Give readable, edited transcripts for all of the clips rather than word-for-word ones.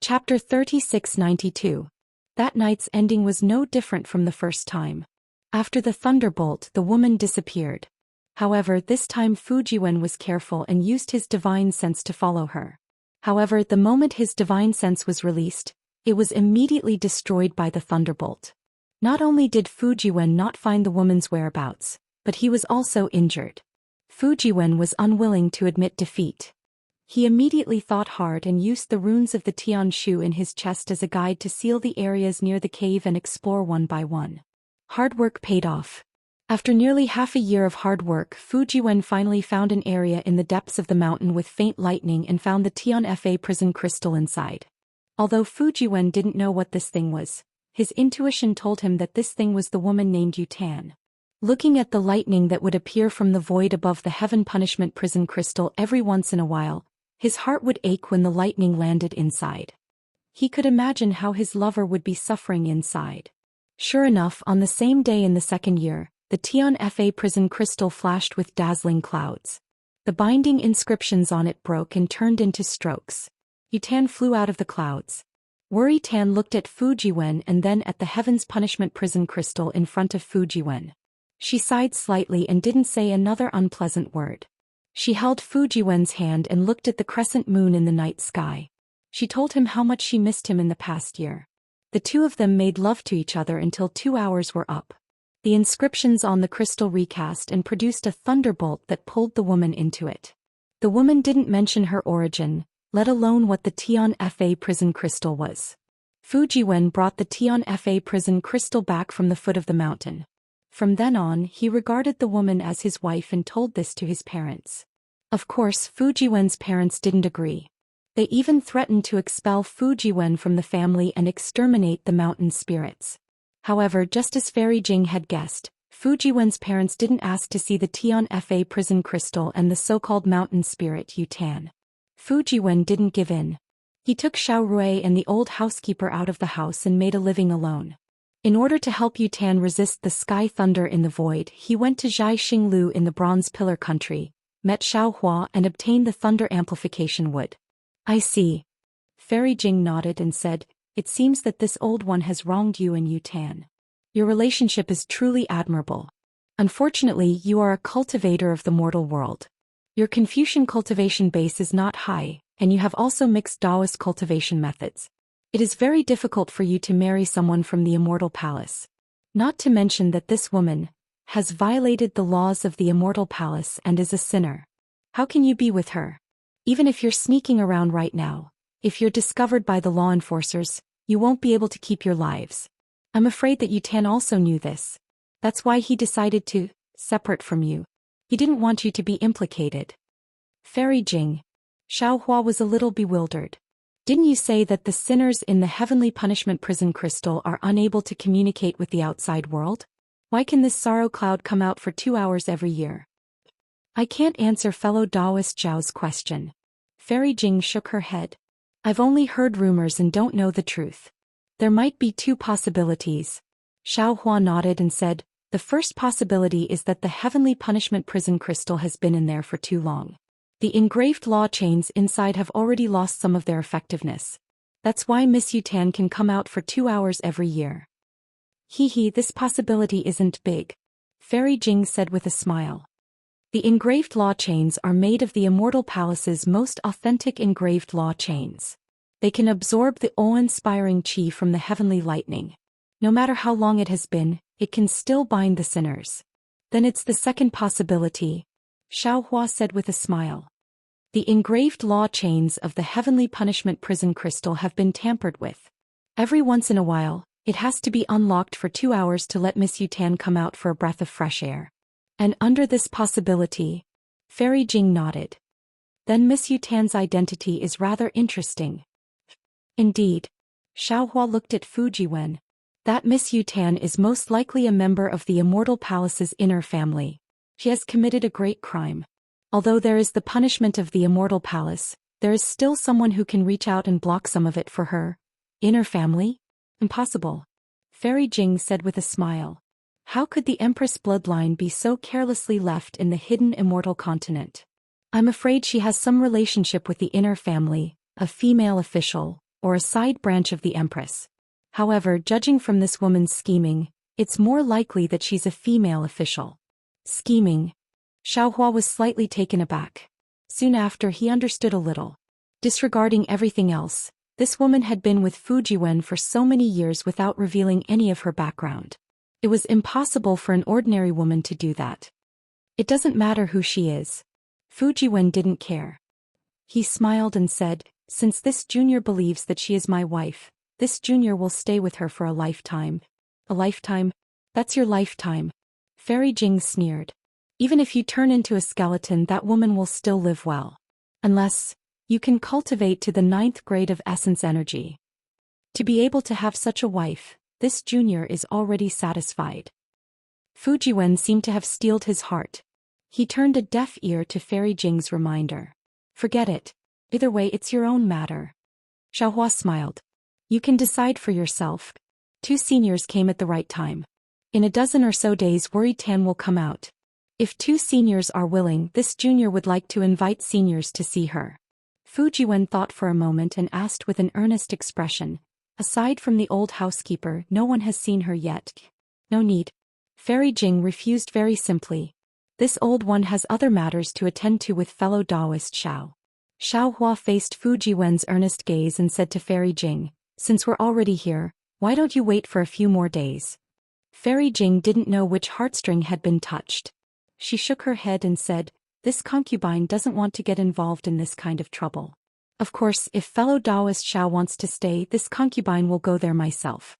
Chapter 3692. That night's ending was no different from the first time. After the thunderbolt, the woman disappeared. However, this time Fujiwen was careful and used his divine sense to follow her. However, the moment his divine sense was released, it was immediately destroyed by the thunderbolt. Not only did Fujiwen not find the woman's whereabouts, but he was also injured. Fujiwen was unwilling to admit defeat. He immediately thought hard and used the runes of the Tian Shu in his chest as a guide to seal the areas near the cave and explore one by one. Hard work paid off. After nearly half a year of hard work, Fujiwen finally found an area in the depths of the mountain with faint lightning and found the Tian Fa prison crystal inside. Although Fujiwen didn't know what this thing was, his intuition told him that this thing was the woman named Yutan. Looking at the lightning that would appear from the void above the heaven punishment prison crystal every once in a while, his heart would ache when the lightning landed inside. He could imagine how his lover would be suffering inside. Sure enough, on the same day in the second year, the Tian Fa prison crystal flashed with dazzling clouds. The binding inscriptions on it broke and turned into strokes. Yutan flew out of the clouds. Worry Tan looked at Fujiwen and then at the heaven's punishment prison crystal in front of Fujiwen. She sighed slightly and didn't say another unpleasant word. She held Fujiwen's hand and looked at the crescent moon in the night sky. She told him how much she missed him in the past year. The two of them made love to each other until 2 hours were up. The inscriptions on the crystal recast and produced a thunderbolt that pulled the woman into it. The woman didn't mention her origin, let alone what the Tian Fa prison crystal was. Fujiwen brought the Tian Fa prison crystal back from the foot of the mountain. From then on, he regarded the woman as his wife and told this to his parents. Of course, Fujiwen's parents didn't agree. They even threatened to expel Fujiwen from the family and exterminate the mountain spirits. However, just as Fairy Jing had guessed, Fujiwen's parents didn't ask to see the Tian Fa prison crystal and the so-called mountain spirit Yutan. Fujiwen didn't give in. He took Xiao Rui and the old housekeeper out of the house and made a living alone. In order to help Yutan resist the sky thunder in the void, he went to Zhai Xinglu in the Bronze Pillar country, met Xiao Hua and obtained the thunder amplification wood. I see. Fairy Jing nodded and said, it seems that this old one has wronged you and Yutan. Your relationship is truly admirable. Unfortunately, you are a cultivator of the mortal world. Your Confucian cultivation base is not high, and you have also mixed Taoist cultivation methods. It is very difficult for you to marry someone from the Immortal Palace. Not to mention that this woman has violated the laws of the Immortal Palace and is a sinner. How can you be with her? Even if you're sneaking around right now, if you're discovered by the law enforcers, you won't be able to keep your lives. I'm afraid that Yutan also knew this. That's why he decided to separate from you. He didn't want you to be implicated. Fairy Jing. Xiao Hua was a little bewildered. Didn't you say that the sinners in the heavenly punishment prison crystal are unable to communicate with the outside world? Why can this sorrow cloud come out for 2 hours every year? I can't answer fellow Taoist Zhao's question. Fairy Jing shook her head. I've only heard rumors and don't know the truth. There might be 2 possibilities. Xiao Hua nodded and said, the first possibility is that the heavenly punishment prison crystal has been in there for too long. The engraved law chains inside have already lost some of their effectiveness. That's why Miss Yutan can come out for 2 hours every year. This possibility isn't big. Fairy Jing said with a smile. The engraved law chains are made of the Immortal Palace's most authentic engraved law chains. They can absorb the awe-inspiring qi from the heavenly lightning. No matter how long it has been, it can still bind the sinners. Then it's the second possibility, Xiao Hua said with a smile. The engraved law chains of the heavenly punishment prison crystal have been tampered with. Every once in a while, it has to be unlocked for 2 hours to let Miss Yutan come out for a breath of fresh air. And under this possibility, Fairy Jing nodded. Then Miss Yutan's identity is rather interesting. Indeed. Xiao Hua looked at Fujiwen. That Miss Yutan is most likely a member of the Immortal Palace's inner family. She has committed a great crime. Although there is the punishment of the Immortal Palace, there is still someone who can reach out and block some of it for her. Inner family? Impossible. Fairy Jing said with a smile. How could the Empress bloodline be so carelessly left in the hidden immortal continent? I'm afraid she has some relationship with the inner family, a female official, or a side branch of the Empress. However, judging from this woman's scheming, it's more likely that she's a female official. Scheming? Xiaohua was slightly taken aback. Soon after, he understood a little. Disregarding everything else, this woman had been with Fujiwen for so many years without revealing any of her background. It was impossible for an ordinary woman to do that. It doesn't matter who she is. Fujiwen didn't care. He smiled and said, since this junior believes that she is my wife, this junior will stay with her for a lifetime. A lifetime? That's your lifetime. Fairy Jing sneered. Even if you turn into a skeleton, that woman will still live well. Unless you can cultivate to the 9th grade of essence energy. To be able to have such a wife, this junior is already satisfied. Fujiwen seemed to have steeled his heart. He turned a deaf ear to Fairy Jing's reminder. Forget it. Either way, it's your own matter. Xiaohua smiled. You can decide for yourself. 2 seniors came at the right time. In a dozen or so days, Worried Tan will come out. If 2 seniors are willing, this junior would like to invite seniors to see her. Fujiwen thought for a moment and asked with an earnest expression, aside from the old housekeeper, no one has seen her yet. No need. Fairy Jing refused very simply. This old one has other matters to attend to with fellow Taoist Xiao. Xiaohua faced Fujiwen's earnest gaze and said to Fairy Jing, since we're already here, why don't you wait for a few more days? Fairy Jing didn't know which heartstring had been touched. She shook her head and said, this concubine doesn't want to get involved in this kind of trouble. Of course, if fellow Taoist Xiao wants to stay, this concubine will go there myself.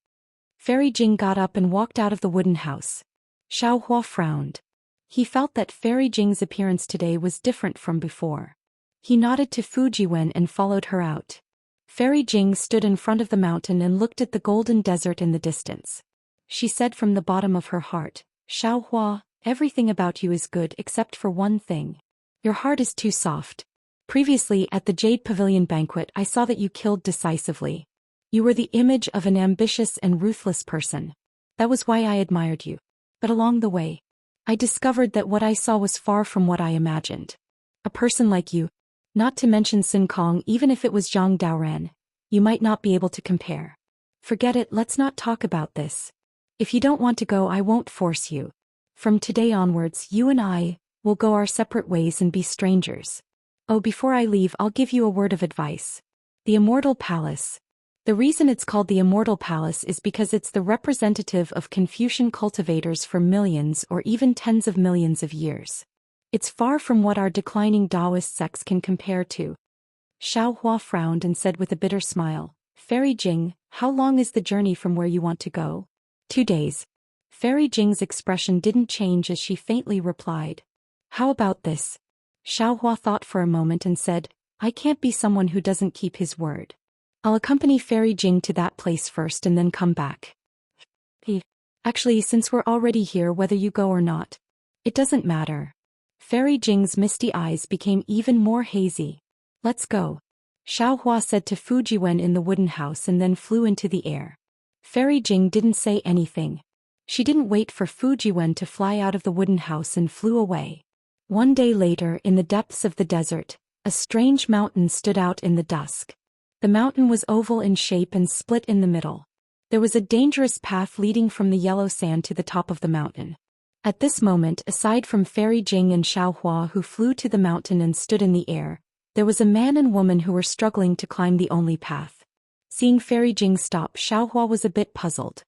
Fairy Jing got up and walked out of the wooden house. Xiaohua frowned. He felt that Fairy Jing's appearance today was different from before. He nodded to Fujiwen and followed her out. Fairy Jing stood in front of the mountain and looked at the golden desert in the distance. She said from the bottom of her heart, Xiaohua, everything about you is good except for one thing. Your heart is too soft. Previously at the Jade Pavilion banquet, I saw that you killed decisively. You were the image of an ambitious and ruthless person. That was why I admired you. But along the way, I discovered that what I saw was far from what I imagined. A person like you, not to mention Sun Kong, even if it was Zhang Daoran, you might not be able to compare. Forget it, let's not talk about this. If you don't want to go, I won't force you. From today onwards, you and I will go our separate ways and be strangers. Oh, before I leave, I'll give you a word of advice. The Immortal Palace. The reason it's called the Immortal Palace is because it's the representative of Confucian cultivators for millions or even tens of millions of years. It's far from what our declining Taoist sects can compare to. Xiaohua frowned and said with a bitter smile, Fairy Jing, how long is the journey from where you want to go? 2 days. Fairy Jing's expression didn't change as she faintly replied. How about this? Xiaohua thought for a moment and said, I can't be someone who doesn't keep his word. I'll accompany Fairy Jing to that place first and then come back. Actually, since we're already here, whether you go or not, it doesn't matter. Fairy Jing's misty eyes became even more hazy. Let's go. Xiaohua said to Fujiwen in the wooden house and then flew into the air. Fairy Jing didn't say anything. She didn't wait for Fujiwen to fly out of the wooden house and flew away. One day later, in the depths of the desert, a strange mountain stood out in the dusk. The mountain was oval in shape and split in the middle. There was a dangerous path leading from the yellow sand to the top of the mountain. At this moment, aside from Fairy Jing and Xiaohua who flew to the mountain and stood in the air, there was a man and woman who were struggling to climb the only path. Seeing Fairy Jing stop, Xiaohua was a bit puzzled.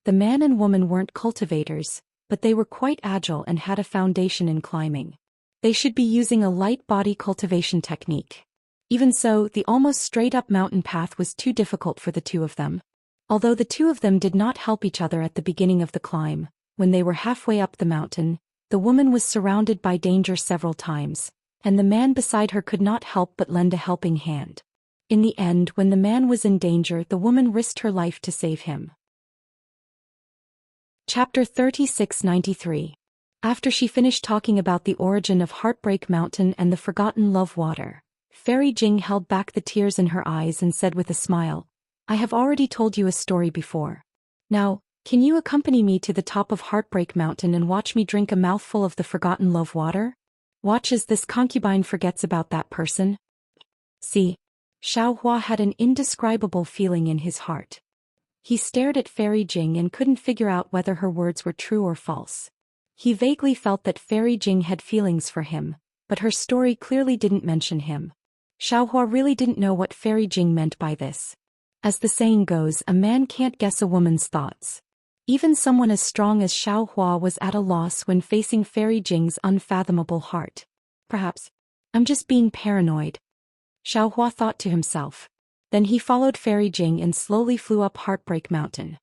The man and woman weren't cultivators, but they were quite agile and had a foundation in climbing. They should be using a light body cultivation technique. Even so, the almost straight-up mountain path was too difficult for the two of them. Although the two of them did not help each other at the beginning of the climb, when they were halfway up the mountain, the woman was surrounded by danger several times, and the man beside her could not help but lend a helping hand. In the end, when the man was in danger, the woman risked her life to save him. Chapter 3693. After she finished talking about the origin of Heartbreak Mountain and the forgotten love water, Fairy Jing held back the tears in her eyes and said with a smile, I have already told you a story before. Now, can you accompany me to the top of Heartbreak Mountain and watch me drink a mouthful of the forgotten love water? Watch as this concubine forgets about that person. See? Xiaohua had an indescribable feeling in his heart. He stared at Fairy Jing and couldn't figure out whether her words were true or false. He vaguely felt that Fairy Jing had feelings for him, but her story clearly didn't mention him. Xiaohua really didn't know what Fairy Jing meant by this. As the saying goes, a man can't guess a woman's thoughts. Even someone as strong as Xiaohua was at a loss when facing Fairy Jing's unfathomable heart. Perhaps I'm just being paranoid, Xiaohua thought to himself. Then he followed Fairy Jing and slowly flew up Heartbreak Mountain.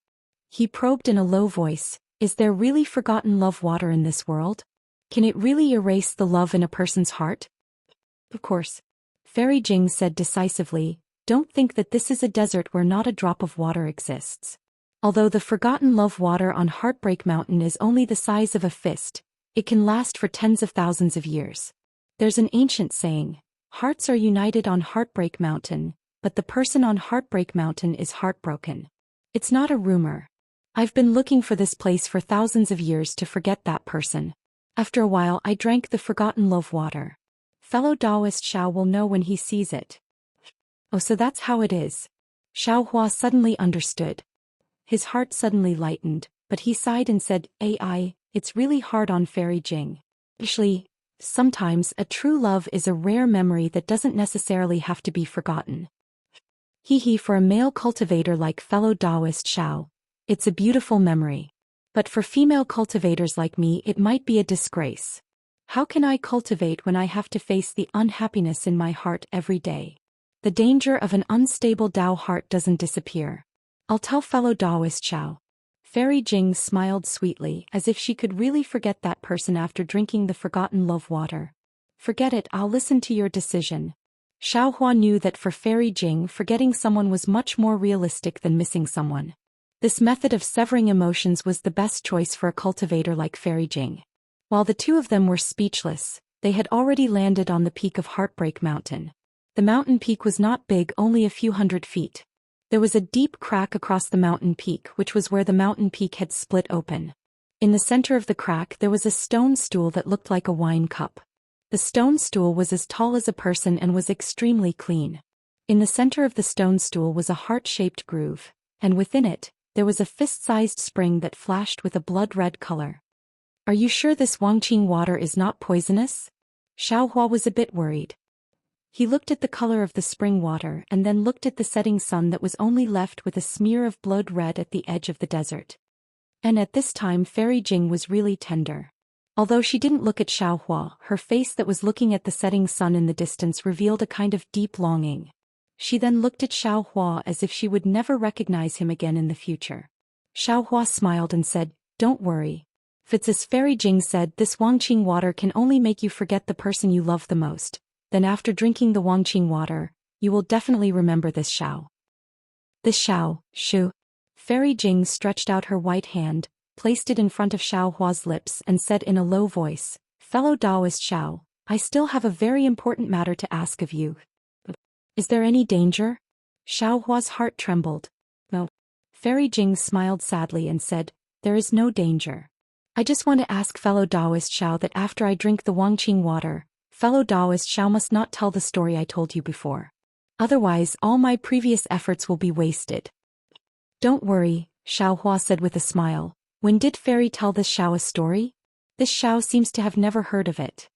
He probed in a low voice, is there really forgotten love water in this world? Can it really erase the love in a person's heart? Of course. Fairy Jing said decisively, don't think that this is a desert where not a drop of water exists. Although the forgotten love water on Heartbreak Mountain is only the size of a fist, it can last for tens of thousands of years. There's an ancient saying, hearts are united on Heartbreak Mountain, but the person on Heartbreak Mountain is heartbroken. It's not a rumor. I've been looking for this place for thousands of years to forget that person. After a while I drank the forgotten love water. Fellow Taoist Xiao will know when he sees it. Oh, so that's how it is. Xiaohua suddenly understood. His heart suddenly lightened, but he sighed and said, it's really hard on Fairy Jing. Actually, sometimes a true love is a rare memory that doesn't necessarily have to be forgotten. For a male cultivator like fellow Taoist Xiao, it's a beautiful memory. But for female cultivators like me it might be a disgrace. How can I cultivate when I have to face the unhappiness in my heart every day? The danger of an unstable Tao heart doesn't disappear. I'll tell fellow Taoist Xiao. Fairy Jing smiled sweetly as if she could really forget that person after drinking the forgotten love water. Forget it, I'll listen to your decision. Xiaohua knew that for Fairy Jing forgetting someone was much more realistic than missing someone. This method of severing emotions was the best choice for a cultivator like Fairy Jing. While the two of them were speechless, they had already landed on the peak of Heartbreak Mountain. The mountain peak was not big, only a few hundred feet. There was a deep crack across the mountain peak, which was where the mountain peak had split open. In the center of the crack there was a stone stool that looked like a wine cup. The stone stool was as tall as a person and was extremely clean. In the center of the stone stool was a heart-shaped groove, and within it, there was a fist-sized spring that flashed with a blood-red color. Are you sure this Wangqing water is not poisonous? Xiaohua was a bit worried. He looked at the color of the spring water and then looked at the setting sun that was only left with a smear of blood red at the edge of the desert. And at this time Fairy Jing was really tender. Although she didn't look at Xiaohua, her face that was looking at the setting sun in the distance revealed a kind of deep longing. She then looked at Xiaohua as if she would never recognize him again in the future. Xiaohua smiled and said, don't worry. If it's as Fairy Jing said, this Wangqing water can only make you forget the person you love the most. Then after drinking the Wangqing water, you will definitely remember this Xiao. This Xiao, Shu. Fairy Jing stretched out her white hand, placed it in front of Xiaohua's lips and said in a low voice, fellow Taoist Xiao, I still have a very important matter to ask of you. Is there any danger? Xiaohua's heart trembled. No. Fairy Jing smiled sadly and said, there is no danger. I just want to ask fellow Taoist Xiao that after I drink the Wangqing water, fellow Taoist Xiao must not tell the story I told you before. Otherwise all my previous efforts will be wasted. Don't worry, Xiaohua said with a smile. When did Fairy tell this Xiao a story? This Xiao seems to have never heard of it.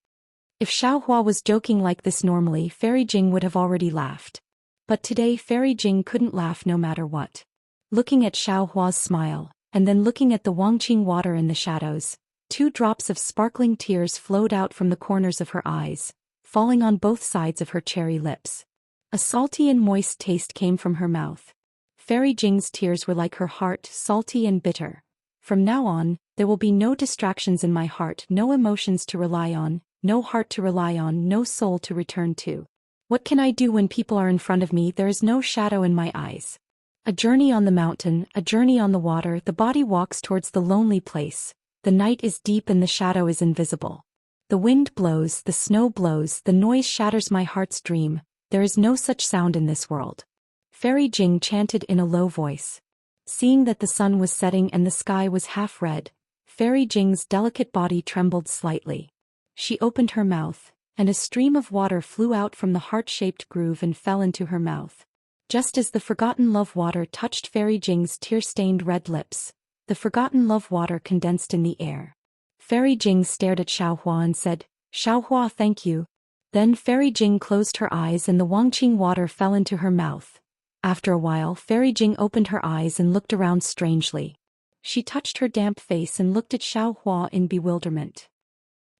If Xiaohua was joking like this normally, Fairy Jing would have already laughed. But today Fairy Jing couldn't laugh no matter what. Looking at Xiaohua's smile, and then looking at the Wangqing water in the shadows, 2 drops of sparkling tears flowed out from the corners of her eyes, falling on both sides of her cherry lips. A salty and moist taste came from her mouth. Fairy Jing's tears were like her heart, salty and bitter. From now on, there will be no distractions in my heart, no emotions to rely on, no heart to rely on, no soul to return to. What can I do when people are in front of me? There is no shadow in my eyes. A journey on the mountain, a journey on the water, the body walks towards the lonely place. The night is deep and the shadow is invisible. The wind blows, the snow blows, the noise shatters my heart's dream. There is no such sound in this world. Fairy Jing chanted in a low voice. Seeing that the sun was setting and the sky was half red, Fairy Jing's delicate body trembled slightly. She opened her mouth, and a stream of water flew out from the heart-shaped groove and fell into her mouth. Just as the forgotten love water touched Fairy Jing's tear-stained red lips, the forgotten love water condensed in the air. Fairy Jing stared at Xiaohua and said, "Xiaohua, thank you." Then Fairy Jing closed her eyes and the Wangqing water fell into her mouth. After a while, Fairy Jing opened her eyes and looked around strangely. She touched her damp face and looked at Xiaohua in bewilderment.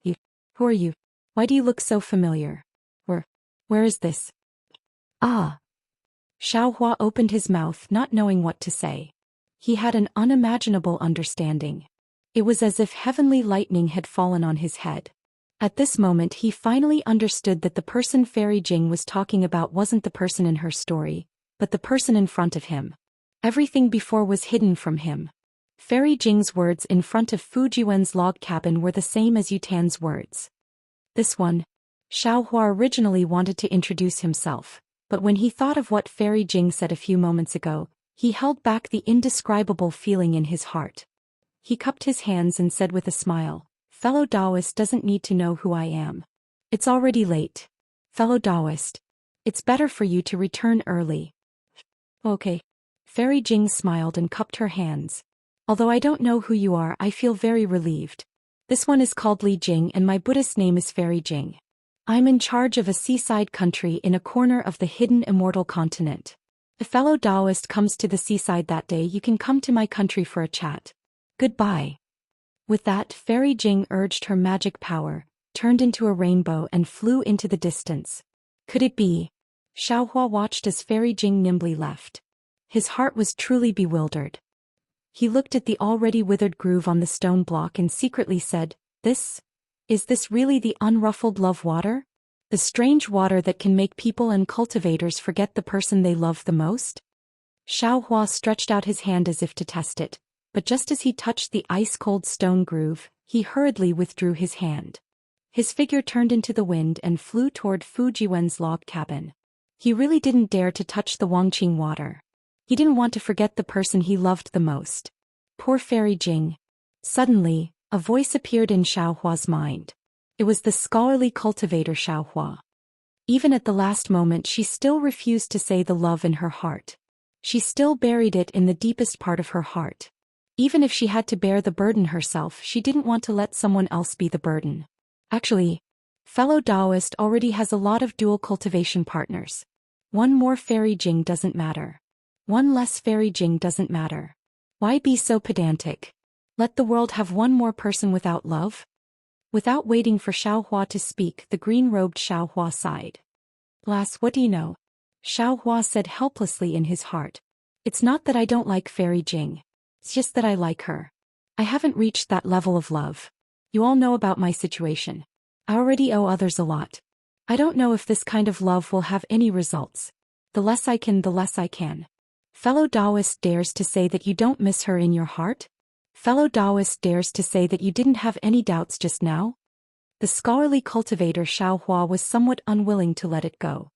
Who are you? Why do you look so familiar? Where is this? Ah. Xiaohua opened his mouth, not knowing what to say. He had an unimaginable understanding. It was as if heavenly lightning had fallen on his head. At this moment he finally understood that the person Fairy Jing was talking about wasn't the person in her story, but the person in front of him. Everything before was hidden from him. Fairy Jing's words in front of Fu Jiwen's log cabin were the same as Yutan's words. This one. Xiaohua originally wanted to introduce himself, but when he thought of what Fairy Jing said a few moments ago, he held back the indescribable feeling in his heart. He cupped his hands and said with a smile, "Fellow Taoist doesn't need to know who I am. It's already late. Fellow Taoist, it's better for you to return early." "Okay." Fairy Jing smiled and cupped her hands. "Although I don't know who you are, I feel very relieved. This one is called Li Jing and my Buddhist name is Fairy Jing. I'm in charge of a seaside country in a corner of the hidden immortal continent. If fellow Taoist comes to the seaside that day, you can come to my country for a chat. Goodbye." With that, Fairy Jing urged her magic power, turned into a rainbow and flew into the distance. Could it be? Xiaohua watched as Fairy Jing nimbly left. His heart was truly bewildered. He looked at the already withered groove on the stone block and secretly said, Is this really the unruffled love water? The strange water that can make people and cultivators forget the person they love the most?" Xiaohua stretched out his hand as if to test it, but just as he touched the ice-cold stone groove, he hurriedly withdrew his hand. His figure turned into the wind and flew toward Fu Jiwen's log cabin. He really didn't dare to touch the Wangqing water. He didn't want to forget the person he loved the most. Poor Fairy Jing. Suddenly, a voice appeared in Xiaohua's mind. It was the scholarly cultivator Xiaohua. Even at the last moment she still refused to say the love in her heart. She still buried it in the deepest part of her heart. Even if she had to bear the burden herself, she didn't want to let someone else be the burden. Actually, fellow Taoist already has a lot of dual cultivation partners. One more Fairy Jing doesn't matter. One less Fairy Jing doesn't matter. Why be so pedantic? Let the world have one more person without love? Without waiting for Xiaohua to speak, the green-robed Xiaohua sighed. "Lass, what do you know?" Xiaohua said helplessly in his heart. "It's not that I don't like Fairy Jing. It's just that I like her. I haven't reached that level of love. You all know about my situation. I already owe others a lot. I don't know if this kind of love will have any results. The less I can, the less I can. Fellow Taoist dares to say that you don't miss her in your heart? Fellow Taoist dares to say that you didn't have any doubts just now?" The scholarly cultivator Xiaohua was somewhat unwilling to let it go.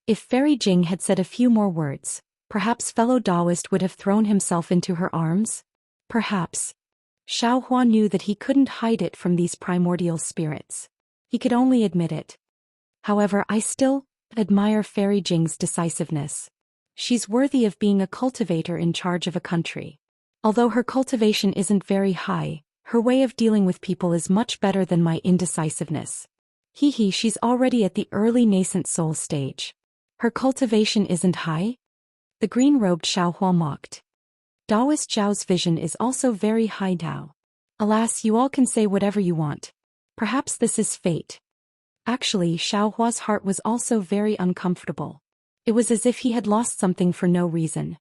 If Fairy Jing had said a few more words, perhaps fellow Taoist would have thrown himself into her arms? Perhaps. Xiaohua knew that he couldn't hide it from these primordial spirits. He could only admit it. "However, I still admire Fairy Jing's decisiveness. She's worthy of being a cultivator in charge of a country. Although her cultivation isn't very high, her way of dealing with people is much better than my indecisiveness. She's already at the early nascent soul stage. Her cultivation isn't high?" The green-robed Xiaohua mocked. "Taoist Zhao's vision is also very high now. Alas, you all can say whatever you want. Perhaps this is fate." Actually, Xiaohua's heart was also very uncomfortable. It was as if he had lost something for no reason.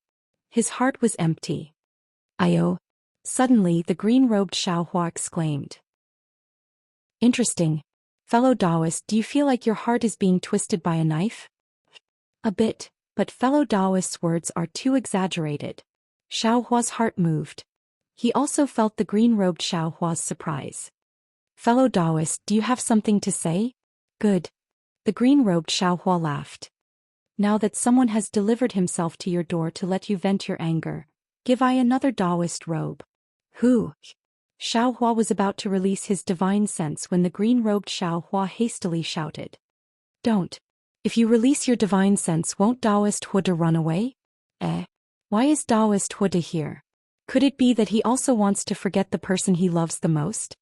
His heart was empty. "Ayo." Suddenly, the green-robed Xiaohua exclaimed. "Interesting. Fellow Taoist, do you feel like your heart is being twisted by a knife?" "A bit, but fellow Taoist's words are too exaggerated." Xiaohua's heart moved. He also felt the green-robed Xiaohua's surprise. "Fellow Taoist, do you have something to say?" "Good." The green-robed Xiaohua laughed. "Now that someone has delivered himself to your door to let you vent your anger, give I another Taoist robe." "Who?" Xiao Hua was about to release his divine sense when the green-robed Xiao Hua hastily shouted. Don't. If you release your divine sense, won't Taoist Huda run away? Why is Taoist Huda here? Could it be that he also wants to forget the person he loves the most?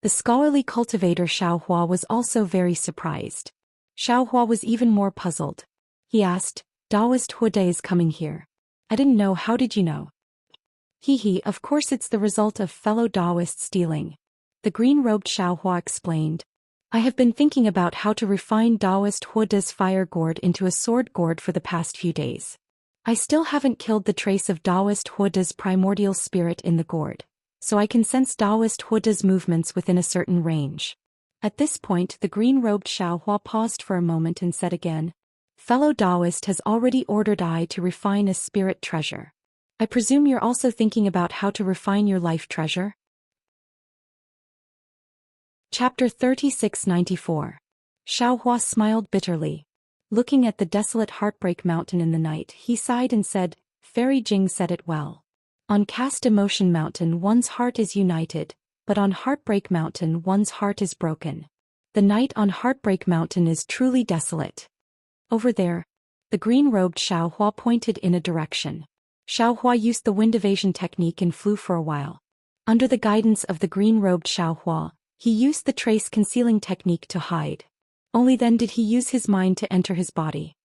The scholarly cultivator Xiao Hua was also very surprised. Xiao Hua was even more puzzled. He asked, Taoist Huda is coming here. I didn't know, how did you know? Of course it's the result of fellow Taoists stealing. The green-robed Xiao Hua explained. I have been thinking about how to refine Taoist Huda's fire gourd into a sword gourd for the past few days. I still haven't killed the trace of Taoist Huda's primordial spirit in the gourd, so I can sense Taoist Huda's movements within a certain range. At this point the green-robed Xiao Hua paused for a moment and said again, Fellow Taoist has already ordered I to refine a spirit treasure. I presume you're also thinking about how to refine your life treasure? Chapter 3694. Xiao Hua smiled bitterly. Looking at the desolate Heartbreak Mountain in the night, he sighed and said, Fairy Jing said it well. On Cast Emotion Mountain one's heart is united, but on Heartbreak Mountain one's heart is broken. The night on Heartbreak Mountain is truly desolate. Over there. The green-robed Xiao Hua pointed in a direction. Xiao Hua used the wind evasion technique and flew for a while. Under the guidance of the green-robed Xiao Hua, he used the trace concealing technique to hide. Only then did he use his mind to enter his body.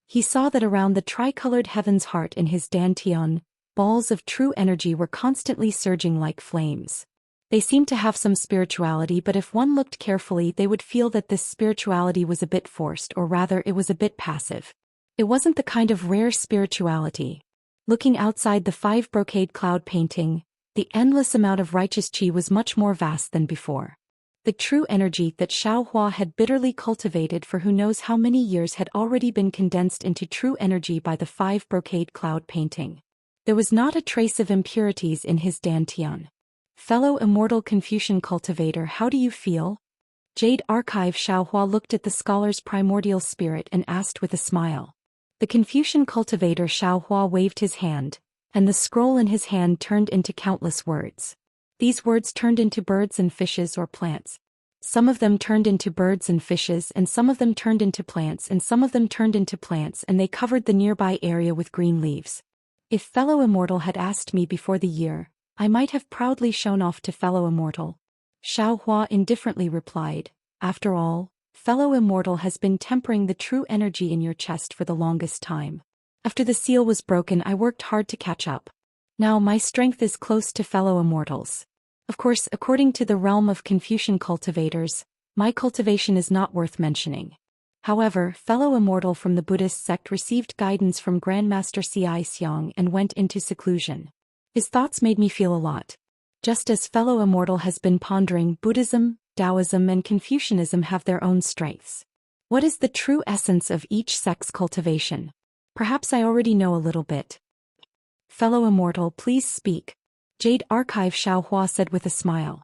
He saw that around the tricolored heaven's heart in his dantian, balls of true energy were constantly surging like flames. They seemed to have some spirituality, but if one looked carefully they would feel that this spirituality was a bit forced, or rather it was a bit passive. It wasn't the kind of rare spirituality. Looking outside the 5 brocade cloud painting, the endless amount of righteous qi was much more vast than before. The true energy that Xiao Hua had bitterly cultivated for who knows how many years had already been condensed into true energy by the 5 brocade cloud painting. There was not a trace of impurities in his dantian. Fellow immortal Confucian cultivator, how do you feel? Jade Archive Xiao Hua looked at the scholar's primordial spirit and asked with a smile. The Confucian cultivator Xiao Hua waved his hand, and the scroll in his hand turned into countless words. These words turned into birds and fishes or plants. Some of them turned into birds and fishes, and some of them turned into plants, and some of them turned into plants, and they covered the nearby area with green leaves. If fellow immortal had asked me before the year, I might have proudly shown off to fellow immortal. Xiao Hua indifferently replied, After all, fellow immortal has been tempering the true energy in your chest for the longest time. After the seal was broken I worked hard to catch up. Now my strength is close to fellow immortals. Of course, according to the realm of Confucian cultivators, my cultivation is not worth mentioning. However, fellow immortal from the Buddhist sect received guidance from Grandmaster C.I. Xiang and went into seclusion. His thoughts made me feel a lot. Just as fellow immortal has been pondering, Buddhism, Taoism and Confucianism have their own strengths. What is the true essence of each sect's cultivation? Perhaps I already know a little bit. Fellow immortal, please speak. Jade Archive Xiao Hua said with a smile.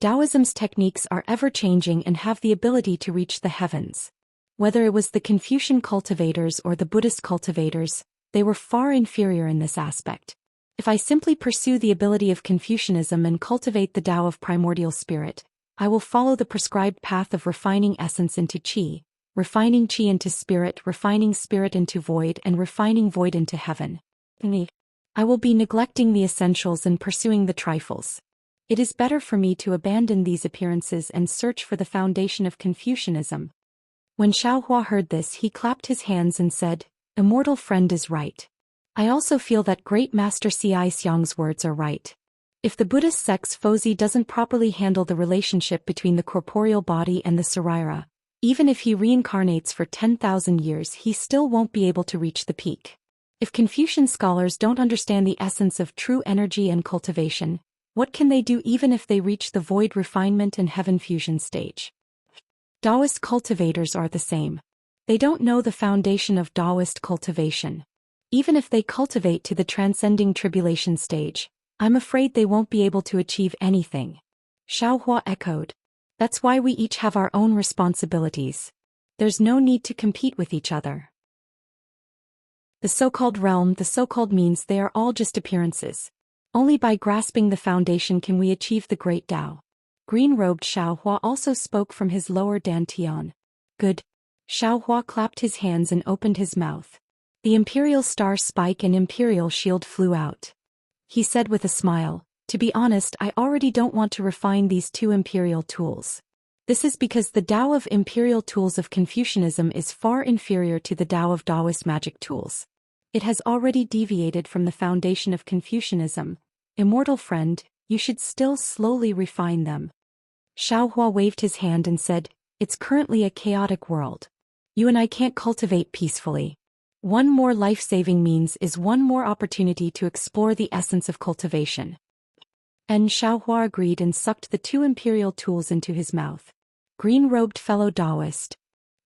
Taoism's techniques are ever-changing and have the ability to reach the heavens. Whether it was the Confucian cultivators or the Buddhist cultivators, they were far inferior in this aspect. If I simply pursue the ability of Confucianism and cultivate the Tao of primordial spirit, I will follow the prescribed path of refining essence into qi, refining qi into spirit, refining spirit into void, and refining void into heaven. I will be neglecting the essentials and pursuing the trifles. It is better for me to abandon these appearances and search for the foundation of Confucianism. When Xiao Hua heard this, he clapped his hands and said, Immortal friend is right. I also feel that great Master C.I. Xiang's words are right. If the Buddhist sect's Fozi doesn't properly handle the relationship between the corporeal body and the Sarira, even if he reincarnates for 10,000 years he still won't be able to reach the peak. If Confucian scholars don't understand the essence of true energy and cultivation, what can they do even if they reach the void refinement and heaven fusion stage? Taoist cultivators are the same. They don't know the foundation of Taoist cultivation. Even if they cultivate to the transcending tribulation stage, I'm afraid they won't be able to achieve anything. Xiao Hua echoed. That's why we each have our own responsibilities. There's no need to compete with each other. The so-called realm, the so-called means, they are all just appearances. Only by grasping the foundation can we achieve the great Tao. Green-robed Xiaohua also spoke from his lower dantian. Good. Xiaohua clapped his hands and opened his mouth. The Imperial Star Spike and Imperial Shield flew out. He said with a smile, "To be honest, I already don't want to refine these two Imperial tools. This is because the Tao of Imperial tools of Confucianism is far inferior to the Tao of Taoist magic tools. It has already deviated from the foundation of Confucianism. Immortal friend, you should still slowly refine them." Xiaohua waved his hand and said, "It's currently a chaotic world. You and I can't cultivate peacefully. One more life-saving means is one more opportunity to explore the essence of cultivation." And Xiaohua agreed and sucked the two imperial tools into his mouth. Green-robed fellow Taoist.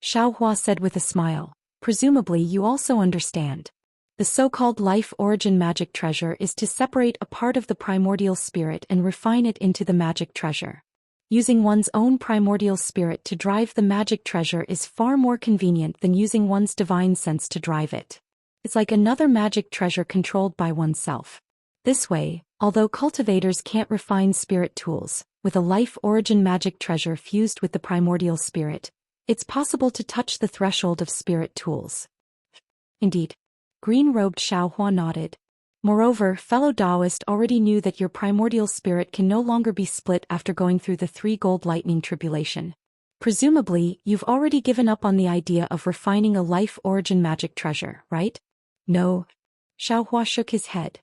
Xiaohua said with a smile, "Presumably you also understand. The so-called life origin magic treasure is to separate a part of the primordial spirit and refine it into the magic treasure. Using one's own primordial spirit to drive the magic treasure is far more convenient than using one's divine sense to drive it. It's like another magic treasure controlled by oneself. This way, although cultivators can't refine spirit tools, with a life origin magic treasure fused with the primordial spirit, it's possible to touch the threshold of spirit tools." Indeed. Green-robed Xiaohua nodded. Moreover, fellow Taoist already knew that your primordial spirit can no longer be split after going through the three gold lightning tribulation. Presumably, you've already given up on the idea of refining a life origin magic treasure, right? No. Xiaohua shook his head.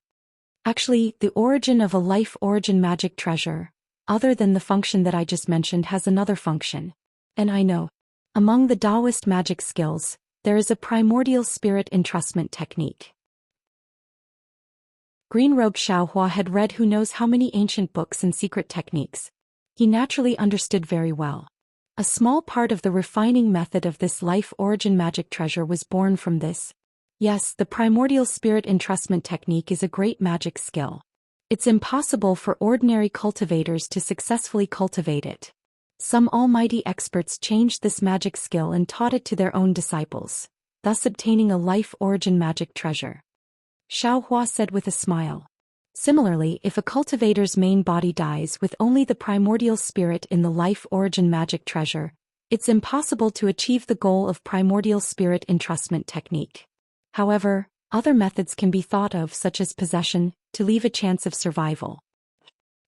Actually, the origin of a life origin magic treasure, other than the function that I just mentioned, has another function. And I know. Among the Taoist magic skills, there is a primordial spirit entrustment technique. Green-robed Xiaohua had read who knows how many ancient books and secret techniques. He naturally understood very well. A small part of the refining method of this life origin magic treasure was born from this. Yes, the primordial spirit entrustment technique is a great magic skill. It's impossible for ordinary cultivators to successfully cultivate it. Some almighty experts changed this magic skill and taught it to their own disciples, thus obtaining a life origin magic treasure. Xiaohua said with a smile. Similarly, if a cultivator's main body dies with only the primordial spirit in the life origin magic treasure, it's impossible to achieve the goal of primordial spirit entrustment technique. However, other methods can be thought of, such as possession, to leave a chance of survival.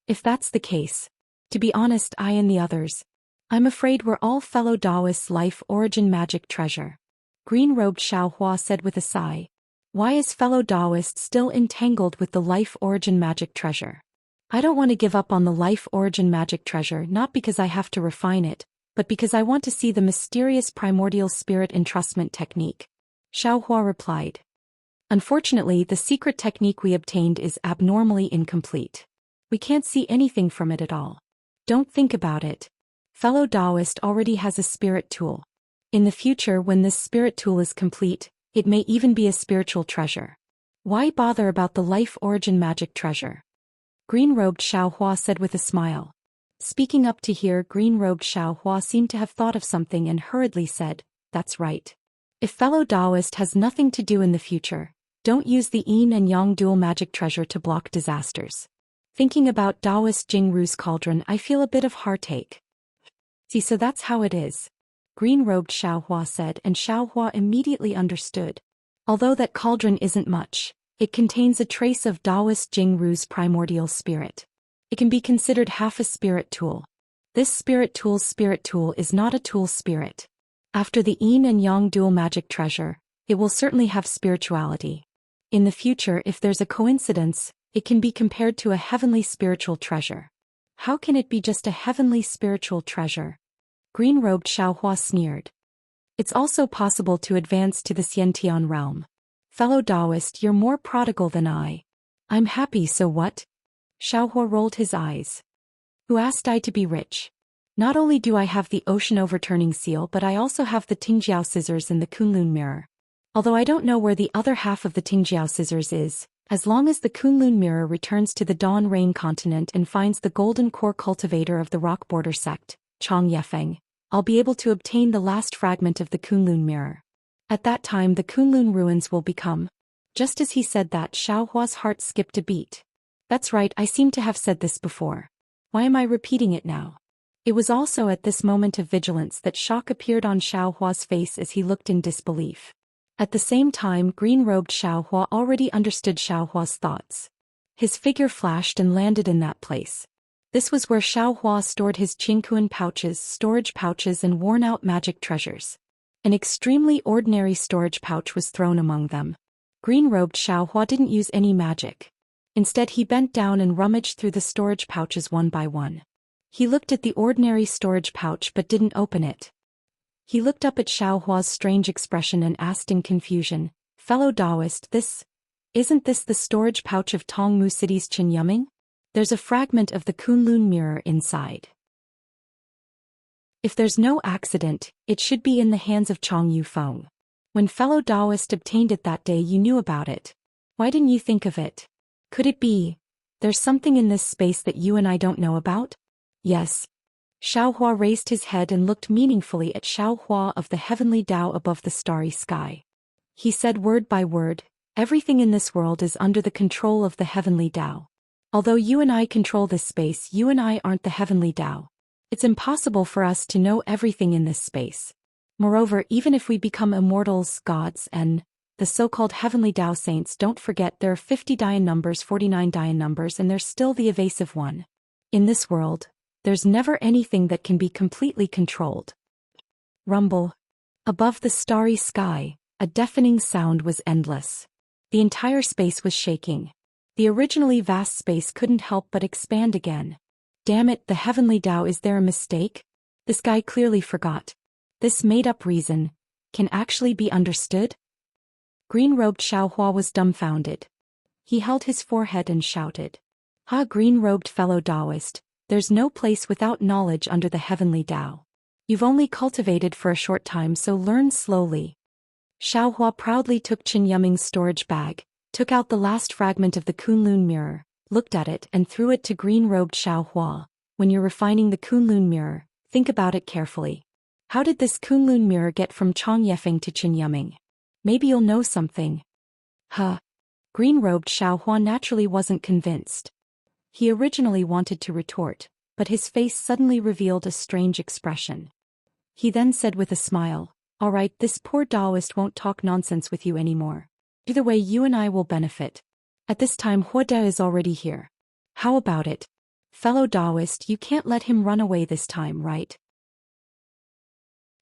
If that's the case, to be honest, I and the others, I'm afraid we're all fellow Taoists' life origin magic treasure. Green-robed Xiaohua said with a sigh. Why is fellow Taoist still entangled with the life origin magic treasure? I don't want to give up on the life origin magic treasure, not because I have to refine it, but because I want to see the mysterious primordial spirit entrustment technique. Xiaohua replied. Unfortunately, the secret technique we obtained is abnormally incomplete. We can't see anything from it at all. Don't think about it. Fellow Taoist already has a spirit tool. In the future, when this spirit tool is complete, it may even be a spiritual treasure. Why bother about the life origin magic treasure? Green-robed Xiaohua said with a smile. Speaking up to hear, green-robed Xiaohua seemed to have thought of something and hurriedly said, "That's right. If fellow Taoist has nothing to do in the future, don't use the yin and yang dual magic treasure to block disasters. Thinking about Taoist Jingru's cauldron, I feel a bit of heartache." See, so that's how it is. Green-robed Xiaohua said, and Xiaohua immediately understood. Although that cauldron isn't much, it contains a trace of Taoist Jingru's primordial spirit. It can be considered half a spirit tool. This spirit tool is not a tool spirit. After the yin and yang dual magic treasure, it will certainly have spirituality. In the future, if there's a coincidence, it can be compared to a heavenly spiritual treasure. How can it be just a heavenly spiritual treasure? Green-robed Xiaohua sneered. It's also possible to advance to the Xiantian realm. Fellow Taoist, you're more prodigal than I. I'm happy, so what? Xiaohua rolled his eyes. Who asked I to be rich? Not only do I have the ocean overturning seal, but I also have the Tingjiao scissors and the Kunlun mirror. Although I don't know where the other half of the Tingjiao scissors is, as long as the Kunlun mirror returns to the Dawn Rain continent and finds the golden core cultivator of the rock border sect, Chang Yefeng, I'll be able to obtain the last fragment of the Kunlun mirror. At that time the Kunlun ruins will become. Just as he said that, Xiaohua's heart skipped a beat. That's right, I seem to have said this before. Why am I repeating it now? It was also at this moment of vigilance that shock appeared on Xiao Hua's face as he looked in disbelief. At the same time, green-robed Xiao Hua already understood Xiao Hua's thoughts. His figure flashed and landed in that place. This was where Xiao Hua stored his Qingquan pouches, storage pouches and worn-out magic treasures. An extremely ordinary storage pouch was thrown among them. Green-robed Xiao Hua didn't use any magic. Instead he bent down and rummaged through the storage pouches one by one. He looked at the ordinary storage pouch but didn't open it. He looked up at Xiao Hua's strange expression and asked in confusion, "Fellow Taoist, isn't this the storage pouch of Tongmu City's Qinyuming? There's a fragment of the Kunlun mirror inside. If there's no accident, it should be in the hands of Chong Yufeng. When fellow Taoist obtained it that day you knew about it. Why didn't you think of it? Could it be there's something in this space that you and I don't know about?" "Yes." Xiao Hua raised his head and looked meaningfully at Xiao Hua of the heavenly Tao above the starry sky. He said word by word, "Everything in this world is under the control of the heavenly Tao. Although you and I control this space, you and I aren't the heavenly Tao. It's impossible for us to know everything in this space. Moreover, even if we become immortals, gods, and the so-called heavenly Tao saints, don't forget there are 50 Dian numbers, 49 Dian numbers, and there's still the evasive one. In this world, there's never anything that can be completely controlled." Rumble. Above the starry sky, a deafening sound was endless. The entire space was shaking. The originally vast space couldn't help but expand again. Damn it, the heavenly Tao, is there a mistake? This guy clearly forgot. This made-up reason can actually be understood? Green-robed Xiao Hua was dumbfounded. He held his forehead and shouted, "Ha, green-robed fellow Taoist, there's no place without knowledge under the heavenly Tao. You've only cultivated for a short time, so learn slowly." Xiao Hua proudly took Chen Yuming's storage bag, took out the last fragment of the Kunlun mirror, looked at it and threw it to green-robed Xiao Hua. "When you're refining the Kunlun mirror, think about it carefully. How did this Kunlun mirror get from Chong Yefeng to Chen Yuming? Maybe you'll know something." Huh. Green-robed Xiao Hua naturally wasn't convinced. He originally wanted to retort, but his face suddenly revealed a strange expression. He then said with a smile, "All right, this poor Taoist won't talk nonsense with you anymore. Either way you and I will benefit. At this time Huoda is already here. How about it? Fellow Taoist, you can't let him run away this time, right?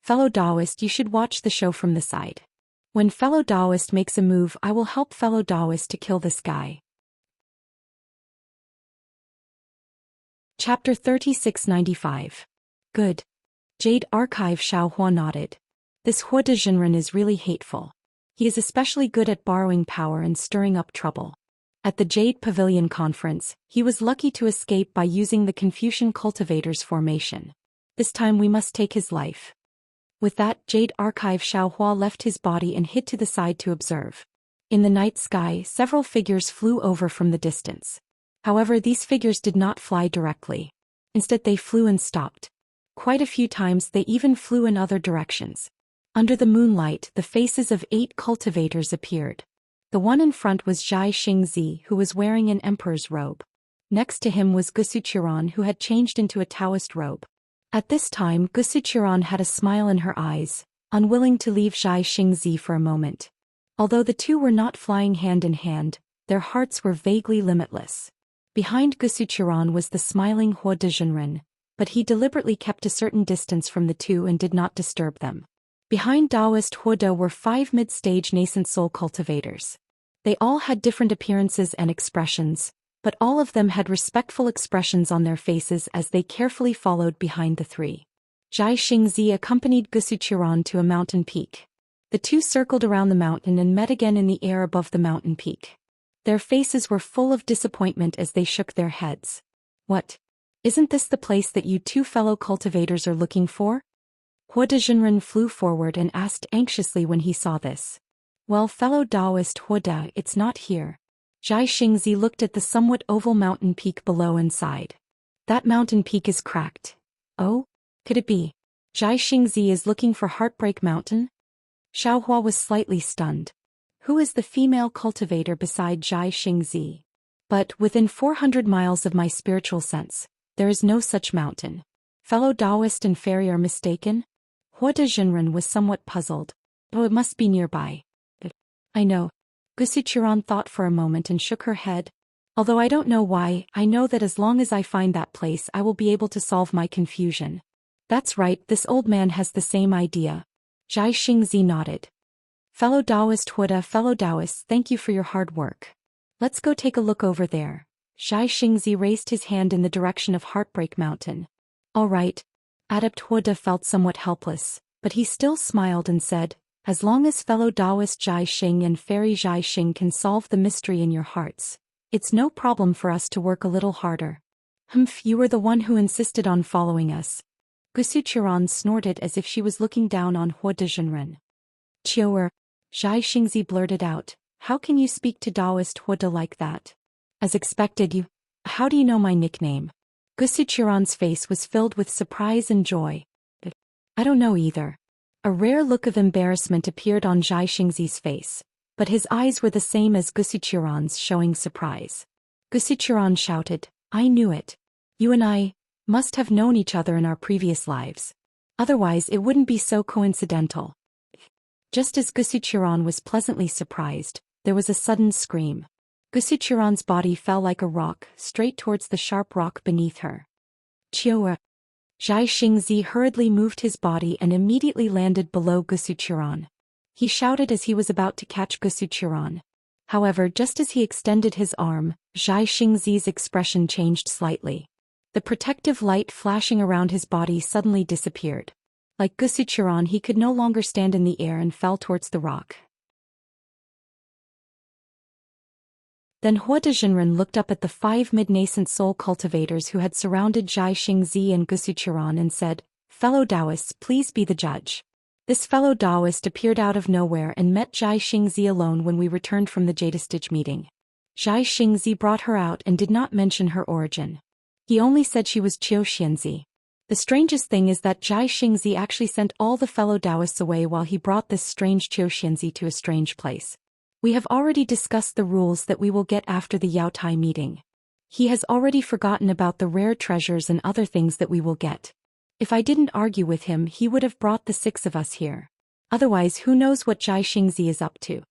Fellow Taoist, you should watch the show from the side. When fellow Taoist makes a move, I will help fellow Taoist to kill this guy." Chapter 3695. Good. Jade Archive. Xiao Hua nodded. This Huoda Jinren is really hateful. He is especially good at borrowing power and stirring up trouble. At the Jade Pavilion conference, he was lucky to escape by using the Confucian cultivator's formation. This time we must take his life. With that, Jade Archive Xiao Hua left his body and hid to the side to observe. In the night sky, several figures flew over from the distance. However, these figures did not fly directly. Instead they flew and stopped. Quite a few times they even flew in other directions. Under the moonlight, the faces of 8 cultivators appeared. The one in front was Zhai Xingzi, who was wearing an emperor's robe. Next to him was Gusuchiran, who had changed into a Taoist robe. At this time, Gusuchiran had a smile in her eyes, unwilling to leave Zhai Xingzi for a moment. Although the two were not flying hand in hand, their hearts were vaguely limitless. Behind Gusuchiran was the smiling Huoda Jinren, but he deliberately kept a certain distance from the two and did not disturb them. Behind Taoist Huoda were 5 mid-stage nascent soul cultivators. They all had different appearances and expressions, but all of them had respectful expressions on their faces as they carefully followed behind the 3. Zhai Xingzi accompanied Gusuchiran to a mountain peak. The two circled around the mountain and met again in the air above the mountain peak. Their faces were full of disappointment as they shook their heads. "What? Isn't this the place that you two fellow cultivators are looking for?" Huoda Jinren flew forward and asked anxiously when he saw this. "Well, fellow Taoist Huoda, it's not here." Zhai Xingzi looked at the somewhat oval mountain peak below and sighed. "That mountain peak is cracked." "Oh? Could it be Zhai Xingzi is looking for Heartbreak Mountain?" Xiao Hua was slightly stunned. Who is the female cultivator beside Zhai Xingzi? But within 400 miles of my spiritual sense, there is no such mountain. Fellow Taoist and fairy are mistaken? Hua de Jinren was somewhat puzzled. Oh, it must be nearby. I know. Gusichuran thought for a moment and shook her head. Although I don't know why, I know that as long as I find that place I will be able to solve my confusion. That's right, this old man has the same idea. Zhai Xingzi nodded. Fellow Taoist Huda, fellow Taoists, thank you for your hard work. Let's go take a look over there. Zhai Xingzi raised his hand in the direction of Heartbreak Mountain. All right. Adept Huda felt somewhat helpless, but he still smiled and said, as long as fellow Taoist Zhai Xing and fairy Zhai Xing can solve the mystery in your hearts, it's no problem for us to work a little harder. Humph, you were the one who insisted on following us. Gusuchiran snorted as if she was looking down on Hua de Jinren. Chioer, Zhai Xingzi blurted out, how can you speak to Taoist Huda like that? As expected how do you know my nickname? Gusuchiran's face was filled with surprise and joy. I don't know either. A rare look of embarrassment appeared on Zhai Xingzi's face, but his eyes were the same as Gusuchiran's, showing surprise. Gusuchiran shouted, I knew it. You and I must have known each other in our previous lives. Otherwise it wouldn't be so coincidental. Just as Gusuchiran was pleasantly surprised, there was a sudden scream. Gusuchiran's body fell like a rock, straight towards the sharp rock beneath her. Chioa. Zhai Xingzi hurriedly moved his body and immediately landed below Gusuchiran. He shouted as he was about to catch Gusuchiran. However, just as he extended his arm, Zhai Xingzi's expression changed slightly. The protective light flashing around his body suddenly disappeared. Like Gusuchiran, he could no longer stand in the air and fell towards the rock. Then Hua de Jinren looked up at the 5 mid-nascent soul cultivators who had surrounded Zhai Xingzi and Gusuchiran and said, fellow Taoists, please be the judge. This fellow Taoist appeared out of nowhere and met Zhai Xingzi alone when we returned from the Jadestige meeting. Zhai Xingzi brought her out and did not mention her origin. He only said she was Qiu Xianzi. The strangest thing is that Zhai Xingzi actually sent all the fellow Taoists away while he brought this strange Qiu Xianzi to a strange place. We have already discussed the rules that we will get after the Yaotai meeting. He has already forgotten about the rare treasures and other things that we will get. If I didn't argue with him, he would have brought the 6 of us here. Otherwise, who knows what Zhai Xingzi is up to?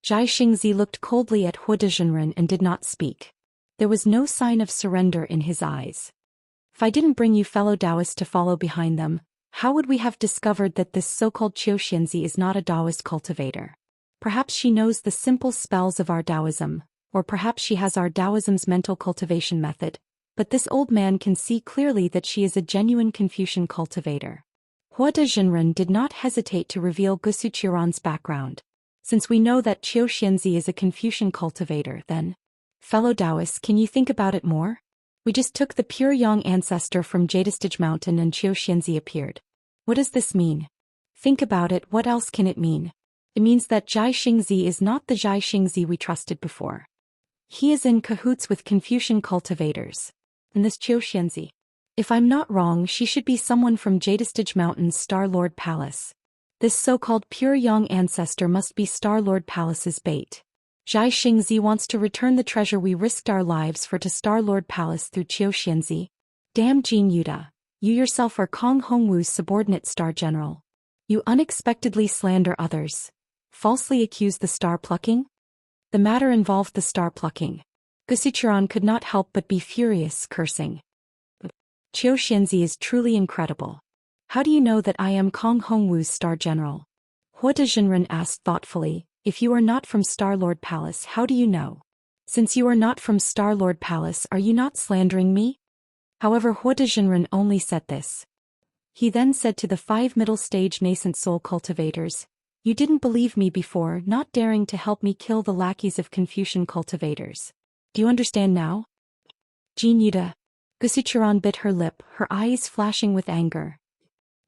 Zhai Xingzi looked coldly at Hua de Jinren and did not speak. There was no sign of surrender in his eyes. If I didn't bring you fellow Taoists to follow behind them, how would we have discovered that this so-called Qiu Xianzi is not a Taoist cultivator? Perhaps she knows the simple spells of our Taoism, or perhaps she has our Taoism's mental cultivation method, but this old man can see clearly that she is a genuine Confucian cultivator. Hua de Jinren did not hesitate to reveal Gusuchiran's background. Since we know that Qiu Xianzi is a Confucian cultivator, then, fellow Taoists, can you think about it more? We just took the pure young ancestor from Jadestige Mountain and Qiu Xianzi appeared. What does this mean? Think about it, what else can it mean? It means that Zhai Xingzi is not the Zhai Xingzi we trusted before. He is in cahoots with Confucian cultivators. And this Qiu Xianzi, if I'm not wrong, she should be someone from Jadestige Mountain's Star-Lord Palace. This so-called pure young ancestor must be Star-Lord Palace's bait. Zhai Xingzi wants to return the treasure we risked our lives for to Star-Lord Palace through Qiu Xianzi. Damn Jin Yuda, you yourself are Kong Hongwu's subordinate Star General. You unexpectedly slander others. Falsely accuse the star plucking? The matter involved the star plucking. Gusuchiran could not help but be furious, cursing. Qiu Xianzi is truly incredible. How do you know that I am Kong Hongwu's Star General? Hua de Jinren asked thoughtfully, if you are not from Star-Lord Palace, how do you know? Since you are not from Star-Lord Palace, are you not slandering me? However, Hua de Jinren only said this. He then said to the 5 middle-stage nascent soul cultivators, you didn't believe me before, not daring to help me kill the lackeys of Confucian cultivators. Do you understand now? Jin Yuda. Gusuchiran bit her lip, her eyes flashing with anger.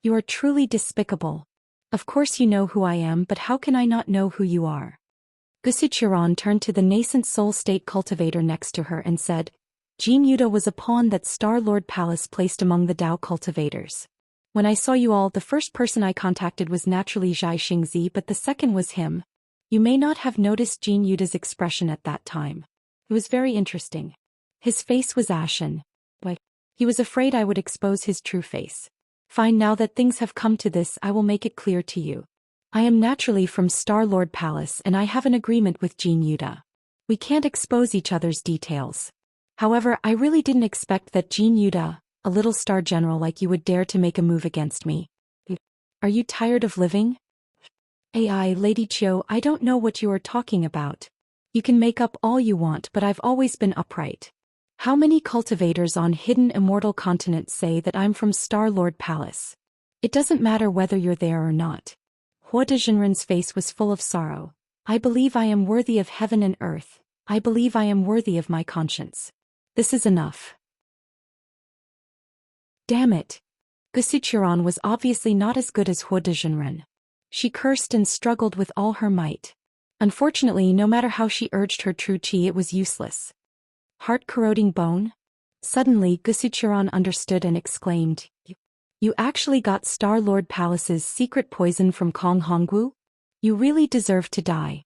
You are truly despicable. Of course you know who I am, but how can I not know who you are? Gusuchiran turned to the nascent soul state cultivator next to her and said, Jin Yuda was a pawn that Star-Lord Palace placed among the Tao cultivators. When I saw you all, the first person I contacted was naturally Zhai Xingzi, but the second was him. You may not have noticed Jin Yuda's expression at that time. It was very interesting. His face was ashen. Why? He was afraid I would expose his true face. Fine, now that things have come to this, I will make it clear to you. I am naturally from Star-Lord Palace and I have an agreement with Jean Yuta. We can't expose each other's details. However, I really didn't expect that Jean Yuta, a little star general like you, would dare to make a move against me. Are you tired of living? AI, Lady Chiu, I don't know what you are talking about. You can make up all you want, but I've always been upright. How many cultivators on hidden immortal continents say that I'm from Star-Lord Palace? It doesn't matter whether you're there or not. Hua Dezhenren's face was full of sorrow. I believe I am worthy of heaven and earth. I believe I am worthy of my conscience. This is enough. Damn it. Gusuchuran was obviously not as good as Hua Dezhenren. She cursed and struggled with all her might. Unfortunately, no matter how she urged her true chi, it was useless. Heart-corroding bone? Suddenly, Gusuchuran understood and exclaimed, You actually got Star-Lord Palace's secret poison from Kong Hongwu? You really deserve to die.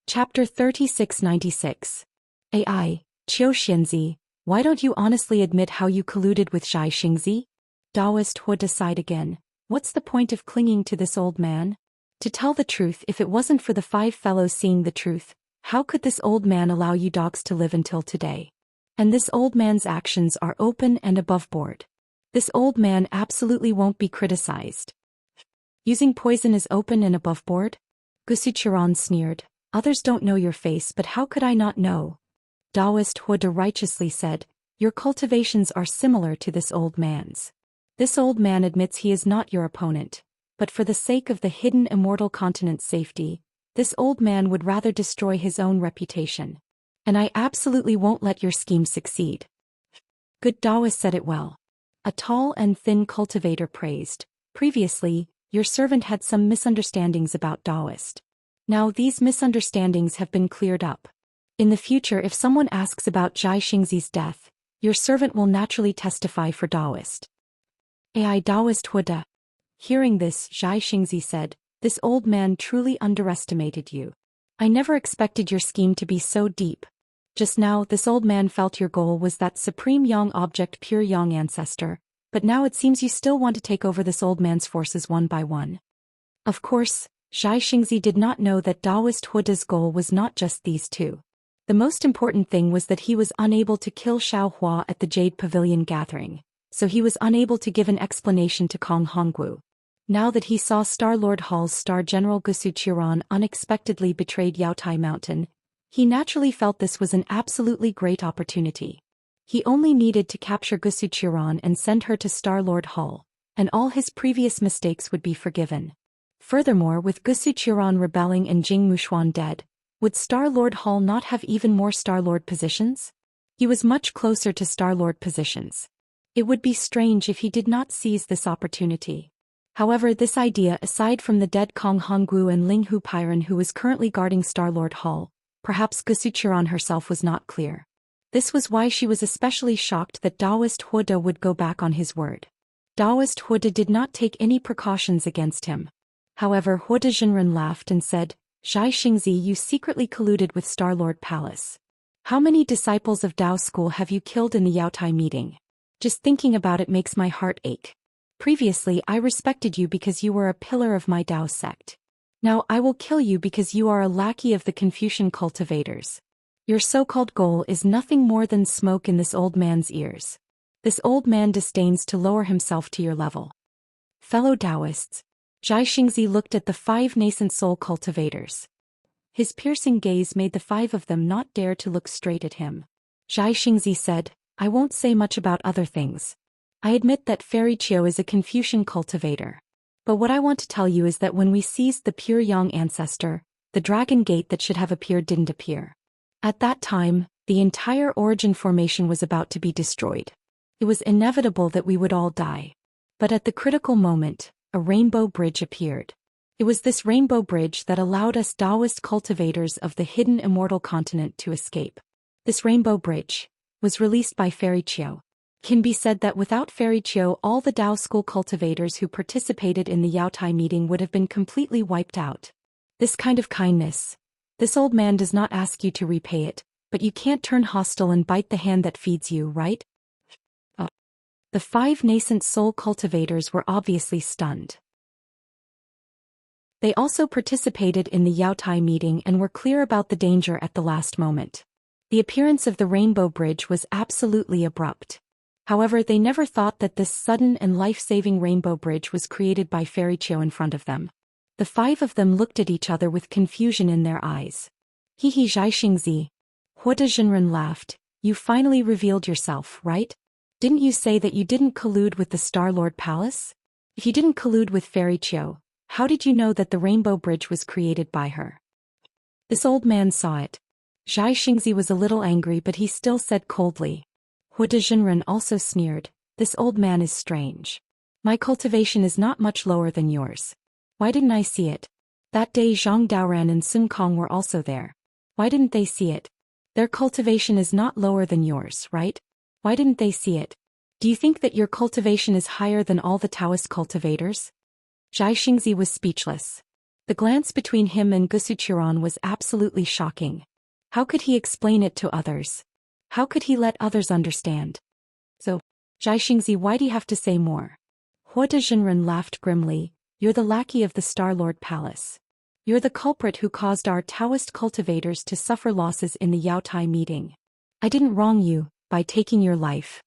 Chapter 3696. AI, Qiu Xianzi, why don't you honestly admit how you colluded with Zhai Xingzi? Taoist Hua sighed again. What's the point of clinging to this old man? To tell the truth, if it wasn't for the 5 fellows seeing the truth, how could this old man allow you dogs to live until today? And this old man's actions are open and above board. This old man absolutely won't be criticized. Using poison is open and above board? Gusuchuran sneered. Others don't know your face, but how could I not know? Taoist Hua righteously said, Your cultivations are similar to this old man's. This old man admits he is not your opponent, but for the sake of the hidden immortal continent's safety, this old man would rather destroy his own reputation. And I absolutely won't let your scheme succeed. Good Taoist said it well. A tall and thin cultivator praised. Previously, your servant had some misunderstandings about Taoist. Now these misunderstandings have been cleared up. In the future, if someone asks about Zhai Xingzi's death, your servant will naturally testify for Taoist. AI Taoist Huda. Hearing this, Zhai Xingzi said, This old man truly underestimated you. I never expected your scheme to be so deep. Just now, this old man felt your goal was that supreme yang object, pure yang ancestor, but now it seems you still want to take over this old man's forces one by one. Of course, Zhai Xingzi did not know that Taoist Huda's goal was not just these two. The most important thing was that he was unable to kill Xiao Hua at the Jade Pavilion gathering, so he was unable to give an explanation to Kong Hongwu. Now that he saw Star-Lord Hall's Star General Gusuchuran unexpectedly betrayed Yaotai Mountain, he naturally felt this was an absolutely great opportunity. He only needed to capture Gusuchuran and send her to Star-Lord Hall, and all his previous mistakes would be forgiven. Furthermore, with Gusuchuran rebelling and Jing Mushuan dead, would Star-Lord Hall not have even more Star-Lord positions? He was much closer to Star-Lord positions. It would be strange if he did not seize this opportunity. However, this idea, aside from the dead Kong Hongwu and Ling Hu Pyron who was currently guarding Star-Lord Hall, perhaps Gusuchuran herself was not clear. This was why she was especially shocked that Taoist Huda would go back on his word. Taoist Huda did not take any precautions against him. However, Hua Dezhenren laughed and said, Zhai Xingzi, you secretly colluded with Star-Lord Palace. How many disciples of Dao School have you killed in the Yaotai meeting? Just thinking about it makes my heart ache. Previously, I respected you because you were a pillar of my Dao sect. Now I will kill you because you are a lackey of the Confucian cultivators. Your so-called goal is nothing more than smoke in this old man's ears. This old man disdains to lower himself to your level. Fellow Taoists, Zhai Xingzi looked at the 5 nascent soul cultivators. His piercing gaze made the 5 of them not dare to look straight at him. Zhai Xingzi said, I won't say much about other things. I admit that Fairy Chiu is a Confucian cultivator. But what I want to tell you is that when we seized the pure yang ancestor, the dragon gate that should have appeared didn't appear. At that time, the entire origin formation was about to be destroyed. It was inevitable that we would all die. But at the critical moment, a rainbow bridge appeared. It was this rainbow bridge that allowed us Taoist cultivators of the hidden immortal continent to escape. This rainbow bridge was released by Fairy Chiu. Can be said that without Fairy Chiu, all the Dao School cultivators who participated in the Yaotai meeting would have been completely wiped out. This kind of kindness. This old man does not ask you to repay it, but you can't turn hostile and bite the hand that feeds you, right? The 5 nascent soul cultivators were obviously stunned. They also participated in the Yaotai meeting and were clear about the danger at the last moment. The appearance of the Rainbow Bridge was absolutely abrupt. However, they never thought that this sudden and life-saving Rainbow Bridge was created by Fairy Chio in front of them. The 5 of them looked at each other with confusion in their eyes. Hihi Zhai Xingzi. Huoda Jinren laughed. You finally revealed yourself, right? Didn't you say that you didn't collude with the Star-Lord Palace? If you didn't collude with Fairy Chio, how did you know that the Rainbow Bridge was created by her? This old man saw it. Zhai Xingzi was a little angry, but he still said coldly. Huoda Jinren also sneered. This old man is strange. My cultivation is not much lower than yours. Why didn't I see it? That day Zhang Daoran and Sun Kong were also there. Why didn't they see it? Their cultivation is not lower than yours, right? Why didn't they see it? Do you think that your cultivation is higher than all the Taoist cultivators? Zhai Xingzi was speechless. The glance between him and Gusuchiron was absolutely shocking. How could he explain it to others? How could he let others understand? So, Zhai Xingzi, why do you have to say more? Huoda Jinren laughed grimly. You're the lackey of the Star-Lord Palace. You're the culprit who caused our Taoist cultivators to suffer losses in the Yaotai meeting. I didn't wrong you by taking your life.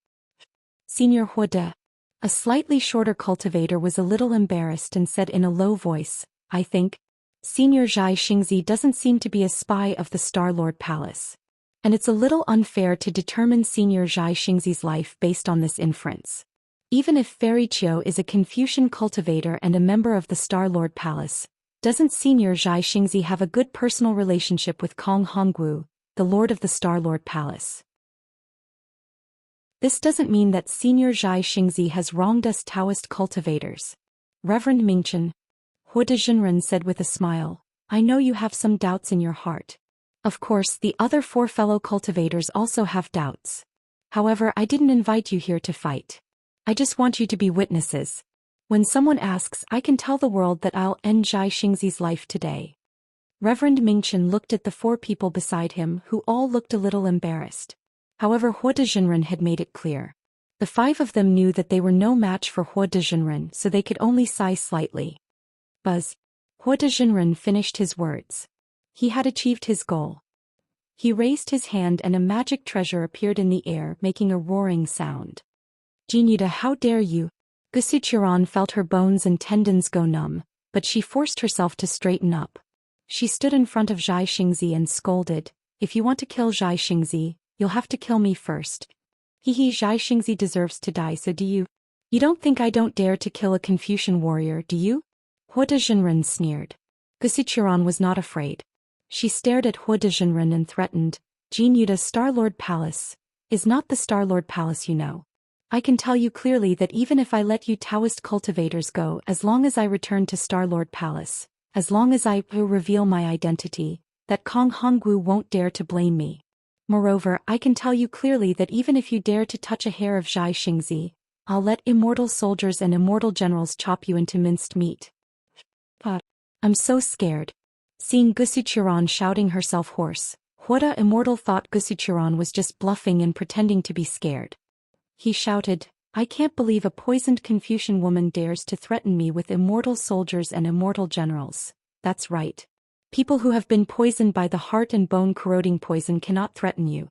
Senior Huoda. A slightly shorter cultivator was a little embarrassed and said in a low voice, I think Senior Zhai Xingzi doesn't seem to be a spy of the Star-Lord Palace. And it's a little unfair to determine Senior Zhai Xingzi's life based on this inference. Even if Fairy Chio is a Confucian cultivator and a member of the Star-Lord Palace, doesn't Senior Zhai Xingzi have a good personal relationship with Kong Honggu, the Lord of the Star-Lord Palace? This doesn't mean that Senior Zhai Xingzi has wronged us Taoist cultivators. Reverend Mingchen. Huoda Jinren said with a smile, I know you have some doubts in your heart. Of course, the other 4 fellow cultivators also have doubts. However, I didn't invite you here to fight. I just want you to be witnesses. When someone asks, I can tell the world that I'll end Zhai Xingzi's life today. Reverend Mingchen looked at the 4 people beside him who all looked a little embarrassed. However, Huoda Jinren had made it clear. The 5 of them knew that they were no match for Huoda Jinren, so they could only sigh slightly. Buzz. Huoda Jinren finished his words. He had achieved his goal. He raised his hand and a magic treasure appeared in the air, making a roaring sound. Jinyuda, how dare you? Gusuchiron felt her bones and tendons go numb, but she forced herself to straighten up. She stood in front of Zhai Xingzi and scolded, if you want to kill Zhai Xingzi, you'll have to kill me first. Hihi, Zhai Xingzi deserves to die, so do you? You don't think I don't dare to kill a Confucian warrior, do you? Huoda Jinren sneered. Gusuchiron was not afraid. She stared at Huoda Jinren and threatened, Jinyuda, Star-Lord Palace is not the Star-Lord Palace, you know. I can tell you clearly that even if I let you Taoist cultivators go, as long as I return to Star-Lord Palace, as long as I reveal my identity, that Kong Honggu won't dare to blame me. Moreover, I can tell you clearly that even if you dare to touch a hair of Zhai Xingzi, I'll let immortal soldiers and immortal generals chop you into minced meat. But I'm so scared. Seeing Gusuchiron shouting herself hoarse, Huoda Immortal thought Gusuchiron was just bluffing and pretending to be scared. He shouted, I can't believe a poisoned Confucian woman dares to threaten me with immortal soldiers and immortal generals. That's right. People who have been poisoned by the heart and bone corroding poison cannot threaten you.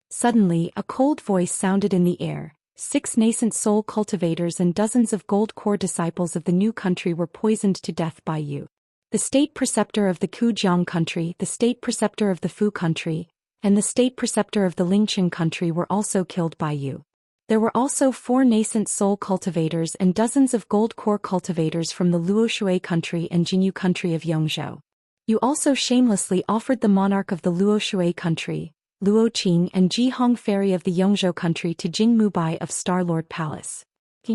Suddenly, a cold voice sounded in the air. 6 nascent soul cultivators and dozens of gold core disciples of the new country were poisoned to death by you. The state preceptor of the Kujiang country, the state preceptor of the Fu country, and the state preceptor of the Lingqing country were also killed by you. There were also 4 nascent soul cultivators and dozens of gold core cultivators from the Luoshui country and Jinyu country of Yongzhou. You also shamelessly offered the monarch of the Luoshui country, Luo Qing, and Jihong Ferry of the Yongzhou country to Jing Mubai of Star-Lord Palace. Do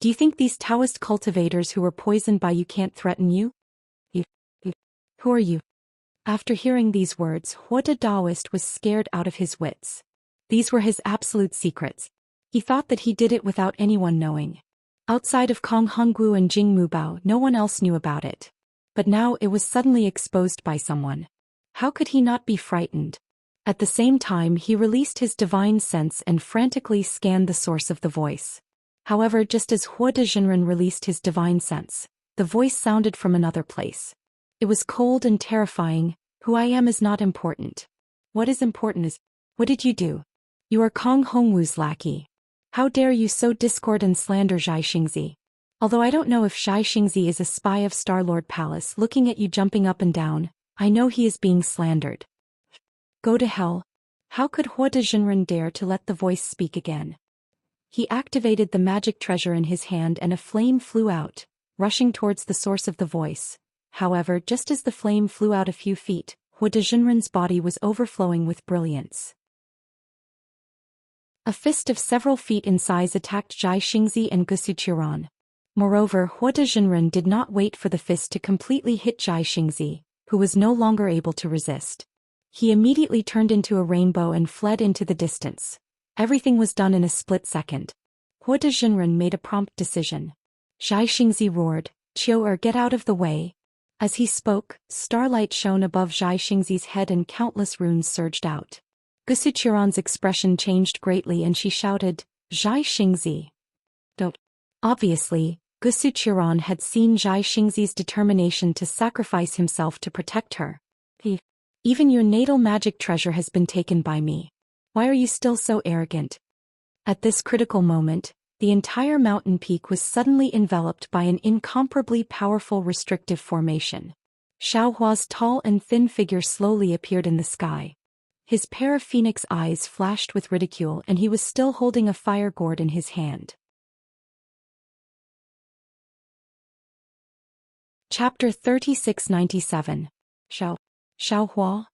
you think these Taoist cultivators who were poisoned by you can't threaten you? Who are you? After hearing these words, Huoda Daoist was scared out of his wits. These were his absolute secrets. He thought that he did it without anyone knowing. Outside of Kong Honggu and Jing Mubao, no one else knew about it. but now it was suddenly exposed by someone. How could he not be frightened? At the same time he released his divine sense and frantically scanned the source of the voice. However, just as Hua de Jinren released his divine sense, the voice sounded from another place. It was cold and terrifying. Who I am is not important. What is important is, what did you do? You are Kong Hongwu's lackey. How dare you sow discord and slander Zhai Xingzi? Although I don't know if Zhai Xingzi is a spy of Star-Lord Palace looking at you jumping up and down, I know he is being slandered. Go to hell. How could Hua de Jinren dare to let the voice speak again? He activated the magic treasure in his hand and a flame flew out, rushing towards the source of the voice. However, just as the flame flew out a few feet, Hua de Jinren's body was overflowing with brilliance. A fist of several feet in size attacked Zhai Xingzi and Gusuqiran. Moreover, Hua de Jinren did not wait for the fist to completely hit Zhai Xingzi, who was no longer able to resist. He immediately turned into a rainbow and fled into the distance. Everything was done in a split second. Hua de Jinren made a prompt decision. Zhai Xingzi roared, "Qiu get out of the way." As he spoke, starlight shone above Zhai Xingzi's head and countless runes surged out. Gusuqiran's expression changed greatly and she shouted, "Zhai Xingzi, don't." Obviously, Gusuqiran had seen Zhai Xingzi's determination to sacrifice himself to protect her. Even your natal magic treasure has been taken by me. Why are you still so arrogant? At this critical moment, the entire mountain peak was suddenly enveloped by an incomparably powerful restrictive formation. Xiaohua's tall and thin figure slowly appeared in the sky. His pair of phoenix eyes flashed with ridicule and he was still holding a fire gourd in his hand. Chapter 3697. Xiaohua?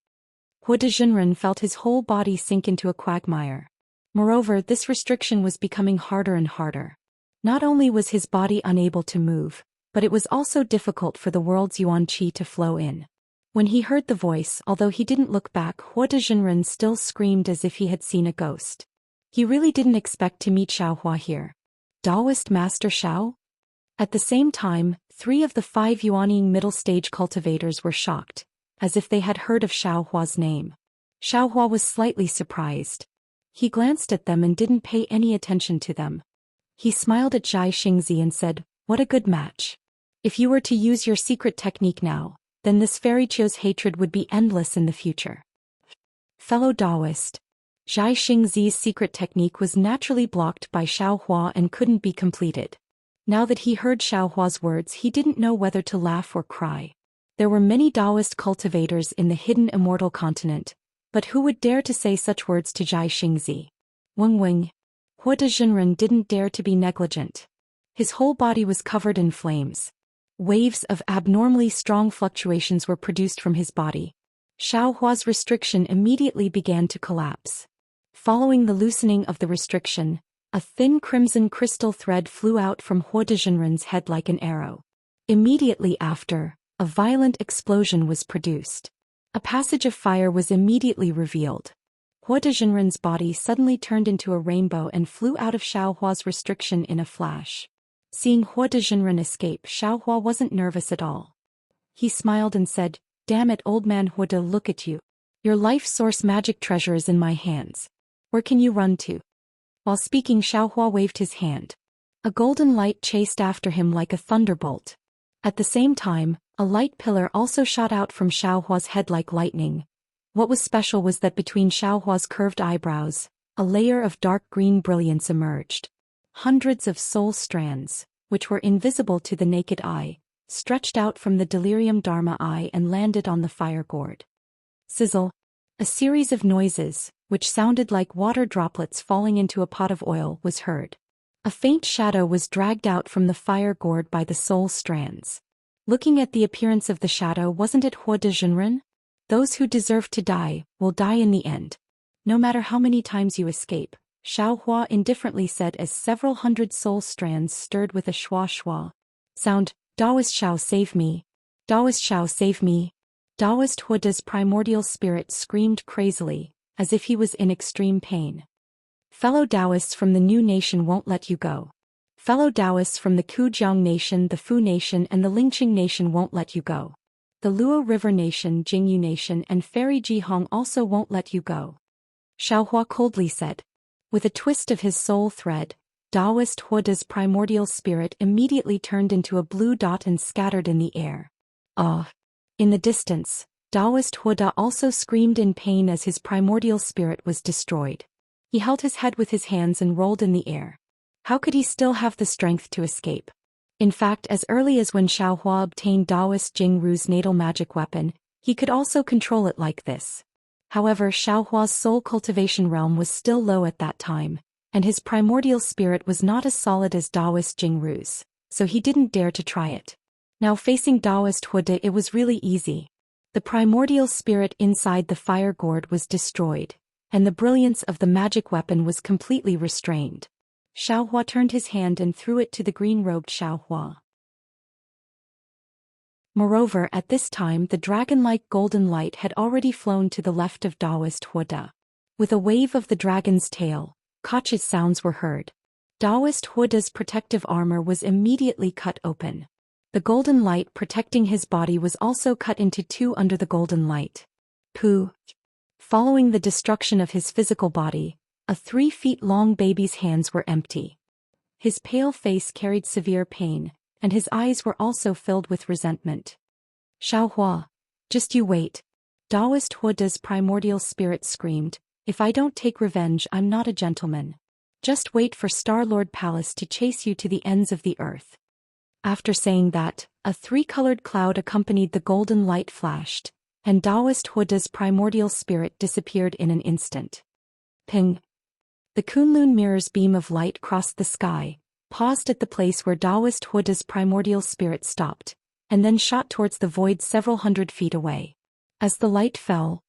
Hua de Jinren felt his whole body sink into a quagmire. Moreover, this restriction was becoming harder and harder. Not only was his body unable to move, but it was also difficult for the world's yuan qi to flow in. When he heard the voice, although he didn't look back, Hua de Jinren still screamed as if he had seen a ghost. He really didn't expect to meet Xiaohua here. Taoist Master Xiao? At the same time, 3 of the 5 Yuanying middle-stage cultivators were shocked, as if they had heard of Xiaohua's name. Xiaohua was slightly surprised. He glanced at them and didn't pay any attention to them. He smiled at Zhai Xingzi and said, "What a good match. If you were to use your secret technique now, then this fairy Qiu's hatred would be endless in the future." Fellow Taoist. Zhai Xingzi's secret technique was naturally blocked by Xiaohua and couldn't be completed. Now that he heard Xiaohua's words, he didn't know whether to laugh or cry. There were many Taoist cultivators in the hidden immortal continent, but who would dare to say such words to Zhai Xingzi? Weng. Hua de Jinren didn't dare to be negligent. His whole body was covered in flames. Waves of abnormally strong fluctuations were produced from his body. Xiaohua's restriction immediately began to collapse. Following the loosening of the restriction, a thin crimson crystal thread flew out from Hua de Jinren's head like an arrow. Immediately after, a violent explosion was produced. A passage of fire was immediately revealed. Hua de Jinren's body suddenly turned into a rainbow and flew out of Xiaohua's restriction in a flash. Seeing Hua de Jinren escape, Xiaohua wasn't nervous at all. He smiled and said, "Damn it, old man Hua de, look at you. Your life source magic treasure is in my hands. Where can you run to?" While speaking, Xiaohua waved his hand. A golden light chased after him like a thunderbolt. At the same time, a light pillar also shot out from Xiaohua's head like lightning. What was special was that between Xiaohua's curved eyebrows, a layer of dark green brilliance emerged. Hundreds of soul strands, which were invisible to the naked eye, stretched out from the delirium dharma eye and landed on the fire gourd. Sizzle. A series of noises, which sounded like water droplets falling into a pot of oil, was heard. A faint shadow was dragged out from the fire gourd by the soul strands. Looking at the appearance of the shadow, wasn't it Hua de Jinren? Those who deserve to die will die in the end. No matter how many times you escape, Xiaohua indifferently said as several hundred soul strands stirred with a schwa schwa sound. Taoist Xiao, save me. Taoist Xiao, save me. Taoist Hua de's primordial spirit screamed crazily, as if he was in extreme pain. Fellow Taoists from the new nation won't let you go. Fellow Taoists from the Kujiang Nation, the Fu Nation and the Lingqing Nation won't let you go. The Luo River Nation, Jingyu Nation and Fairy Jihong also won't let you go. Xiaohua coldly said. With a twist of his soul thread, Taoist Huoda's primordial spirit immediately turned into a blue dot and scattered in the air. Ah! In the distance, Taoist Huoda also screamed in pain as his primordial spirit was destroyed. He held his head with his hands and rolled in the air. How could he still have the strength to escape? In fact, as early as when Xiaohua obtained Taoist Jingru's natal magic weapon, he could also control it like this. However, Xiaohua's soul cultivation realm was still low at that time, and his primordial spirit was not as solid as Taoist Jingru's, so he didn't dare to try it. Now facing Taoist Huoda it was really easy. The primordial spirit inside the fire gourd was destroyed, and the brilliance of the magic weapon was completely restrained. Xiaohua turned his hand and threw it to the green-robed Xiaohua. Moreover, at this time the dragon-like golden light had already flown to the left of Taoist Huoda. With a wave of the dragon's tail, cautious sounds were heard. Taoist Huoda's protective armor was immediately cut open. The golden light protecting his body was also cut into two under the golden light. Pooh! Following the destruction of his physical body, a 3-feet-long baby's hands were empty. His pale face carried severe pain, and his eyes were also filled with resentment. Xiaohua, just you wait. Taoist Huoda's primordial spirit screamed, if I don't take revenge I'm not a gentleman. Just wait for Star-Lord Palace to chase you to the ends of the earth. After saying that, a 3-colored cloud accompanied the golden light flashed, and Taoist Huoda's primordial spirit disappeared in an instant. Ping! The Kunlun mirror's beam of light crossed the sky, paused at the place where Taoist Huoda's primordial spirit stopped, and then shot towards the void several hundred feet away. As the light fell,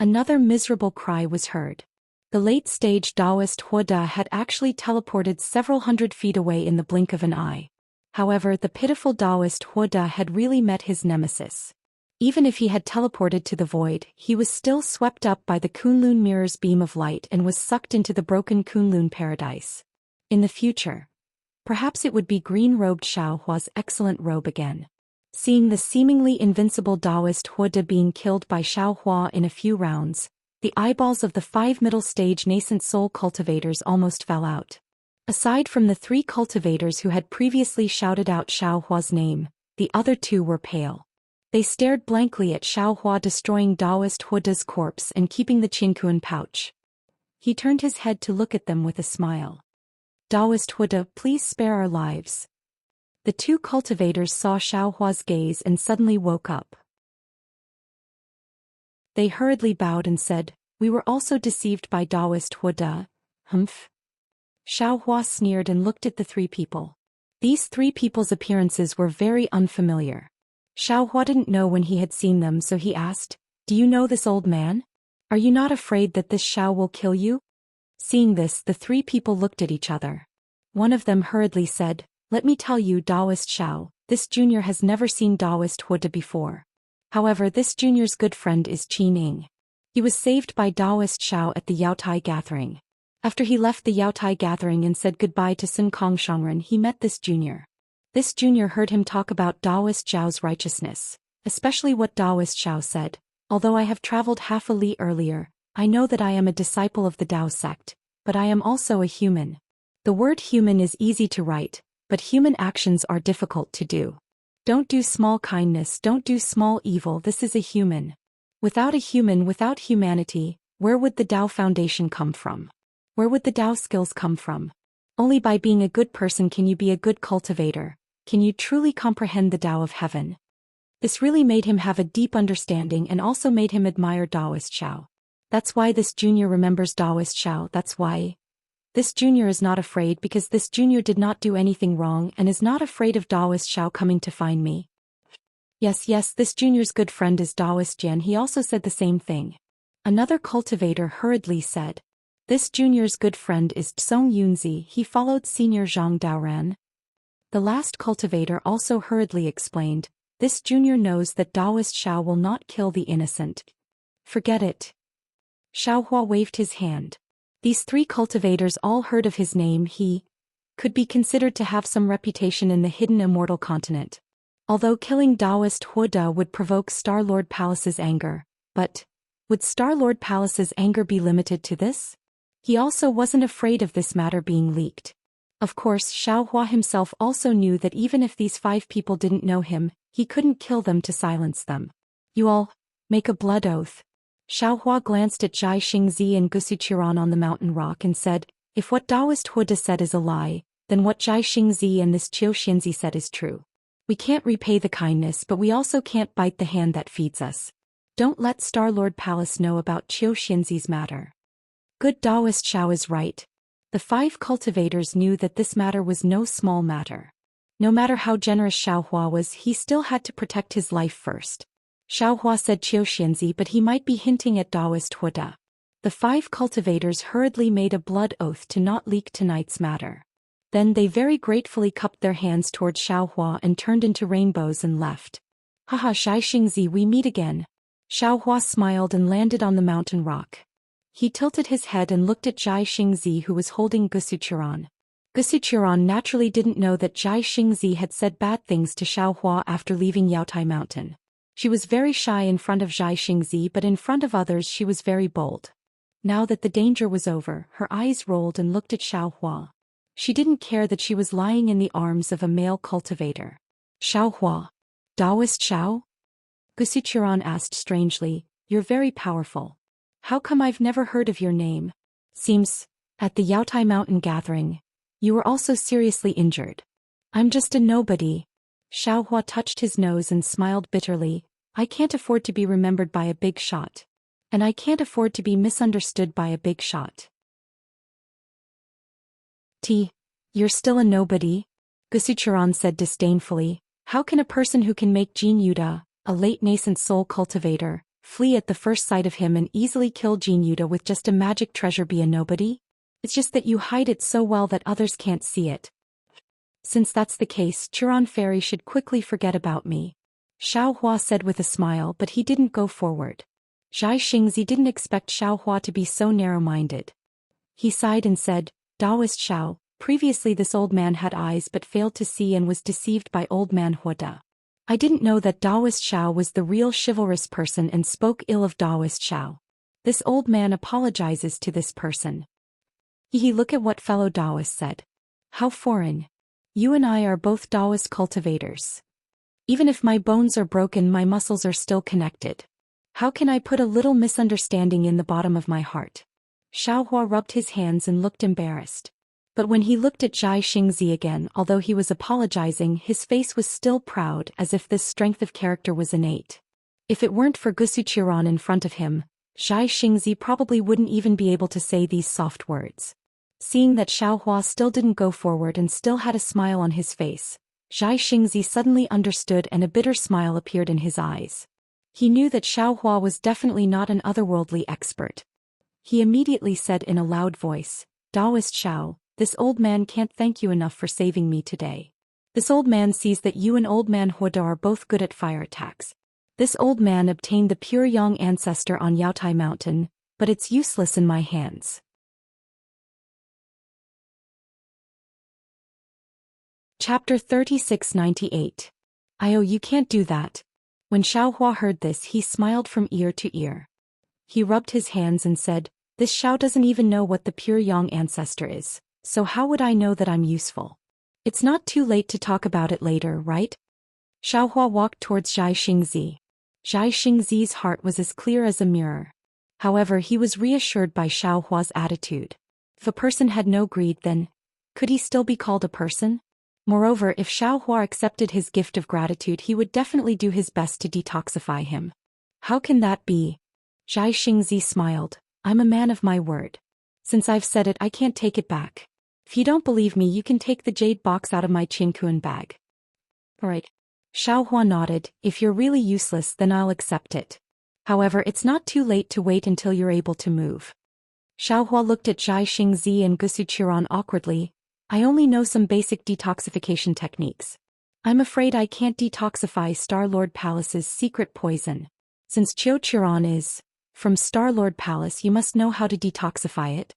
another miserable cry was heard. The late-stage Taoist Huoda had actually teleported several hundred feet away in the blink of an eye. However, the pitiful Taoist Huoda had really met his nemesis. Even if he had teleported to the void, he was still swept up by the Kunlun mirror's beam of light and was sucked into the broken Kunlun paradise. In the future, perhaps it would be green-robed Xiaohua's excellent robe again. Seeing the seemingly invincible Taoist Huoda being killed by Xiaohua in a few rounds, the eyeballs of the 5 middle-stage nascent soul cultivators almost fell out. Aside from the 3 cultivators who had previously shouted out Xiaohua's name, the other 2 were pale. They stared blankly at Xiaohua destroying Taoist Huoda's corpse and keeping the Qinkuan pouch. He turned his head to look at them with a smile. Taoist Huoda, please spare our lives. The 2 cultivators saw Xiaohua's gaze and suddenly woke up. They hurriedly bowed and said, we were also deceived by Taoist Huoda. Humph. Xiaohua sneered and looked at the 3 people. These 3 people's appearances were very unfamiliar. Xiaohua didn't know when he had seen them, so he asked, do you know this old man? Are you not afraid that this Xiao will kill you? Seeing this, the 3 people looked at each other. One of them hurriedly said, let me tell you, Taoist Xiao, this junior has never seen Taoist Huoda before. However, this junior's good friend is Qi Ning. He was saved by Taoist Xiao at the Yaotai gathering. After he left the Yaotai gathering and said goodbye to Sun Kong Shangren, he met this junior. This junior heard him talk about Taoist Xiao's righteousness, especially what Taoist Xiao said. Although I have traveled half a li earlier, I know that I am a disciple of the Tao sect, but I am also a human. The word human is easy to write, but human actions are difficult to do. Don't do small kindness, don't do small evil, this is a human. Without a human, without humanity, where would the Tao foundation come from? Where would the Tao skills come from? Only by being a good person can you be a good cultivator, can you truly comprehend the Tao of heaven. This really made him have a deep understanding and also made him admire Taoist Xiao. That's why this junior remembers Taoist Xiao, that's why. This junior is not afraid because this junior did not do anything wrong and is not afraid of Taoist Xiao coming to find me. Yes, this junior's good friend is Taoist Jian, he also said the same thing. Another cultivator hurriedly said. This junior's good friend is Tsong Yunzi, he followed senior Zhang Daoran. The last cultivator also hurriedly explained, this junior knows that Taoist Xiao will not kill the innocent. Forget it. Xiaohua waved his hand. These 3 cultivators all heard of his name, he could be considered to have some reputation in the hidden immortal continent. Although killing Taoist Huoda would provoke Star-Lord Palace's anger, but would Star-Lord Palace's anger be limited to this? He also wasn't afraid of this matter being leaked. Of course, Xiaohua himself also knew that even if these 5 people didn't know him, he couldn't kill them to silence them. You all make a blood oath. Xiaohua glanced at Zhai Xingzi and Gusuqiran on the mountain rock and said, if what Taoist Huoda said is a lie, then what Zhai Xingzi and this Qiu Xianzi said is true. We can't repay the kindness, but we also can't bite the hand that feeds us. Don't let Star-Lord Palace know about Qiu Xianzi's matter. Good Taoist Xiao is right. The 5 cultivators knew that this matter was no small matter. No matter how generous Xiaohua was, he still had to protect his life first. Xiaohua said Qiu Xianzi, but he might be hinting at Taoist Huoda. The 5 cultivators hurriedly made a blood oath to not leak tonight's matter. Then they very gratefully cupped their hands towards Xiaohua and turned into rainbows and left. Haha, Zhai Xingzi, we meet again. Xiaohua smiled and landed on the mountain rock. He tilted his head and looked at Zhai Xingzi, who was holding Gusuqiran. Gusuqiran naturally didn't know that Zhai Xingzi had said bad things to Xiaohua after leaving Yaotai Mountain. She was very shy in front of Zhai Xingzi, but in front of others she was very bold. Now that the danger was over, her eyes rolled and looked at Xiaohua. She didn't care that she was lying in the arms of a male cultivator. Xiaohua. Taoist Xiao? Gusuqiran asked strangely, you're very powerful. How come I've never heard of your name? Seems, at the Yaotai Mountain gathering, you were also seriously injured. I'm just a nobody. Xiaohua touched his nose and smiled bitterly. I can't afford to be remembered by a big shot. And I can't afford to be misunderstood by a big shot. You're still a nobody? Gusuqiran said disdainfully. How can a person who can make Jin Yuda, a late nascent soul cultivator, flee at the first sight of him and easily kill Jin Yuda with just a magic treasure be a nobody? It's just that you hide it so well that others can't see it. Since that's the case, Chiron Fairy should quickly forget about me. Xiaohua said with a smile, but he didn't go forward. Zhai Xingzi didn't expect Xiaohua to be so narrow-minded. He sighed and said, Taoist Xiao, previously this old man had eyes but failed to see and was deceived by old man Huoda. I didn't know that Taoist Xiao was the real chivalrous person and spoke ill of Taoist Xiao. This old man apologizes to this person. Look at what fellow Taoist said. How foreign. You and I are both Taoist cultivators. Even if my bones are broken, my muscles are still connected. How can I put a little misunderstanding in the bottom of my heart? Xiaohua rubbed his hands and looked embarrassed. But when he looked at Zhai Xingzi again, although he was apologizing, his face was still proud, as if this strength of character was innate. If it weren't for Gusuqiran in front of him, Zhai Xingzi probably wouldn't even be able to say these soft words. Seeing that Xiaohua still didn't go forward and still had a smile on his face, Zhai Xingzi suddenly understood and a bitter smile appeared in his eyes. He knew that Xiaohua was definitely not an otherworldly expert. He immediately said in a loud voice, Taoist Xiao, this old man can't thank you enough for saving me today. This old man sees that you and old man Huoda are both good at fire attacks. This old man obtained the pure young ancestor on Yaotai Mountain, but it's useless in my hands. Chapter 3698. You can't do that. When Xiaohua heard this, he smiled from ear to ear. He rubbed his hands and said, this Xiao doesn't even know what the pure young ancestor is, so how would I know that I'm useful? It's not too late to talk about it later, right? Xiaohua walked towards Zhai Xingzi. Zhai Xingzi's heart was as clear as a mirror. However, he was reassured by Xiaohua's attitude. If a person had no greed, then could he still be called a person? Moreover, if Xiaohua accepted his gift of gratitude, he would definitely do his best to detoxify him. How can that be? Zhai Xingzi smiled. I'm a man of my word. Since I've said it, I can't take it back. If you don't believe me, you can take the jade box out of my Qinkuan bag. Alright. Xiaohua nodded. If you're really useless, then I'll accept it. However, it's not too late to wait until you're able to move. Xiaohua looked at Zhai Xingzi and Gusuqiran awkwardly. I only know some basic detoxification techniques. I'm afraid I can't detoxify Star-Lord Palace's secret poison. Since Chiron is from Star-Lord Palace, you must know how to detoxify it.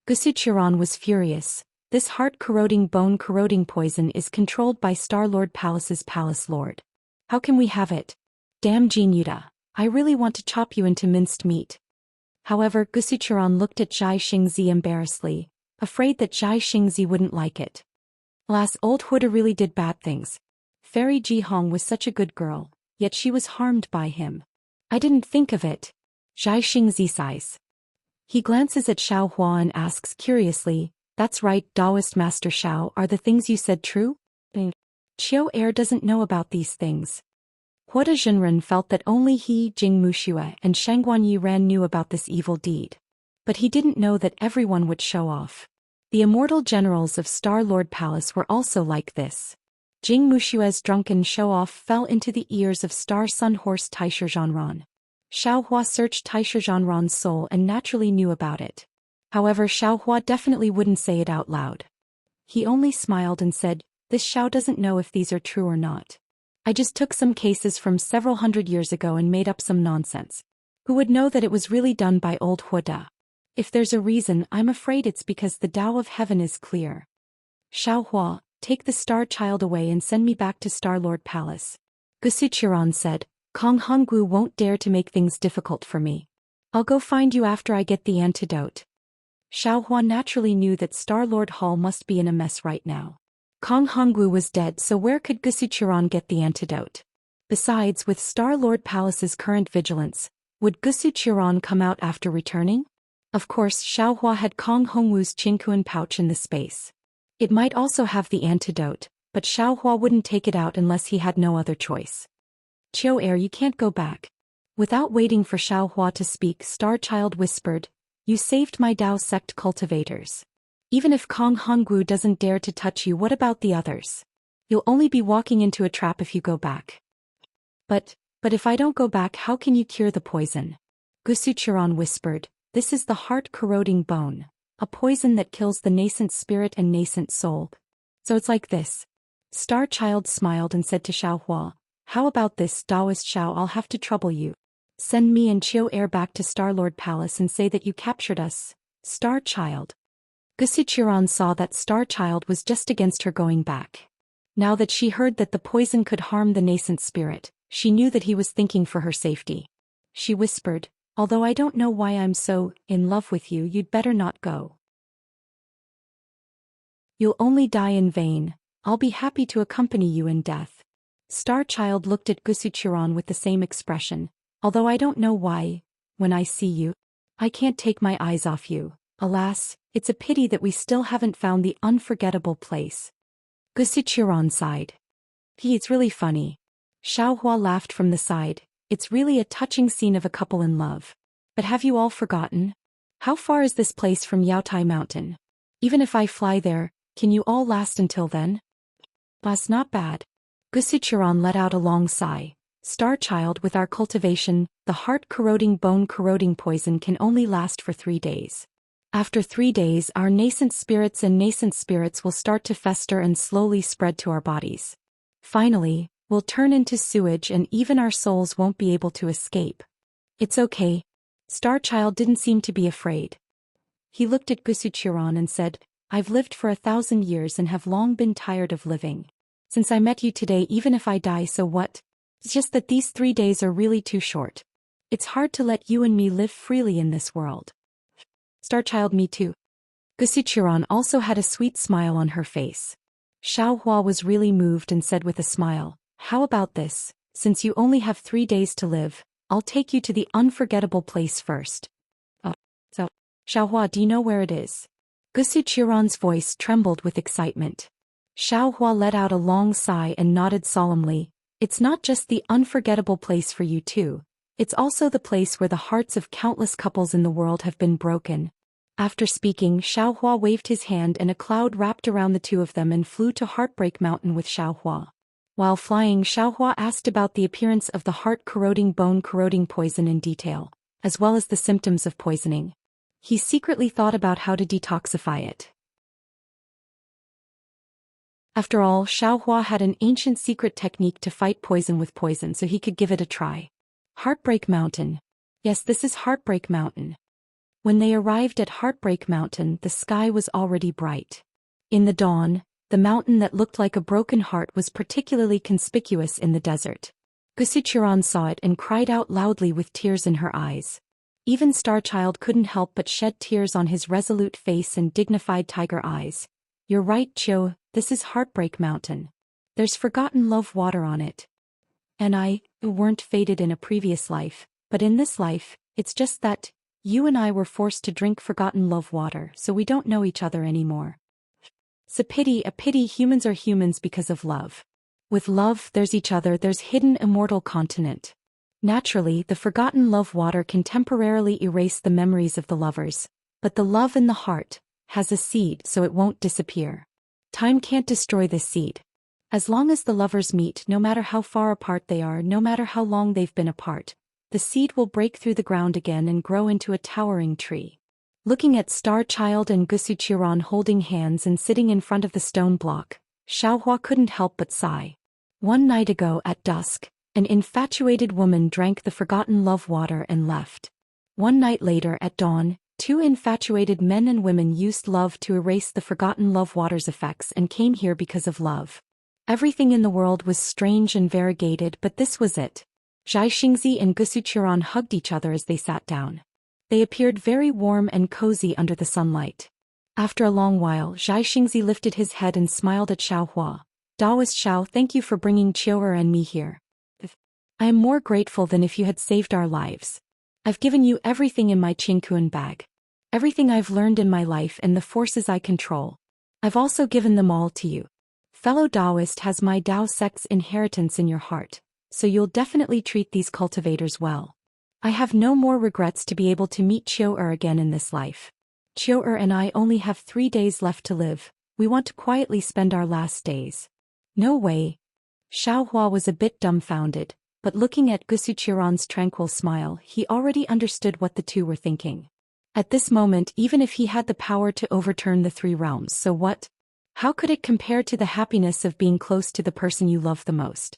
Gusuqiran was furious. This heart-corroding, bone-corroding poison is controlled by Star-Lord Palace's Palace Lord. How can we have it? Damn Jean Yuta, I really want to chop you into minced meat. However, Gusuchiron looked at Zhai Xingzi embarrassedly, afraid that Zhai Xingzi wouldn't like it. Alas, old Huda really did bad things. Fairy Jihong was such a good girl, yet she was harmed by him. I didn't think of it. Zhai Xingzi sighs. He glances at Xiao Hua and asks curiously, "That's right, Taoist Master Xiao, are the things you said true?" Qiu Er doesn't know about these things. Huda Zhenren felt that only he, Jing Muxue, and Shangguan Yiran knew about this evil deed. But he didn't know that everyone would show off. The immortal generals of Star-Lord Palace were also like this. Jing Mushue's drunken show-off fell into the ears of Star Sun Horse Taisha Zhanran. Xiao Hua searched Taisha Zhanran's soul and naturally knew about it. However, Xiao Hua definitely wouldn't say it out loud. He only smiled and said, "This Xiao doesn't know if these are true or not. I just took some cases from several hundred years ago and made up some nonsense. Who would know that it was really done by old Huda? If there's a reason, I'm afraid it's because the Tao of Heaven is clear. Xiao Hua, take the Star Child away and send me back to Star-Lord Palace." Gusuchiron said, "Kong Honggu won't dare to make things difficult for me. I'll go find you after I get the antidote." Xiao Hua naturally knew that Star-Lord Hall must be in a mess right now. Kong Hongwu was dead, so where could Gusuchiron get the antidote? Besides, with Star-Lord Palace's current vigilance, would Gusuchiron come out after returning? Of course, Xiao Hua had Kong Hongwu's Qingkuan pouch in the space. It might also have the antidote, but Xiao Hua wouldn't take it out unless he had no other choice. "Qiu Er, you can't go back." Without waiting for Xiao Hua to speak, Star Child whispered, "You saved my Dao sect cultivators. Even if Kong Hongwu doesn't dare to touch you, what about the others? You'll only be walking into a trap if you go back." But if I don't go back, how can you cure the poison?" Gusuchiron whispered, "This is the heart-corroding bone, a poison that kills the nascent spirit and nascent soul. So it's like this." Star Child smiled and said to Xiao Hua, "How about this, Taoist Xiao? I'll have to trouble you. Send me and Qiu Er back to Star-Lord Palace and say that you captured us, Star Child." Gusuchiron saw that Star Child was just against her going back. Now that she heard that the poison could harm the nascent spirit, she knew that he was thinking for her safety. She whispered, "Although I don't know why I'm so in love with you, you'd better not go. You'll only die in vain. I'll be happy to accompany you in death." Star Child looked at Gusuchiron with the same expression. "Although I don't know why, when I see you, I can't take my eyes off you. Alas, it's a pity that we still haven't found the unforgettable place." Gusuchiron sighed. "It's really funny." Xiao Hua laughed from the side. "It's really a touching scene of a couple in love. But have you all forgotten? How far is this place from Yaotai Mountain? Even if I fly there, can you all last until then?" "That's not bad." Gusuchiron let out a long sigh. "Star Child, with our cultivation, the heart-corroding, bone-corroding poison can only last for 3 days. After 3 days, our nascent spirits will start to fester and slowly spread to our bodies. Finally, we'll turn into sewage and even our souls won't be able to escape." "It's okay." Star Child didn't seem to be afraid. He looked at Gusuchiron and said, "I've lived for 1,000 years and have long been tired of living. Since I met you today, even if I die, so what? It's just that these 3 days are really too short. It's hard to let you and me live freely in this world." Star Child, "Me too." Gusuchiron also had a sweet smile on her face. Xiao Hua was really moved and said with a smile, "How about this? Since you only have 3 days to live, I'll take you to the unforgettable place first." So, Xiao Hua, do you know where it is?" Gusuchiron's voice trembled with excitement. Xiao Hua let out a long sigh and nodded solemnly. "It's not just the unforgettable place for you too. It's also the place where the hearts of countless couples in the world have been broken." After speaking, Xiao Hua waved his hand and a cloud wrapped around the two of them and flew to Heartbreak Mountain with Xiao Hua. While flying, Xiao Hua asked about the appearance of the heart-corroding, bone-corroding poison in detail, as well as the symptoms of poisoning. He secretly thought about how to detoxify it. After all, Xiao Hua had an ancient secret technique to fight poison with poison, so he could give it a try. Heartbreak Mountain. Yes, this is Heartbreak Mountain. When they arrived at Heartbreak Mountain, the sky was already bright. In the dawn, the mountain that looked like a broken heart was particularly conspicuous in the desert. Gusuchiran saw it and cried out loudly with tears in her eyes. Even Starchild couldn't help but shed tears on his resolute face and dignified tiger eyes. You're right, Chio, this is Heartbreak Mountain. There's forgotten love water on it. And I weren't fated in a previous life, but in this life, it's just that you and I were forced to drink forgotten love water, so we don't know each other anymore. It's a pity humans are humans because of love. With love, there's each other, there's hidden immortal continent. Naturally, the forgotten love water can temporarily erase the memories of the lovers, but the love in the heart has a seed so it won't disappear. Time can't destroy this seed. As long as the lovers meet, no matter how far apart they are, no matter how long they've been apart, the seed will break through the ground again and grow into a towering tree. Looking at Starchild and Gusuchiran holding hands and sitting in front of the stone block, Xiaohua couldn't help but sigh. One night ago at dusk, an infatuated woman drank the forgotten love water and left. One night later at dawn, two infatuated men and women used love to erase the forgotten love water's effects and came here because of love. Everything in the world was strange and variegated, but this was it. Zhai Xingzi and Gusuchiran hugged each other as they sat down. They appeared very warm and cozy under the sunlight. After a long while, Zhai Xingzi lifted his head and smiled at Xiaohua. Daoist Xiao, thank you for bringing Qiu'er and me here. I am more grateful than if you had saved our lives. I've given you everything in my Qingquan bag. Everything I've learned in my life and the forces I control. I've also given them all to you. Fellow Taoist has my Tao sect's inheritance in your heart, so you'll definitely treat these cultivators well. I have no more regrets to be able to meet Qiu'er again in this life. Qiu'er and I only have 3 days left to live. We want to quietly spend our last days. No way. Xiaohua was a bit dumbfounded, but looking at Gusuchiran's tranquil smile, he already understood what the two were thinking. At this moment, even if he had the power to overturn the 3 realms, so what? How could it compare to the happiness of being close to the person you love the most?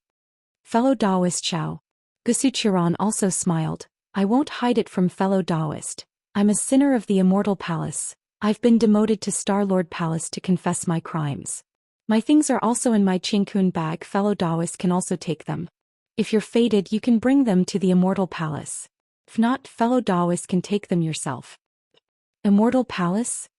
Fellow Taoist Xiao. Gusuchiran also smiled. I won't hide it from fellow Taoist. I'm a sinner of the Immortal Palace. I've been demoted to Star-Lord Palace to confess my crimes. My things are also in my Qingquan bag. Fellow Taoist can also take them. If you're fated, you can bring them to the Immortal Palace. If not, fellow Taoist can take them yourself. Immortal Palace?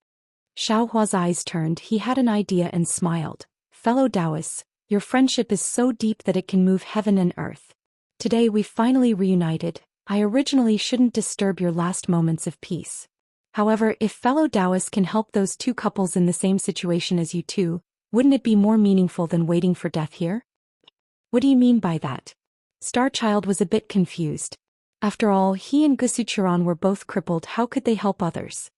Xiaohua's eyes turned. He had an idea and smiled. Fellow Taoists, your friendship is so deep that it can move heaven and earth. Today we finally reunited. I originally shouldn't disturb your last moments of peace. However, if fellow Taoists can help those 2 couples in the same situation as you two, wouldn't it be more meaningful than waiting for death here? What do you mean by that? Starchild was a bit confused. After all, he and Gusuchiran were both crippled. How could they help others?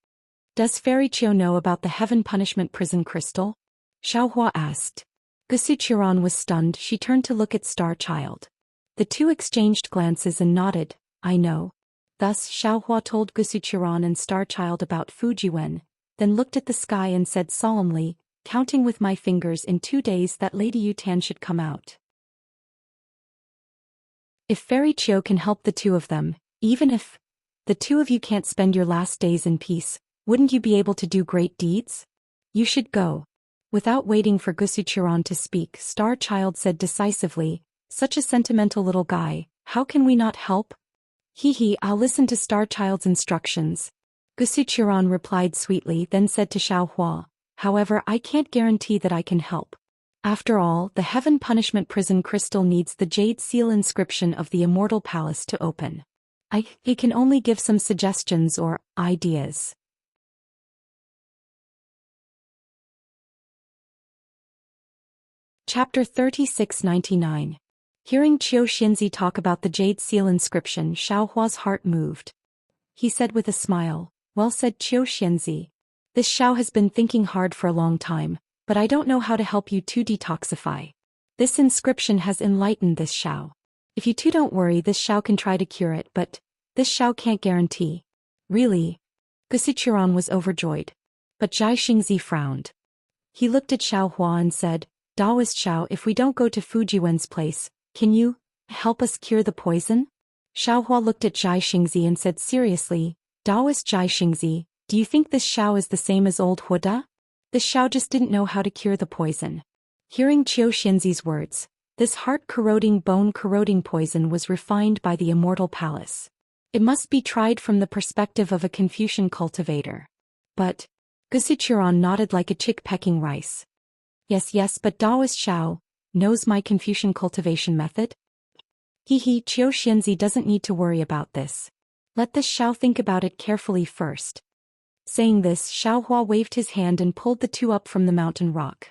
Does Fairy Chio know about the Heaven Punishment Prison Crystal? Xiaohua asked. Gusuchiran was stunned. She turned to look at Starchild. The two exchanged glances and nodded. I know. Thus Xiaohua told Gusuchiran and Starchild about Fujiwen, then looked at the sky and said solemnly, counting with my fingers, in 2 days that Lady Yutan should come out. If Fairy Chio can help the 2 of them, even if the 2 of you can't spend your last days in peace, wouldn't you be able to do great deeds? You should go. Without waiting for Gusuchiran to speak, Starchild said decisively, such a sentimental little guy, how can we not help? I'll listen to Starchild's instructions. Gusuchiran replied sweetly, then said to Xiaohua, however, I can't guarantee that I can help. After all, the Heaven Punishment Prison Crystal needs the Jade Seal inscription of the Immortal Palace to open. I can only give some suggestions or ideas. Chapter 3699. Hearing Qiu Xinzi talk about the Jade Seal inscription, Xiaohua's heart moved. He said with a smile, well said, Qiu Xinzi. This Xiao has been thinking hard for a long time, but I don't know how to help you two detoxify. This inscription has enlightened this Xiao. If you two don't worry, this Xiao can try to cure it, but this Xiao can't guarantee. Really? Gusuchiran was overjoyed. But Zhai Xingzi frowned. He looked at Xiaohua and said, Taoist Xiao, if we don't go to Fujiwen's place, can you help us cure the poison? Xiaohua looked at Zhai Xingzi and said seriously, Taoist Zhai Xingzi, do you think this Xiao is the same as old Huda? The Xiao just didn't know how to cure the poison. Hearing Qiu Xianzi's words, this heart-corroding, bone-corroding poison was refined by the immortal palace. It must be tried from the perspective of a Confucian cultivator. But Gusichuran nodded like a chick pecking rice. Yes, but Daoist Xiao knows my Confucian cultivation method? Qiu Xianzi doesn't need to worry about this. Let this Xiao think about it carefully first. Saying this, Xiaohua waved his hand and pulled the two up from the mountain rock.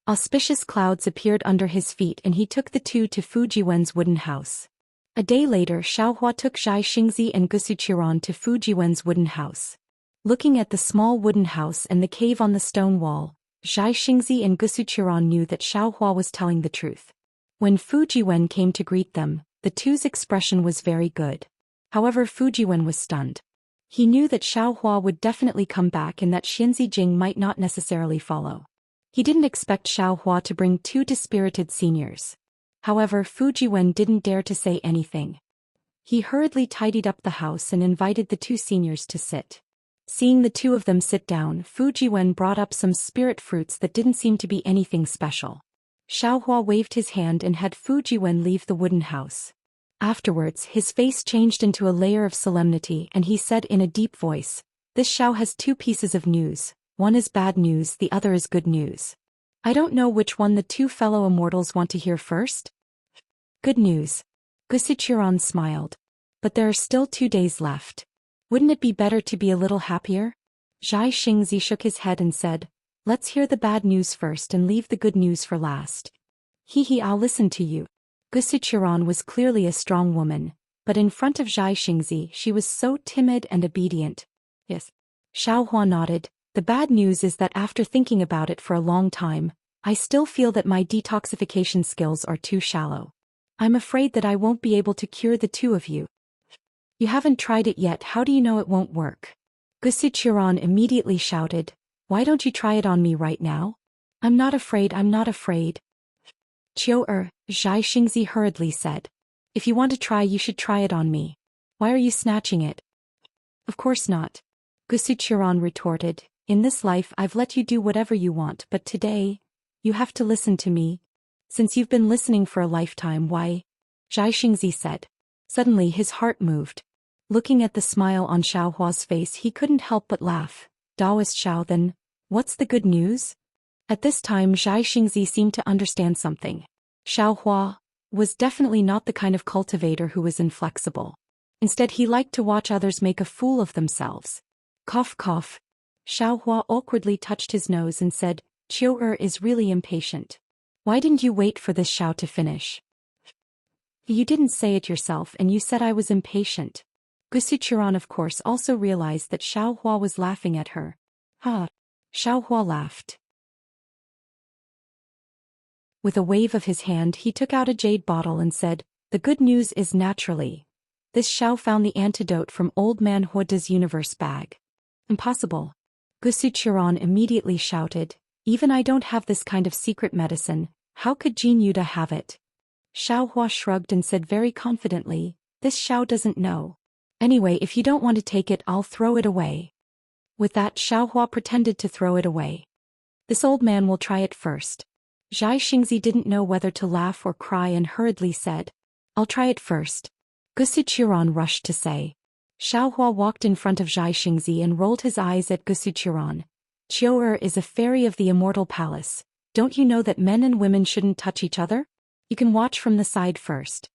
Auspicious clouds appeared under his feet and he took the two to Fujiwen's wooden house. A day later, Xiaohua took Zhai Xingzi and Gusuqiran to Fujiwen's wooden house. Looking at the small wooden house and the cave on the stone wall, Zhai Xingzi and Gusuqiran knew that Xiaohua was telling the truth. When Fujiwen came to greet them, the two's expression was very good. However, Fujiwen was stunned. He knew that Xiaohua would definitely come back and that Xianzi Jing might not necessarily follow. He didn't expect Xiaohua to bring two dispirited seniors. However, Fujiwen didn't dare to say anything. He hurriedly tidied up the house and invited the two seniors to sit. Seeing the two of them sit down, Fujiwen brought up some spirit fruits that didn't seem to be anything special. Xiaohua waved his hand and had Fujiwen leave the wooden house. Afterwards, his face changed into a layer of solemnity and he said in a deep voice, "This Xiao has two pieces of news. One is bad news, the other is good news. I don't know which one the two fellow immortals want to hear first." "Good news." Gusichuran smiled. "But there are still 2 days left. Wouldn't it be better to be a little happier?" Zhai Xingzi shook his head and said, "Let's hear the bad news first and leave the good news for last." I'll listen to you." Gusichuran was clearly a strong woman, but in front of Zhai Xingzi she was so timid and obedient. "Yes." Xiaohua nodded. "The bad news is that after thinking about it for a long time, I still feel that my detoxification skills are too shallow. I'm afraid that I won't be able to cure the two of you." "You haven't tried it yet, how do you know it won't work?" Gusichuran immediately shouted, "Why don't you try it on me right now?" I'm not afraid. Zhai Xingzi hurriedly said. "If you want to try, you should try it on me. Why are you snatching it?" "Of course not." Gusuchuran retorted, "In this life I've let you do whatever you want, but today, you have to listen to me. Since you've been listening for a lifetime, why?" Zhai Xingzi said. Suddenly his heart moved. Looking at the smile on Xiaohua's face, he couldn't help but laugh. "Daoist Xiao, then, what's the good news?" At this time Zhai Xingzi seemed to understand something. Xiaohua was definitely not the kind of cultivator who was inflexible. Instead, he liked to watch others make a fool of themselves. Cough cough. Xiaohua awkwardly touched his nose and said, "Qiu is really impatient. Why didn't you wait for this Xiao to finish?" "You didn't say it yourself and you said I was impatient." Gusichuran of course also realized that Xiaohua was laughing at her. "Ha." Xiaohua laughed. With a wave of his hand he took out a jade bottle and said, "The good news is naturally. This Xiao found the antidote from Old Man Huoda's universe bag." "Impossible." Gusuchuran immediately shouted, "Even I don't have this kind of secret medicine, how could Jin Yuda have it?" Xiaohua shrugged and said very confidently, "This Xiao doesn't know. Anyway, if you don't want to take it, I'll throw it away." With that, Xiaohua pretended to throw it away. "This old man will try it first." Zhai Xingzi didn't know whether to laugh or cry and hurriedly said, "I'll try it first." Gusuchuran rushed to say. Xiaohua walked in front of Zhai Xingzi and rolled his eyes at Gusuchuran. "Qiu is a fairy of the immortal palace. Don't you know that men and women shouldn't touch each other? You can watch from the side first."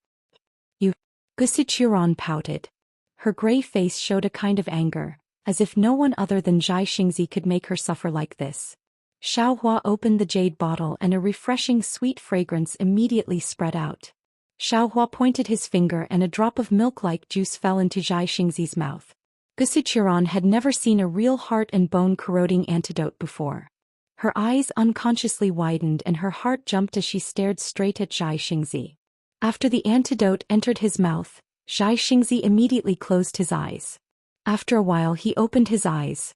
"You." Gusuchuran pouted. Her gray face showed a kind of anger, as if no one other than Zhai Xingzi could make her suffer like this. Xiaohua opened the jade bottle and a refreshing sweet fragrance immediately spread out. Xiaohua pointed his finger and a drop of milk-like juice fell into Zhai Xingzi's mouth. Gusuchuran had never seen a real heart and bone-corroding antidote before. Her eyes unconsciously widened and her heart jumped as she stared straight at Zhai Xingzi. After the antidote entered his mouth, Zhai Xingzi immediately closed his eyes. After a while he opened his eyes.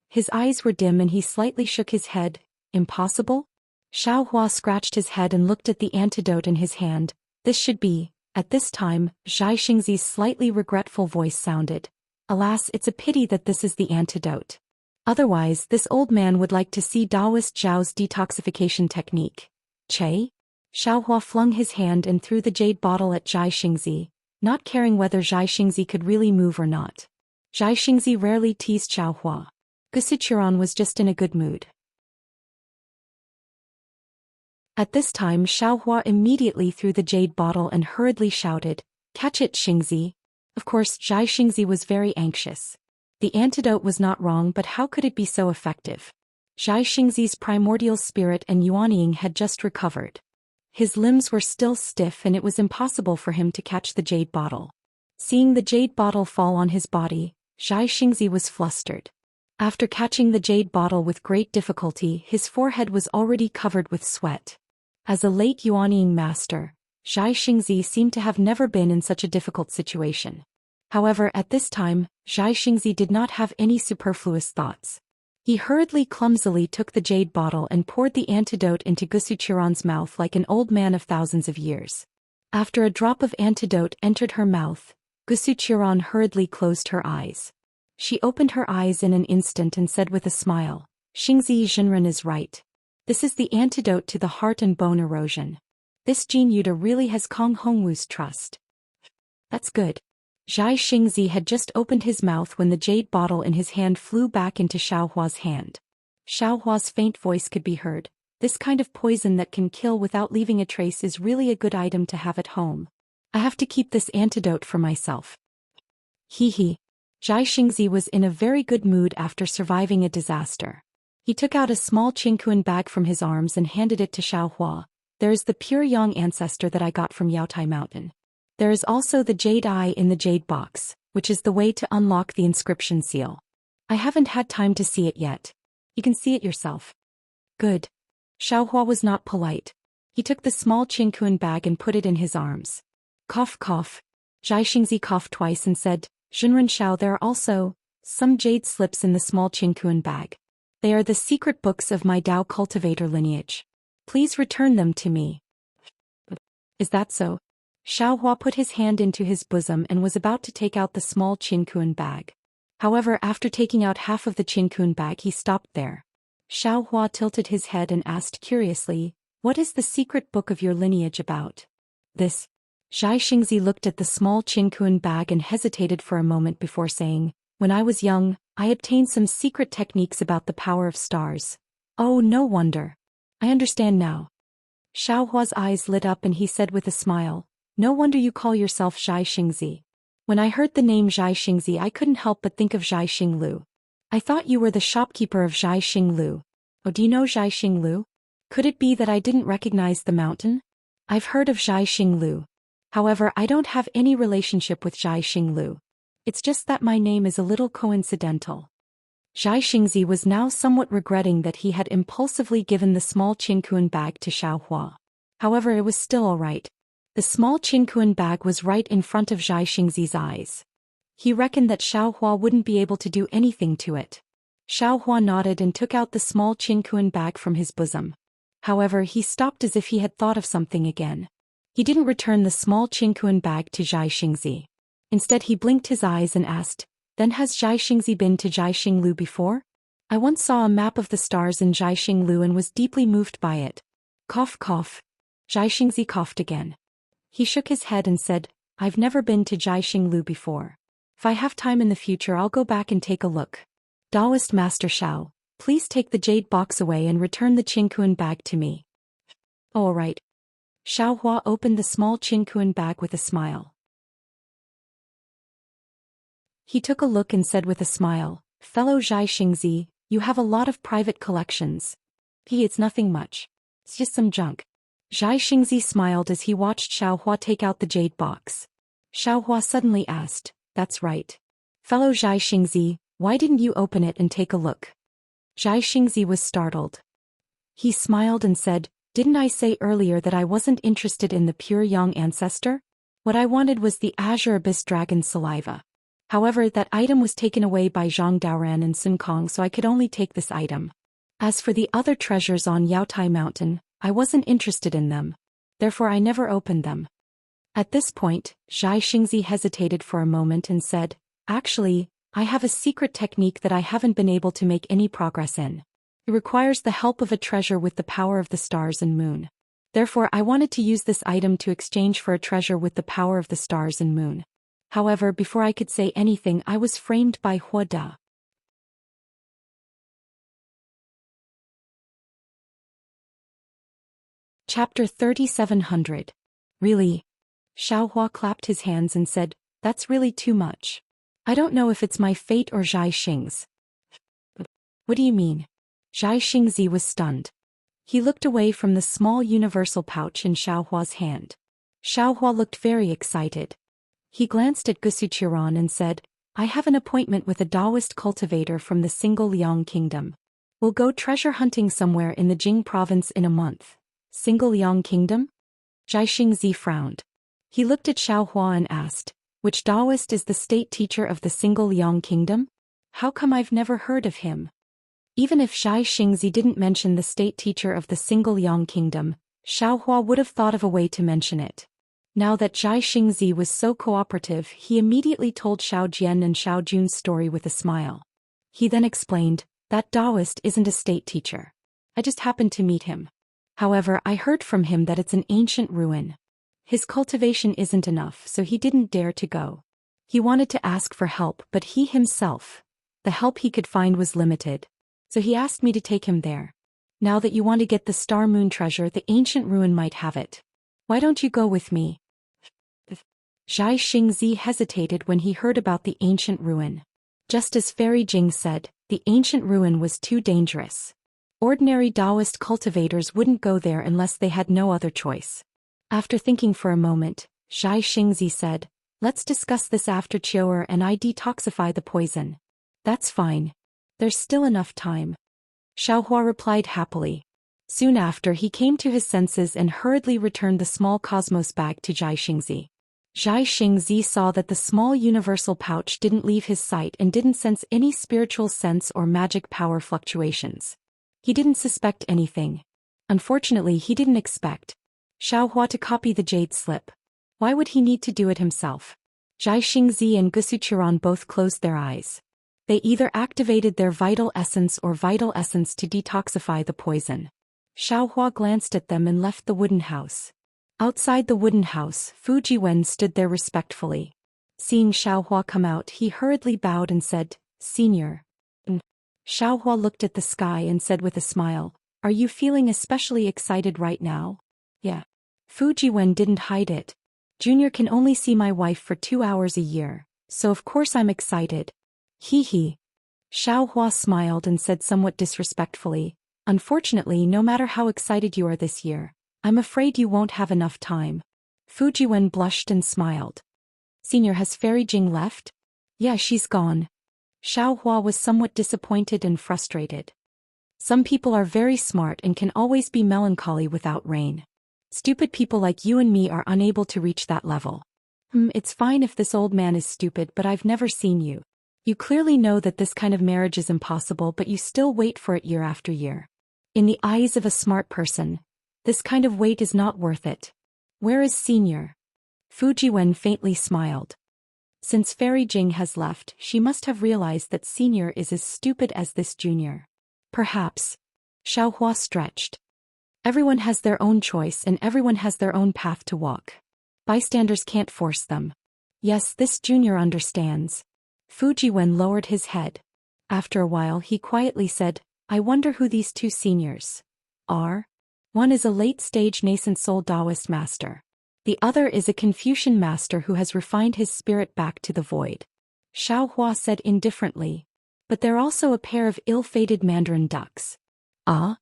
His eyes were dim and he slightly shook his head. "Impossible?" Xiaohua scratched his head and looked at the antidote in his hand. "This should be." At this time, Zhai Xingzi's slightly regretful voice sounded. "Alas, it's a pity that this is the antidote." Otherwise, this old man would like to see Taoist Zhao's detoxification technique. Che? Xiaohua flung his hand and threw the jade bottle at Zhai Xingzi, not caring whether Zhai Xingzi could really move or not. Zhai Xingzi rarely teased Xiaohua. Gusuchuran was just in a good mood. At this time Xiaohua immediately threw the jade bottle and hurriedly shouted, "Catch it, Xingzi!" Of course, Zhai Xingzi was very anxious. The antidote was not wrong, but how could it be so effective? Zhai Xingzi's primordial spirit and Yuanying had just recovered. His limbs were still stiff and it was impossible for him to catch the jade bottle. Seeing the jade bottle fall on his body, Zhai Xingzi was flustered. After catching the jade bottle with great difficulty, his forehead was already covered with sweat. As a late Yuanying master, Zhai Xingzi seemed to have never been in such a difficult situation. However, at this time, Zhai Xingzi did not have any superfluous thoughts. He hurriedly clumsily took the jade bottle and poured the antidote into Gusuchuran's mouth like an old man of thousands of years. After a drop of antidote entered her mouth, Gusuchuran hurriedly closed her eyes. She opened her eyes in an instant and said with a smile, "Xingzi Jinren is right. This is the antidote to the heart and bone erosion. This Jin Yuda really has Kong Hongwu's trust." "That's good." Zhai Xingzi had just opened his mouth when the jade bottle in his hand flew back into Xiaohua's hand. Xiaohua's faint voice could be heard. "This kind of poison that can kill without leaving a trace is really a good item to have at home. I have to keep this antidote for myself." Hee. Zhai Xingzi was in a very good mood after surviving a disaster. He took out a small Qingquan bag from his arms and handed it to Xiaohua. "There is the pure yang ancestor that I got from Yaotai Mountain. There is also the jade eye in the jade box, which is the way to unlock the inscription seal. I haven't had time to see it yet. You can see it yourself." "Good." Xiaohua was not polite. He took the small Qingquan bag and put it in his arms. Cough cough. Zhai Xingzi coughed twice and said, "Jinren Xiao, there are also some jade slips in the small Qingquan bag. They are the secret books of my Dao cultivator lineage. Please return them to me." "Is that so?" Xiaohua put his hand into his bosom and was about to take out the small Qingquan bag. However, after taking out half of the Qingquan bag he stopped there. Xiaohua tilted his head and asked curiously, "What is the secret book of your lineage about?" "This." Zhai Xingzi looked at the small Qingquan bag and hesitated for a moment before saying, "When I was young, I obtained some secret techniques about the power of stars." "Oh, no wonder. I understand now." Xiaohua's eyes lit up and he said with a smile, "No wonder you call yourself Zhai Xingzi. When I heard the name Zhai Xingzi I couldn't help but think of Zhai Xinglu. I thought you were the shopkeeper of Zhai Xinglu. Oh, do you know Zhai Xinglu? Could it be that I didn't recognize the mountain? I've heard of Zhai Xinglu. However, I don't have any relationship with Zhai Xinglu. It's just that my name is a little coincidental." Zhai Xingzi was now somewhat regretting that he had impulsively given the small Qingquan bag to Xiaohua. However, it was still all right. The small Qingquan bag was right in front of Zhai Xingzi's eyes. He reckoned that Xiaohua wouldn't be able to do anything to it. Xiaohua nodded and took out the small Qingquan bag from his bosom. However, he stopped as if he had thought of something again. He didn't return the small Qingquan bag to Zhai Xingzi. Instead he blinked his eyes and asked, "Then has Zhai Xingzi been to Zhai Xinglu before? I once saw a map of the stars in Zhai Xinglu and was deeply moved by it." Cough cough. Zhai Xingzi coughed again. He shook his head and said, "I've never been to Zhai Xinglu before. If I have time in the future I'll go back and take a look. Taoist Master Xiao, please take the jade box away and return the Qingquan bag to me." "All right." Xiaohua opened the small Qingquan bag with a smile. He took a look and said with a smile, "Fellow Zhai Xingzi, you have a lot of private collections." It's nothing much. It's just some junk." Zhai Xingzi smiled as he watched Xiaohua take out the jade box. Xiaohua suddenly asked, "That's right. Fellow Zhai Xingzi, why didn't you open it and take a look?" Zhai Xingzi was startled. He smiled and said, "Didn't I say earlier that I wasn't interested in the pure yang ancestor? What I wanted was the azure abyss dragon's saliva. However, that item was taken away by Zhang Daoran and Sun Kong, so I could only take this item. As for the other treasures on Yaotai Mountain, I wasn't interested in them. Therefore I never opened them." At this point, Zhai Xingzi hesitated for a moment and said, "Actually, I have a secret technique that I haven't been able to make any progress in. It requires the help of a treasure with the power of the stars and moon. Therefore, I wanted to use this item to exchange for a treasure with the power of the stars and moon. However, before I could say anything, I was framed by Hua Da. Chapter 3700. Really? Xiaohua clapped his hands and said, "That's really too much. I don't know if it's my fate or Zhai Xing's." "What do you mean?" Zhai Xingzi was stunned. He looked away from the small universal pouch in Xiaohua's hand. Xiaohua looked very excited. He glanced at Gusuqiran and said, "I have an appointment with a Taoist cultivator from the Single Liang Kingdom. We'll go treasure hunting somewhere in the Jing province in a month." Single Liang Kingdom? Zhai Xingzi frowned. He looked at Xiaohua and asked, "Which Taoist is the state teacher of the Single Liang Kingdom? How come I've never heard of him?" Even if Zhai Xingzi didn't mention the state teacher of the Single Liang Kingdom, Xiaohua would have thought of a way to mention it. Now that Zhai Xingzi was so cooperative, he immediately told Xiao Jian and Xiao Jun's story with a smile. He then explained, "That Taoist isn't a state teacher. I just happened to meet him. However, I heard from him that it's an ancient ruin. His cultivation isn't enough, so he didn't dare to go. He wanted to ask for help, but he himself, the help he could find was limited. So he asked me to take him there. Now that you want to get the Star Moon treasure, the ancient ruin might have it. Why don't you go with me?" Zhai Xingzi hesitated when he heard about the ancient ruin. Just as Fairy Jing said, the ancient ruin was too dangerous. Ordinary Taoist cultivators wouldn't go there unless they had no other choice. After thinking for a moment, Zhai Xingzi said, "Let's discuss this after Qiu'er and I detoxify the poison." "That's fine. There's still enough time." Xiaohua replied happily. Soon after, he came to his senses and hurriedly returned the small cosmos bag to Zhai Xingzi. Zhai Xingzi saw that the small universal pouch didn't leave his sight and didn't sense any spiritual sense or magic power fluctuations. He didn't suspect anything. Unfortunately, he didn't expect Xiaohua to copy the jade slip. Why would he need to do it himself? Zhai Xingzi and Gusuqiran both closed their eyes. They either activated their vital essence to detoxify the poison. Xiaohua glanced at them and left the wooden house. Outside the wooden house, Fujiwen stood there respectfully. Seeing Xiaohua come out, he hurriedly bowed and said, "Senior." Xiaohua looked at the sky and said with a smile, "Are you feeling especially excited right now?" "Yeah." Fujiwen didn't hide it. "Junior can only see my wife for 2 hours a year, so of course I'm excited." "Hee." Xiaohua smiled and said somewhat disrespectfully, "Unfortunately, no matter how excited you are this year, I'm afraid you won't have enough time." Fujiwen blushed and smiled. "Senior, has Fairy Jing left?" "Yeah, she's gone." Xiaohua was somewhat disappointed and frustrated. Some people are very smart and can always be melancholy without rain. Stupid people like you and me are unable to reach that level. It's fine if this old man is stupid, but I've never seen you. You clearly know that this kind of marriage is impossible, but you still wait for it year after year. In the eyes of a smart person, this kind of wait is not worth it. Where is Senior?" Fujiwen faintly smiled. Since Fairy Jing has left, she must have realized that Senior is as stupid as this Junior. Perhaps. Xiaohua stretched. Everyone has their own choice and everyone has their own path to walk. Bystanders can't force them. Yes, this Junior understands. Fujiwen lowered his head. After a while, he quietly said, "I wonder who these two seniors are. One is a late-stage nascent soul Taoist master. The other is a Confucian master who has refined his spirit back to the void." Xiaohua said indifferently. "But they're also a pair of ill-fated mandarin ducks." "Ah?"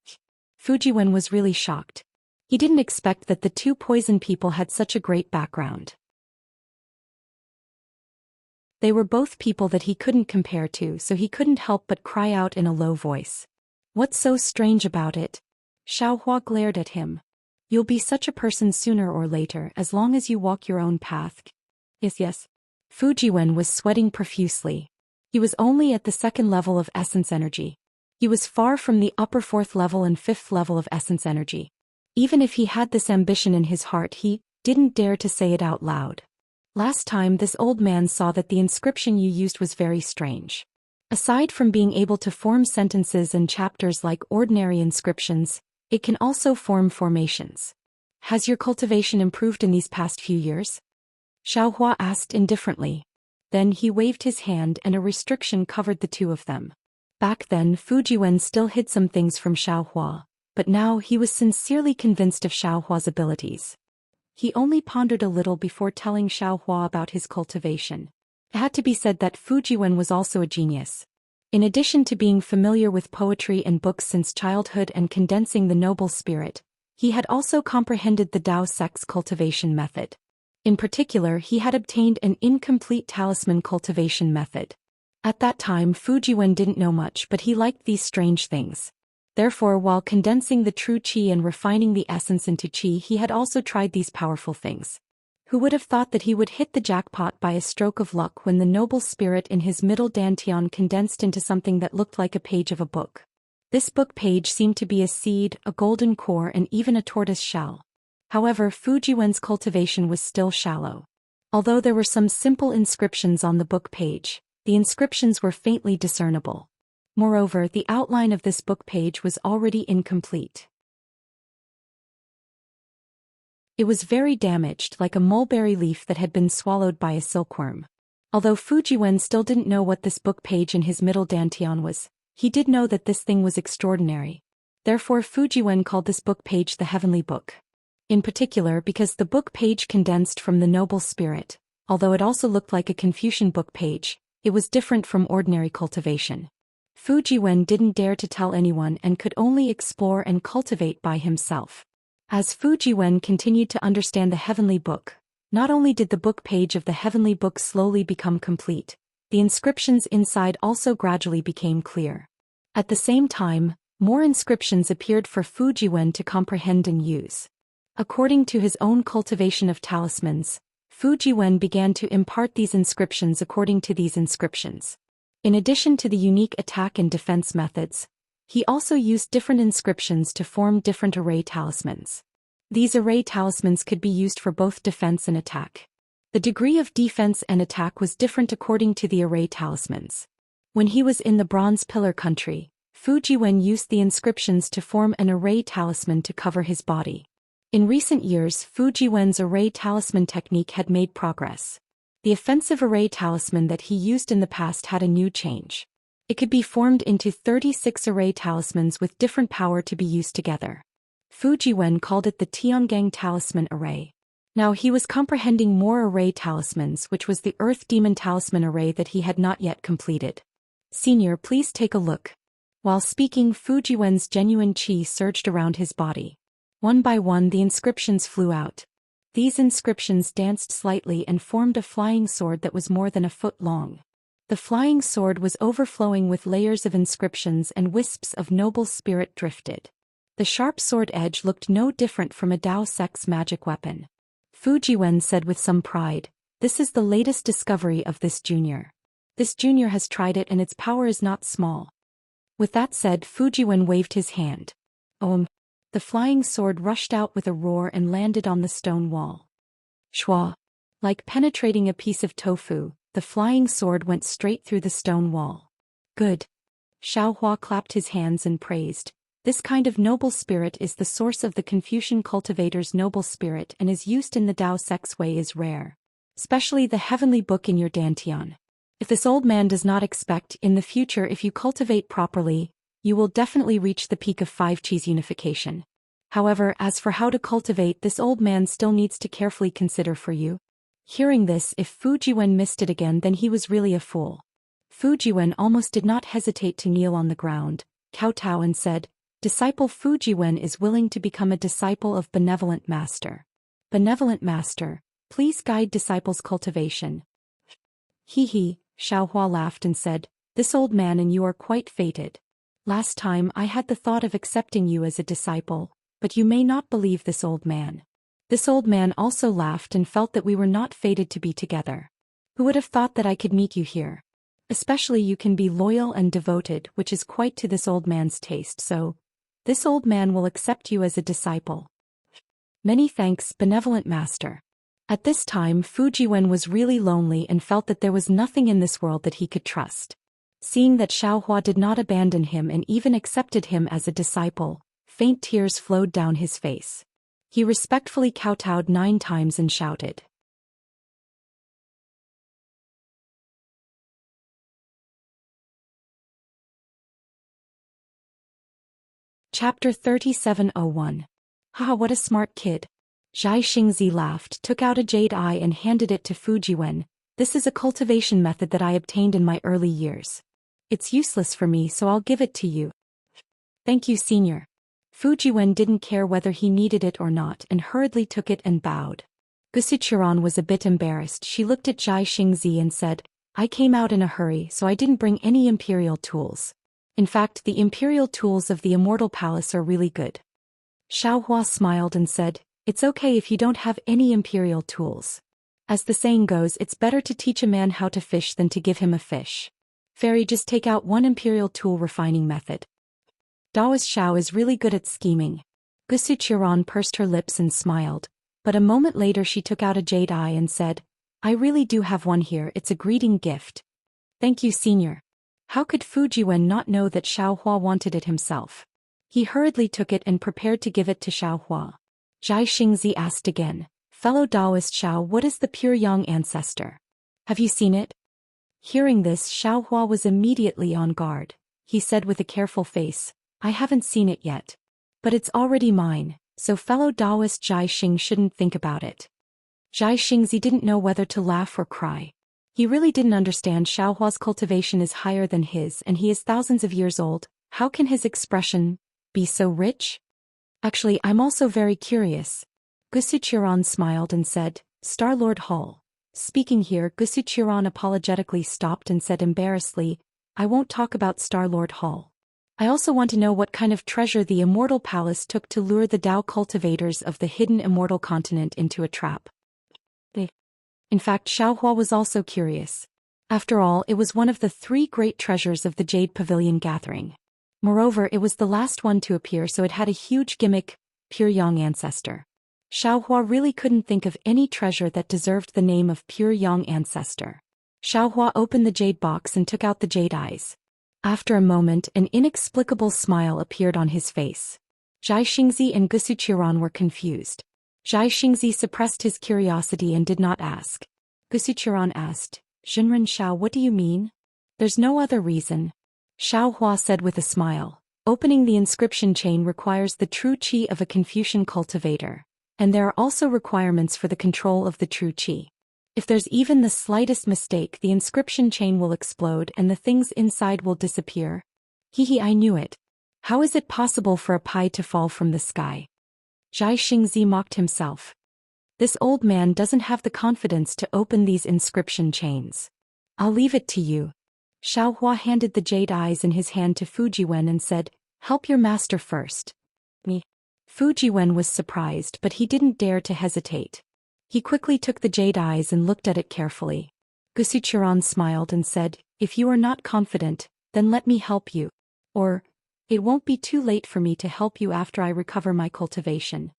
Fujiwen was really shocked. He didn't expect that the two poison people had such a great background. They were both people that he couldn't compare to, so he couldn't help but cry out in a low voice. "What's so strange about it?" Xiaohua glared at him. "You'll be such a person sooner or later, as long as you walk your own path." Yes. Fujiwen was sweating profusely. He was only at the 2nd level of essence energy. He was far from the upper 4th level and 5th level of essence energy. Even if he had this ambition in his heart, he didn't dare to say it out loud. Last time this old man saw that the inscription you used was very strange. Aside from being able to form sentences and chapters like ordinary inscriptions, it can also form formations. Has your cultivation improved in these past few years? Xiaohua asked indifferently. Then he waved his hand and a restriction covered the two of them. Back then Fujiwen still hid some things from Xiaohua, but now he was sincerely convinced of Xiaohua's abilities. He only pondered a little before telling Xiaohua about his cultivation. It had to be said that Fujiwen was also a genius. In addition to being familiar with poetry and books since childhood and condensing the noble spirit, he had also comprehended the Dao Sect's cultivation method. In particular, he had obtained an incomplete talisman cultivation method. At that time Fujiwen didn't know much, but he liked these strange things. Therefore, while condensing the true qi and refining the essence into qi, he had also tried these powerful things. Who would have thought that he would hit the jackpot by a stroke of luck when the noble spirit in his middle dantian condensed into something that looked like a page of a book? This book page seemed to be a seed, a golden core, and even a tortoise shell. However, Fujiwen's cultivation was still shallow. Although there were some simple inscriptions on the book page, the inscriptions were faintly discernible. Moreover, the outline of this book page was already incomplete. It was very damaged, like a mulberry leaf that had been swallowed by a silkworm. Although Fujiwen still didn't know what this book page in his middle dantian was, he did know that this thing was extraordinary. Therefore Fujiwen called this book page the Heavenly Book. In particular because the book page condensed from the noble spirit, although it also looked like a Confucian book page, it was different from ordinary cultivation. Fujiwen didn't dare to tell anyone and could only explore and cultivate by himself. As Fujiwen continued to understand the Heavenly Book, not only did the book page of the Heavenly Book slowly become complete, the inscriptions inside also gradually became clear. At the same time, more inscriptions appeared for Fujiwen to comprehend and use. According to his own cultivation of talismans, Fujiwen began to impart these inscriptions according to these inscriptions. In addition to the unique attack and defense methods, he also used different inscriptions to form different array talismans. These array talismans could be used for both defense and attack. The degree of defense and attack was different according to the array talismans. When he was in the Bronze Pillar country, Fujiwen used the inscriptions to form an array talisman to cover his body. In recent years, Fujiwen's array talisman technique had made progress. The offensive array talisman that he used in the past had a new change. It could be formed into 36 array talismans with different power to be used together. Fujiwen called it the Tiangang Talisman Array. Now he was comprehending more array talismans, which was the Earth Demon Talisman Array that he had not yet completed. Senior, please take a look. While speaking, Fujiwen's genuine qi surged around his body. One by one the inscriptions flew out. These inscriptions danced slightly and formed a flying sword that was more than a foot long. The flying sword was overflowing with layers of inscriptions and wisps of noble spirit drifted. The sharp sword edge looked no different from a Dao Sect's magic weapon. Fujiwen said with some pride, "This is the latest discovery of this junior. This junior has tried it and its power is not small." With that said, Fujiwen waved his hand. The flying sword rushed out with a roar and landed on the stone wall. Shwa! Like penetrating a piece of tofu, the flying sword went straight through the stone wall. Good. Xiaohua clapped his hands and praised. This kind of noble spirit is the source of the Confucian cultivator's noble spirit and is used in the Dao Sect's way is rare. Especially the Heavenly Book in your dantian. If this old man does not expect, in the future if you cultivate properly, you will definitely reach the peak of 5 Qis unification. However, as for how to cultivate, this old man still needs to carefully consider for you. Hearing this, if Fujiwen missed it again, then he was really a fool. Fujiwen almost did not hesitate to kneel on the ground, kowtow and said, "Disciple Fujiwen is willing to become a disciple of Benevolent Master. Benevolent Master, please guide disciples' cultivation." He, Xiaohua laughed and said, "This old man and you are quite fated. Last time I had the thought of accepting you as a disciple, but you may not believe this old man." This old man also laughed and felt that we were not fated to be together. Who would have thought that I could meet you here? Especially you can be loyal and devoted, which is quite to this old man's taste, so this old man will accept you as a disciple. Many thanks, Benevolent Master. At this time Fujiwen was really lonely and felt that there was nothing in this world that he could trust. Seeing that Xiaohua did not abandon him and even accepted him as a disciple, faint tears flowed down his face. He respectfully kowtowed 9 times and shouted. Chapter 3701. Haha, what a smart kid. Zhai Xingzi laughed, took out a jade eye and handed it to Fujiwen. This is a cultivation method that I obtained in my early years. It's useless for me, so I'll give it to you. Thank you, senior. Fujiwen didn't care whether he needed it or not and hurriedly took it and bowed. Gusuchiran was a bit embarrassed. She looked at Zhai Xingzi and said, I came out in a hurry, so I didn't bring any imperial tools. In fact, the imperial tools of the Immortal Palace are really good. Xiaohua smiled and said, It's okay if you don't have any imperial tools. As the saying goes, it's better to teach a man how to fish than to give him a fish. Fairy, just take out one imperial tool refining method. Daoist Xiao is really good at scheming. Gusuchiran pursed her lips and smiled, but a moment later she took out a jade eye and said, I really do have one here, it's a greeting gift. Thank you, senior. How could Fujiwen not know that Xiaohua wanted it himself? He hurriedly took it and prepared to give it to Xiaohua. Zhai Xingzi asked again, Fellow Daoist Xiao, what is the pure young ancestor? Have you seen it? Hearing this, Xiaohua was immediately on guard. He said with a careful face, I haven't seen it yet. But it's already mine, so fellow Daoist Zhai Xing shouldn't think about it. Zhai Xingzi didn't know whether to laugh or cry. He really didn't understand. Xiaohua's cultivation is higher than his and he is thousands of years old. How can his expression be so rich? Actually, I'm also very curious. Gusuchiran smiled and said, Star-Lord Hull. Speaking here, Gusuchiran apologetically stopped and said embarrassedly, I won't talk about Star-Lord Hull. I also want to know what kind of treasure the Immortal Palace took to lure the Dao cultivators of the hidden Immortal Continent into a trap. In fact, Xiaohua was also curious. After all, it was one of the 3 great treasures of the Jade Pavilion gathering. Moreover, it was the last one to appear, so it had a huge gimmick, pure young ancestor. Xiaohua really couldn't think of any treasure that deserved the name of pure young ancestor. Xiaohua opened the jade box and took out the jade eyes. After a moment, an inexplicable smile appeared on his face. Zhai Xingzi and Gusuchiran were confused. Zhai Xingzi suppressed his curiosity and did not ask. Gusuchiran asked, Zhenren Xiao, what do you mean? There's no other reason. Xiaohua said with a smile, opening the inscription chain requires the true qi of a Confucian cultivator. And there are also requirements for the control of the true qi. If there's even the slightest mistake, the inscription chain will explode and the things inside will disappear. Hehe, I knew it. How is it possible for a pie to fall from the sky? Zhai Xingzi mocked himself. This old man doesn't have the confidence to open these inscription chains. I'll leave it to you. Xiaohua handed the jade eyes in his hand to Fujiwen and said, Help your master first. Me. Fujiwen was surprised, but he didn't dare to hesitate. He quickly took the jade eyes and looked at it carefully. Gusuchiran smiled and said, If you are not confident, then let me help you. Or, it won't be too late for me to help you after I recover my cultivation.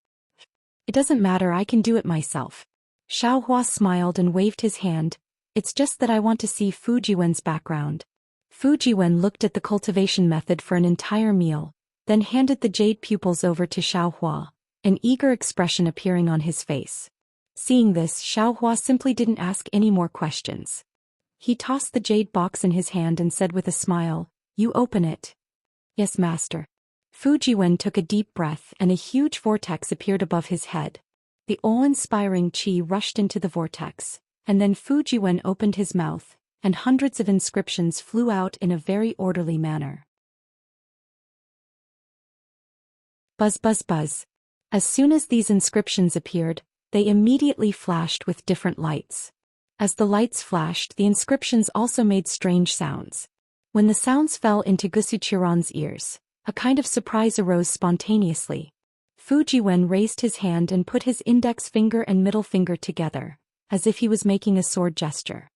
It doesn't matter, I can do it myself. Xiaohua smiled and waved his hand. It's just that I want to see Fujiwen's background. Fujiwen looked at the cultivation method for an entire meal, then handed the jade pupils over to Xiaohua, an eager expression appearing on his face. Seeing this, Xiaohua simply didn't ask any more questions. He tossed the jade box in his hand and said with a smile, You open it. Yes, master. Fujiwen took a deep breath and a huge vortex appeared above his head. The awe-inspiring qi rushed into the vortex, and then Fujiwen opened his mouth, and hundreds of inscriptions flew out in a very orderly manner. Buzz buzz buzz. As soon as these inscriptions appeared, they immediately flashed with different lights. As the lights flashed, the inscriptions also made strange sounds. When the sounds fell into Gusuchiran's ears, a kind of surprise arose spontaneously. Fujiwen raised his hand and put his index finger and middle finger together, as if he was making a sword gesture.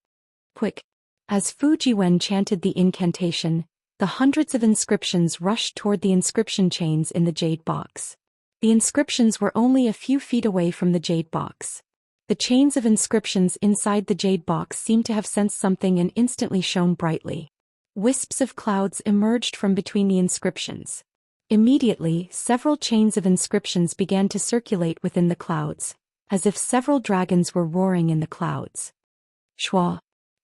Quick! As Fujiwen chanted the incantation, the hundreds of inscriptions rushed toward the inscription chains in the jade box. The inscriptions were only a few feet away from the jade box. The chains of inscriptions inside the jade box seemed to have sensed something and instantly shone brightly. Wisps of clouds emerged from between the inscriptions. Immediately, several chains of inscriptions began to circulate within the clouds, as if several dragons were roaring in the clouds. Shwa.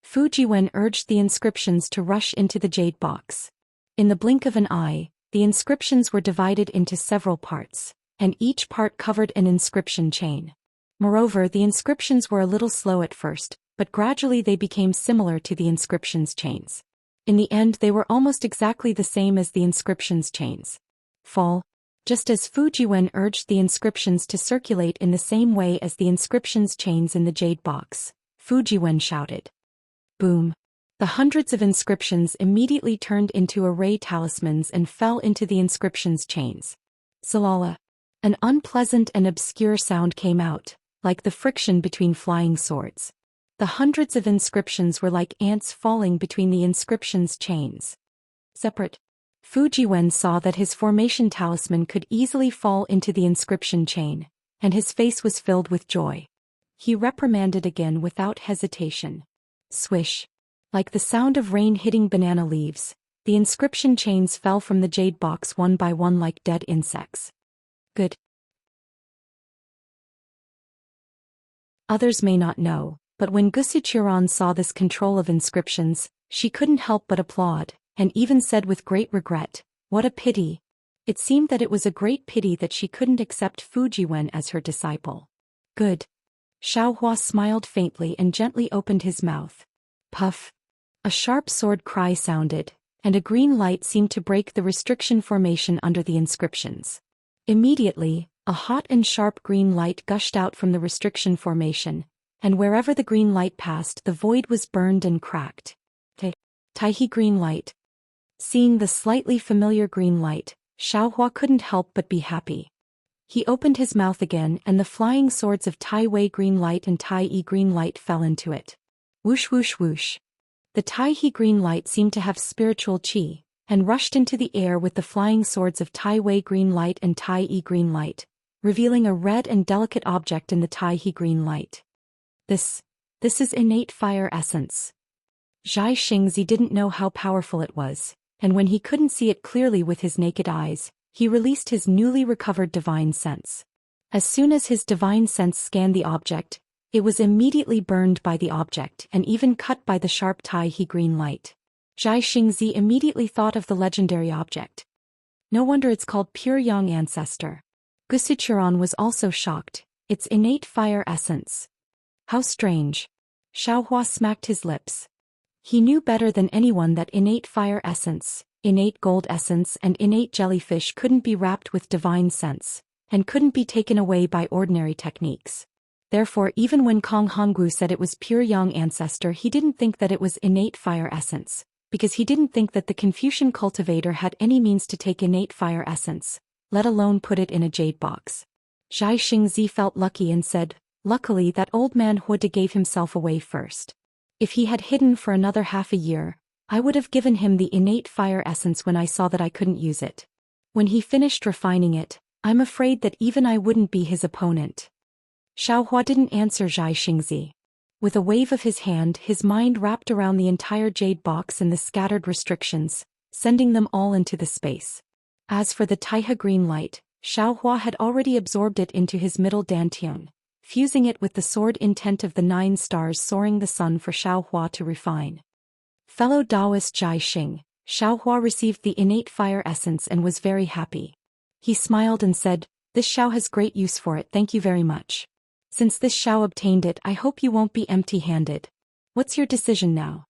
Fujiwen urged the inscriptions to rush into the jade box. In the blink of an eye, the inscriptions were divided into several parts, and each part covered an inscription chain. Moreover, the inscriptions were a little slow at first, but gradually they became similar to the inscriptions' chains. In the end, they were almost exactly the same as the inscriptions' chains. Fall. Just as Fujiwen urged the inscriptions to circulate in the same way as the inscriptions' chains in the jade box, Fujiwen shouted. Boom. The hundreds of inscriptions immediately turned into array talismans and fell into the inscriptions' chains. Salala. An unpleasant and obscure sound came out, like the friction between flying swords. The hundreds of inscriptions were like ants falling between the inscriptions' chains. Separate. Fujiwen saw that his formation talisman could easily fall into the inscription chain, and his face was filled with joy. He reprimanded again without hesitation. Swish. Like the sound of rain hitting banana leaves, the inscription chains fell from the jade box one by one like dead insects. Good. Others may not know, but when Gusuchiron saw this control of inscriptions, she couldn't help but applaud, and even said with great regret, "What a pity." It seemed that it was a great pity that she couldn't accept Fujiwen as her disciple. Good. Xiaohua smiled faintly and gently opened his mouth. Puff. A sharp sword cry sounded, and a green light seemed to break the restriction formation under the inscriptions. Immediately, a hot and sharp green light gushed out from the restriction formation, and wherever the green light passed the void was burned and cracked. Taihi green light. Seeing the slightly familiar green light, Xiaohua couldn't help but be happy. He opened his mouth again and the flying swords of Tai Wei green light and Tai Yi green light fell into it. Whoosh whoosh whoosh. The Taihi green light seemed to have spiritual qi, and rushed into the air with the flying swords of Tai Wei green light and Tai Yi green light, revealing a red and delicate object in the Taihi green light. This is innate fire essence. Zhai Xingzi didn't know how powerful it was, and when he couldn't see it clearly with his naked eyes, he released his newly recovered divine sense. As soon as his divine sense scanned the object, it was immediately burned by the object and even cut by the sharp Taihi green light. Zhai Xingzi immediately thought of the legendary object. No wonder it's called Pure Young Ancestor. Gusuchiron was also shocked. Its innate fire essence. How strange. Xiaohua smacked his lips. He knew better than anyone that innate fire essence, innate gold essence and innate jellyfish couldn't be wrapped with divine sense, and couldn't be taken away by ordinary techniques. Therefore, even when Kong Hongwu said it was pure young ancestor, he didn't think that it was innate fire essence, because he didn't think that the Confucian cultivator had any means to take innate fire essence, let alone put it in a jade box. Zhai Xingzi felt lucky and said, "Luckily that old man Huode gave himself away first. If he had hidden for another half a year, I would have given him the innate fire essence when I saw that I couldn't use it. When he finished refining it, I'm afraid that even I wouldn't be his opponent." Xiaohua didn't answer Zhai Xingzi. With a wave of his hand, his mind wrapped around the entire jade box and the scattered restrictions, sending them all into the space. As for the Taiha green light, Xiaohua had already absorbed it into his middle dantian, fusing it with the sword intent of the 9 stars soaring the sun for Xiaohua to refine. Fellow Taoist Zhai Xing, Xiaohua received the innate fire essence and was very happy. He smiled and said, "This Xiao has great use for it, thank you very much. Since this Xiao obtained it, I hope you won't be empty-handed. What's your decision now?"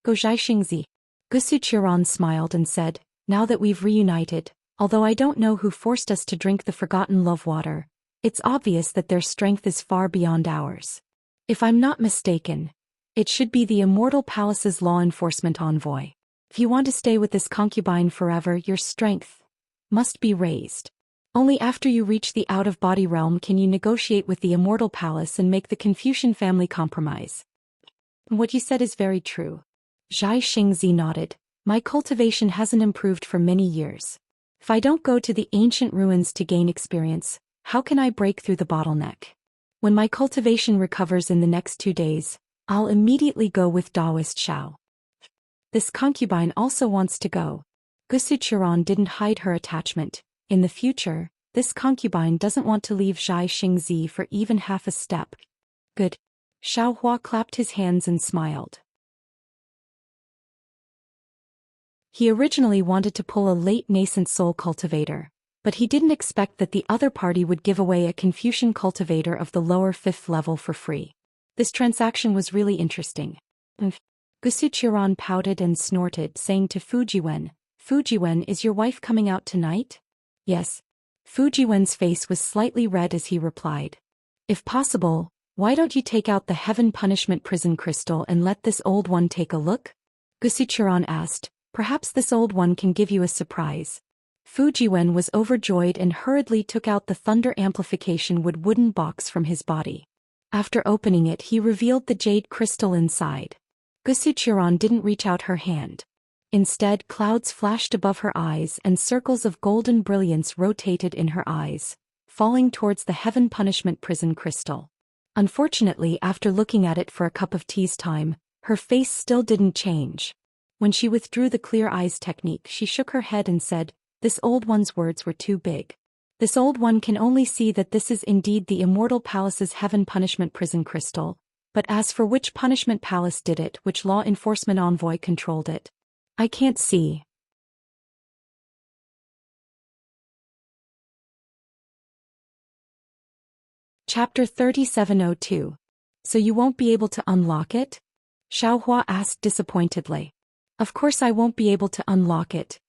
Go Zhai Xingzi. Gusuchiron smiled and said, "Now that we've reunited, although I don't know who forced us to drink the forgotten love water, it's obvious that their strength is far beyond ours. If I'm not mistaken, it should be the Immortal Palace's law enforcement envoy. If you want to stay with this concubine forever, your strength must be raised. Only after you reach the out-of-body realm can you negotiate with the Immortal Palace and make the Confucian family compromise." "What you said is very true." Zhai Xingzi nodded. "My cultivation hasn't improved for many years. If I don't go to the ancient ruins to gain experience, how can I break through the bottleneck? When my cultivation recovers in the next 2 days, I'll immediately go with Daoist Xiao. This concubine also wants to go. Gusuchuran didn't hide her attachment. In the future, this concubine doesn't want to leave Zhai Xingzi for even half a step. Good. Xiao Hua clapped his hands and smiled. He originally wanted to pull a late nascent soul cultivator, but he didn't expect that the other party would give away a Confucian cultivator of the lower 5th level for free. This transaction was really interesting. Gusuchuran pouted and snorted, saying to Fujiwen, "Fujiwen, is your wife coming out tonight?" "Yes." Fujiwen's face was slightly red as he replied. "If possible, why don't you take out the Heaven Punishment Prison Crystal and let this old one take a look?" Gusuchuran asked. "Perhaps this old one can give you a surprise." Fujiwen was overjoyed and hurriedly took out the thunder amplification wooden box from his body. After opening it, he revealed the jade crystal inside. Gusuchuran didn't reach out her hand. Instead, clouds flashed above her eyes and circles of golden brilliance rotated in her eyes, falling towards the Heaven Punishment Prison Crystal. Unfortunately, after looking at it for a cup of tea's time, her face still didn't change. When she withdrew the clear eyes technique, she shook her head and said, "This old one's words were too big. This old one can only see that this is indeed the Immortal Palace's Heaven Punishment Prison Crystal, but as for which punishment palace did it, which law enforcement envoy controlled it, I can't see." Chapter 3702. "So you won't be able to unlock it?" Xiaohua asked disappointedly. "Of course I won't be able to unlock it,"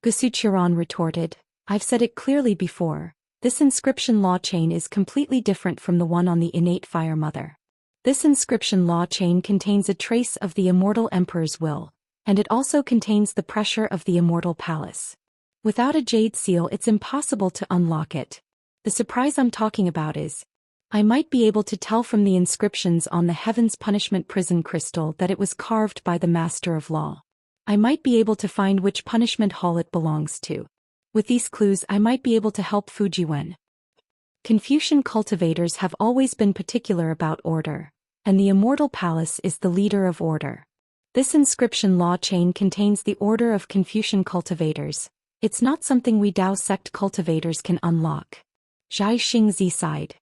Gusuchuran retorted. "I've said it clearly before, this inscription law chain is completely different from the one on the innate Fire Mother. This inscription law chain contains a trace of the Immortal Emperor's will, and it also contains the pressure of the Immortal Palace. Without a jade seal it's impossible to unlock it. The surprise I'm talking about is, I might be able to tell from the inscriptions on the Heaven's Punishment Prison Crystal that it was carved by the Master of Law. I might be able to find which punishment hall it belongs to. With these clues I might be able to help Fujiwen." Confucian cultivators have always been particular about order, and the Immortal Palace is the leader of order. This inscription law chain contains the order of Confucian cultivators. It's not something we Dao sect cultivators can unlock. Zhai Xingzi sighed.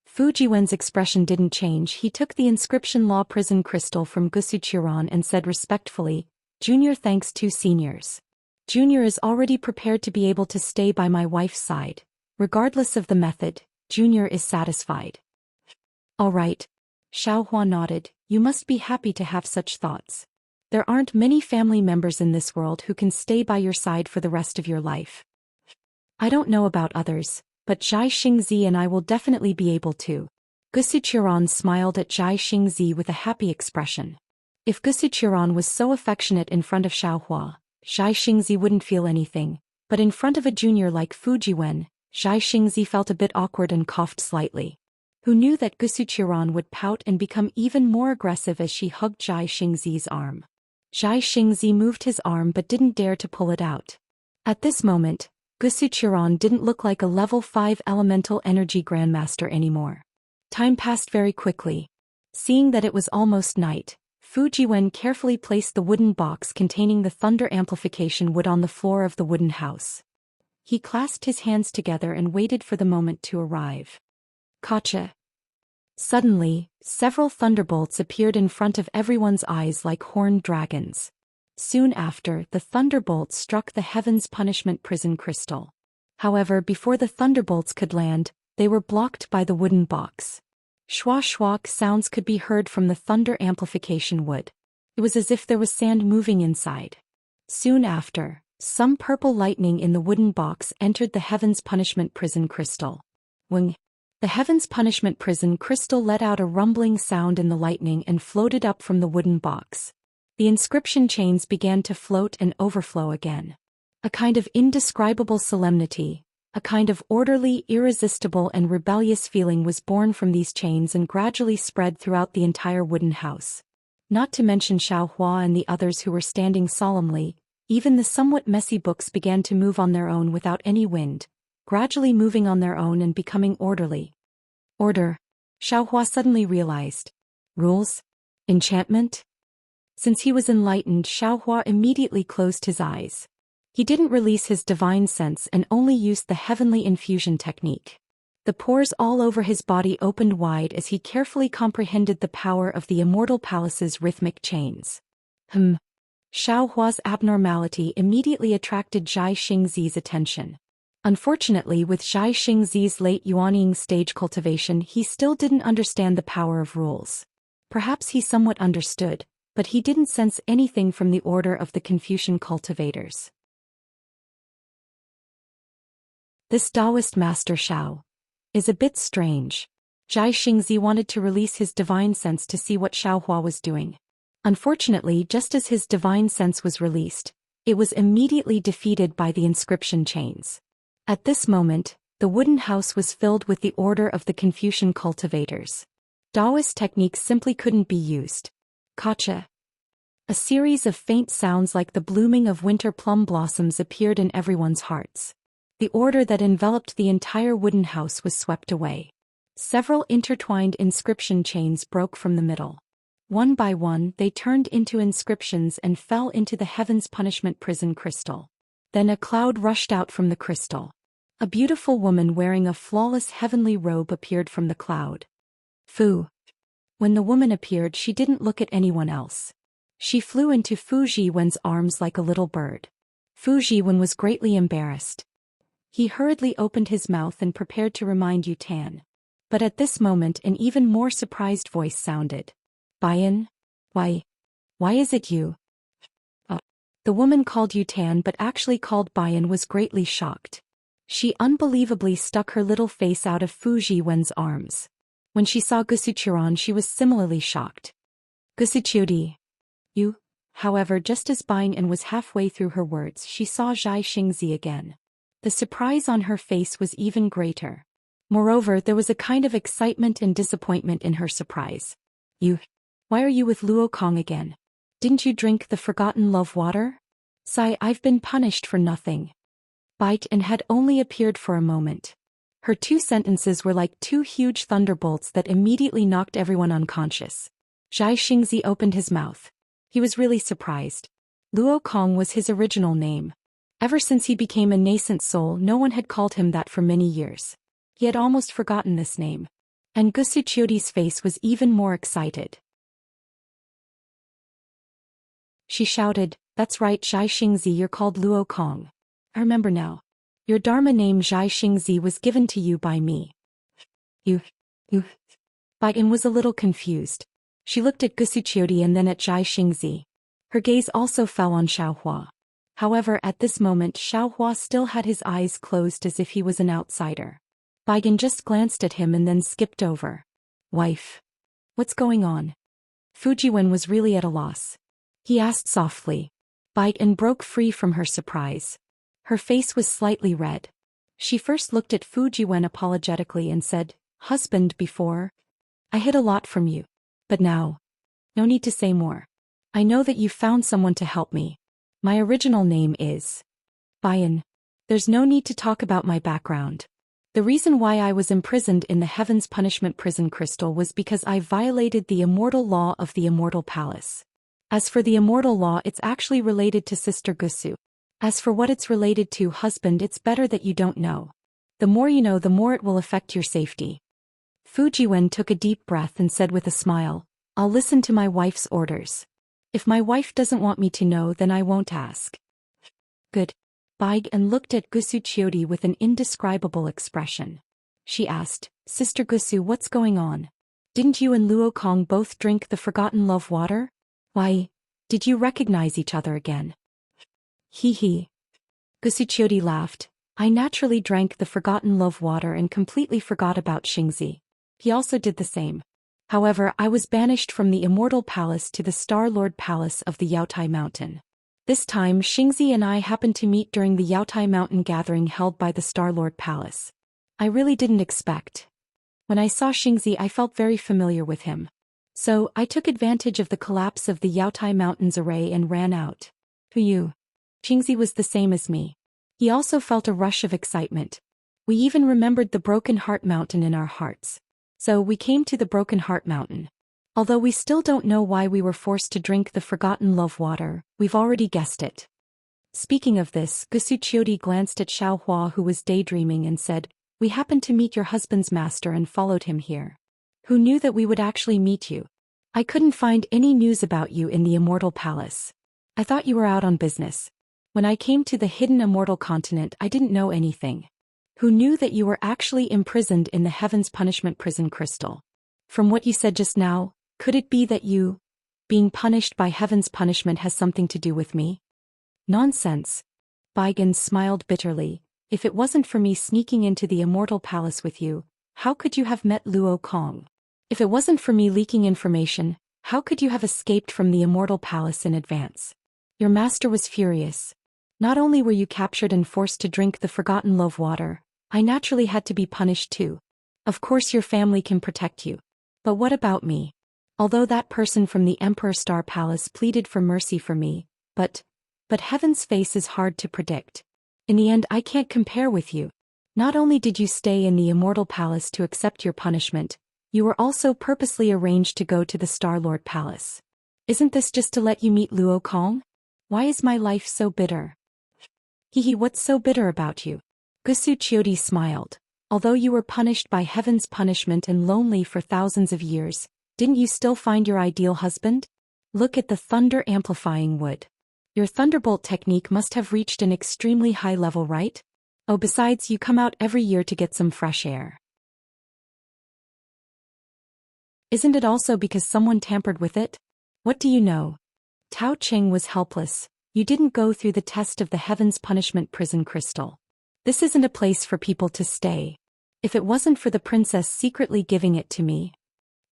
Fujiwen's expression didn't change. He took the inscription law prison crystal from Gusuchuran and said respectfully, "Junior thanks to seniors. Junior is already prepared to be able to stay by my wife's side. Regardless of the method, Junior is satisfied." "All right." Xiaohua nodded. "You must be happy to have such thoughts. There aren't many family members in this world who can stay by your side for the rest of your life. I don't know about others, but Zhai Xingzi and I will definitely be able to." Gusuchuran smiled at Zhai Xingzi with a happy expression. If Gusuchuran was so affectionate in front of Xiaohua, Zhai Xingzi wouldn't feel anything, but in front of a junior like Fujiwen, Zhai Xingzi felt a bit awkward and coughed slightly. Who knew that Gusuchuran would pout and become even more aggressive as she hugged Zhai Xingzi's arm. Zhai Xingzi moved his arm but didn't dare to pull it out. At this moment, Gusuchuran didn't look like a level 5 elemental energy grandmaster anymore. Time passed very quickly. Seeing that it was almost night, Fujiwen carefully placed the wooden box containing the thunder amplification wood on the floor of the wooden house. He clasped his hands together and waited for the moment to arrive. Gotcha. Suddenly, several thunderbolts appeared in front of everyone's eyes like horned dragons. Soon after, the thunderbolts struck the Heaven's Punishment Prison Crystal. However, before the thunderbolts could land, they were blocked by the wooden box. Schwa-schwak sounds could be heard from the thunder amplification wood. It was as if there was sand moving inside. Soon after, some purple lightning in the wooden box entered the Heaven's Punishment Prison Crystal. Wing. The Heaven's Punishment Prison Crystal let out a rumbling sound in the lightning and floated up from the wooden box. The inscription chains began to float and overflow again. A kind of indescribable solemnity, a kind of orderly, irresistible and rebellious feeling was born from these chains and gradually spread throughout the entire wooden house. Not to mention Xiaohua and the others who were standing solemnly, even the somewhat messy books began to move on their own without any wind, gradually moving on their own and becoming orderly. Order. Xiaohua suddenly realized. Rules? Enchantment? Since he was enlightened, Xiaohua immediately closed his eyes. He didn't release his divine sense and only used the heavenly infusion technique. The pores all over his body opened wide as he carefully comprehended the power of the immortal palace's rhythmic chains. Xiaohua's abnormality immediately attracted Zhai Xingzi's attention. Unfortunately, with Zhai Xingzi's late Yuanying stage cultivation, he still didn't understand the power of rules. Perhaps he somewhat understood, but he didn't sense anything from the order of the Confucian cultivators. This Taoist master Xiao is a bit strange. Zhai Xingzi wanted to release his divine sense to see what Xiaohua was doing. Unfortunately, just as his divine sense was released, it was immediately defeated by the inscription chains. At this moment, the wooden house was filled with the order of the Confucian cultivators. Taoist techniques simply couldn't be used. Kacha. A series of faint sounds like the blooming of winter plum blossoms appeared in everyone's hearts. The order that enveloped the entire wooden house was swept away. Several intertwined inscription chains broke from the middle. One by one, they turned into inscriptions and fell into the heaven's punishment prison crystal. Then a cloud rushed out from the crystal. A beautiful woman wearing a flawless heavenly robe appeared from the cloud. Fu. When the woman appeared, she didn't look at anyone else. She flew into Fu Jiwen's arms like a little bird. Fu Jiwen was greatly embarrassed. He hurriedly opened his mouth and prepared to remind Yutan. But at this moment an even more surprised voice sounded. Bayan? Why is it you? The woman called Yutan but actually called Bayan was greatly shocked. She unbelievably stuck her little face out of Fu Jiwen's arms. When she saw Gusuchuran, she was similarly shocked. Gusuchudi. You? However, just as Bayan was halfway through her words, she saw Zhai Xingzi again. The surprise on her face was even greater. Moreover, there was a kind of excitement and disappointment in her surprise. Why are you with Luo Kong again? Didn't you drink the forgotten love water? Sai, I've been punished for nothing. Bite and had only appeared for a moment. Her two sentences were like two huge thunderbolts that immediately knocked everyone unconscious. Zhai Xingzi opened his mouth. He was really surprised. Luo Kong was his original name. Ever since he became a nascent soul, no one had called him that for many years. He had almost forgotten this name. And Gusuchiodi's face was even more excited. She shouted, "That's right, Zhai Xingzi, you're called Luo Kong. I remember now. Your Dharma name Zhai Xingzi was given to you by me." You. Baiyan was a little confused. She looked at Gusuchiodi and then at Zhai Xingzi. Her gaze also fell on Xiaohua. However, at this moment Xiaohua still had his eyes closed as if he was an outsider. Baiyan just glanced at him and then skipped over. Wife. What's going on? Fu Jiwen was really at a loss. He asked softly. Baiyan broke free from her surprise. Her face was slightly red. She first looked at Fu Jiwen apologetically and said, "Husband, before. I hid a lot from you. But now. No need to say more. I know that you found someone to help me. My original name is Baiyan. There's no need to talk about my background. The reason why I was imprisoned in the Heaven's Punishment Prison Crystal was because I violated the immortal law of the Immortal Palace. As for the immortal law, it's actually related to Sister Gusu. As for what it's related to, husband, it's better that you don't know. The more you know, the more it will affect your safety." Fu Jiwen took a deep breath and said with a smile, "I'll listen to my wife's orders. If my wife doesn't want me to know, then I won't ask." Good. Baiyan looked at Gusuchiodi with an indescribable expression. She asked, "Sister Gusu, what's going on? Didn't you and Luo Kong both drink the forgotten love water? Why, did you recognize each other again?" He. Gusuchiodi laughed. "I naturally drank the forgotten love water and completely forgot about Xingzi. He also did the same. However, I was banished from the Immortal Palace to the Star Lord Palace of the Yaotai Mountain. This time, Xingzi and I happened to meet during the Yaotai Mountain gathering held by the Star Lord Palace. I really didn't expect. When I saw Xingzi, I felt very familiar with him. So, I took advantage of the collapse of the Yaotai Mountain's array and ran out. Who you? Xingzi was the same as me. He also felt a rush of excitement. We even remembered the Broken Heart Mountain in our hearts. So we came to the Broken Heart Mountain. Although we still don't know why we were forced to drink the forgotten love water, we've already guessed it. Speaking of this, Gusuchiodi glanced at Xiaohua, who was daydreaming, and said, "We happened to meet your husband's master and followed him here. Who knew that we would actually meet you? I couldn't find any news about you in the Immortal Palace. I thought you were out on business. When I came to the hidden Immortal Continent, I didn't know anything. Who knew that you were actually imprisoned in the Heaven's Punishment Prison Crystal? From what you said just now, could it be that you, being punished by Heaven's punishment, has something to do with me?" "Nonsense." Baigan smiled bitterly. "If it wasn't for me sneaking into the Immortal Palace with you, how could you have met Luo Kong? If it wasn't for me leaking information, how could you have escaped from the Immortal Palace in advance? Your master was furious. Not only were you captured and forced to drink the forgotten love water, I naturally had to be punished too. Of course your family can protect you. But what about me? Although that person from the Emperor Star Palace pleaded for mercy for me, but Heaven's face is hard to predict. In the end, I can't compare with you. Not only did you stay in the Immortal Palace to accept your punishment, you were also purposely arranged to go to the Star-Lord Palace. Isn't this just to let you meet Luo Kong? Why is my life so bitter?" "Hehe, what's so bitter about you?" Gusuchiodi smiled. "Although you were punished by Heaven's punishment and lonely for thousands of years, didn't you still find your ideal husband? Look at the thunder amplifying wood. Your thunderbolt technique must have reached an extremely high level, right? Oh, besides, you come out every year to get some fresh air. Isn't it also because someone tampered with it? What do you know?" Tao Qing was helpless. "You didn't go through the test of the Heaven's Punishment Prison Crystal. This isn't a place for people to stay. If it wasn't for the princess secretly giving it to me,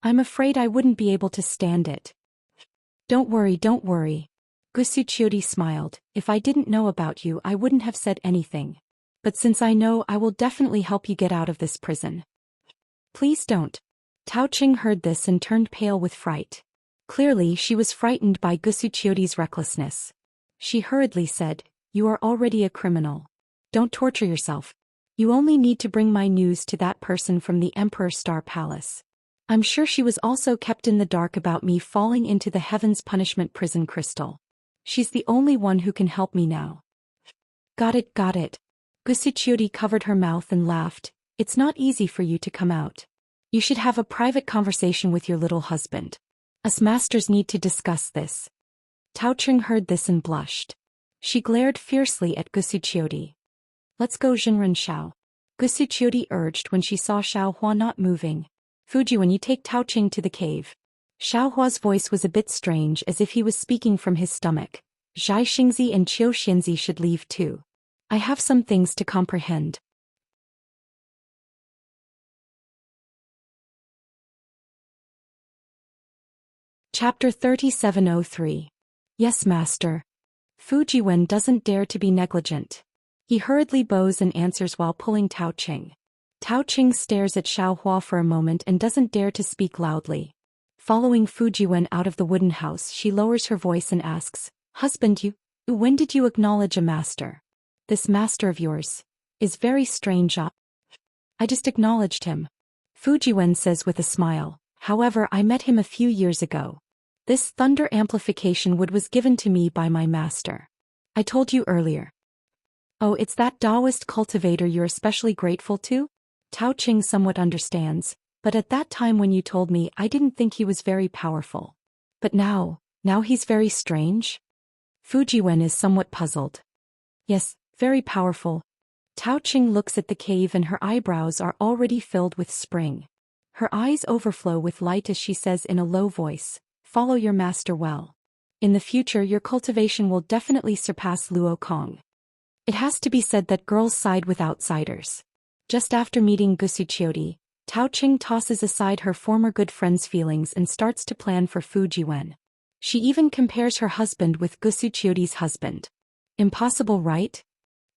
I'm afraid I wouldn't be able to stand it." Don't worry. Gusuchiodi smiled. "If I didn't know about you, I wouldn't have said anything. But since I know, I will definitely help you get out of this prison." "Please don't." Tao Qing heard this and turned pale with fright. Clearly, she was frightened by Gusuchiodi's recklessness. She hurriedly said, "You are already a criminal. Don't torture yourself. You only need to bring my news to that person from the Emperor Star Palace. I'm sure she was also kept in the dark about me falling into the Heaven's Punishment Prison Crystal. She's the only one who can help me now." Got it. Gusuchiodi covered her mouth and laughed. "It's not easy for you to come out. You should have a private conversation with your little husband. Us masters need to discuss this." Tao Qing heard this and blushed. She glared fiercely at Gusuchiodi. "Let's go, Jinren Xiao," Gusuchiodi urged when she saw Xiaohua not moving. "Fujiwen, you take Tao Qing to the cave." Xiaohua's voice was a bit strange, as if he was speaking from his stomach. "Zhai Xingzi and Qiu Xianzi should leave too. I have some things to comprehend." Chapter 3703. Yes, Master. Fujiwen doesn't dare to be negligent. He hurriedly bows and answers while pulling Tao Qing. Tao Qing stares at Xiaohua for a moment and doesn't dare to speak loudly. Following Fujiwen out of the wooden house, she lowers her voice and asks, "Husband, when did you acknowledge a master? This master of yours is very strange." "I just acknowledged him," Fujiwen says with a smile. "However, I met him a few years ago. This thunder amplification wood was given to me by my master. I told you earlier." "Oh, it's that Taoist cultivator you're especially grateful to?" Tao Qing somewhat understands, "But at that time when you told me, I didn't think he was very powerful. But now he's very strange?" Fujiwen is somewhat puzzled. "Yes, very powerful." Tao Qing looks at the cave and her eyebrows are already filled with spring. Her eyes overflow with light as she says in a low voice, "Follow your master well. In the future your cultivation will definitely surpass Luo Kong." It has to be said that girls side with outsiders. Just after meeting Gusuchiodi, Tao Qing tosses aside her former good friend's feelings and starts to plan for Fujiwen. She even compares her husband with Gusuchiodi's husband. Impossible, right?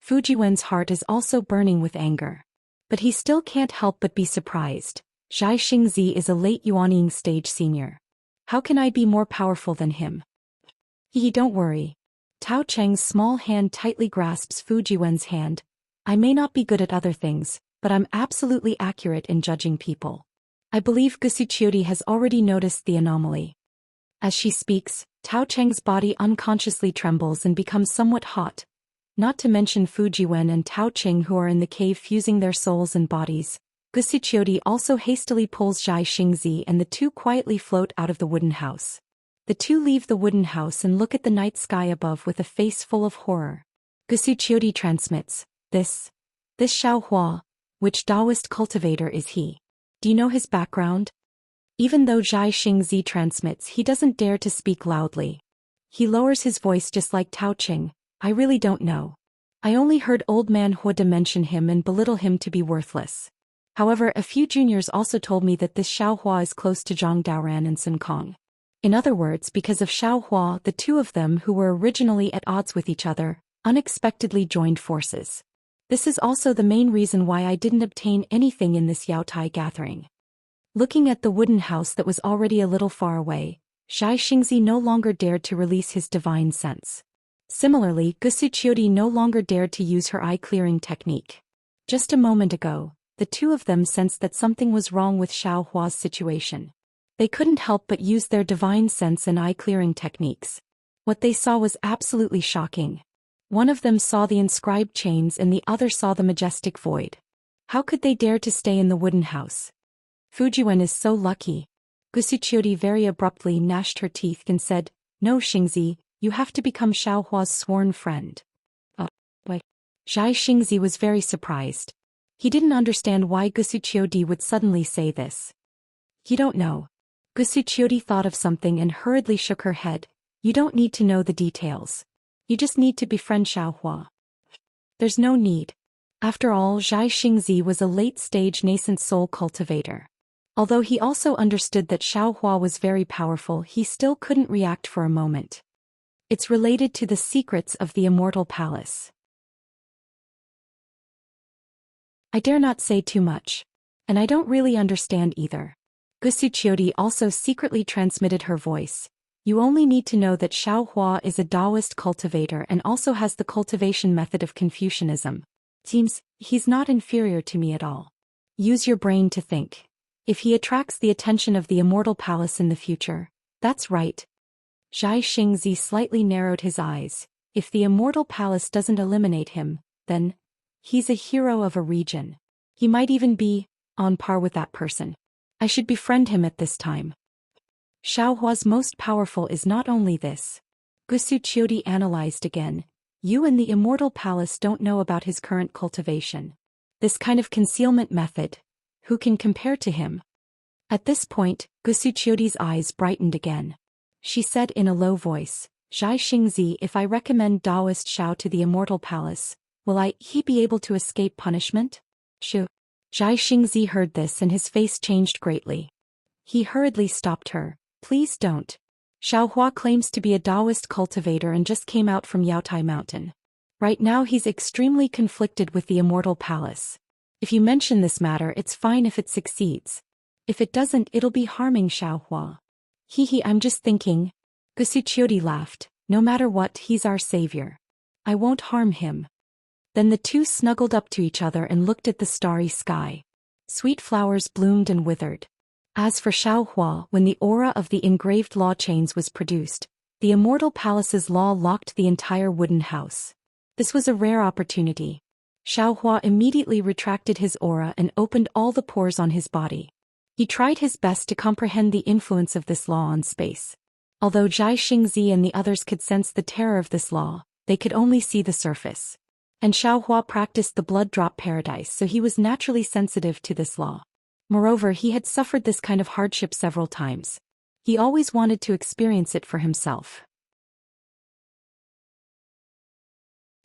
Fujiwen's heart is also burning with anger. But he still can't help but be surprised. Zhai Xingzi is a late Yuanying stage senior. How can I be more powerful than him? Don't worry. Tao Cheng's small hand tightly grasps Fujiwen's hand. "I may not be good at other things, but I'm absolutely accurate in judging people. I believe Gusuchiodi has already noticed the anomaly. As she speaks, Tao Cheng's body unconsciously trembles and becomes somewhat hot. Not to mention Fujiwen and Tao Cheng who are in the cave fusing their souls and bodies. Gusuchiodi also hastily pulls Zhai Xingzi and the two quietly float out of the wooden house. The two leave the wooden house and look at the night sky above with a face full of horror. Gusuchiodi transmits, This Xiao Hua, which Taoist cultivator is he? Do you know his background? Even though Zhai Xingzi transmits, he doesn't dare to speak loudly. He lowers his voice just like Tao Cheng, I really don't know. I only heard old man Huada mention him and belittle him to be worthless. However, a few juniors also told me that this Xiao Hua is close to Zhang Daoran and Sun Kong. In other words, because of Xiao Hua, the two of them who were originally at odds with each other, unexpectedly joined forces. This is also the main reason why I didn't obtain anything in this Yaotai gathering. Looking at the wooden house that was already a little far away, Zhai Xingzi no longer dared to release his divine sense. Similarly, Gusuchiodi no longer dared to use her eye-clearing technique. Just a moment ago, the two of them sensed that something was wrong with Xiao Hua's situation. They couldn't help but use their divine sense and eye-clearing techniques. What they saw was absolutely shocking. One of them saw the inscribed chains and the other saw the majestic void. How could they dare to stay in the wooden house? Fujiwen is so lucky. Gusuchiodi very abruptly gnashed her teeth and said, No Xingzi, you have to become Xiao Hua's sworn friend. What? Zhai Xingzi was very surprised. He didn't understand why Gusuchiodi would suddenly say this. You don't know. Gusuchiodi thought of something and hurriedly shook her head. You don't need to know the details. You just need to befriend Xiao Hua. There's no need. After all, Zhai Xingzi was a late-stage nascent soul cultivator. Although he also understood that Xiao Hua was very powerful, he still couldn't react for a moment. It's related to the secrets of the Immortal Palace. I dare not say too much. And I don't really understand either. Gusuchiodi also secretly transmitted her voice. You only need to know that Xiao Hua is a Taoist cultivator and also has the cultivation method of Confucianism. Seems, he's not inferior to me at all. Use your brain to think. If he attracts the attention of the Immortal Palace in the future, that's right. Zhai Xingzi slightly narrowed his eyes. If the Immortal Palace doesn't eliminate him, then he's a hero of a region. He might even be on par with that person. I should befriend him at this time. Xiao Hua's most powerful is not only this. Gusuchiodi analyzed again. You and the Immortal Palace don't know about his current cultivation. This kind of concealment method, who can compare to him? At this point, Gusuchiodi's eyes brightened again. She said in a low voice, Zhai Xingzi, if I recommend Taoist Xiao to the Immortal Palace, will he be able to escape punishment? Zhai Xingzi heard this and his face changed greatly. He hurriedly stopped her. Please don't. Xiao Hua claims to be a Taoist cultivator and just came out from Yaotai Mountain. Right now he's extremely conflicted with the Immortal Palace. If you mention this matter, it's fine if it succeeds. If it doesn't, it'll be harming Xiao Hua. I'm just thinking. Gusuchiodi laughed. No matter what, he's our savior. I won't harm him. Then the two snuggled up to each other and looked at the starry sky. Sweet flowers bloomed and withered. As for Xiao Hua, when the aura of the engraved law chains was produced, the Immortal Palace's law locked the entire wooden house. This was a rare opportunity. Xiao Hua immediately retracted his aura and opened all the pores on his body. He tried his best to comprehend the influence of this law on space. Although Zhai Xingzi and the others could sense the terror of this law, they could only see the surface. And Xiao Hua practiced the blood drop paradise, so he was naturally sensitive to this law. Moreover, he had suffered this kind of hardship several times. He always wanted to experience it for himself.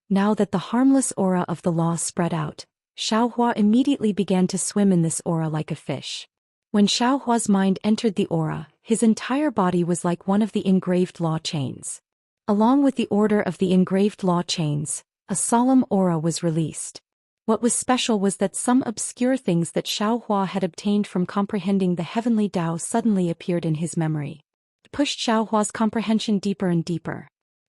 Now that the harmless aura of the law spread out, Xiao Hua immediately began to swim in this aura like a fish. When Xiao Hua's mind entered the aura, his entire body was like one of the engraved law chains. Along with the order of the engraved law chains, a solemn aura was released. What was special was that some obscure things that Xiao Hua had obtained from comprehending the heavenly Tao suddenly appeared in his memory. It pushed Xiao Hua's comprehension deeper and deeper.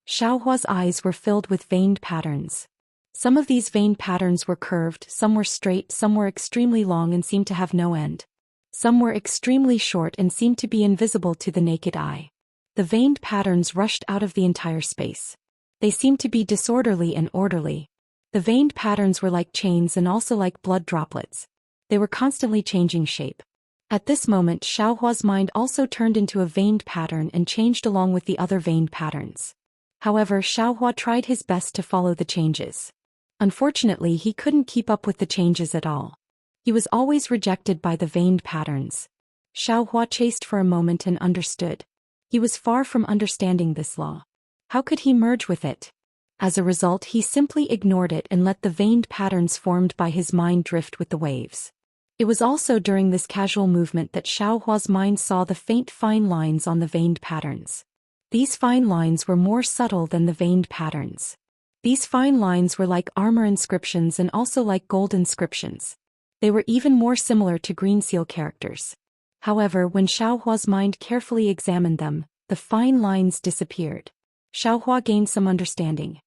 Xiao Hua's eyes were filled with veined patterns. Some of these veined patterns were curved, some were straight, some were extremely long and seemed to have no end. Some were extremely short and seemed to be invisible to the naked eye. The veined patterns rushed out of the entire space. They seemed to be disorderly and orderly. The veined patterns were like chains and also like blood droplets. They were constantly changing shape. At this moment, Xiaohua's mind also turned into a veined pattern and changed along with the other veined patterns. However, Xiaohua tried his best to follow the changes. Unfortunately, he couldn't keep up with the changes at all. He was always rejected by the veined patterns. Xiaohua chased for a moment and understood. He was far from understanding this law. How could he merge with it? As a result, he simply ignored it and let the veined patterns formed by his mind drift with the waves. It was also during this casual movement that Xiaohua's mind saw the faint fine lines on the veined patterns. These fine lines were more subtle than the veined patterns. These fine lines were like armor inscriptions and also like gold inscriptions. They were even more similar to green seal characters. However, when Xiaohua's mind carefully examined them, the fine lines disappeared. Xiaohua gained some understanding.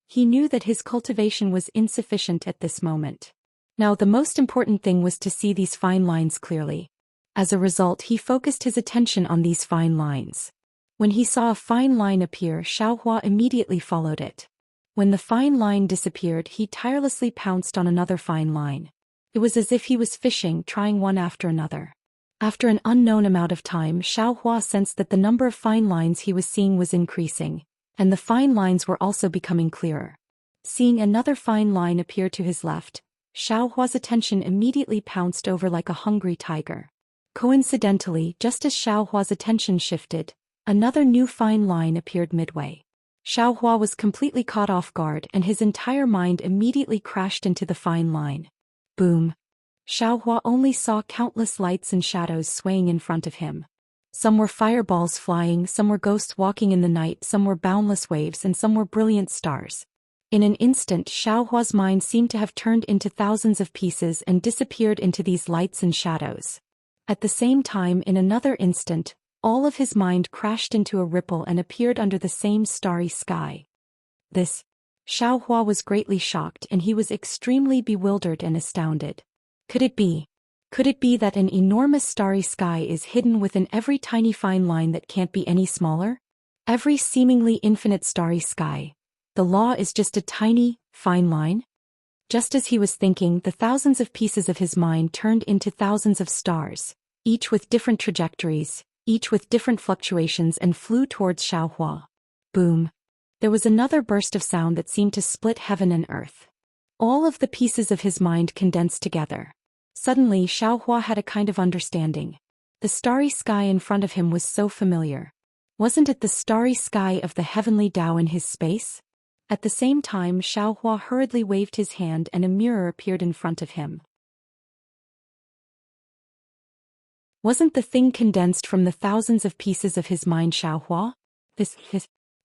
He knew that his cultivation was insufficient at this moment. Now the most important thing was to see these fine lines clearly. As a result, he focused his attention on these fine lines. When he saw a fine line appear, Xiaohua immediately followed it. When the fine line disappeared, he tirelessly pounced on another fine line. It was as if he was fishing, trying one after another. After an unknown amount of time, Xiaohua sensed that the number of fine lines he was seeing was increasing, and the fine lines were also becoming clearer. Seeing another fine line appear to his left, Xiaohua's attention immediately pounced over like a hungry tiger. Coincidentally, just as Xiaohua's attention shifted, another new fine line appeared midway. Xiaohua was completely caught off guard and his entire mind immediately crashed into the fine line. Boom! Xiaohua only saw countless lights and shadows swaying in front of him. Some were fireballs flying, some were ghosts walking in the night, some were boundless waves, and some were brilliant stars. In an instant, Xiaohua's mind seemed to have turned into thousands of pieces and disappeared into these lights and shadows. At the same time, in another instant, all of his mind crashed into a ripple and appeared under the same starry sky. Xiaohua was greatly shocked and he was extremely bewildered and astounded. Could it be that an enormous starry sky is hidden within every tiny fine line that can't be any smaller? Every seemingly infinite starry sky. The law is just a tiny, fine line? Just as he was thinking, the thousands of pieces of his mind turned into thousands of stars, each with different trajectories, each with different fluctuations, and flew towards Xiaohua. Boom! There was another burst of sound that seemed to split heaven and earth. All of the pieces of his mind condensed together. Suddenly, Xiaohua had a kind of understanding. The starry sky in front of him was so familiar. Wasn't it the starry sky of the heavenly Tao in his space? At the same time, Xiaohua hurriedly waved his hand and a mirror appeared in front of him. Wasn't the thing condensed from the thousands of pieces of his mind Xiaohua? This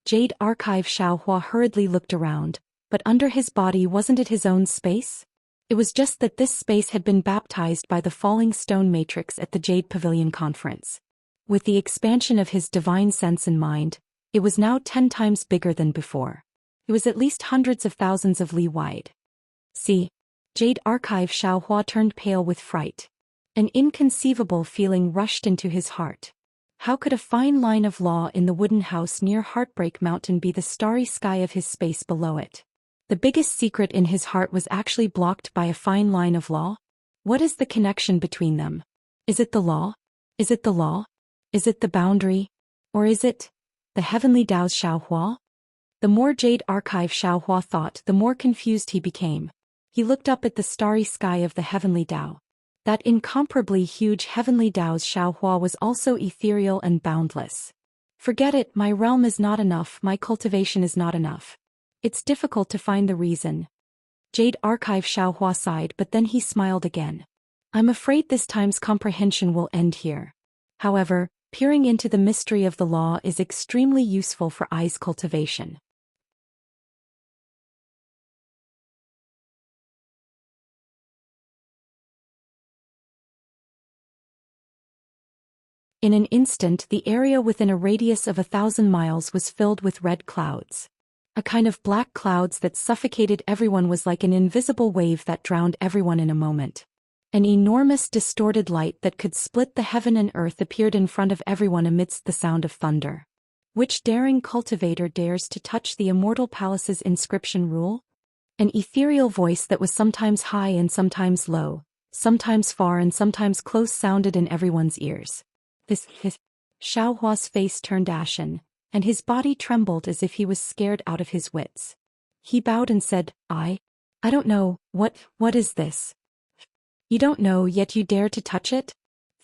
Jade Archive. Xiaohua hurriedly looked around, but under his body wasn't it his own space? It was just that this space had been baptized by the falling stone matrix at the Jade Pavilion conference. With the expansion of his divine sense and mind, it was now 10 times bigger than before. It was at least hundreds of thousands of li wide. See? Jade Archive. Xiaohua turned pale with fright. An inconceivable feeling rushed into his heart. How could a fine line of law in the wooden house near Heartbreak Mountain be the starry sky of his space below it? The biggest secret in his heart was actually blocked by a fine line of law? What is the connection between them? Is it the law? Is it the law? Is it the boundary? Or is it the heavenly Tao's Xiaohua? The more Jade Archive Xiaohua thought, the more confused he became. He looked up at the starry sky of the heavenly Tao. That incomparably huge heavenly Tao's Xiaohua was also ethereal and boundless. Forget it, my realm is not enough, my cultivation is not enough. It's difficult to find the reason. Jade Archive Xiaohua sighed, but then he smiled again. I'm afraid this time's comprehension will end here. However, peering into the mystery of the law is extremely useful for eyes cultivation. In an instant, the area within a radius of 1,000 miles was filled with red clouds. A kind of black clouds that suffocated everyone was like an invisible wave that drowned everyone in a moment. An enormous distorted light that could split the heaven and earth appeared in front of everyone amidst the sound of thunder. Which daring cultivator dares to touch the immortal palace's inscription rule? An ethereal voice that was sometimes high and sometimes low, sometimes far and sometimes close sounded in everyone's ears. This Xiao Hua's face turned ashen, and his body trembled as if he was scared out of his wits. He bowed and said, I don't know, what is this? You don't know yet you dare to touch it?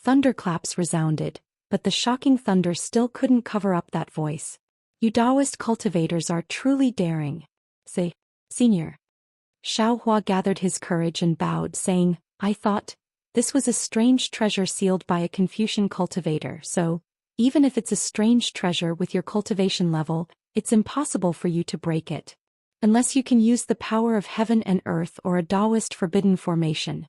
Thunderclaps resounded, but the shocking thunder still couldn't cover up that voice. You Taoist cultivators are truly daring. Say, Senior. Xiao Hua gathered his courage and bowed, saying, I thought, this was a strange treasure sealed by a Confucian cultivator, so, even if it's a strange treasure with your cultivation level, it's impossible for you to break it. Unless you can use the power of heaven and earth or a Taoist forbidden formation.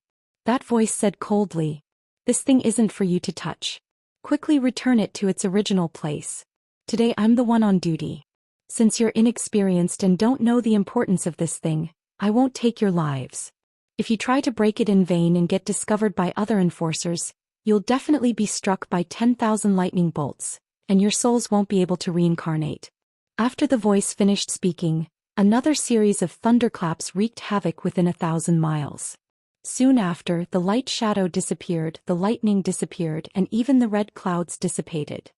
That voice said coldly, this thing isn't for you to touch. Quickly return it to its original place. Today I'm the one on duty. Since you're inexperienced and don't know the importance of this thing, I won't take your lives. If you try to break it in vain and get discovered by other enforcers, you'll definitely be struck by 10,000 lightning bolts, and your souls won't be able to reincarnate. After the voice finished speaking, another series of thunderclaps wreaked havoc within 1,000 miles. Soon after, the light shadow disappeared, the lightning disappeared, and even the red clouds dissipated.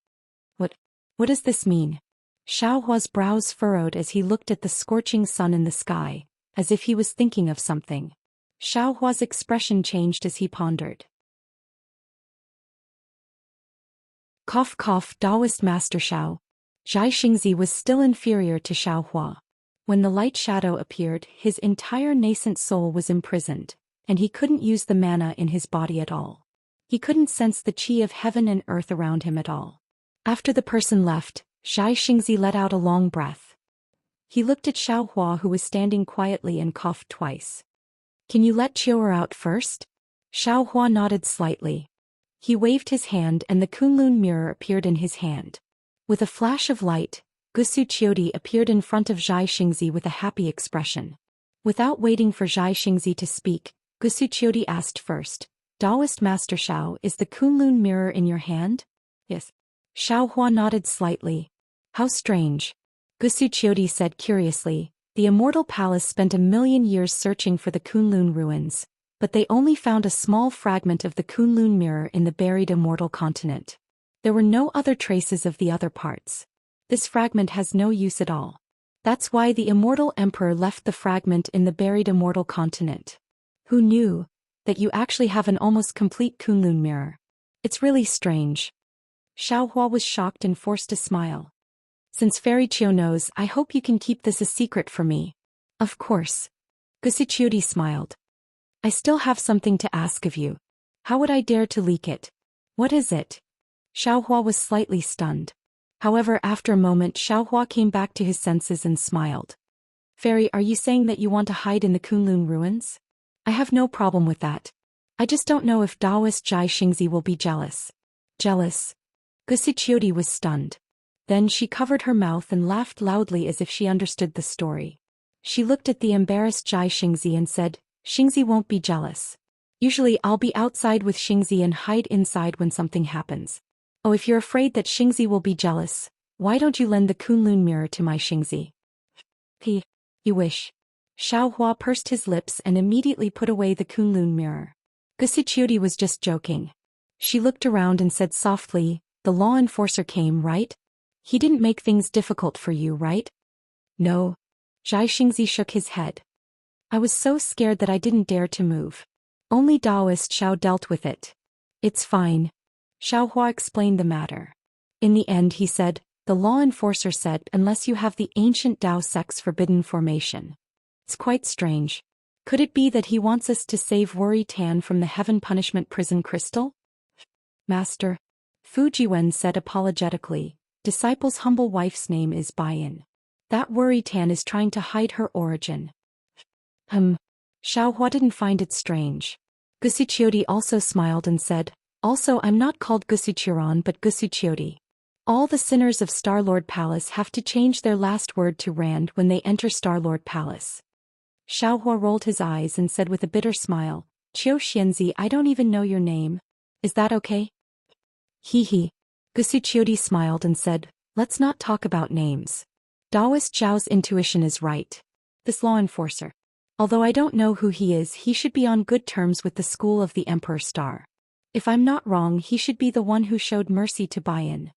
What does this mean? Xiao Hua's brows furrowed as he looked at the scorching sun in the sky, as if he was thinking of something. Xiao Hua's expression changed as he pondered. Cough cough, Taoist Master Xiao. Zhai Xingzi was still inferior to Xiao Hua. When the light shadow appeared, his entire nascent soul was imprisoned, and he couldn't use the mana in his body at all. He couldn't sense the qi of heaven and earth around him at all. After the person left, Zhai Xingzi let out a long breath. He looked at Xiao Hua, who was standing quietly, and coughed twice. Can you let Qiu'er out first? Xiao Hua nodded slightly. He waved his hand and the Kunlun mirror appeared in his hand. With a flash of light, Gusu Qiudi appeared in front of Zhai Xingzi with a happy expression. Without waiting for Zhai Xingzi to speak, Gusu Qiudi asked first, Taoist Master Xiao, is the Kunlun mirror in your hand? Yes. Xiao Hua nodded slightly. How strange. Gusu Qiudi said curiously, the Immortal Palace spent 1,000,000 years searching for the Kunlun ruins, but they only found a small fragment of the Kunlun mirror in the buried Immortal Continent. There were no other traces of the other parts. This fragment has no use at all. That's why the Immortal Emperor left the fragment in the buried Immortal Continent. Who knew that you actually have an almost complete Kunlun mirror? It's really strange. Xiao Hua was shocked and forced a smile. Since Fairy Qiu knows, I hope you can keep this a secret for me. Of course. Gusu Qiudi smiled. I still have something to ask of you. How would I dare to leak it? What is it? Xiao Hua was slightly stunned. However, after a moment, Xiao Hua came back to his senses and smiled. Fairy, are you saying that you want to hide in the Kunlun ruins? I have no problem with that. I just don't know if Taoist Zhai Xingzi will be jealous. Jealous? Gusu Qiudi was stunned. Then she covered her mouth and laughed loudly as if she understood the story. She looked at the embarrassed Zhai Xingzi and said, Xingzi won't be jealous. Usually I'll be outside with Xingzi and hide inside when something happens. Oh, if you're afraid that Xingzi will be jealous, why don't you lend the Kunlun mirror to my Xingzi? You wish. Xiao Hua pursed his lips and immediately put away the Kunlun mirror. Gusu Qiudi was just joking. She looked around and said softly, the law enforcer came, right? He didn't make things difficult for you, right? No. Zhai Xingzi shook his head. I was so scared that I didn't dare to move. Only Taoist Xiao dealt with it. It's fine. Xiao Hua explained the matter. In the end, he said, the law enforcer said unless you have the ancient Tao sex forbidden formation. It's quite strange. Could it be that he wants us to save Wuri Tan from the heaven punishment prison crystal? Master. Fu Jiwen said apologetically, disciple's humble wife's name is Baiyan. That Wuri Tan is trying to hide her origin. Xiao Hua didn't find it strange. Gusu Qiudi also smiled and said, also I'm not called Gusu Qiuran but Gusu Qiudi. All the sinners of Star-Lord Palace have to change their last word to Rand when they enter Star-Lord Palace. Xiao Hua rolled his eyes and said with a bitter smile, Qiu Xianzi, I don't even know your name. Is that okay? Hee hee. Gusuchiodi smiled and said, let's not talk about names. Daoist Zhao's intuition is right. This law enforcer. Although I don't know who he is, he should be on good terms with the school of the Emperor Star. If I'm not wrong, he should be the one who showed mercy to Baiyan.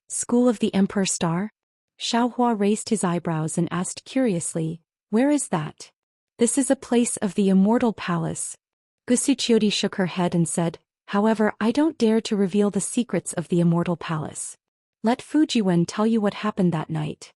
School of the Emperor Star? Xiaohua raised his eyebrows and asked curiously, where is that? This is a place of the Immortal Palace. Gusuchiodi shook her head and said, however, I don't dare to reveal the secrets of the Immortal Palace. Let Fujiwen tell you what happened that night.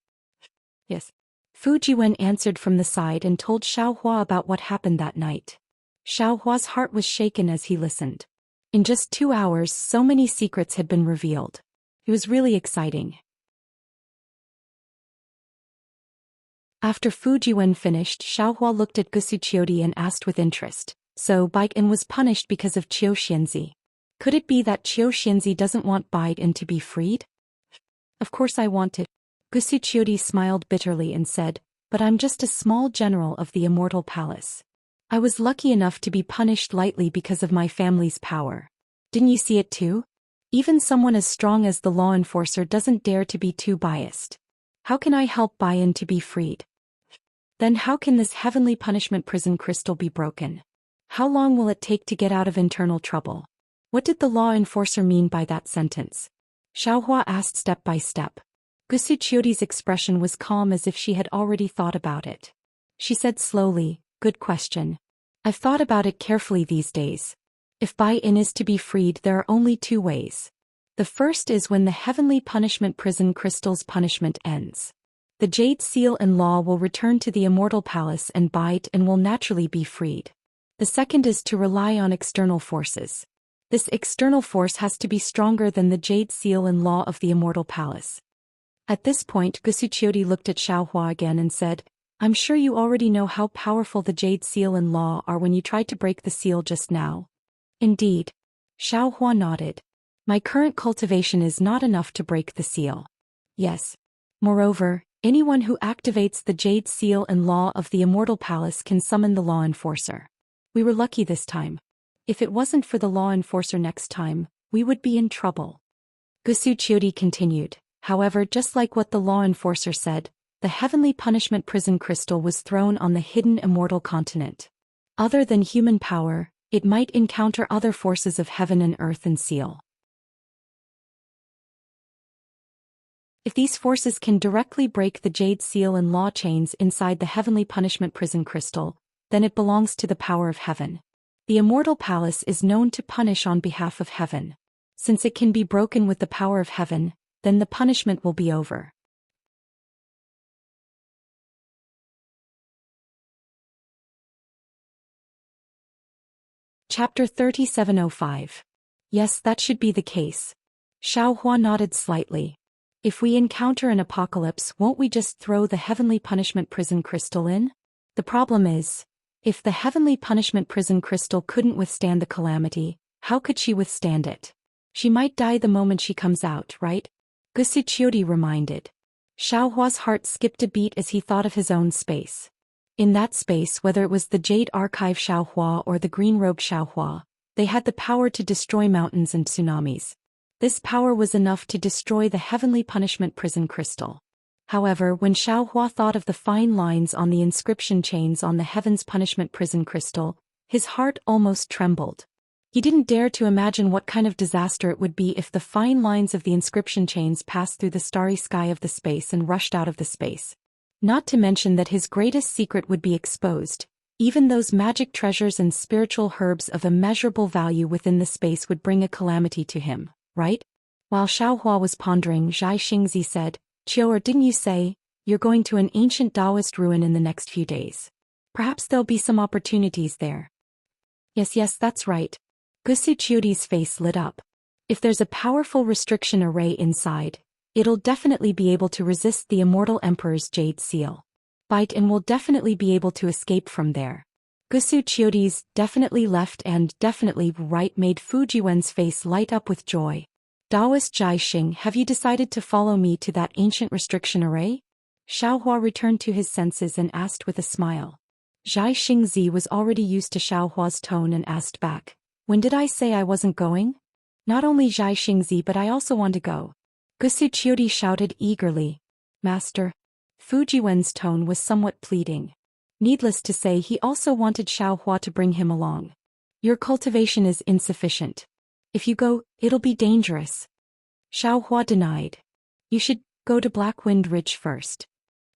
Yes. Fujiwen answered from the side and told Xiaohua about what happened that night. Xiaohua's heart was shaken as he listened. In just 2 hours, so many secrets had been revealed. It was really exciting. After Fujiwen finished, Xiaohua looked at Gusuchiodi and asked with interest, so Baiyan was punished because of Qiu Xianzi. Could it be that Qiu Xianzi doesn't want Baiyan to be freed? Of course I want it. Gusuchiodi smiled bitterly and said, but I'm just a small general of the Immortal Palace. I was lucky enough to be punished lightly because of my family's power. Didn't you see it too? Even someone as strong as the law enforcer doesn't dare to be too biased. How can I help Baiyan to be freed? Then how can this heavenly punishment prison crystal be broken? How long will it take to get out of internal trouble? What did the law enforcer mean by that sentence? Xiaohua asked step by step. Gusuchiodi's expression was calm as if she had already thought about it. She said slowly, good question. I've thought about it carefully these days. If Baiyan is to be freed, there are only 2 ways. The first is when the heavenly punishment prison crystal's punishment ends. The Jade Seal and Law will return to the Immortal Palace and Baiyan will naturally be freed. The second is to rely on external forces. This external force has to be stronger than the Jade Seal and Law of the Immortal Palace. At this point, Gusuchiodi looked at Xiaohua again and said, I'm sure you already know how powerful the Jade Seal and Law are when you tried to break the seal just now. Indeed. Xiaohua nodded. My current cultivation is not enough to break the seal. Yes. Moreover, anyone who activates the Jade Seal and Law of the Immortal Palace can summon the law enforcer. We were lucky this time. If it wasn't for the law enforcer next time, we would be in trouble. Gusuchiodi continued. However, just like what the law enforcer said, the heavenly punishment prison crystal was thrown on the hidden immortal continent. Other than human power, it might encounter other forces of heaven and earth and seal. If these forces can directly break the Jade Seal and Law chains inside the heavenly punishment prison crystal, then it belongs to the power of heaven. The Immortal Palace is known to punish on behalf of heaven. Since it can be broken with the power of heaven, then the punishment will be over. Chapter 3705. Yes, that should be the case. Xiaohua nodded slightly. If we encounter an apocalypse, won't we just throw the heavenly punishment prison crystal in? The problem is, if the heavenly punishment prison crystal couldn't withstand the calamity, how could she withstand it? She might die the moment she comes out, right? Gusuchiodi reminded. Xiaohua's heart skipped a beat as he thought of his own space. In that space, whether it was the Jade Archive Xiaohua or the Green Robe Xiaohua, they had the power to destroy mountains and tsunamis. This power was enough to destroy the heavenly punishment prison crystal. However, when Xiaohua thought of the fine lines on the inscription chains on the heaven's punishment prison crystal, his heart almost trembled. He didn't dare to imagine what kind of disaster it would be if the fine lines of the inscription chains passed through the starry sky of the space and rushed out of the space. Not to mention that his greatest secret would be exposed. Even those magic treasures and spiritual herbs of immeasurable value within the space would bring a calamity to him, right? While Xiaohua was pondering, Zhai Xingzi said, Qiu'er, didn't you say, you're going to an ancient Taoist ruin in the next few days? Perhaps there'll be some opportunities there. Yes, that's right. Gusuchiodi's face lit up. If there's a powerful restriction array inside, it'll definitely be able to resist the Immortal Emperor's Jade Seal. Baiyan will definitely be able to escape from there. Gusuchiodi's definitely left and definitely right made Fujiwen's face light up with joy. Taoist Jiaxing, have you decided to follow me to that ancient restriction array? Xiaohua returned to his senses and asked with a smile. Zhai Xingzi was already used to Xiao Hua's tone and asked back, "When did I say I wasn't going? Not only Zhai Xingzi but I also want to go." Gusu Qiudi shouted eagerly. "Master." Fu Jiwen's tone was somewhat pleading. Needless to say, he also wanted Xiao Hua to bring him along. "Your cultivation is insufficient. If you go, it'll be dangerous." Xiao Hua denied. "You should go to Blackwind Ridge first.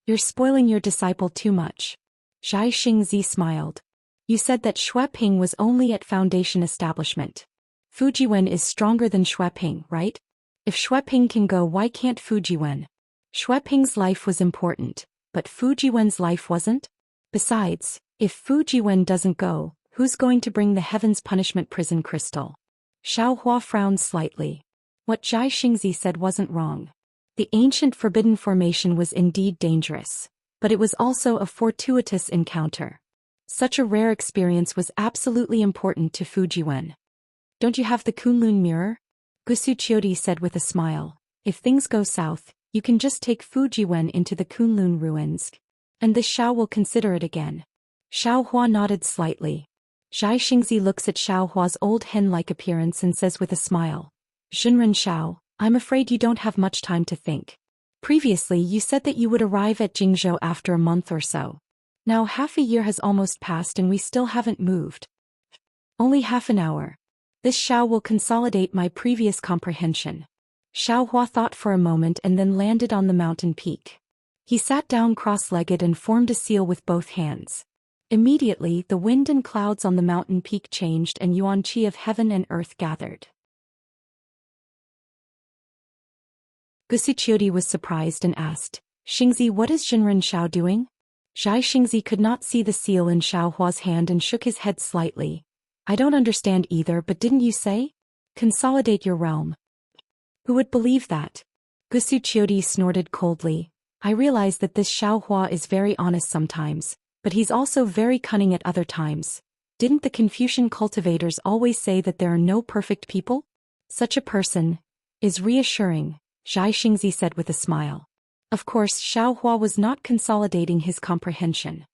You're spoiling your disciple too much." Zhai Xingzi smiled. "You said that Xueping was only at Foundation establishment. Fujiwen is stronger than Xueping, right? If Xueping can go, why can't Fujiwen? Xueping's life was important, but Fujiwen's life wasn't? Besides, if Fujiwen doesn't go, who's going to bring the Heaven's Punishment Prison Crystal?" Xiao Hua frowned slightly. What Zhai Xingzi said wasn't wrong. The ancient forbidden formation was indeed dangerous, but it was also a fortuitous encounter. Such a rare experience was absolutely important to Fujiwen. "Don't you have the Kunlun mirror?" Gusu Qiudi said with a smile. "If things go south, you can just take Fujiwen into the Kunlun ruins, and the Xiao will consider it again." Xiao Hua nodded slightly. Zhai Xingzi looks at Xiao Hua's old hen-like appearance and says with a smile, "Zhenren Xiao, I'm afraid you don't have much time to think. Previously you said that you would arrive at Jingzhou after a month or so. Now half a year has almost passed and we still haven't moved." "Only half an hour. This Xiao will consolidate my previous comprehension." Xiao Hua thought for a moment and then landed on the mountain peak. He sat down cross-legged and formed a seal with both hands. Immediately, the wind and clouds on the mountain peak changed and yuan qi of heaven and earth gathered. Gusu Qiudi was surprised and asked, "Xingzi, what is Zhenren Xiao doing?" Zhai Xingzi could not see the seal in Xiao Hua's hand and shook his head slightly. "I don't understand either, but didn't you say? Consolidate your realm." "Who would believe that?" Gusu Qiudi snorted coldly. "I realize that this Xiao Hua is very honest sometimes, but he's also very cunning at other times. Didn't the Confucian cultivators always say that there are no perfect people? Such a person is reassuring," Zhai Xingzi said with a smile. Of course, Xiao Hua was not consolidating his comprehension.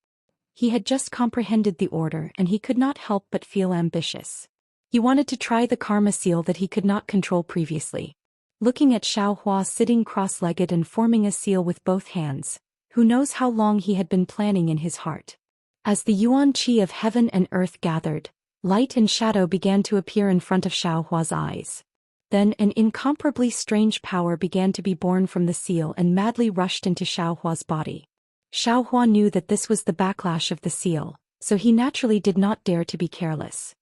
He had just comprehended the order and he could not help but feel ambitious. He wanted to try the karma seal that he could not control previously. Looking at Xiao Hua sitting cross-legged and forming a seal with both hands, who knows how long he had been planning in his heart. As the yuan qi of heaven and earth gathered, light and shadow began to appear in front of Xiao Hua's eyes. Then an incomparably strange power began to be born from the seal and madly rushed into Xiao Hua's body. Xiao Hua knew that this was the backlash of the seal, so he naturally did not dare to be careless.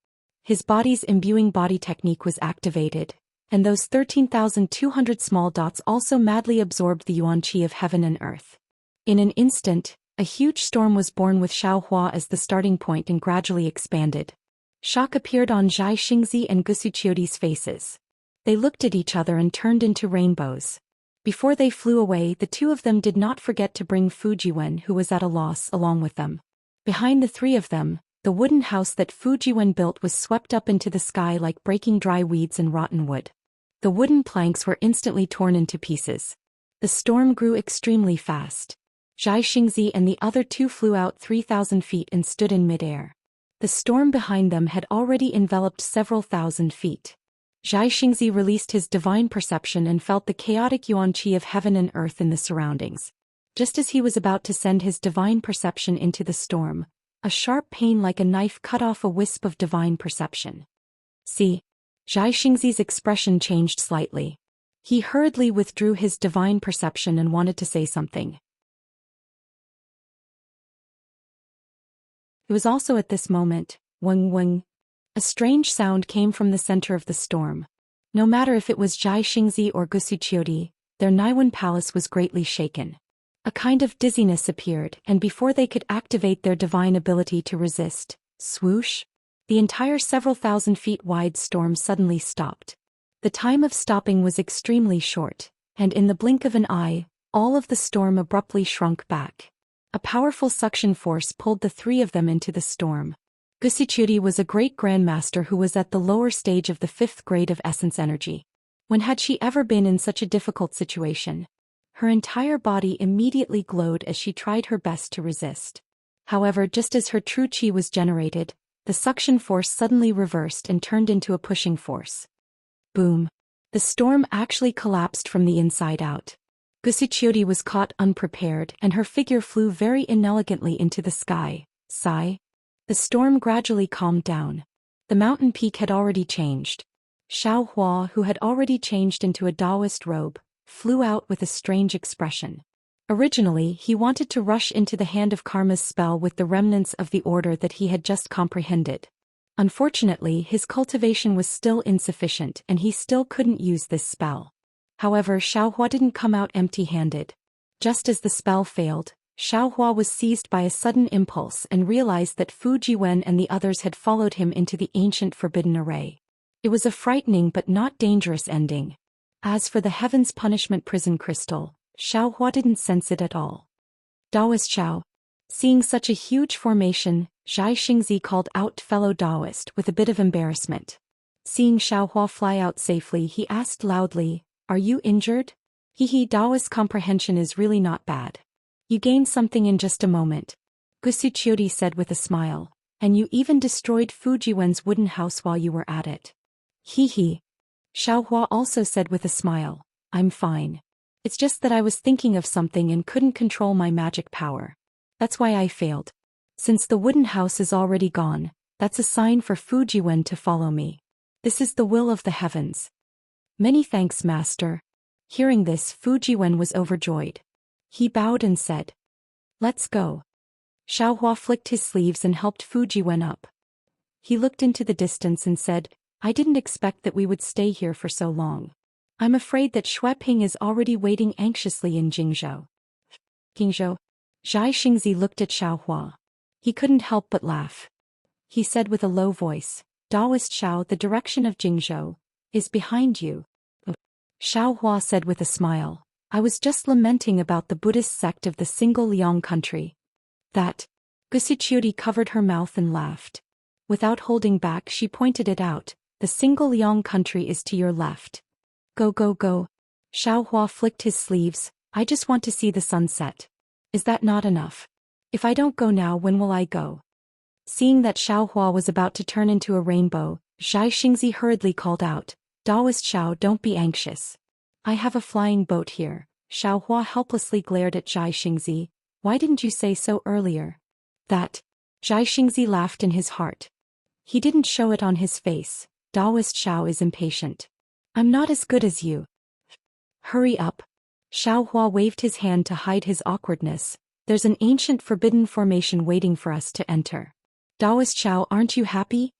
His body's imbuing body technique was activated, and those 13,200 small dots also madly absorbed the yuan qi of heaven and earth. In an instant, a huge storm was born with Xiao Hua as the starting point and gradually expanded. Shock appeared on Zhai Xingzi and Gusu Qiudi's faces. They looked at each other and turned into rainbows. Before they flew away, the two of them did not forget to bring Fujiwen, who was at a loss, along with them. Behind the three of them, the wooden house that Fujiwen built was swept up into the sky like breaking dry weeds and rotten wood. The wooden planks were instantly torn into pieces. The storm grew extremely fast. Zhai Xingzi and the other two flew out 3,000 feet and stood in midair. The storm behind them had already enveloped several thousand feet. Zhai Xingzi released his divine perception and felt the chaotic yuan qi of heaven and earth in the surroundings. Just as he was about to send his divine perception into the storm, a sharp pain like a knife cut off a wisp of divine perception. "See?" Zhai Xingzi's expression changed slightly. He hurriedly withdrew his divine perception and wanted to say something. It was also at this moment, weng weng. A strange sound came from the center of the storm. No matter if it was Zhai Xingzi or Gusu Qiudi, their Naiwan palace was greatly shaken. A kind of dizziness appeared, and before they could activate their divine ability to resist, swoosh, the entire several thousand feet wide storm suddenly stopped. The time of stopping was extremely short, and in the blink of an eye, all of the storm abruptly shrunk back. A powerful suction force pulled the three of them into the storm. Gusu Qiudi was a great grandmaster who was at the lower stage of the 5th grade of essence energy. When had she ever been in such a difficult situation? Her entire body immediately glowed as she tried her best to resist. However, just as her true chi was generated, the suction force suddenly reversed and turned into a pushing force. Boom! The storm actually collapsed from the inside out. Gusuchiori was caught unprepared and her figure flew very inelegantly into the sky. Sigh. The storm gradually calmed down. The mountain peak had already changed. Xiaohua, who had already changed into a Taoist robe, flew out with a strange expression. Originally, he wanted to rush into the Hand of Karma's spell with the remnants of the order that he had just comprehended. Unfortunately, his cultivation was still insufficient and he still couldn't use this spell. However, Xiaohua didn't come out empty-handed. Just as the spell failed, Xiaohua was seized by a sudden impulse and realized that Fu Jiwen and the others had followed him into the ancient forbidden array. It was a frightening but not dangerous ending. As for the Heaven's Punishment Prison Crystal, Xiaohua didn't sense it at all. Taoist Xiao. Seeing such a huge formation, Zhai Xingzi called out fellow Taoist with a bit of embarrassment. Seeing Xiaohua fly out safely, he asked loudly, "Are you injured?" Taoist comprehension is really not bad. You gained something in just a moment. Gusuchiori said with a smile, and you even destroyed Fujiwen's wooden house while you were at it. Xiaohua also said with a smile, I'm fine. It's just that I was thinking of something and couldn't control my magic power. That's why I failed. Since the wooden house is already gone, that's a sign for Fujiwen to follow me. This is the will of the heavens. Many thanks, master. Hearing this, Fujiwen was overjoyed. He bowed and said, Let's go. Xiaohua flicked his sleeves and helped Fujiwen up. He looked into the distance and said, I didn't expect that we would stay here for so long. I'm afraid that Xueping is already waiting anxiously in Jingzhou. Jingzhou. Zhai Xingzi looked at Xiaohua. He couldn't help but laugh. He said with a low voice, Taoist Xiao, the direction of Jingzhou is behind you. Xiaohua said with a smile, I was just lamenting about the Buddhist sect of the single Liang country. That. Gusuchiori covered her mouth and laughed. Without holding back, she pointed it out. The single Liang country is to your left. Go, go, go. Xiaohua flicked his sleeves. I just want to see the sunset. Is that not enough? If I don't go now, when will I go? Seeing that Xiaohua was about to turn into a rainbow, Zhai Xingzi hurriedly called out, Taoist Xiao, don't be anxious. I have a flying boat here. Xiaohua helplessly glared at Zhai Xingzi. Why didn't you say so earlier? That. Zhai Xingzi laughed in his heart. He didn't show it on his face. Taoist Xiao is impatient. I'm not as good as you. Hurry up. Xiaohua waved his hand to hide his awkwardness. There's an ancient forbidden formation waiting for us to enter. Taoist Xiao, aren't you happy?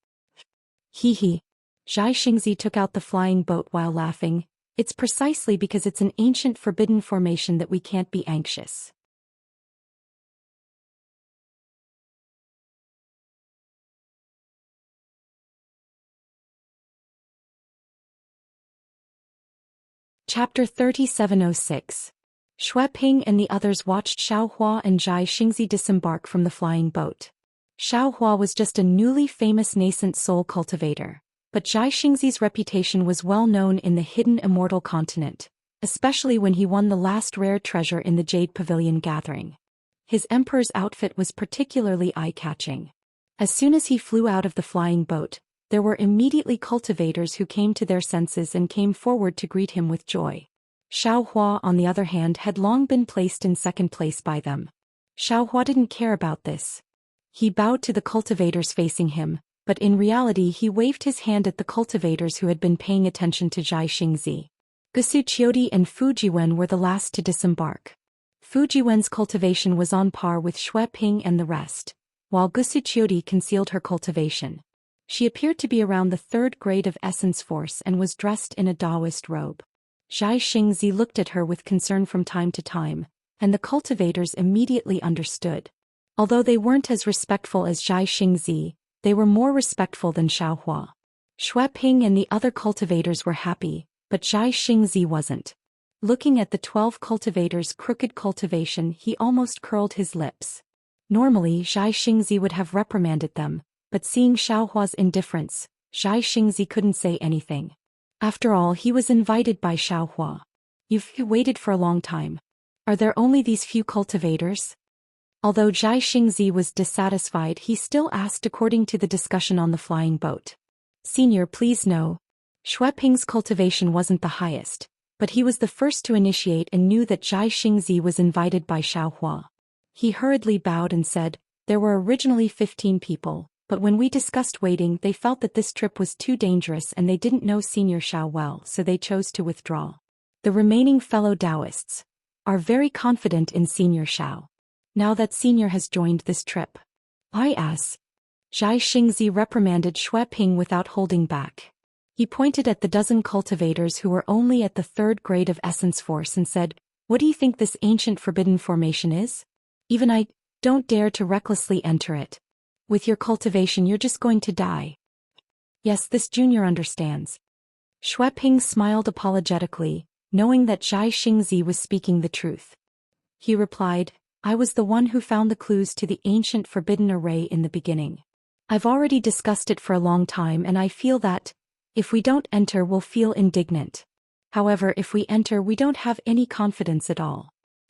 Zhai Xingzi took out the flying boat while laughing. It's precisely because it's an ancient forbidden formation that we can't be anxious. Chapter 3706. Xueping and the others watched Xiaohua and Zhai Xingzi disembark from the flying boat. Xiaohua was just a newly famous nascent soul cultivator, but Zhai Xingzi's reputation was well known in the hidden immortal continent, especially when he won the last rare treasure in the Jade Pavilion gathering. His emperor's outfit was particularly eye-catching. As soon as he flew out of the flying boat, there were immediately cultivators who came to their senses and came forward to greet him with joy. Xiaohua, on the other hand, had long been placed in second place by them. Xiaohua didn't care about this. He bowed to the cultivators facing him, but in reality he waved his hand at the cultivators who had been paying attention to Zhai Xingzi. Gusuchiori and Fujiwen were the last to disembark. Fujiwen's cultivation was on par with Xueping and the rest, while Gusuchiori concealed her cultivation. She appeared to be around the third grade of essence force and was dressed in a Taoist robe. Zhai Xingzi looked at her with concern from time to time, and the cultivators immediately understood. Although they weren't as respectful as Zhai Xingzi, they were more respectful than Xiaohua. Xueping and the other cultivators were happy, but Zhai Xingzi wasn't. Looking at the 12 cultivators' crooked cultivation, he almost curled his lips. Normally, Zhai Xingzi would have reprimanded them, but seeing Xiaohua's indifference, Zhai Xingzi couldn't say anything. After all, he was invited by Xiaohua. You've waited for a long time. Are there only these few cultivators? Although Zhai Xingzi was dissatisfied, he still asked according to the discussion on the flying boat. Senior, please know. Xueping's cultivation wasn't the highest, but he was the first to initiate and knew that Zhai Xingzi was invited by Xiaohua. He hurriedly bowed and said, there were originally 15 people, but when we discussed waiting they felt that this trip was too dangerous and they didn't know Senior Xiao well, so they chose to withdraw. The remaining fellow Taoists are very confident in Senior Xiao. Now that Senior has joined this trip. Zhai Xingzi reprimanded Xueping without holding back. He pointed at the dozen cultivators who were only at the 3rd grade of Essence Force and said, what do you think this ancient forbidden formation is? Even I don't dare to recklessly enter it. With your cultivation you're just going to die. Yes, this junior understands. Xueping smiled apologetically, knowing that Zhai Xingzi was speaking the truth. He replied, I was the one who found the clues to the ancient forbidden array in the beginning. I've already discussed it for a long time and I feel that, if we don't enter we'll feel indignant. However, if we enter we don't have any confidence at all.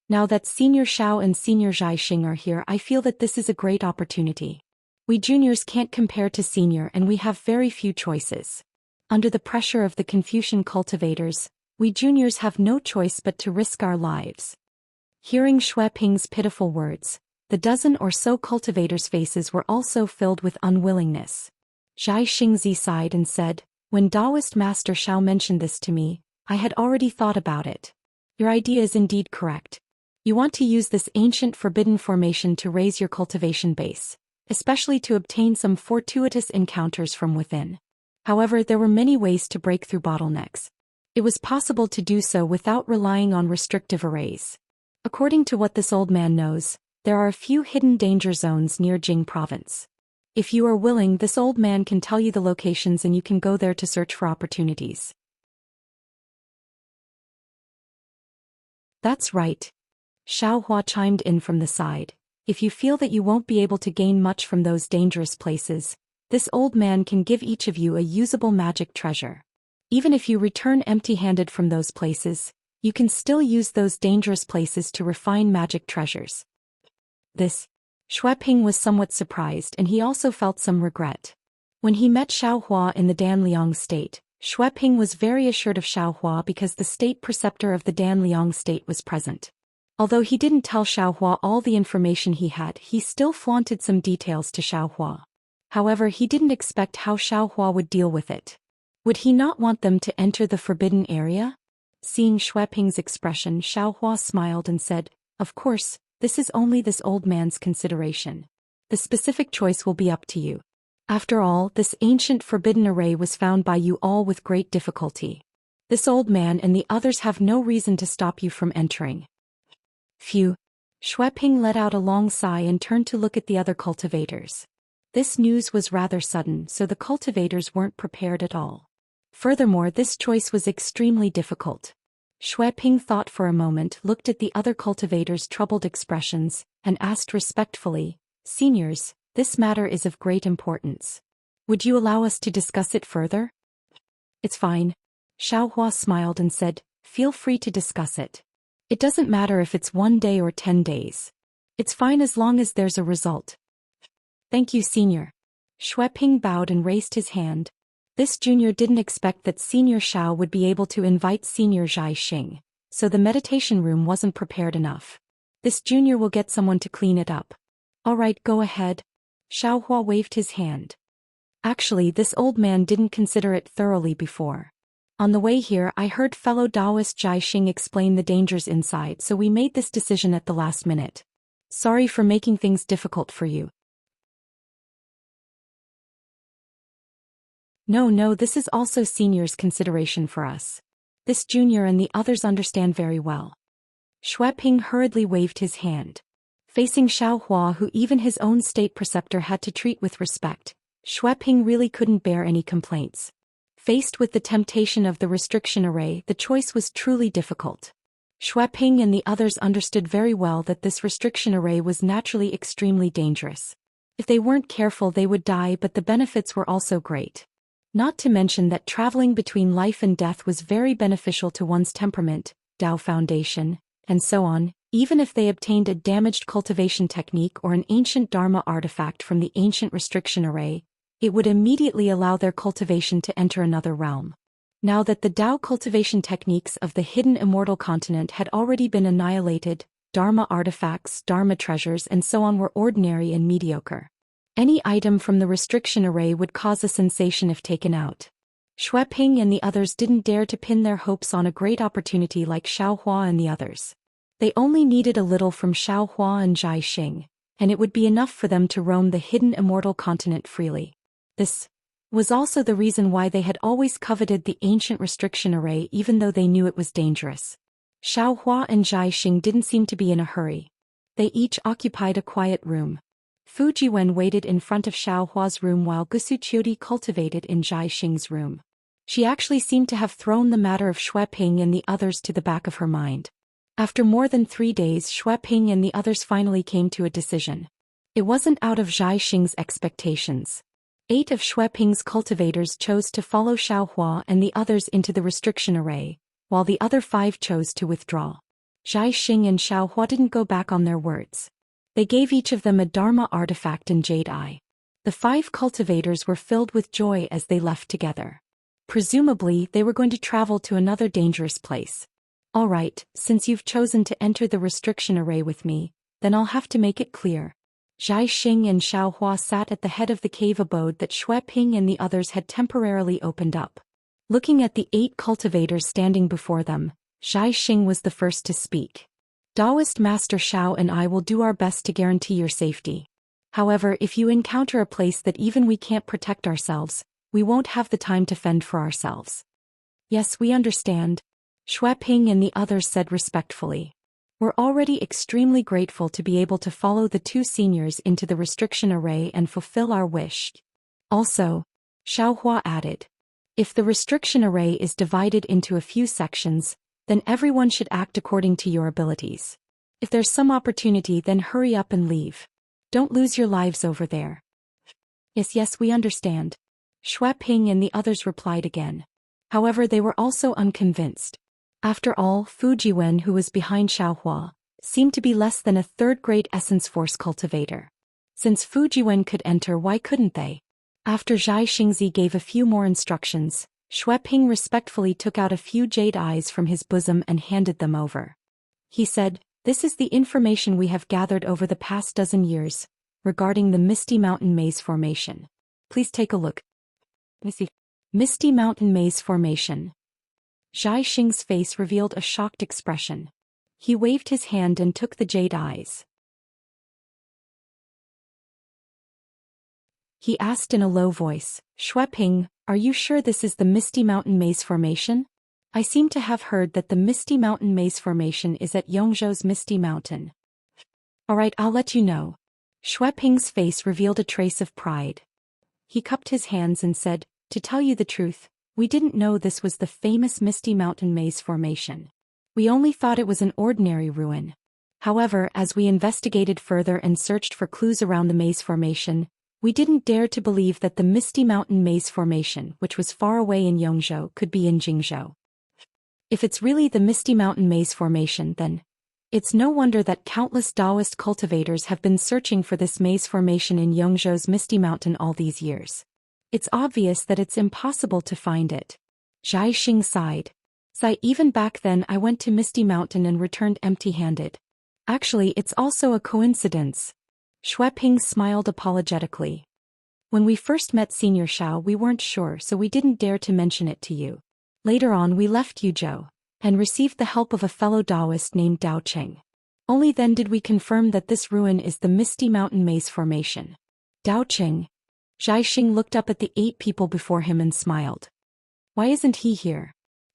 Now that Senior Xiao and Senior Zhai Xing are here, I feel that this is a great opportunity. We juniors can't compare to Senior and we have very few choices. Under the pressure of the Confucian cultivators, we juniors have no choice but to risk our lives. Hearing Xueping's pitiful words, the dozen or so cultivators' faces were also filled with unwillingness. Zhai Xingzi sighed and said, when Taoist Master Xiao mentioned this to me, I had already thought about it. Your idea is indeed correct. You want to use this ancient forbidden formation to raise your cultivation base, especially to obtain some fortuitous encounters from within. However, there were many ways to break through bottlenecks. It was possible to do so without relying on restrictive arrays. According to what this old man knows, there are a few hidden danger zones near Jing province. If you are willing, this old man can tell you the locations and you can go there to search for opportunities. That's right. Xiaohua chimed in from the side. If you feel that you won't be able to gain much from those dangerous places, this old man can give each of you a usable magic treasure. Even if you return empty-handed from those places, you can still use those dangerous places to refine magic treasures. Xueping was somewhat surprised and he also felt some regret. When he met Xiaohua in the Danliang state, Xueping was very assured of Xiaohua because the state preceptor of the Danliang state was present. Although he didn't tell Xiaohua all the information he had, he still flaunted some details to Xiaohua. However, he didn't expect how Xiaohua would deal with it. Would he not want them to enter the forbidden area? Seeing Xueping's expression, Xiaohua smiled and said, of course, this is only this old man's consideration. The specific choice will be up to you. After all, this ancient forbidden array was found by you all with great difficulty. This old man and the others have no reason to stop you from entering. Phew. Xueping let out a long sigh and turned to look at the other cultivators. This news was rather sudden, so the cultivators weren't prepared at all. Furthermore, this choice was extremely difficult. Xueping thought for a moment, looked at the other cultivators' troubled expressions, and asked respectfully, Seniors, this matter is of great importance. Would you allow us to discuss it further? It's fine. Xiaohua smiled and said, feel free to discuss it. It doesn't matter if it's 1 day or 10 days. It's fine as long as there's a result. Thank you, Senior. Xueping bowed and raised his hand. This junior didn't expect that Senior Xiao would be able to invite Senior Zhai Xing, so the meditation room wasn't prepared enough. This junior will get someone to clean it up. All right, go ahead. Xiaohua waved his hand. Actually, this old man didn't consider it thoroughly before. On the way here, I heard fellow Taoist Zhai Xing explain the dangers inside, so we made this decision at the last minute. Sorry for making things difficult for you. No, this is also Senior's consideration for us. This junior and the others understand very well. Xueping hurriedly waved his hand. Facing Xiaohua, who even his own state preceptor had to treat with respect, Xueping really couldn't bear any complaints. Faced with the temptation of the restriction array, the choice was truly difficult. Xueping and the others understood very well that this restriction array was naturally extremely dangerous. If they weren't careful they would die, but the benefits were also great. Not to mention that traveling between life and death was very beneficial to one's temperament, Tao Foundation, and so on. Even if they obtained a damaged cultivation technique or an ancient Dharma artifact from the ancient restriction array, it would immediately allow their cultivation to enter another realm. Now that the Tao cultivation techniques of the hidden immortal continent had already been annihilated, Dharma artifacts, Dharma treasures and so on were ordinary and mediocre. Any item from the restriction array would cause a sensation if taken out. Xue Ping and the others didn't dare to pin their hopes on a great opportunity like Xiao Hua and the others. They only needed a little from Xiao Hua and Zhai Xing, and it would be enough for them to roam the hidden immortal continent freely. This was also the reason why they had always coveted the ancient restriction array even though they knew it was dangerous. Xiao Hua and Zhai Xing didn't seem to be in a hurry. They each occupied a quiet room. Fu Jiwen waited in front of Xiao Hua's room while Gusu Qiudi cultivated in Zhai Xing's room. She actually seemed to have thrown the matter of Xue Ping and the others to the back of her mind. After more than 3 days, Xue Ping and the others finally came to a decision. It wasn't out of Zhai Xing's expectations. 8 of Xue Ping's cultivators chose to follow Xiao Hua and the others into the restriction array, while the other 5 chose to withdraw. Zhai Xing and Xiao Hua didn't go back on their words. They gave each of them a Dharma artifact and jade eye. The 5 cultivators were filled with joy as they left together. Presumably, they were going to travel to another dangerous place. All right, since you've chosen to enter the restriction array with me, then I'll have to make it clear. Zhai Xing and Xiao Hua sat at the head of the cave abode that Xue Ping and the others had temporarily opened up. Looking at the 8 cultivators standing before them, Zhai Xing was the first to speak. Taoist Master Xiao and I will do our best to guarantee your safety. However, if you encounter a place that even we can't protect ourselves, we won't have the time to fend for ourselves. Yes, we understand, Xue Ping and the others said respectfully. We're already extremely grateful to be able to follow the 2 seniors into the restriction array and fulfill our wish. Also, Xiao Hua added, if the restriction array is divided into a few sections, then everyone should act according to your abilities. If there's some opportunity, then hurry up and leave. Don't lose your lives over there. Yes, we understand, Xue Ping and the others replied again. However, they were also unconvinced. After all, Fu Jiwen, who was behind Xiao Hua, seemed to be less than a 3rd-grade essence force cultivator. Since Fu Jiwen could enter, why couldn't they? After Zhai Xingzi gave a few more instructions, Xue Ping respectfully took out a few jade eyes from his bosom and handed them over. He said, this is the information we have gathered over the past dozen years, regarding the Misty Mountain Maze Formation. Please take a look. Misty Mountain Maze Formation. Zhai Xing's face revealed a shocked expression. He waved his hand and took the jade eyes. He asked in a low voice, Xue Ping, are you sure this is the Misty Mountain Maze Formation? I seem to have heard that the Misty Mountain Maze Formation is at Yongzhou's Misty Mountain. Alright, I'll let you know. Xue Ping's face revealed a trace of pride. He cupped his hands and said, to tell you the truth, we didn't know this was the famous Misty Mountain Maze Formation. We only thought it was an ordinary ruin. However, as we investigated further and searched for clues around the maze formation, we didn't dare to believe that the Misty Mountain Maze Formation, which was far away in Yongzhou, could be in Jingzhou. If it's really the Misty Mountain Maze Formation, then it's no wonder that countless Taoist cultivators have been searching for this maze formation in Yongzhou's Misty Mountain all these years. It's obvious that it's impossible to find it. Zhai Xing sighed. Even back then I went to Misty Mountain and returned empty-handed. Actually, it's also a coincidence. Xue Ping smiled apologetically. When we first met Senior Xiao, we weren't sure, so we didn't dare to mention it to you. Later on, we left Yuzhou and received the help of a fellow Taoist named Dao Cheng. Only then did we confirm that this ruin is the Misty Mountain Maze Formation. Dao Cheng. Zhai Xing looked up at the 8 people before him and smiled. Why isn't he here?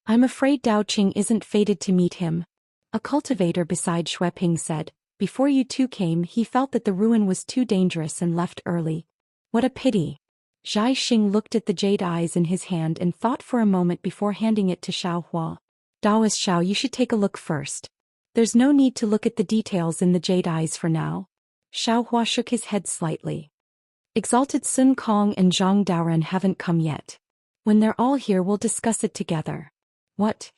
I'm afraid Dao Cheng isn't fated to meet him. A cultivator beside Xue Ping said, before you 2 came, he felt that the ruin was too dangerous and left early. What a pity. Zhai Xing looked at the jade eyes in his hand and thought for a moment before handing it to Xiao Hua. Taoist Xiao, you should take a look first. There's no need to look at the details in the jade eyes for now. Xiao Hua shook his head slightly. Exalted Sun Kong and Zhang Daoren haven't come yet. When they're all here, we'll discuss it together. What?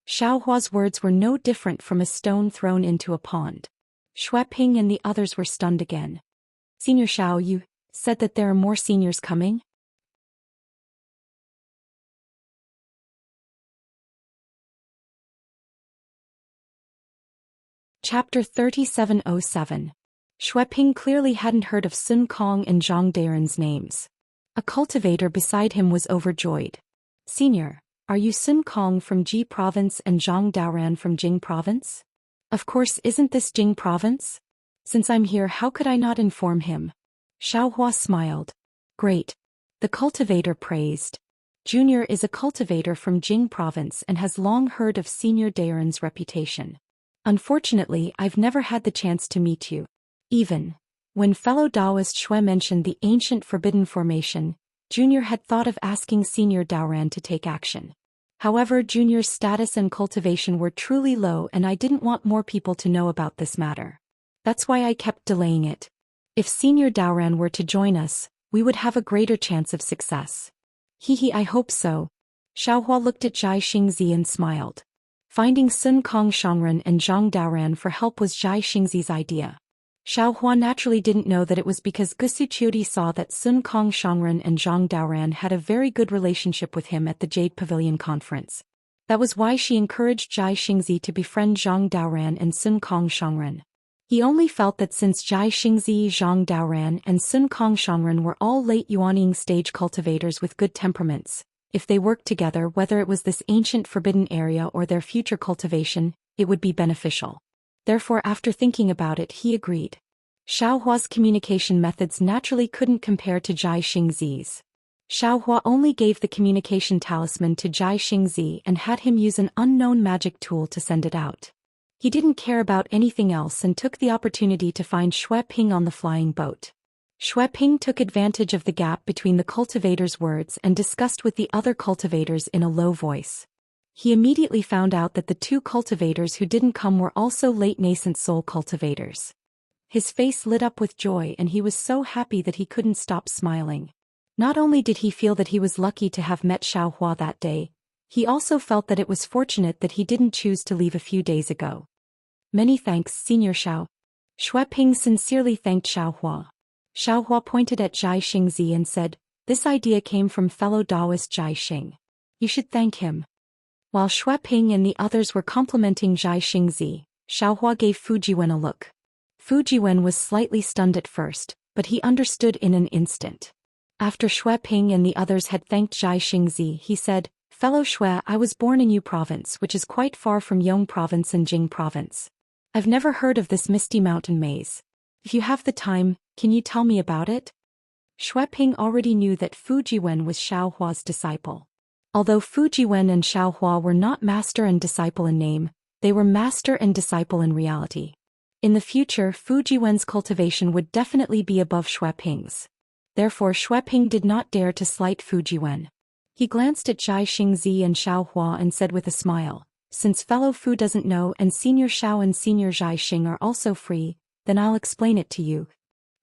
Xiaohua's words were no different from a stone thrown into a pond. Xue Ping and the others were stunned again. Senior Xiao, you said that there are more seniors coming? Chapter 3707. Xue Ping clearly hadn't heard of Sun Kong and Zhang Daren's names. A cultivator beside him was overjoyed. Senior, are you Sun Kong from Ji Province and Zhang Daoran from Jing Province? Of course, isn't this Jing Province? Since I'm here, how could I not inform him? Xiaohua smiled. Great. The cultivator praised. Junior is a cultivator from Jing Province and has long heard of Senior Daren's reputation. Unfortunately, I've never had the chance to meet you. Even when fellow Taoist Xue mentioned the ancient forbidden formation, Junior had thought of asking Senior Daoran to take action. However, Junior's status and cultivation were truly low and I didn't want more people to know about this matter. That's why I kept delaying it. If Senior Daoran were to join us, we would have a greater chance of success. I hope so. Xiaohua looked at Zhai Xingzi and smiled. Finding Sun Kong Shangren and Zhang Daoran for help was Zhai Xingzi's idea. Xiaohua naturally didn't know that it was because Gusu Qiudi saw that Sun Kong Shangren and Zhang Daoran had a very good relationship with him at the Jade Pavilion conference. That was why she encouraged Zhai Xingzi to befriend Zhang Daoran and Sun Kong Shangren. He only felt that since Zhai Xingzi, Zhang Daoran, and Sun Kong Shangren were all late Yuanying stage cultivators with good temperaments, if they worked together, whether it was this ancient forbidden area or their future cultivation, it would be beneficial. Therefore, after thinking about it, he agreed. Xiaohua's communication methods naturally couldn't compare to Zhai Xingzi's. Xiaohua only gave the communication talisman to Zhai Xingzi and had him use an unknown magic tool to send it out. He didn't care about anything else and took the opportunity to find Xue Ping on the flying boat. Xue Ping took advantage of the gap between the cultivators' words and discussed with the other cultivators in a low voice. He immediately found out that the two cultivators who didn't come were also late nascent soul cultivators. His face lit up with joy and he was so happy that he couldn't stop smiling. Not only did he feel that he was lucky to have met Xiaohua that day, he also felt that it was fortunate that he didn't choose to leave a few days ago. Many thanks, Senior Xiao. Xue Ping sincerely thanked Xiaohua. Xiaohua pointed at Zhai Xingzi and said, "This idea came from fellow Taoist Zhai Xing. You should thank him." While Xue Ping and the others were complimenting Zhai Xingzi, Xiaohua gave Fujiwen a look. Fujiwen was slightly stunned at first, but he understood in an instant. After Xue Ping and the others had thanked Zhai Xingzi, he said, "Fellow Xue, I was born in Yu Province, which is quite far from Yong Province and Jing Province. I've never heard of this misty mountain maze. If you have the time, can you tell me about it?" Xue Ping already knew that Fujiwen was Xiaohua's disciple. Although Fujiwen and Xiaohua were not master and disciple in name, they were master and disciple in reality. In the future, Fujiwen's cultivation would definitely be above Xue Ping's. Therefore, Xue Ping did not dare to slight Fujiwen. He glanced at Zhai Xingzi and Xiaohua and said with a smile, "Since fellow Fu doesn't know and Senior Xiao and Senior Zhai Xing are also free, then I'll explain it to you.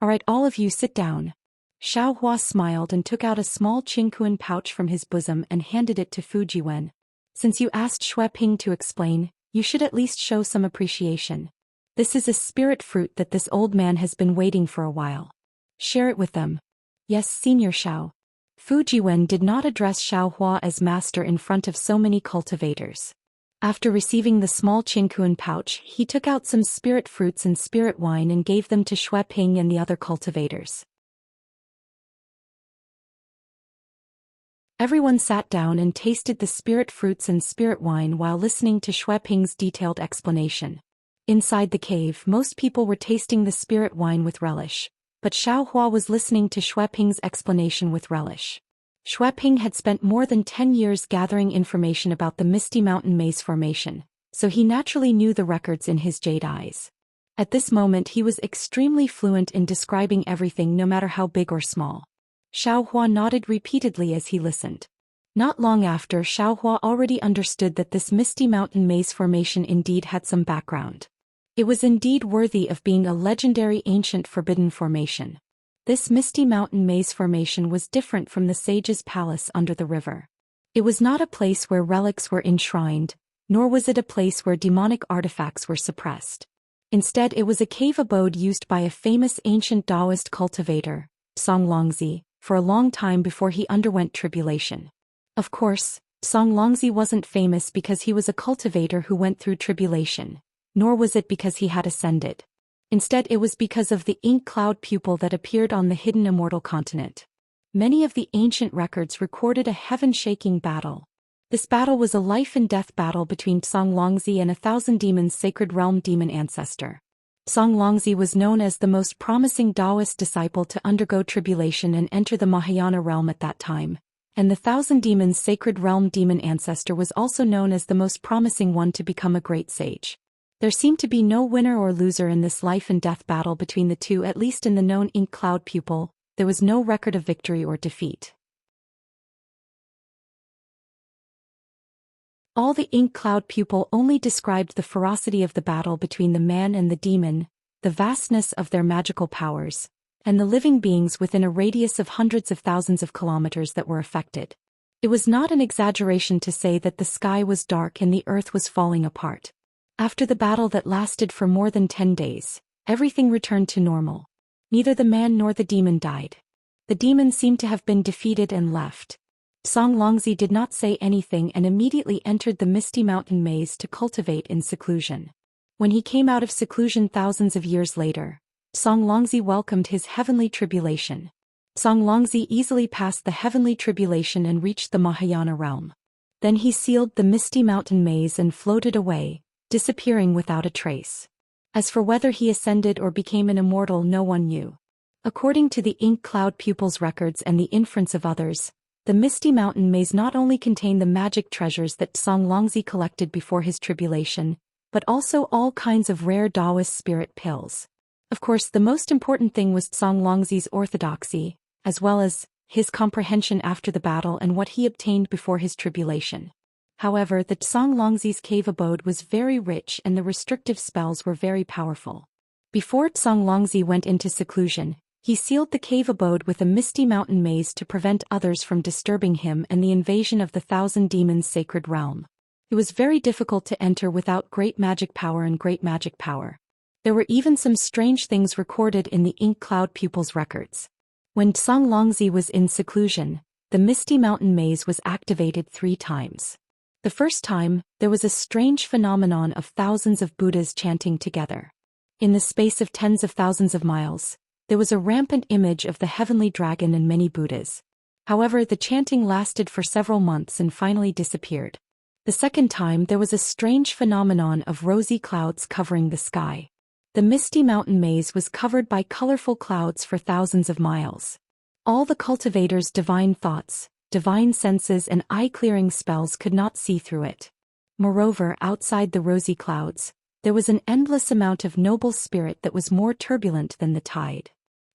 Alright, all of you sit down." Xiaohua smiled and took out a small Qingkuan pouch from his bosom and handed it to Fujiwen. "Since you asked Xue Ping to explain, you should at least show some appreciation. This is a spirit fruit that this old man has been waiting for a while. Share it with them." "Yes, Senior Xiao." Fujiwen did not address Xiaohua as master in front of so many cultivators. After receiving the small Qingkuan pouch, he took out some spirit fruits and spirit wine and gave them to Xue Ping and the other cultivators. Everyone sat down and tasted the spirit fruits and spirit wine while listening to Xue Ping's detailed explanation. Inside the cave, most people were tasting the spirit wine with relish, but Xiaohua was listening to Xue Ping's explanation with relish. Xue Ping had spent more than 10 years gathering information about the Misty Mountain Maze formation, so he naturally knew the records in his jade eyes. At this moment he was extremely fluent in describing everything no matter how big or small. Xiaohua nodded repeatedly as he listened. Not long after, Xiaohua already understood that this Misty Mountain Maze formation indeed had some background. It was indeed worthy of being a legendary ancient forbidden formation. This Misty Mountain Maze formation was different from the Sage's Palace under the river. It was not a place where relics were enshrined, nor was it a place where demonic artifacts were suppressed. Instead, it was a cave abode used by a famous ancient Taoist cultivator, Songlongzi, for a long time before he underwent tribulation. Of course, Songlongzi wasn't famous because he was a cultivator who went through tribulation, nor was it because he had ascended. Instead, it was because of the ink cloud pupil that appeared on the hidden immortal continent. Many of the ancient records recorded a heaven-shaking battle. This battle was a life-and-death battle between Songlongzi and 1,000 demons' sacred realm demon ancestor. Songlongzi was known as the most promising Taoist disciple to undergo tribulation and enter the Mahayana realm at that time, and the 1,000 demons' sacred realm demon ancestor was also known as the most promising one to become a great sage. There seemed to be no winner or loser in this life-and-death battle between the two, at least in the known ink cloud pupil. There was no record of victory or defeat. All the ink cloud pupil only described the ferocity of the battle between the man and the demon, the vastness of their magical powers, and the living beings within a radius of hundreds of thousands of kilometers that were affected. It was not an exaggeration to say that the sky was dark and the earth was falling apart. After the battle that lasted for more than 10 days, everything returned to normal. Neither the man nor the demon died. The demon seemed to have been defeated and left. Songlongzi did not say anything and immediately entered the misty mountain maze to cultivate in seclusion. When he came out of seclusion thousands of years later, Songlongzi welcomed his heavenly tribulation. Songlongzi easily passed the heavenly tribulation and reached the Mahayana realm. Then he sealed the misty mountain maze and floated away, disappearing without a trace. As for whether he ascended or became an immortal, no one knew. According to the ink cloud pupil's records and the inference of others, the misty mountain maze not only contained the magic treasures that Songlongzi collected before his tribulation, but also all kinds of rare Taoist spirit pills. Of course, the most important thing was Songlongzi's orthodoxy, as well as his comprehension after the battle and what he obtained before his tribulation. However, the Songlongzi's cave abode was very rich and the restrictive spells were very powerful. Before Songlongzi went into seclusion, he sealed the cave abode with a misty mountain maze to prevent others from disturbing him and the invasion of the 1,000 demons' sacred realm. It was very difficult to enter without great magic power and great magic power. There were even some strange things recorded in the ink cloud pupil's records. When Songlongzi was in seclusion, the misty mountain maze was activated 3 times. The first time, there was a strange phenomenon of thousands of Buddhas chanting together. In the space of tens of thousands of miles, there was a rampant image of the heavenly dragon and many Buddhas. However, the chanting lasted for several months and finally disappeared. The second time, there was a strange phenomenon of rosy clouds covering the sky. The misty mountain maze was covered by colorful clouds for thousands of miles. All the cultivators' divine thoughts, divine senses and eye-clearing spells could not see through it. Moreover, outside the rosy clouds, there was an endless amount of noble spirit that was more turbulent than the tide.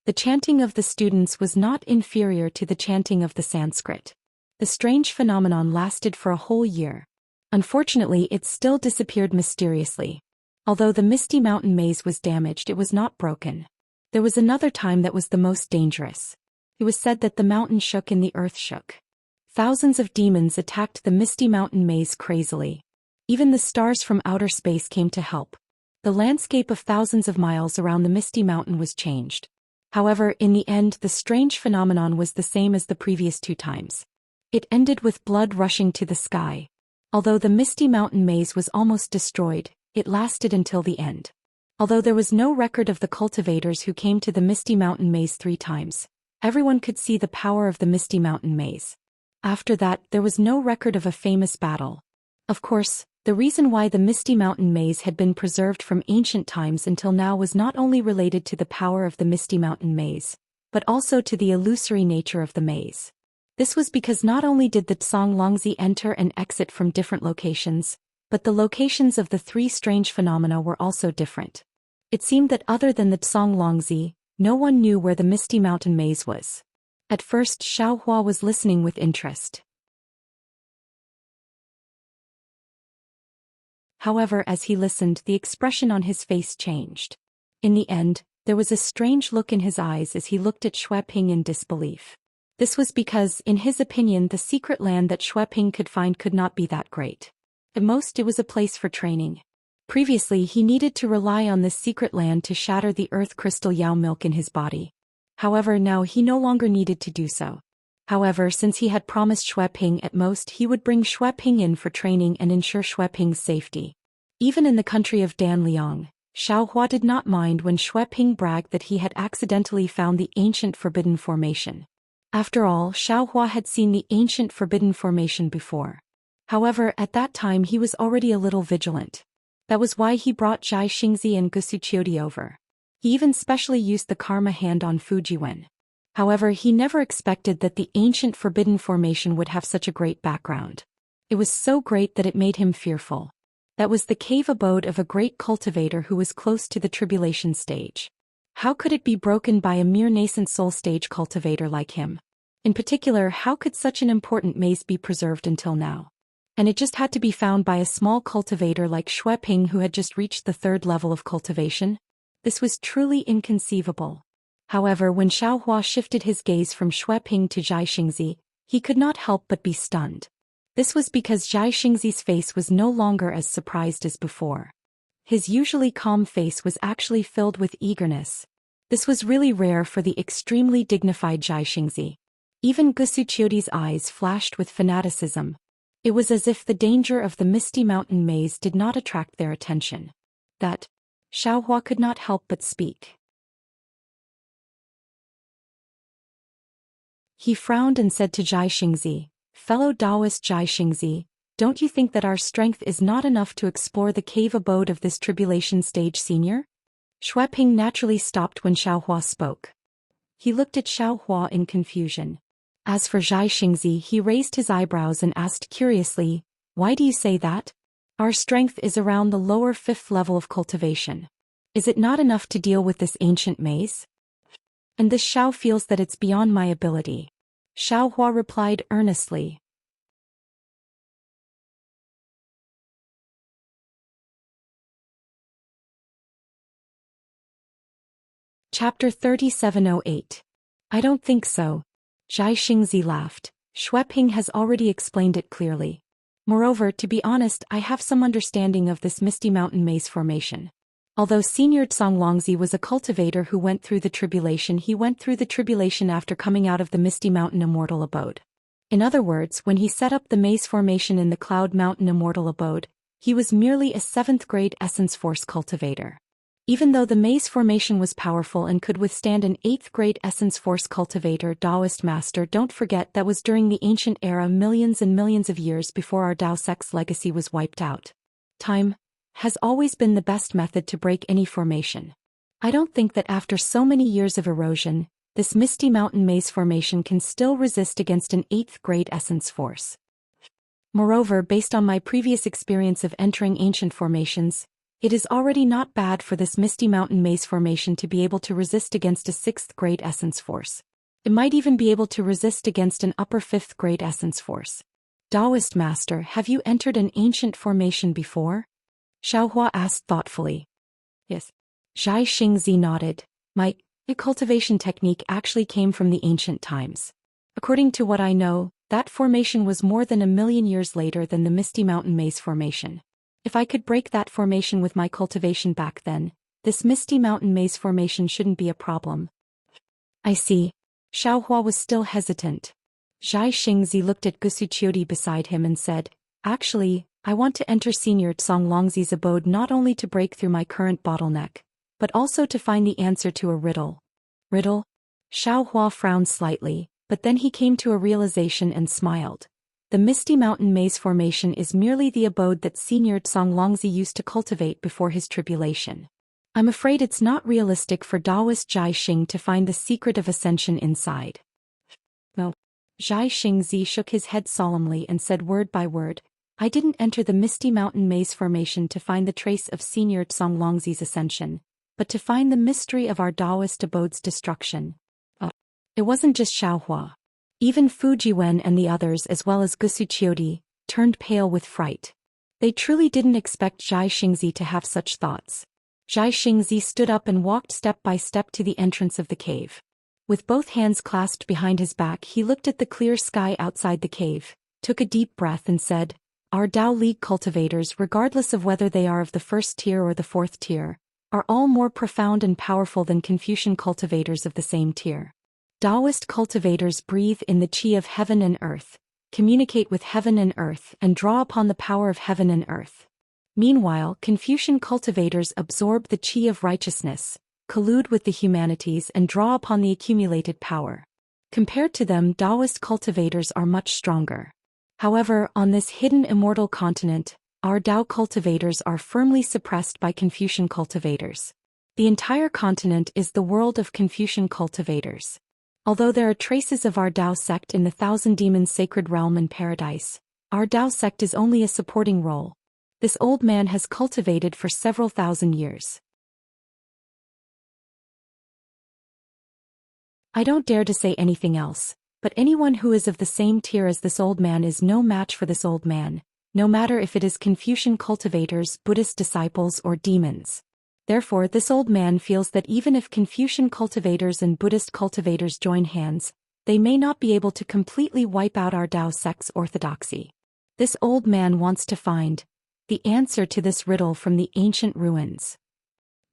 The chanting of the students was not inferior to the chanting of the Sanskrit. The strange phenomenon lasted for a whole year. Unfortunately, it still disappeared mysteriously. Although the misty mountain maze was damaged, it was not broken. There was another time that was the most dangerous. It was said that the mountain shook and the earth shook. Thousands of demons attacked the misty mountain maze crazily. Even the stars from outer space came to help. The landscape of thousands of miles around the misty mountain was changed. However, in the end, the strange phenomenon was the same as the previous 2 times. It ended with blood rushing to the sky. Although the misty mountain maze was almost destroyed, it lasted until the end. Although there was no record of the cultivators who came to the misty mountain maze 3 times, everyone could see the power of the misty mountain maze. After that, there was no record of a famous battle. Of course, the reason why the misty mountain maze had been preserved from ancient times until now was not only related to the power of the misty mountain maze, but also to the illusory nature of the maze. This was because not only did the Songlongzi enter and exit from different locations, but the locations of the 3 strange phenomena were also different. It seemed that other than the Songlongzi, no one knew where the misty mountain maze was. At first, Xiaohua was listening with interest. However, as he listened, the expression on his face changed. In the end, there was a strange look in his eyes as he looked at Xueping in disbelief. This was because, in his opinion, the secret land that Xueping could find could not be that great. At most it was a place for training. Previously he needed to rely on this secret land to shatter the earth crystal Yao milk in his body. However, now he no longer needed to do so. However, since he had promised Xue Ping at most he would bring Xue Ping in for training and ensure Xue Ping's safety. Even in the country of Dan Liang, Xiaohua did not mind when Xue Ping bragged that he had accidentally found the ancient forbidden formation. After all, Xiaohua had seen the ancient forbidden formation before. However, at that time he was already a little vigilant. That was why he brought Zhai Xingzi and Gusuqiodi over. He even specially used the karma hand on Fujiwen. However, he never expected that the ancient forbidden formation would have such a great background. It was so great that it made him fearful. That was the cave abode of a great cultivator who was close to the tribulation stage. How could it be broken by a mere nascent soul stage cultivator like him? In particular, how could such an important maze be preserved until now? And it just had to be found by a small cultivator like Xue Ping who had just reached the 3rd level of cultivation? This was truly inconceivable. However, when Xiaohua shifted his gaze from Xue Ping to Zhai Xingzi, he could not help but be stunned. This was because Zhai Xingzi's face was no longer as surprised as before. His usually calm face was actually filled with eagerness. This was really rare for the extremely dignified Zhai Xingzi. Even Gusuqiodi's eyes flashed with fanaticism. It was as if the danger of the misty mountain maze did not attract their attention. That Xiaohua could not help but speak. He frowned and said to Zhai Xingzi, "Fellow Taoist Zhai Xingzi, don't you think that our strength is not enough to explore the cave abode of this tribulation stage senior?" Xue Ping naturally stopped when Xiaohua spoke. He looked at Xiaohua in confusion. As for Zhai Xingzi, he raised his eyebrows and asked curiously, "Why do you say that? Our strength is around the lower 5th level of cultivation. Is it not enough to deal with this ancient maze? And this Xiao feels that it's beyond my ability." Xiaohua replied earnestly. Chapter 3708. I don't think so. Zhai Xingzi laughed. Xue Ping has already explained it clearly. Moreover, to be honest, I have some understanding of this misty mountain maze formation. Although Senior Zonglongzi was a cultivator who went through the tribulation, he went through the tribulation after coming out of the Misty Mountain Immortal Abode. In other words, when he set up the maze formation in the Cloud Mountain Immortal Abode, he was merely a 7th grade Essence Force cultivator. Even though the maze formation was powerful and could withstand an 8th grade Essence Force cultivator Taoist master, don't forget that was during the ancient era, millions and millions of years before our Tao sect's legacy was wiped out. Time has always been the best method to break any formation. I don't think that after so many years of erosion, this Misty Mountain maze formation can still resist against an 8th grade Essence Force. Moreover, based on my previous experience of entering ancient formations, it is already not bad for this Misty Mountain maze formation to be able to resist against a 6th grade Essence Force. It might even be able to resist against an upper 5th grade Essence Force. Taoist Master, have you entered an ancient formation before? Xiaohua asked thoughtfully. Yes. Zhai Xingzi nodded. My cultivation technique actually came from the ancient times. According to what I know, that formation was more than 1,000,000 years later than the Misty Mountain maze formation. If I could break that formation with my cultivation back then, this Misty Mountain maze formation shouldn't be a problem. I see. Xiaohua was still hesitant. Zhai Xingzi looked at Gusuqiodi beside him and said, "Actually, I want to enter Senior Zonglongzi's abode not only to break through my current bottleneck, but also to find the answer to a riddle." Riddle? Xiaohua frowned slightly, but then he came to a realization and smiled. The Misty Mountain maze formation is merely the abode that Senior Zonglongzi used to cultivate before his tribulation. I'm afraid it's not realistic for Taoist Zhai Xing to find the secret of ascension inside. Well, Zhai Xingzi shook his head solemnly and said word by word, "I didn't enter the Misty Mountain maze formation to find the trace of Senior Zonglongzi's ascension, but to find the mystery of our Taoist abode's destruction." It wasn't just Xiaohua. Even Fujiwen and the others, as well as Gusuqiodi, turned pale with fright. They truly didn't expect Zhai Xingzi to have such thoughts. Zhai Xingzi stood up and walked step by step to the entrance of the cave. With both hands clasped behind his back, he looked at the clear sky outside the cave, took a deep breath and said, our Dao League cultivators, regardless of whether they are of the first tier or the fourth tier, are all more profound and powerful than Confucian cultivators of the same tier. Taoist cultivators breathe in the qi of heaven and earth, communicate with heaven and earth, and draw upon the power of heaven and earth. Meanwhile, Confucian cultivators absorb the qi of righteousness, collude with the humanities, and draw upon the accumulated power. Compared to them, Taoist cultivators are much stronger. However, on this hidden immortal continent, our Tao cultivators are firmly suppressed by Confucian cultivators. The entire continent is the world of Confucian cultivators. Although there are traces of our Tao sect in the Thousand Demons Sacred Realm and Paradise, our Tao sect is only a supporting role. This old man has cultivated for several thousand years. I don't dare to say anything else, but anyone who is of the same tier as this old man is no match for this old man, no matter if it is Confucian cultivators, Buddhist disciples, or demons. Therefore, this old man feels that even if Confucian cultivators and Buddhist cultivators join hands, they may not be able to completely wipe out our Tao sect's orthodoxy. This old man wants to find the answer to this riddle from the ancient ruins.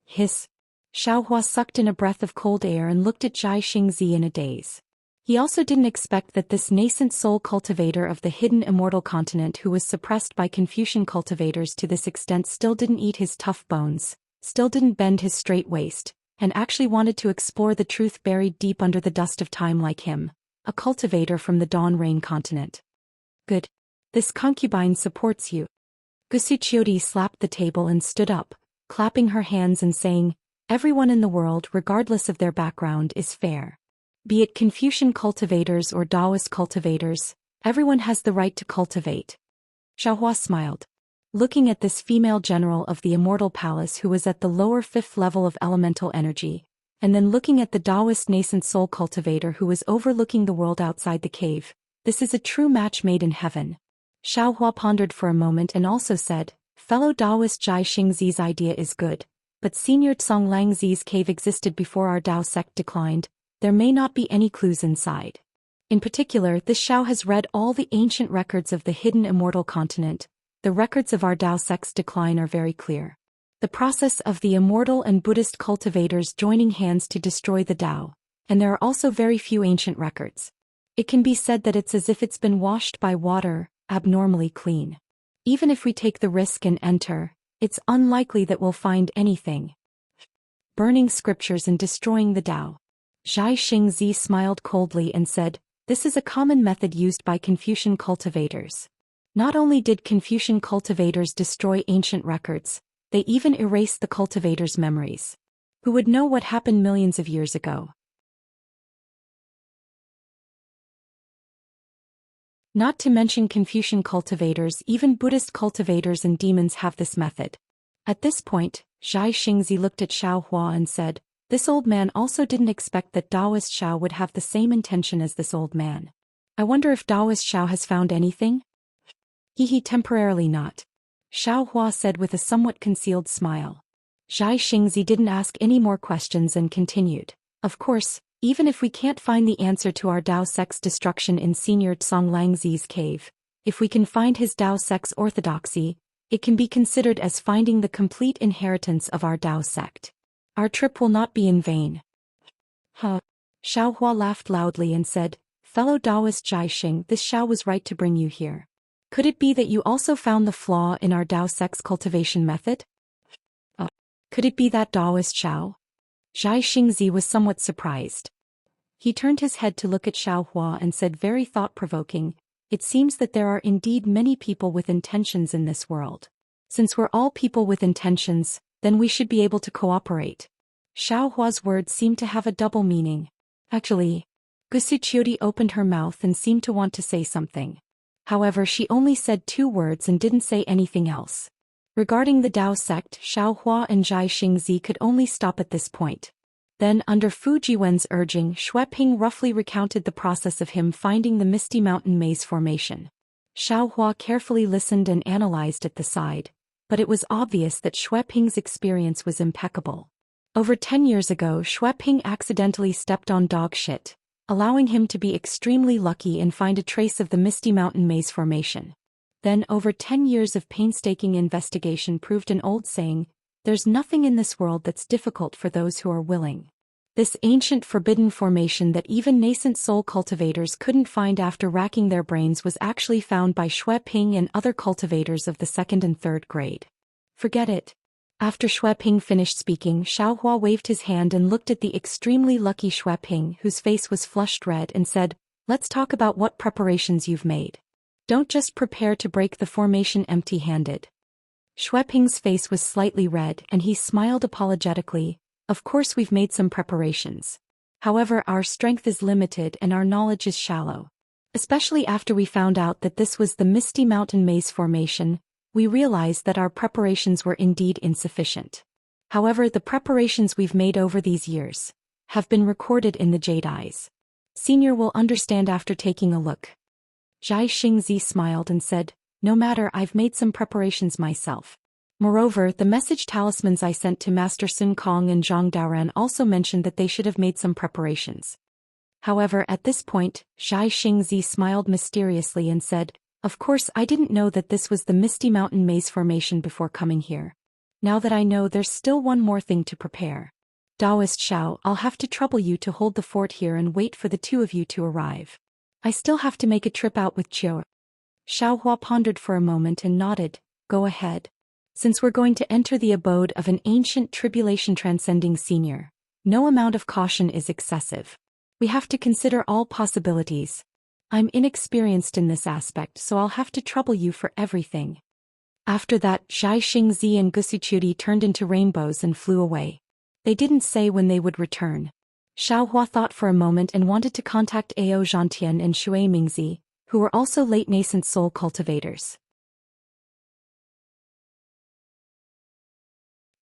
Hiss. Xiaohua sucked in a breath of cold air and looked at Zhai Xingzi in a daze. He also didn't expect that this nascent soul cultivator of the hidden immortal continent who was suppressed by Confucian cultivators to this extent still didn't eat his tough bones, still didn't bend his straight waist, and actually wanted to explore the truth buried deep under the dust of time like him, a cultivator from the Dawn Rain continent. Good. This concubine supports you. Gusuchiodi slapped the table and stood up, clapping her hands and saying, "Everyone in the world, regardless of their background, is fair. Be it Confucian cultivators or Taoist cultivators, everyone has the right to cultivate." Xiaohua smiled. Looking at this female general of the Immortal Palace who was at the lower fifth level of elemental energy, and then looking at the Taoist nascent soul cultivator who was overlooking the world outside the cave, this is a true match made in heaven. Xiaohua pondered for a moment and also said, "Fellow Taoist Zhai Xingzi's idea is good, but Senior Tsong Langzi's cave existed before our Tao sect declined. There may not be any clues inside. In particular, this Xiao has read all the ancient records of the hidden immortal continent. The records of our Tao sect's decline are very clear. The process of the immortal and Buddhist cultivators joining hands to destroy the Tao, and there are also very few ancient records. It can be said that it's as if it's been washed by water, abnormally clean. Even if we take the risk and enter, it's unlikely that we'll find anything. Burning scriptures and destroying the Tao." Zhai Xingzi smiled coldly and said, "This is a common method used by Confucian cultivators. Not only did Confucian cultivators destroy ancient records, they even erased the cultivators' memories. Who would know what happened millions of years ago? Not to mention Confucian cultivators, even Buddhist cultivators and demons have this method." At this point, Zhai Xingzi looked at Xiaohua and said, "This old man also didn't expect that Taoist Xiao would have the same intention as this old man. I wonder if Taoist Xiao has found anything?" He temporarily not. Xiaohua said with a somewhat concealed smile. Zhai Xingzi didn't ask any more questions and continued, "Of course, even if we can't find the answer to our Tao sect's destruction in Senior Tsong Langzi's cave, if we can find his Tao sect's orthodoxy, it can be considered as finding the complete inheritance of our Tao sect. Our trip will not be in vain." Huh. Xiaohua laughed loudly and said, "Fellow Taoist Zhai Xing, this Xiao was right to bring you here. Could it be that you also found the flaw in our Tao sect's cultivation method?" Could it be that Taoist Xiao? Zhai Xingzi was somewhat surprised. He turned his head to look at Xiaohua and said very thought-provoking, "It seems that there are indeed many people with intentions in this world. Since we're all people with intentions, then we should be able to cooperate." Xiaohua's words seemed to have a double meaning. Actually, Gusuchiodi opened her mouth and seemed to want to say something. However, she only said 2 words and didn't say anything else. Regarding the Tao sect, Xiaohua and Zhai Xingzi could only stop at this point. Then, under Fu Jiwen's urging, Xueping roughly recounted the process of him finding the Misty Mountain Maze formation. Xiaohua carefully listened and analyzed at the side, but it was obvious that Xueping's experience was impeccable. Over 10 years ago, Xueping accidentally stepped on dog shit, allowing him to be extremely lucky and find a trace of the Misty Mountain Maze formation. Then over 10 years of painstaking investigation proved an old saying, there's nothing in this world that's difficult for those who are willing. This ancient forbidden formation that even nascent soul cultivators couldn't find after racking their brains was actually found by Xue Ping and other cultivators of the 2nd and 3rd grade. Forget it. After Xue Ping finished speaking, Xiaohua waved his hand and looked at the extremely lucky Xue Ping, whose face was flushed red, and said, let's talk about what preparations you've made. Don't just prepare to break the formation empty-handed. Xue Ping's face was slightly red and he smiled apologetically. Of course we've made some preparations. However, our strength is limited and our knowledge is shallow. Especially after we found out that this was the Misty Mountain Maze formation, we realized that our preparations were indeed insufficient. However, the preparations we've made over these years have been recorded in the Jade Eyes. Senior will understand after taking a look. Zhai Xingzi smiled and said, no matter, I've made some preparations myself. Moreover, the message talismans I sent to Master Sun Kong and Zhang Daoran also mentioned that they should have made some preparations. However, at this point, Zhai Xingzi smiled mysteriously and said, of course I didn't know that this was the Misty Mountain Maze formation before coming here. Now that I know, there's still one more thing to prepare. Taoist Xiao, I'll have to trouble you to hold the fort here and wait for the two of you to arrive. I still have to make a trip out with Qiu. Xiaohua pondered for a moment and nodded, go ahead. Since we're going to enter the abode of an ancient tribulation transcending senior, no amount of caution is excessive. We have to consider all possibilities. I'm inexperienced in this aspect, so I'll have to trouble you for everything. After that, Zhai Xingzi and Gusuchuri turned into rainbows and flew away. They didn't say when they would return. Xiaohua thought for a moment and wanted to contact Ao Zhantian and Shui Mingzi, who were also late nascent soul cultivators.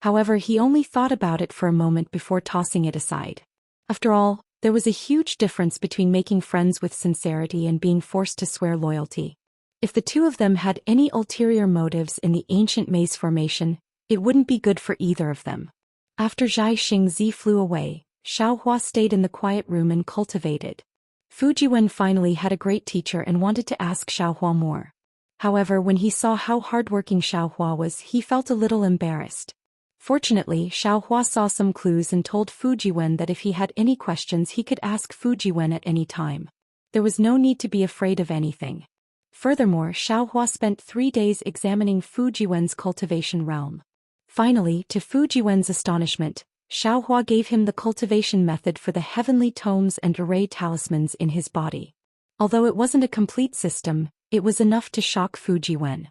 However, he only thought about it for a moment before tossing it aside. After all, there was a huge difference between making friends with sincerity and being forced to swear loyalty. If the two of them had any ulterior motives in the ancient maze formation, it wouldn't be good for either of them. After Zhai Xingzi flew away, Xiaohua stayed in the quiet room and cultivated. Fujiwen finally had a great teacher and wanted to ask Xiaohua more. However, when he saw how hardworking Xiaohua was, he felt a little embarrassed. Fortunately, Xiaohua saw some clues and told Fujiwen that if he had any questions he could ask Fujiwen at any time. There was no need to be afraid of anything. Furthermore, Xiaohua spent 3 days examining Fujiwen's cultivation realm. Finally, to Fujiwen's astonishment, Xiaohua gave him the cultivation method for the heavenly tomes and array talismans in his body. Although it wasn't a complete system, it was enough to shock Fujiwen.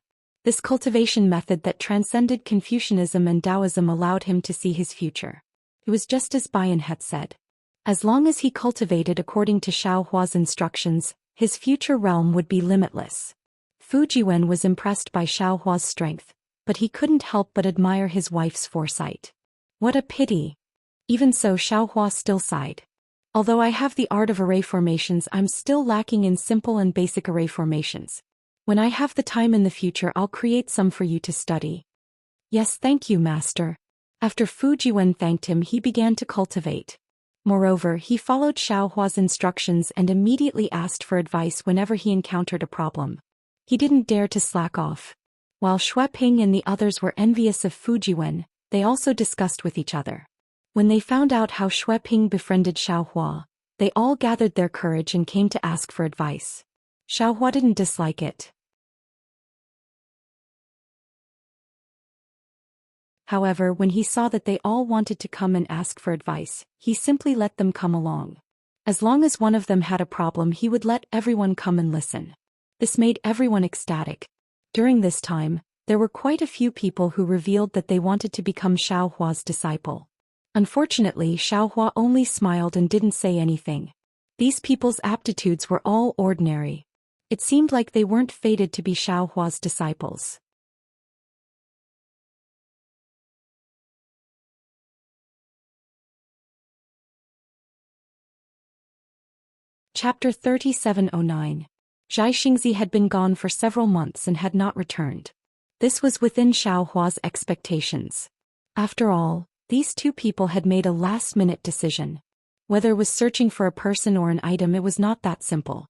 This cultivation method that transcended Confucianism and Taoism allowed him to see his future. It was just as Bian had said. As long as he cultivated according to Xiaohua's instructions, his future realm would be limitless. Fujiwen was impressed by Xiaohua's strength, but he couldn't help but admire his wife's foresight. What a pity. Even so, Xiaohua still sighed. Although I have the art of array formations, I'm still lacking in simple and basic array formations. When I have the time in the future, I'll create some for you to study. Yes, thank you, master. After Fujiwen thanked him, he began to cultivate. Moreover, he followed Xiaohua's instructions and immediately asked for advice whenever he encountered a problem. He didn't dare to slack off. While Xue Ping and the others were envious of Fujiwen, they also discussed with each other. When they found out how Xue Ping befriended Xiaohua, they all gathered their courage and came to ask for advice. Xiaohua didn't dislike it. However, when he saw that they all wanted to come and ask for advice, he simply let them come along. As long as one of them had a problem, he would let everyone come and listen. This made everyone ecstatic. During this time, there were quite a few people who revealed that they wanted to become Xiaohua's disciple. Unfortunately, Xiaohua only smiled and didn't say anything. These people's aptitudes were all ordinary. It seemed like they weren't fated to be Xiaohua's disciples. Chapter 3709. Zhai Xingzi had been gone for several months and had not returned. This was within Xiaohua's expectations. After all, these two people had made a last-minute decision. Whether it was searching for a person or an item, it was not that simple.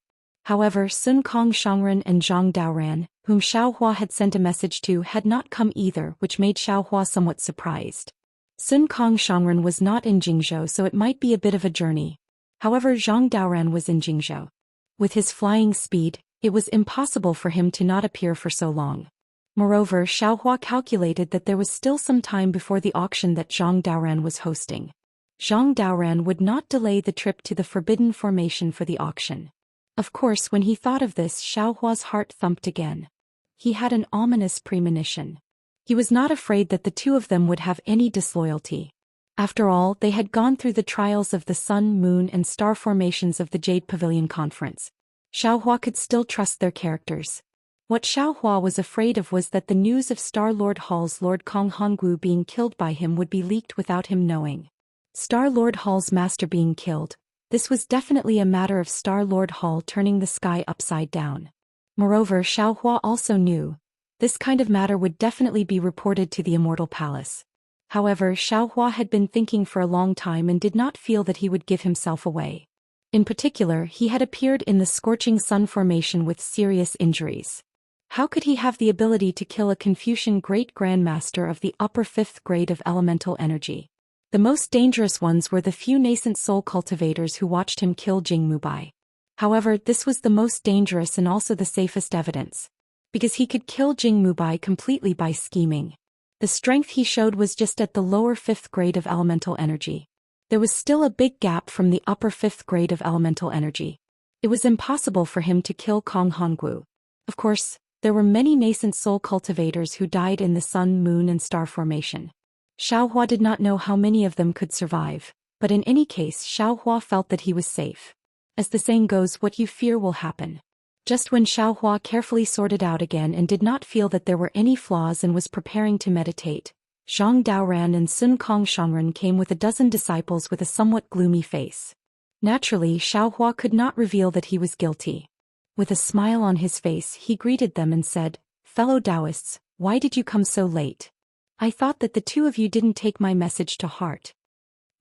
However, Sun Kong Shangren and Zhang Daoran, whom Xiaohua had sent a message to, had not come either, which made Xiaohua somewhat surprised. Sun Kong Shangren was not in Jingzhou, so it might be a bit of a journey. However, Zhang Daoran was in Jingzhou. With his flying speed, it was impossible for him to not appear for so long. Moreover, Xiaohua calculated that there was still some time before the auction that Zhang Daoran was hosting. Zhang Daoran would not delay the trip to the Forbidden Formation for the auction. Of course, when he thought of this, Xiaohua's heart thumped again. He had an ominous premonition. He was not afraid that the two of them would have any disloyalty. After all, they had gone through the trials of the Sun, Moon and Star formations of the Jade Pavilion Conference. Xiaohua could still trust their characters. What Xiaohua was afraid of was that the news of Star-Lord Hall's Lord Kong Hongwu being killed by him would be leaked without him knowing. Star-Lord Hall's master being killed. This was definitely a matter of Star-Lord Hall turning the sky upside down. Moreover, Xiaohua also knew, this kind of matter would definitely be reported to the Immortal Palace. However, Xiaohua had been thinking for a long time and did not feel that he would give himself away. In particular, he had appeared in the Scorching Sun formation with serious injuries. How could he have the ability to kill a Confucian Great Grandmaster of the upper 5th grade of elemental energy? The most dangerous ones were the few nascent soul cultivators who watched him kill Jing Mubai. However, this was the most dangerous and also the safest evidence. Because he could kill Jing Mubai completely by scheming. The strength he showed was just at the lower 5th grade of elemental energy. There was still a big gap from the upper 5th grade of elemental energy. It was impossible for him to kill Kong Hongwu. Of course, there were many nascent soul cultivators who died in the Sun, Moon and Star formation. Xiaohua did not know how many of them could survive, but in any case Xiaohua felt that he was safe. As the saying goes, what you fear will happen. Just when Xiaohua carefully sorted out again and did not feel that there were any flaws and was preparing to meditate, Zhang Daoran and Sun Kong Shangren came with a dozen disciples with a somewhat gloomy face. Naturally, Xiaohua could not reveal that he was guilty. With a smile on his face, he greeted them and said, "Fellow Taoists, why did you come so late? I thought that the two of you didn't take my message to heart."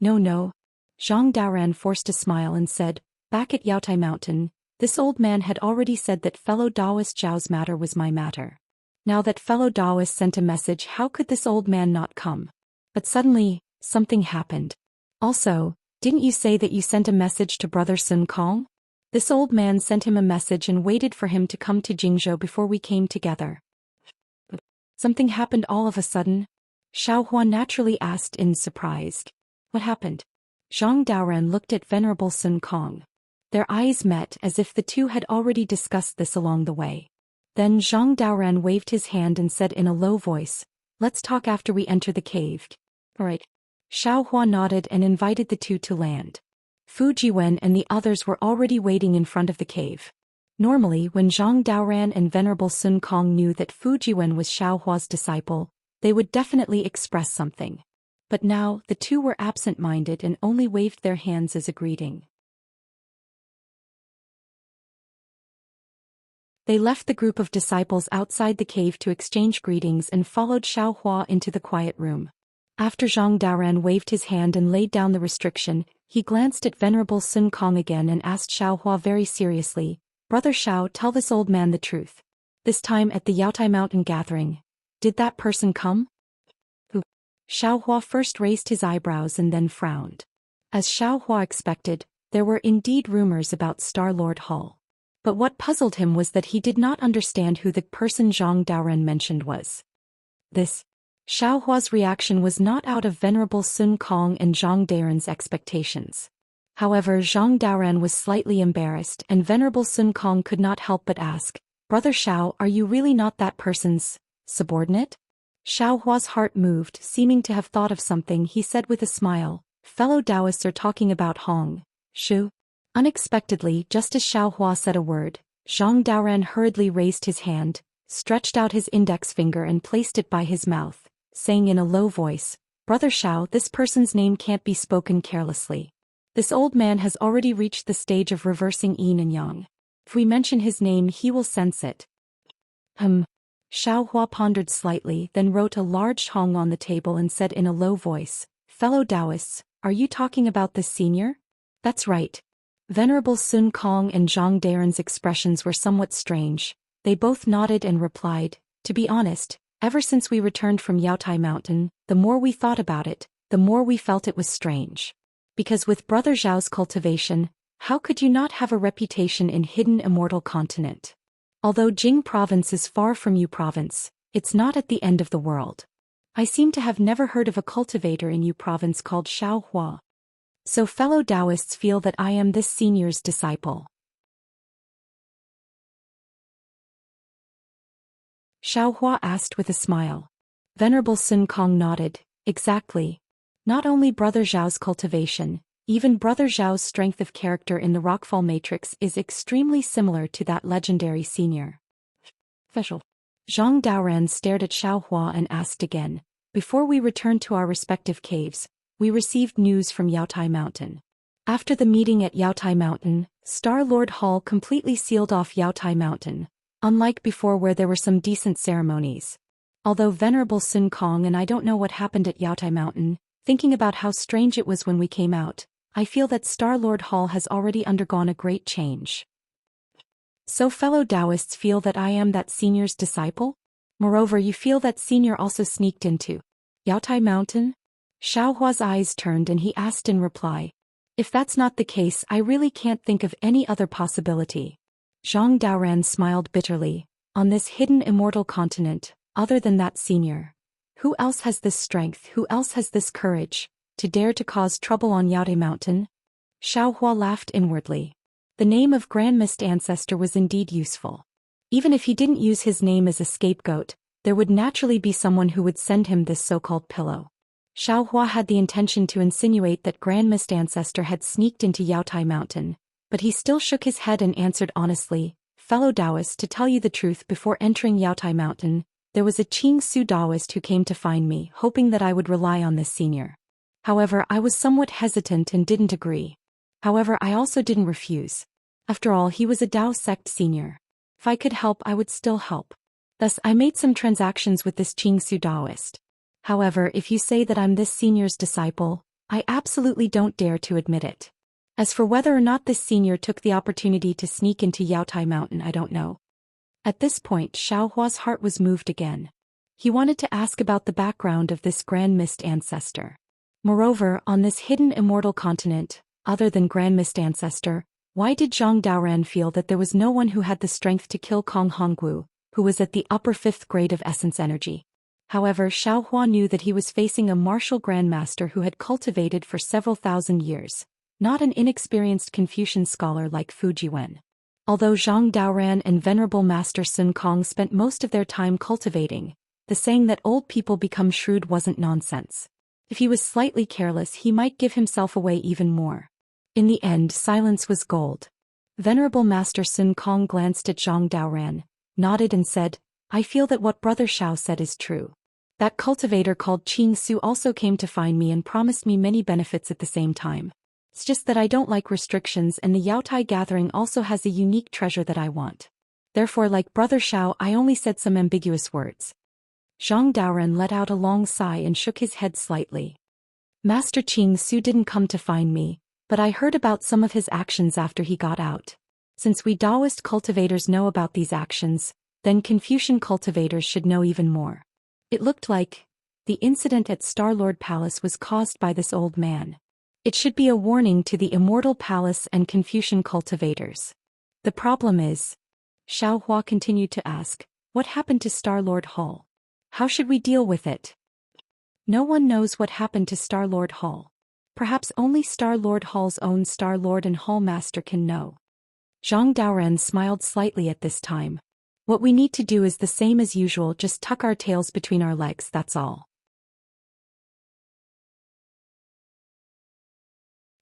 No. Zhang Daoran forced a smile and said, "Back at Yaotai Mountain, this old man had already said that fellow Taoist Zhao's matter was my matter. Now that fellow Taoist sent a message, how could this old man not come? But suddenly, something happened. Also, didn't you say that you sent a message to Brother Sun Kong? This old man sent him a message and waited for him to come to Jingzhou before we came together." Something happened all of a sudden? Xiaohua naturally asked in surprise. What happened? Zhang Daoran looked at Venerable Sun Kong. Their eyes met as if the two had already discussed this along the way. Then Zhang Daoran waved his hand and said in a low voice, "Let's talk after we enter the cave." "Alright." Xiaohua nodded and invited the two to land. Fu Jiwen and the others were already waiting in front of the cave. Normally, when Zhang Daoran and Venerable Sun Kong knew that Fu Jiwen was Xiaohua's disciple, they would definitely express something. But now, the two were absent-minded and only waved their hands as a greeting. They left the group of disciples outside the cave to exchange greetings and followed Xiaohua into the quiet room. After Zhang Daoran waved his hand and laid down the restriction, he glanced at Venerable Sun Kong again and asked Xiaohua very seriously, "Brother Xiao, tell this old man the truth. This time at the Yaotai Mountain gathering, did that person come?" Who? Xiaohua first raised his eyebrows and then frowned. As Xiaohua expected, there were indeed rumors about Star-Lord Hall. But what puzzled him was that he did not understand who the person Zhang Daoran mentioned was. This. Xiaohua's reaction was not out of Venerable Sun Kong and Zhang Daoran's expectations. However, Zhang Daoran was slightly embarrassed and Venerable Sun Kong could not help but ask, "Brother Xiao, are you really not that person's subordinate?" Xiaohua's heart moved, seeming to have thought of something. He said with a smile, "Fellow Taoists are talking about Hong Shu." Unexpectedly, just as Xiaohua said a word, Zhang Daoran hurriedly raised his hand, stretched out his index finger and placed it by his mouth, saying in a low voice, "Brother Xiao, this person's name can't be spoken carelessly. This old man has already reached the stage of reversing yin and yang. If we mention his name, he will sense it." Xiaohua pondered slightly, then wrote a large Hong on the table and said in a low voice, "Fellow Taoists, are you talking about this senior?" "That's right. Venerable Sun Kong and Zhang Daren's expressions were somewhat strange. They both nodded and replied, "To be honest, ever since we returned from Yaotai Mountain, the more we thought about it, the more we felt it was strange. Because with Brother Zhao's cultivation, how could you not have a reputation in hidden immortal continent? Although Jing province is far from Yu province, it's not at the end of the world. I seem to have never heard of a cultivator in Yu province called Xiao Hua. So fellow Taoists feel that I am this senior's disciple." Xiao Hua asked with a smile. Venerable Sun Kong nodded, "Exactly. Not only Brother Zhao's cultivation, even Brother Zhao's strength of character in the Rockfall Matrix is extremely similar to that legendary senior." Special. Zhang Daoran stared at Xiao Hua and asked again, "Before we returned to our respective caves, we received news from Yaotai Mountain. After the meeting at Yaotai Mountain, Star-Lord Hall completely sealed off Yaotai Mountain, unlike before where there were some decent ceremonies. Although Venerable Sun Kong and I don't know what happened at Yaotai Mountain, thinking about how strange it was when we came out, I feel that Star-Lord Hall has already undergone a great change. So fellow Taoists feel that I am that senior's disciple? Moreover, you feel that senior also sneaked into Yaotai Mountain?" Xiao Hua's eyes turned and he asked in reply. "If that's not the case, I really can't think of any other possibility." Zhang Daoran smiled bitterly. "On this hidden immortal continent, other than that senior, who else has this strength, who else has this courage, to dare to cause trouble on Yaotai Mountain?" Xiao Hua laughed inwardly. The name of Grand Mist Ancestor was indeed useful. Even if he didn't use his name as a scapegoat, there would naturally be someone who would send him this so-called pillow. Xiao Hua had the intention to insinuate that Grand Mist Ancestor had sneaked into Yaotai Mountain, but he still shook his head and answered honestly, "Fellow Taoist, to tell you the truth, before entering Yaotai Mountain, there was a Qing Su Taoist who came to find me, hoping that I would rely on this senior. However, I was somewhat hesitant and didn't agree. However, I also didn't refuse. After all, he was a Tao sect senior. If I could help, I would still help. Thus, I made some transactions with this Qing Su Taoist. However, if you say that I'm this senior's disciple, I absolutely don't dare to admit it. As for whether or not this senior took the opportunity to sneak into Yaotai Mountain, I don't know." At this point, Xiao Hua's heart was moved again. He wanted to ask about the background of this Grand Mist Ancestor. Moreover, on this hidden immortal continent, other than Grand Mist Ancestor, why did Zhang Daoran feel that there was no one who had the strength to kill Kong Hongwu, who was at the upper 5th grade of essence energy? However, Xiao Hua knew that he was facing a martial grandmaster who had cultivated for several thousand years, not an inexperienced Confucian scholar like Fujiwen. Although Zhang Daoran and Venerable Master Sun Kong spent most of their time cultivating, the saying that old people become shrewd wasn't nonsense. If he was slightly careless, he might give himself away even more. In the end, silence was gold. Venerable Master Sun Kong glanced at Zhang Daoran, nodded and said, "I feel that what Brother Xiao said is true. That cultivator called Qing Su also came to find me and promised me many benefits at the same time. It's just that I don't like restrictions, and the Yaotai gathering also has a unique treasure that I want. Therefore, like Brother Xiao, I only said some ambiguous words." Zhang Daoran let out a long sigh and shook his head slightly. "Master Qing Su didn't come to find me, but I heard about some of his actions after he got out. Since we Taoist cultivators know about these actions, then Confucian cultivators should know even more. It looked like the incident at Star-Lord Palace was caused by this old man. It should be a warning to the Immortal Palace and Confucian cultivators. The problem is," Xiao Hua continued to ask, "what happened to Star-Lord Hall? How should we deal with it?" "No one knows what happened to Star-Lord Hall. Perhaps only Star-Lord Hall's own Star-Lord and Hall Master can know." Zhang Daoran smiled slightly at this time. "What we need to do is the same as usual, just tuck our tails between our legs, that's all.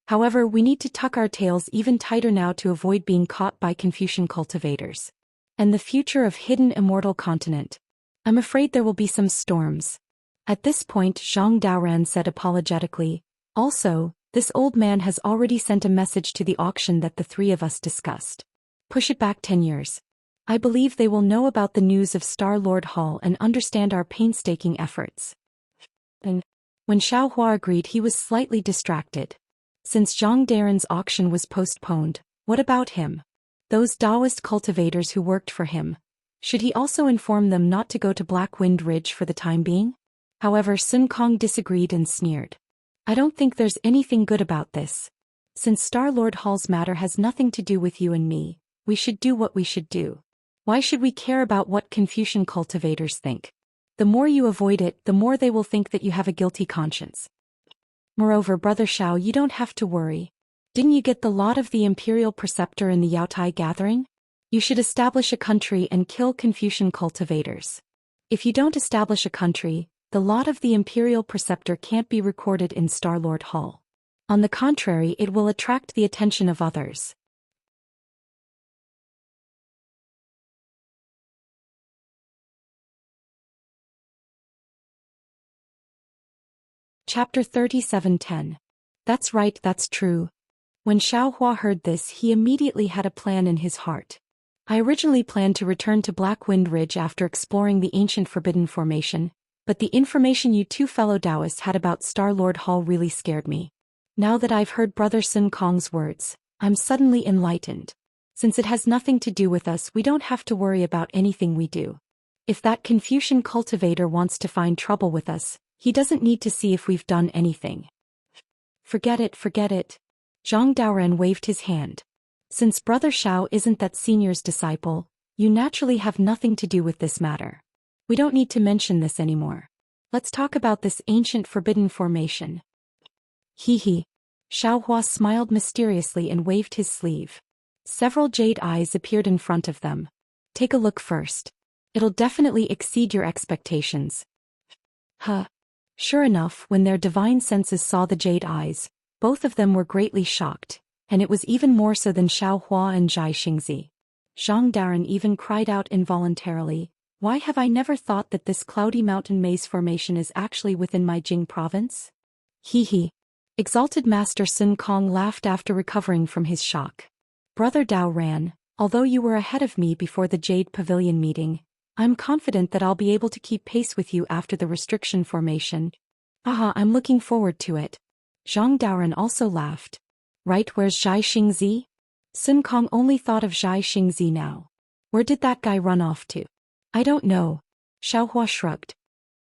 However, we need to tuck our tails even tighter now to avoid being caught by Confucian cultivators. And the future of hidden immortal continent. I'm afraid there will be some storms." At this point, Zhang Daoran said apologetically, "Also, this old man has already sent a message to the auction that the three of us discussed. Push it back 10 years. I believe they will know about the news of Star-Lord Hall and understand our painstaking efforts." And when Xiao Hua agreed, he was slightly distracted. Since Zhang Daren's auction was postponed, what about him? Those Taoist cultivators who worked for him. Should he also inform them not to go to Black Wind Ridge for the time being? However, Sun Kong disagreed and sneered. I don't think there's anything good about this. Since Star-Lord Hall's matter has nothing to do with you and me, we should do what we should do. Why should we care about what Confucian cultivators think? The more you avoid it, the more they will think that you have a guilty conscience. Moreover, Brother Shao, you don't have to worry. Didn't you get the lot of the Imperial Preceptor in the Yaotai gathering? You should establish a country and kill Confucian cultivators. If you don't establish a country, the lot of the Imperial Preceptor can't be recorded in Star-Lord Hall. On the contrary, it will attract the attention of others. Chapter 37:10. That's right, that's true. When Xiaohua heard this, he immediately had a plan in his heart. I originally planned to return to Black Wind Ridge after exploring the ancient Forbidden Formation, but the information you two fellow Taoists had about Star-Lord Hall really scared me. Now that I've heard Brother Sun Kong's words, I'm suddenly enlightened. Since it has nothing to do with us, we don't have to worry about anything we do. If that Confucian cultivator wants to find trouble with us, he doesn't need to see if we've done anything. Forget it, forget it. Zhang Daoren waved his hand. Since Brother Shao isn't that senior's disciple, you naturally have nothing to do with this matter. We don't need to mention this anymore. Let's talk about this ancient Forbidden Formation. Hee. Xiaohua smiled mysteriously and waved his sleeve. Several jade eyes appeared in front of them. Take a look first. It'll definitely exceed your expectations. Huh. Sure enough, when their divine senses saw the jade eyes, both of them were greatly shocked, and it was even more so than Xiaohua and Zhai Xingzi. Zhang Daren even cried out involuntarily, "Why have I never thought that this cloudy mountain maze formation is actually within my Jing province?" Hee. Exalted Master Sun Kong laughed after recovering from his shock. Brother Dao Ran, although you were ahead of me before the Jade Pavilion meeting, I'm confident that I'll be able to keep pace with you after the restriction formation. Aha, I'm looking forward to it. Zhang Daoren also laughed. Right, where's Zhai Xingzi? Sun Kong only thought of Zhai Xingzi now. Where did that guy run off to? I don't know. Xiaohua shrugged.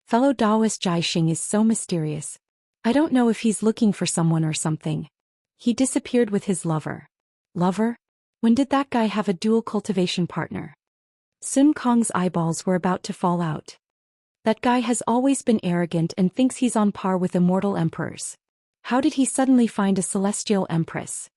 Fellow Taoist Zhai Xing is so mysterious. I don't know if he's looking for someone or something. He disappeared with his lover. Lover? When did that guy have a dual cultivation partner? Sun Kong's eyeballs were about to fall out. That guy has always been arrogant and thinks he's on par with immortal emperors. How did he suddenly find a celestial empress?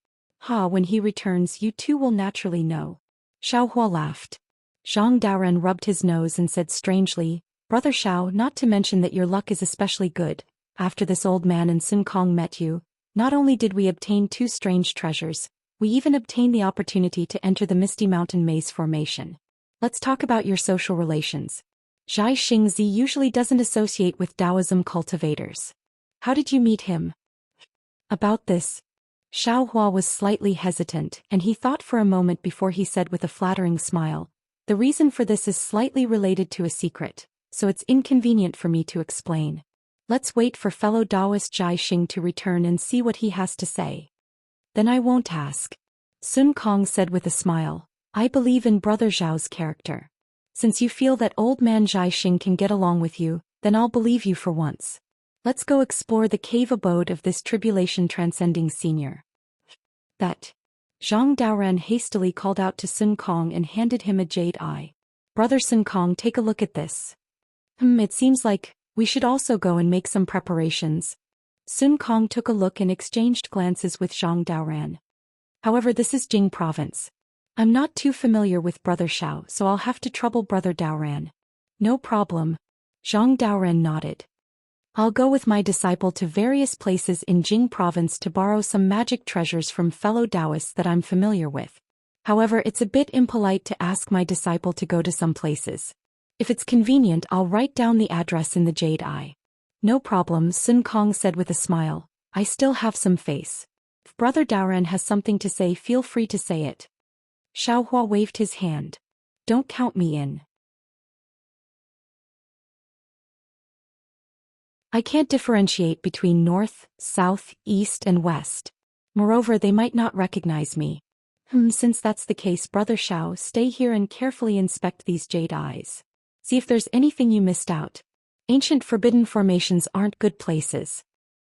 When he returns, you two will naturally know. Xiaohua laughed. Zhang Daoren rubbed his nose and said strangely, Brother Shao, not to mention that your luck is especially good. After this old man and Sun Kong met you, not only did we obtain two strange treasures, we even obtained the opportunity to enter the Misty Mountain Maze formation. Let's talk about your social relations. Zhai Xingzi usually doesn't associate with Taoism cultivators. How did you meet him? About this, Xiaohua was slightly hesitant, and he thought for a moment before he said with a flattering smile, the reason for this is slightly related to a secret, so it's inconvenient for me to explain. Let's wait for fellow Taoist Zhai Xing to return and see what he has to say. Then I won't ask. Sun Kong said with a smile, I believe in Brother Zhao's character. Since you feel that old man Zhai Xing can get along with you, then I'll believe you for once. Let's go explore the cave abode of this tribulation transcending senior. That. Zhang Daoren hastily called out to Sun Kong and handed him a jade eye. Brother Sun Kong, take a look at this. It seems like we should also go and make some preparations. Sun Kong took a look and exchanged glances with Zhang Daoren. However, this is Jing province. I'm not too familiar with Brother Shao, so I'll have to trouble Brother Daoren. No problem. Zhang Daoren nodded. I'll go with my disciple to various places in Jing province to borrow some magic treasures from fellow Taoists that I'm familiar with. However, it's a bit impolite to ask my disciple to go to some places. If it's convenient, I'll write down the address in the jade eye. No problem, Sun Kong said with a smile. I still have some face. If Brother Daoren has something to say, feel free to say it. Xiaohua waved his hand. Don't count me in. I can't differentiate between north, south, east and west. Moreover, they might not recognize me. Since that's the case, Brother Shao, stay here and carefully inspect these jade eyes. See if there's anything you missed out. Ancient forbidden formations aren't good places.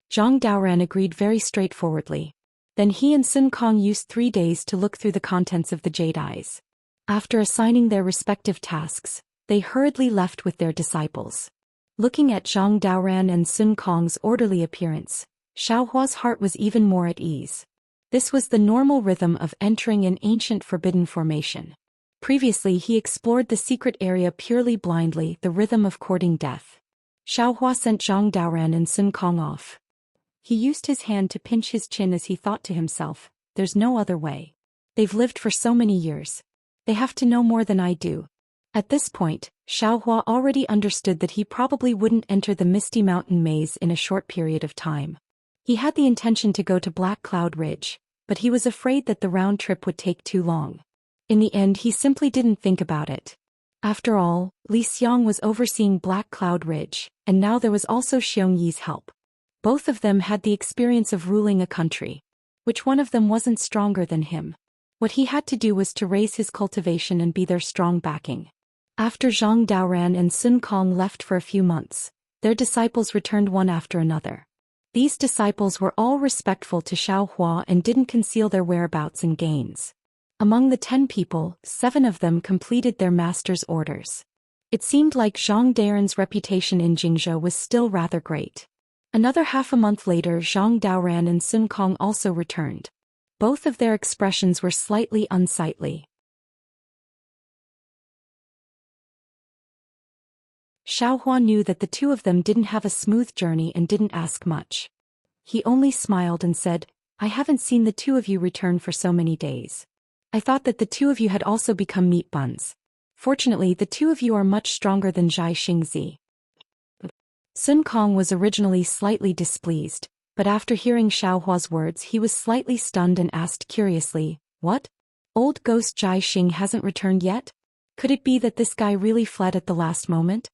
Zhang Daoran agreed very straightforwardly. Then he and Sun Kong used 3 days to look through the contents of the jade eyes. After assigning their respective tasks, they hurriedly left with their disciples. Looking at Zhang Daoran and Sun Kong's orderly appearance, Xiaohua's heart was even more at ease. This was the normal rhythm of entering an ancient forbidden formation. Previously he explored the secret area purely blindly, the rhythm of courting death. Xiaohua sent Zhang Daoran and Sun Kong off. He used his hand to pinch his chin as he thought to himself, there's no other way. They've lived for so many years. They have to know more than I do. At this point, Xiaohua already understood that he probably wouldn't enter the Misty Mountain maze in a short period of time. He had the intention to go to Black Cloud Ridge, but he was afraid that the round trip would take too long. In the end, he simply didn't think about it. After all, Li Xiang was overseeing Black Cloud Ridge, and now there was also Xiong Yi's help. Both of them had the experience of ruling a country. Which one of them wasn't stronger than him? What he had to do was to raise his cultivation and be their strong backing. After Zhang Daoran and Sun Kong left for a few months, their disciples returned one after another. These disciples were all respectful to Xiaohua and didn't conceal their whereabouts and gains. Among the 10 people, 7 of them completed their master's orders. It seemed like Zhang Daoran's reputation in Jingzhou was still rather great. Another half a month later, Zhang Daoran and Sun Kong also returned. Both of their expressions were slightly unsightly. Xiaohua knew that the two of them didn't have a smooth journey and didn't ask much. He only smiled and said, I haven't seen the two of you return for so many days. I thought that the two of you had also become meat buns. Fortunately, the two of you are much stronger than Zhai Xingzi. Sun Kong was originally slightly displeased, but after hearing Xiaohua's words he was slightly stunned and asked curiously, what? Old ghost Zhai Xing hasn't returned yet? Could it be that this guy really fled at the last moment?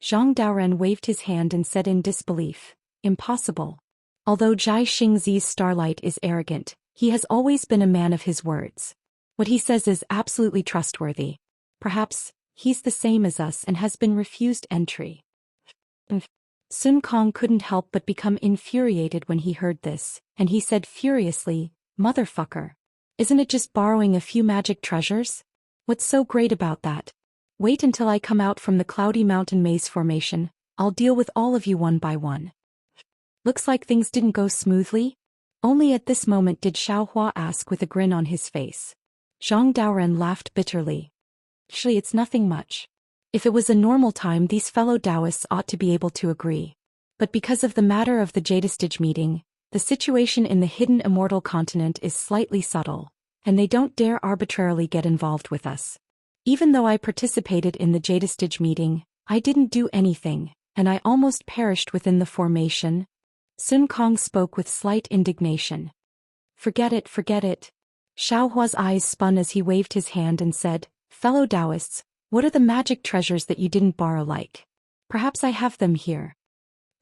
Zhang Daoran waved his hand and said in disbelief, impossible. Although Zhai Xingzi's starlight is arrogant, he has always been a man of his words. What he says is absolutely trustworthy. Perhaps, he's the same as us and has been refused entry. Sun Kong couldn't help but become infuriated when he heard this, and he said furiously, motherfucker. Isn't it just borrowing a few magic treasures? What's so great about that? Wait until I come out from the Cloudy Mountain Maze formation, I'll deal with all of you one by one. Looks like things didn't go smoothly? Only at this moment did Xiaohua ask with a grin on his face. Zhang Daoran laughed bitterly. Actually, it's nothing much. If it was a normal time, these fellow Taoists ought to be able to agree. But because of the matter of the Jadestige meeting, the situation in the hidden immortal continent is slightly subtle, and they don't dare arbitrarily get involved with us. Even though I participated in the Jadestige meeting, I didn't do anything, and I almost perished within the formation. Sun Kong spoke with slight indignation. Forget it, forget it. Xiaohua's eyes spun as he waved his hand and said, fellow Taoists, what are the magic treasures that you didn't borrow like? Perhaps I have them here.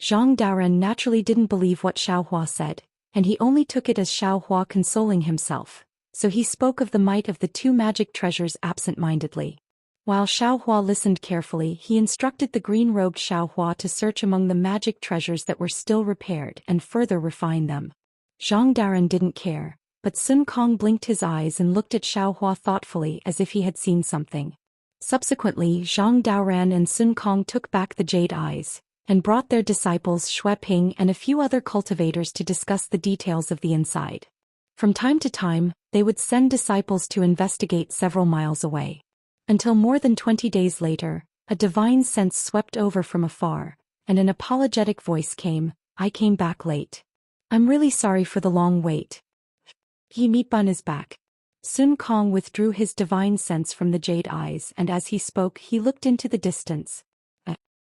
Zhang Daoran naturally didn't believe what Xiaohua said, and he only took it as Xiaohua consoling himself, so he spoke of the might of the 2 magic treasures absent-mindedly. While Xiaohua listened carefully, he instructed the green-robed Xiaohua to search among the magic treasures that were still repaired and further refine them. Zhang Daoran didn't care, but Sun Kong blinked his eyes and looked at Xiaohua thoughtfully as if he had seen something. Subsequently, Zhang Daoran and Sun Kong took back the jade eyes, and brought their disciples Xue Ping and a few other cultivators to discuss the details of the inside. From time to time, they would send disciples to investigate several miles away. Until more than 20 days later, a divine sense swept over from afar, and an apologetic voice came, I came back late. I'm really sorry for the long wait. Yi Meatbun is back. Sun Kong withdrew his divine sense from the jade eyes, and as he spoke he looked into the distance.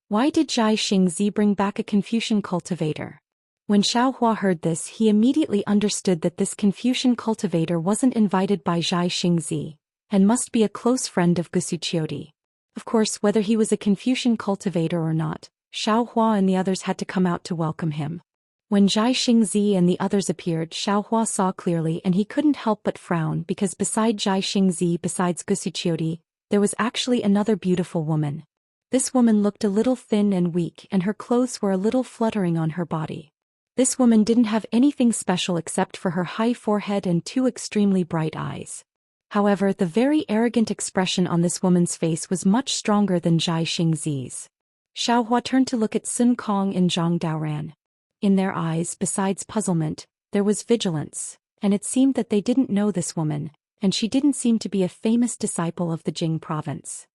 Why did Zhai Xingzi bring back a Confucian cultivator? When Xiaohua heard this, he immediately understood that this Confucian cultivator wasn't invited by Zhai Xingzi, and must be a close friend of Gusuchiodi. Of course, whether he was a Confucian cultivator or not, Xiaohua and the others had to come out to welcome him. When Zhai Xingzi and the others appeared, Xiaohua saw clearly and he couldn't help but frown because beside Zhai Xingzi, besides Gusuqiodi, there was actually another beautiful woman. This woman looked a little thin and weak and her clothes were a little fluttering on her body. This woman didn't have anything special except for her high forehead and two extremely bright eyes. However, the very arrogant expression on this woman's face was much stronger than Zhai Xingzi's. Xiaohua turned to look at Sun Kong and Zhang Daoran. In their eyes, besides puzzlement, there was vigilance, and it seemed that they didn't know this woman, and she didn't seem to be a famous disciple of the Jing province.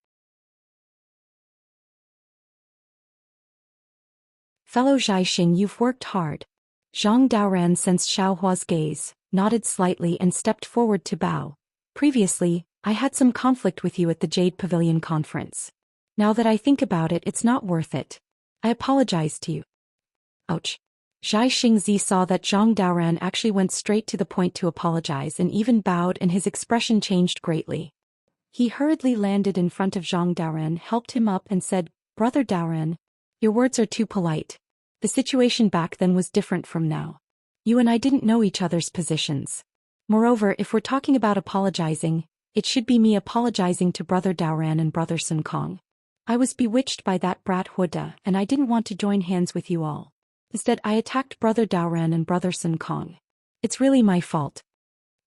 Fellow Zhaixing, you've worked hard. Zhang Daoran sensed Xiaohua's gaze, nodded slightly and stepped forward to bow. Previously, I had some conflict with you at the Jade Pavilion conference. Now that I think about it, it's not worth it. I apologize to you. Ouch. Zhai Xingzi saw that Zhang Daoran actually went straight to the point to apologize and even bowed, and his expression changed greatly. He hurriedly landed in front of Zhang Daoran, helped him up and said, "Brother Daoran, your words are too polite. The situation back then was different from now. You and I didn't know each other's positions. Moreover, if we're talking about apologizing, it should be me apologizing to Brother Daoran and Brother Sun Kong. I was bewitched by that brat Huda and I didn't want to join hands with you all. Instead, I attacked Brother Daoran and Brother Sun Kong. It's really my fault."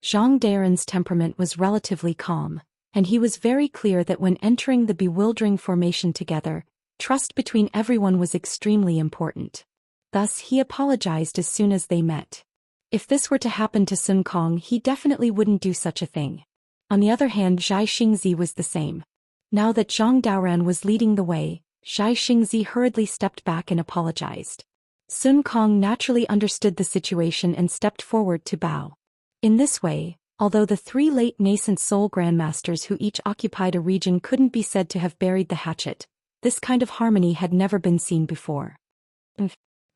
Zhang Daoran's temperament was relatively calm, and he was very clear that when entering the bewildering formation together, trust between everyone was extremely important. Thus, he apologized as soon as they met. If this were to happen to Sun Kong, he definitely wouldn't do such a thing. On the other hand, Zhai Xingzi was the same. Now that Zhang Daoran was leading the way, Zhai Xingzi hurriedly stepped back and apologized. Sun Kong naturally understood the situation and stepped forward to bow. In this way, although the three late nascent soul grandmasters who each occupied a region couldn't be said to have buried the hatchet, this kind of harmony had never been seen before.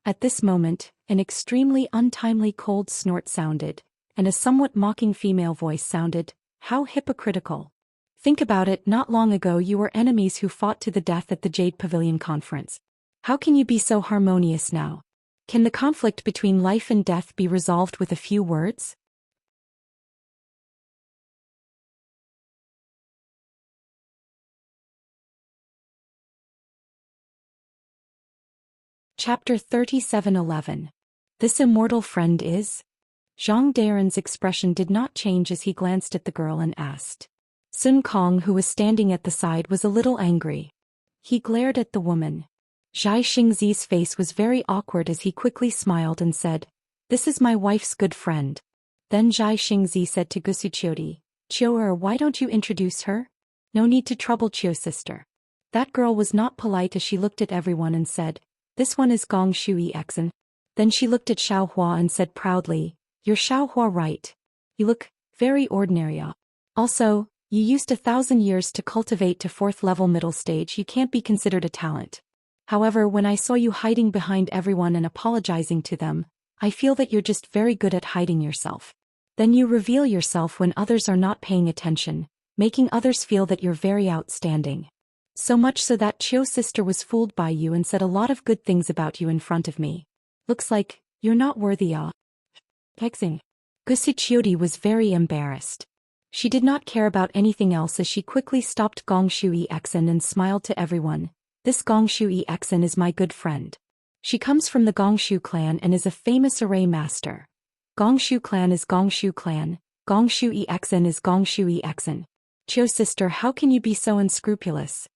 At this moment, an extremely untimely cold snort sounded, and a somewhat mocking female voice sounded, "How hypocritical. Think about it, not long ago you were enemies who fought to the death at the Jade Pavilion conference. How can you be so harmonious now? Can the conflict between life and death be resolved with a few words?" Chapter 37:11. This immortal friend is? Zhang Daoran's expression did not change as he glanced at the girl and asked. Sun Kong, who was standing at the side, was a little angry. He glared at the woman. Zhai Xingzi's face was very awkward as he quickly smiled and said, "This is my wife's good friend." Then Zhai Xingzi said to Gusuqiodi, "Chiu, why don't you introduce her? No need to trouble Chiu, sister." That girl was not polite as she looked at everyone and said, "This one is Gong Shui Exen." Then she looked at Xiaohua and said proudly, "You're Xiaohua, right? You look very ordinary. Also, you used 1,000 years to cultivate to 4th level middle stage. You can't be considered a talent. However, when I saw you hiding behind everyone and apologizing to them, I feel that you're just very good at hiding yourself. Then you reveal yourself when others are not paying attention, making others feel that you're very outstanding. So much so that Chio's sister was fooled by you and said a lot of good things about you in front of me. Looks like you're not worthy of Hexing." Gusuqiodi was very embarrassed. She did not care about anything else as she quickly stopped Gong Shui Exen and smiled to everyone. "This Gong Shui Exen is my good friend. She comes from the Gongshu clan and is a famous array master. Gongshu clan is Gongshu clan, Gong Shui Exen is Gong Shui Exen. Chio's sister, how can you be so unscrupulous?"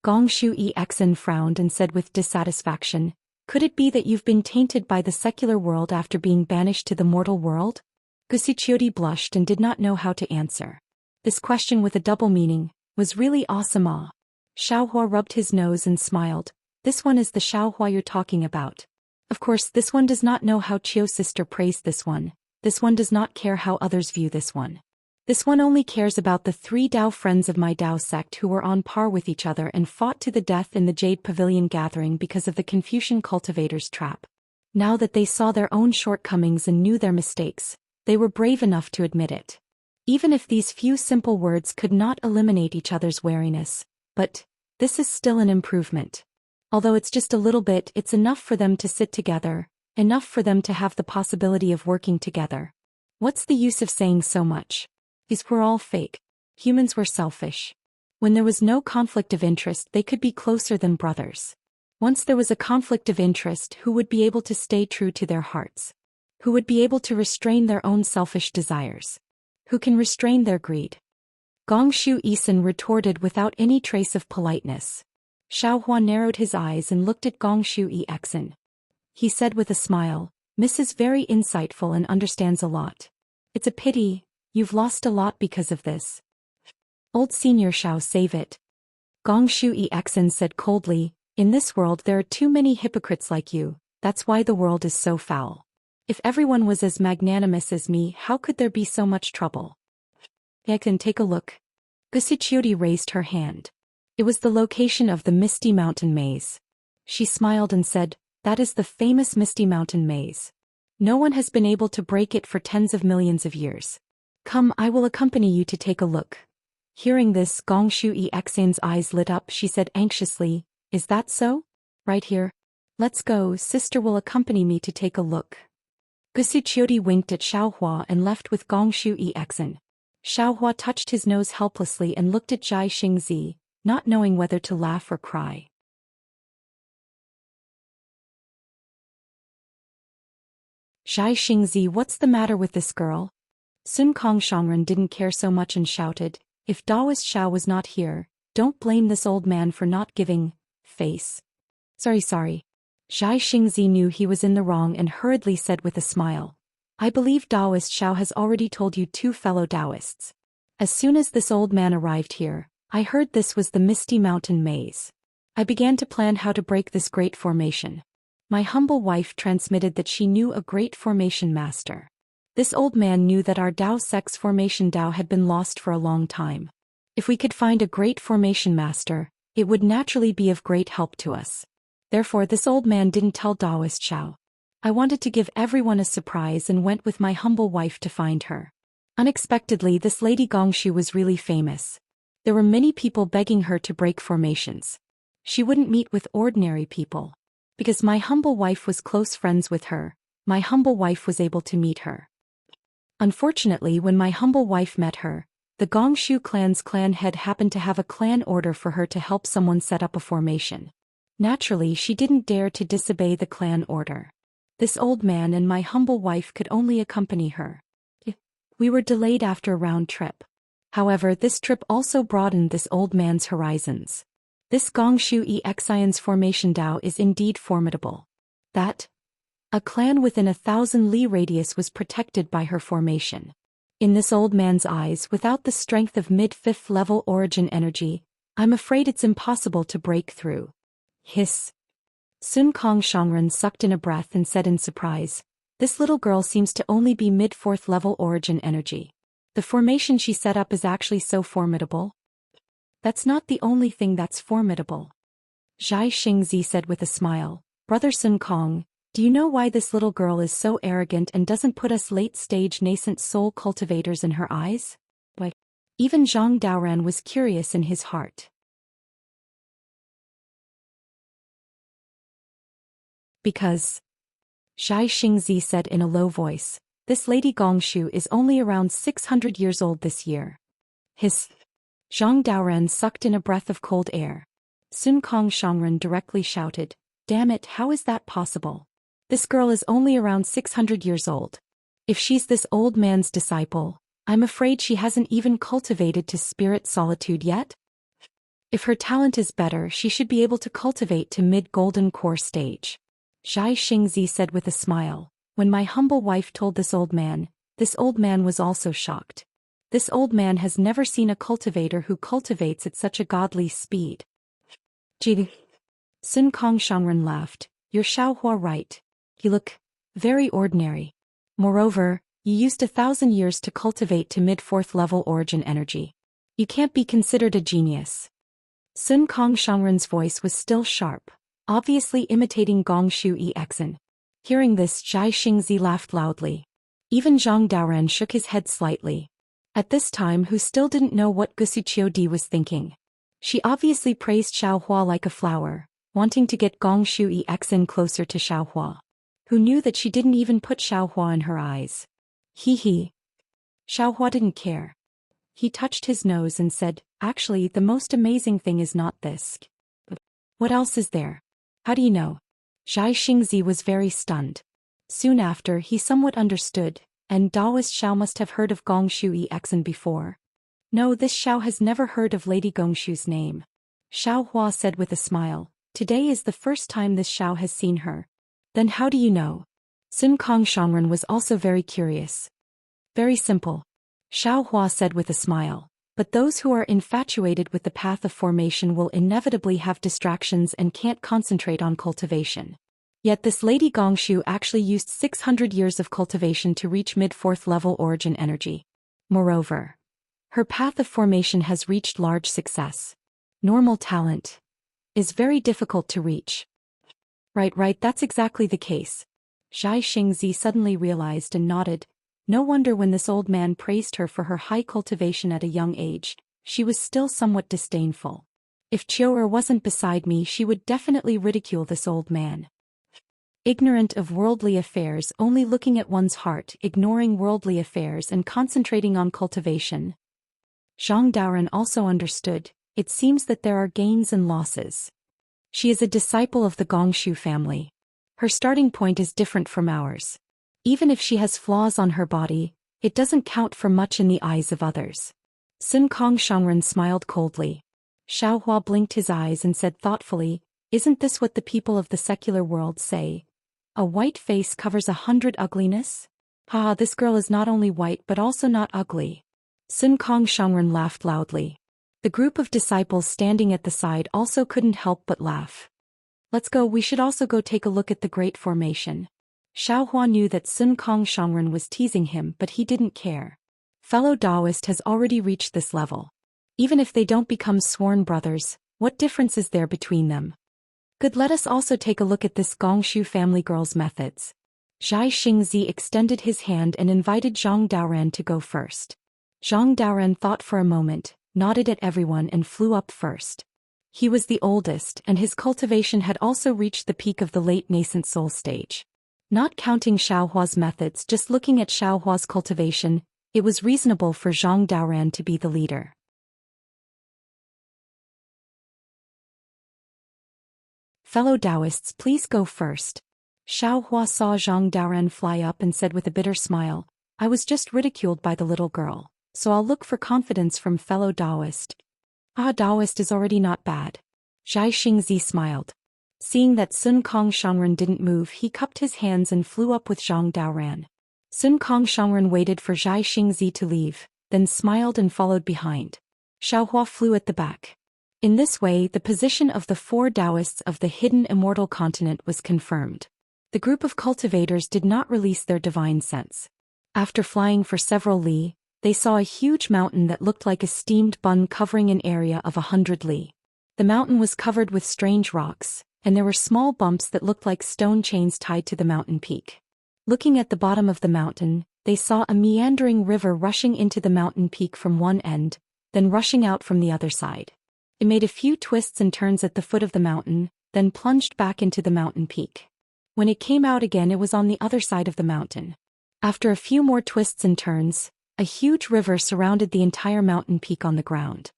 Gong Shui Exen frowned and said with dissatisfaction, "Could it be that you've been tainted by the secular world after being banished to the mortal world?" Gusuqiodi blushed and did not know how to answer. This question with a double meaning was really awesome. Xiaohua rubbed his nose and smiled. "This one is the Xiaohua you're talking about. Of course, this one does not know how Chio's sister praised this one. This one does not care how others view this one. This one only cares about the 3 Dao friends of my Dao sect who were on par with each other and fought to the death in the Jade Pavilion gathering because of the Confucian cultivator's trap. Now that they saw their own shortcomings and knew their mistakes, they were brave enough to admit it. Even if these few simple words could not eliminate each other's wariness, but this is still an improvement. Although it's just a little bit, it's enough for them to sit together, Enough for them to have the possibility of working together. What's the use of saying so much? These were all fake. Humans were selfish. When there was no conflict of interest, they could be closer than brothers. Once there was a conflict of interest, who would be able to stay true to their hearts? Who would be able to restrain their own selfish desires? Who can restrain their greed? Gong Shu Isan retorted without any trace of politeness. Xiaohua narrowed his eyes and looked at Gong Shu Exen. He said with a smile, "Mrs. very insightful and understands a lot. It's a pity, you've lost a lot because of this. Old Senior Xiao save it." Gong Shu Exen said coldly, "In this world there are too many hypocrites like you, that's why the world is so foul. If everyone was as magnanimous as me, how could there be so much trouble?" Exen, take a look. Gusichiodi raised her hand. It was the location of the Misty Mountain Maze. She smiled and said, "That is the famous Misty Mountain Maze. No one has been able to break it for tens of millions of years. Come, I will accompany you to take a look." Hearing this, Gong Shu Exen's eyes lit up. She said anxiously, "Is that so? Right here? Let's go, sister will accompany me to take a look." Gusichiodi winked at Xiaohua and left with Gong Shu Exen. Xiaohua touched his nose helplessly and looked at Zhai Xingzi, not knowing whether to laugh or cry. "Zhai Xingzi, what's the matter with this girl?" Sun Kong Shangren didn't care so much and shouted, "If Daoist Xiao was not here, don't blame this old man for not giving face." Sorry. Zhai Xingzi knew he was in the wrong and hurriedly said with a smile, "I believe Daoist Xiao has already told you two fellow Daoists. As soon as this old man arrived here, I heard this was the Misty Mountain Maze. I began to plan how to break this great formation. My humble wife transmitted that she knew a great formation master. This old man knew that our Dao Sect's formation Dao had been lost for a long time. If we could find a great formation master, it would naturally be of great help to us. Therefore this old man didn't tell Daoist Xiao. I wanted to give everyone a surprise and went with my humble wife to find her. Unexpectedly, this lady Gongshu was really famous. There were many people begging her to break formations. She wouldn't meet with ordinary people. Because my humble wife was close friends with her, my humble wife was able to meet her. Unfortunately, when my humble wife met her, the Gongshu clan's clan head happened to have a clan order for her to help someone set up a formation. Naturally, she didn't dare to disobey the clan order. This old man and my humble wife could only accompany her. We were delayed after a round trip. However, this trip also broadened this old man's horizons. This Gongshu Exion's formation Dao is indeed formidable. That a clan within 1,000 li radius was protected by her formation. In this old man's eyes, without the strength of mid-fifth level origin energy, I'm afraid it's impossible to break through. Hiss. Sun Kong Shangren sucked in a breath and said in surprise, "This little girl seems to only be mid-fourth level origin energy. The formation she set up is actually so formidable." "That's not the only thing that's formidable," Zhai Xingzi said with a smile. "Brother Sun Kong, do you know why this little girl is so arrogant and doesn't put us late-stage nascent soul cultivators in her eyes?" Why, even Zhang Daoran was curious in his heart. "Because," Zhai Xingzi said in a low voice, "this lady Gongshu is only around 600 years old this year." Hiss. Zhang Daoran sucked in a breath of cold air. Sun Kong Shangren directly shouted, "Damn it, how is that possible? This girl is only around 600 years old. If she's this old man's disciple, I'm afraid she hasn't even cultivated to spirit solitude yet. If her talent is better, she should be able to cultivate to mid-golden core stage." Zhai Xingzi said with a smile. When my humble wife told this old man was also shocked. This old man has never seen a cultivator who cultivates at such a godly speed. Gee. Sun Kong Shangren laughed. "You're Xiaohua right. You look very ordinary. Moreover, you used 1,000 years to cultivate to mid-fourth level origin energy. You can't be considered a genius." Sun Kong Shangren's voice was still sharp, obviously imitating Gongshu Exen. Hearing this, Zhai Xingzi laughed loudly. Even Zhang Daoran shook his head slightly. At this time, who still didn't know what Gusuchio Di was thinking. She obviously praised Xiaohua like a flower, wanting to get Gongshu Exen closer to Xiaohua. who knew that she didn't even put Xiaohua in her eyes. Hee. Xiaohua didn't care. He touched his nose and said, "Actually, the most amazing thing is not this. What else is there? How do you know?" Zhai Xingzi was very stunned. Soon after, he somewhat understood, and Daoist Xiao must have heard of Gongshu Exen before. No, this Xiao has never heard of Lady Gongshu's name. Xiaohua said with a smile, "Today is the first time this Xiao has seen her." "Then how do you know?" Sun Kong Shangren was also very curious. "Very simple," Xiaohua said with a smile. "But those who are infatuated with the path of formation will inevitably have distractions and can't concentrate on cultivation. Yet this Lady Gongshu actually used 600 years of cultivation to reach mid-4th level origin energy. Moreover, her path of formation has reached large success. Normal talent is very difficult to reach." Right, that's exactly the case. Zhai Xingzi suddenly realized and nodded. No wonder when this old man praised her for her high cultivation at a young age, she was still somewhat disdainful. If Qiu'er wasn't beside me, she would definitely ridicule this old man. Ignorant of worldly affairs, only looking at one's heart, ignoring worldly affairs and concentrating on cultivation. Zhang Daoren also understood. It seems that there are gains and losses. She is a disciple of the Gongshu family. Her starting point is different from ours. Even if she has flaws on her body, it doesn't count for much in the eyes of others. Sun Kong Shangren smiled coldly. Xiaohua blinked his eyes and said thoughtfully, "Isn't this what the people of the secular world say? A white face covers 100 ugliness? Haha, this girl is not only white but also not ugly." Sun Kong Shangren laughed loudly. The group of disciples standing at the side also couldn't help but laugh. "Let's go, we should also go take a look at the Great Formation." Xiaohua knew that Sun Kong Shangren was teasing him, but he didn't care. Fellow Taoist has already reached this level. Even if they don't become sworn brothers, what difference is there between them? Good, let us also take a look at this Gongshu family girl's methods. Zhai Xingzi extended his hand and invited Zhang Daoren to go first. Zhang Daoren thought for a moment, nodded at everyone and flew up first. He was the oldest, and his cultivation had also reached the peak of the late nascent soul stage. Not counting Xiaohua's methods, just looking at Xiaohua's cultivation, it was reasonable for Zhang Daoren to be the leader. "Fellow Taoists, please go first." Xiaohua saw Zhang Daoren fly up and said with a bitter smile, "I was just ridiculed by the little girl, so I'll look for confidence from fellow Taoist." "Ah, Taoist is already not bad." Zhai Xingzi smiled. Seeing that Sun Kong Shangren didn't move, he cupped his hands and flew up with Zhang Daoren. Sun Kong Shangren waited for Zhai Xingzi to leave, then smiled and followed behind. Xiaohua flew at the back. In this way, the position of the 4 Taoists of the hidden immortal continent was confirmed. The group of cultivators did not release their divine sense. After flying for several li, they saw a huge mountain that looked like a steamed bun covering an area of 100 li. The mountain was covered with strange rocks, and there were small bumps that looked like stone chains tied to the mountain peak. Looking at the bottom of the mountain, they saw a meandering river rushing into the mountain peak from one end, then rushing out from the other side. It made a few twists and turns at the foot of the mountain, then plunged back into the mountain peak. When it came out again, it was on the other side of the mountain. After a few more twists and turns, a huge river surrounded the entire mountain peak on the ground.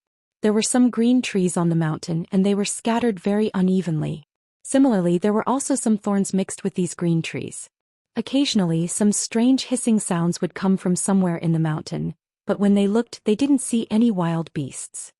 There were some green trees on the mountain, and they were scattered very unevenly. Similarly, there were also some thorns mixed with these green trees. Occasionally, some strange hissing sounds would come from somewhere in the mountain, but when they looked, they didn't see any wild beasts.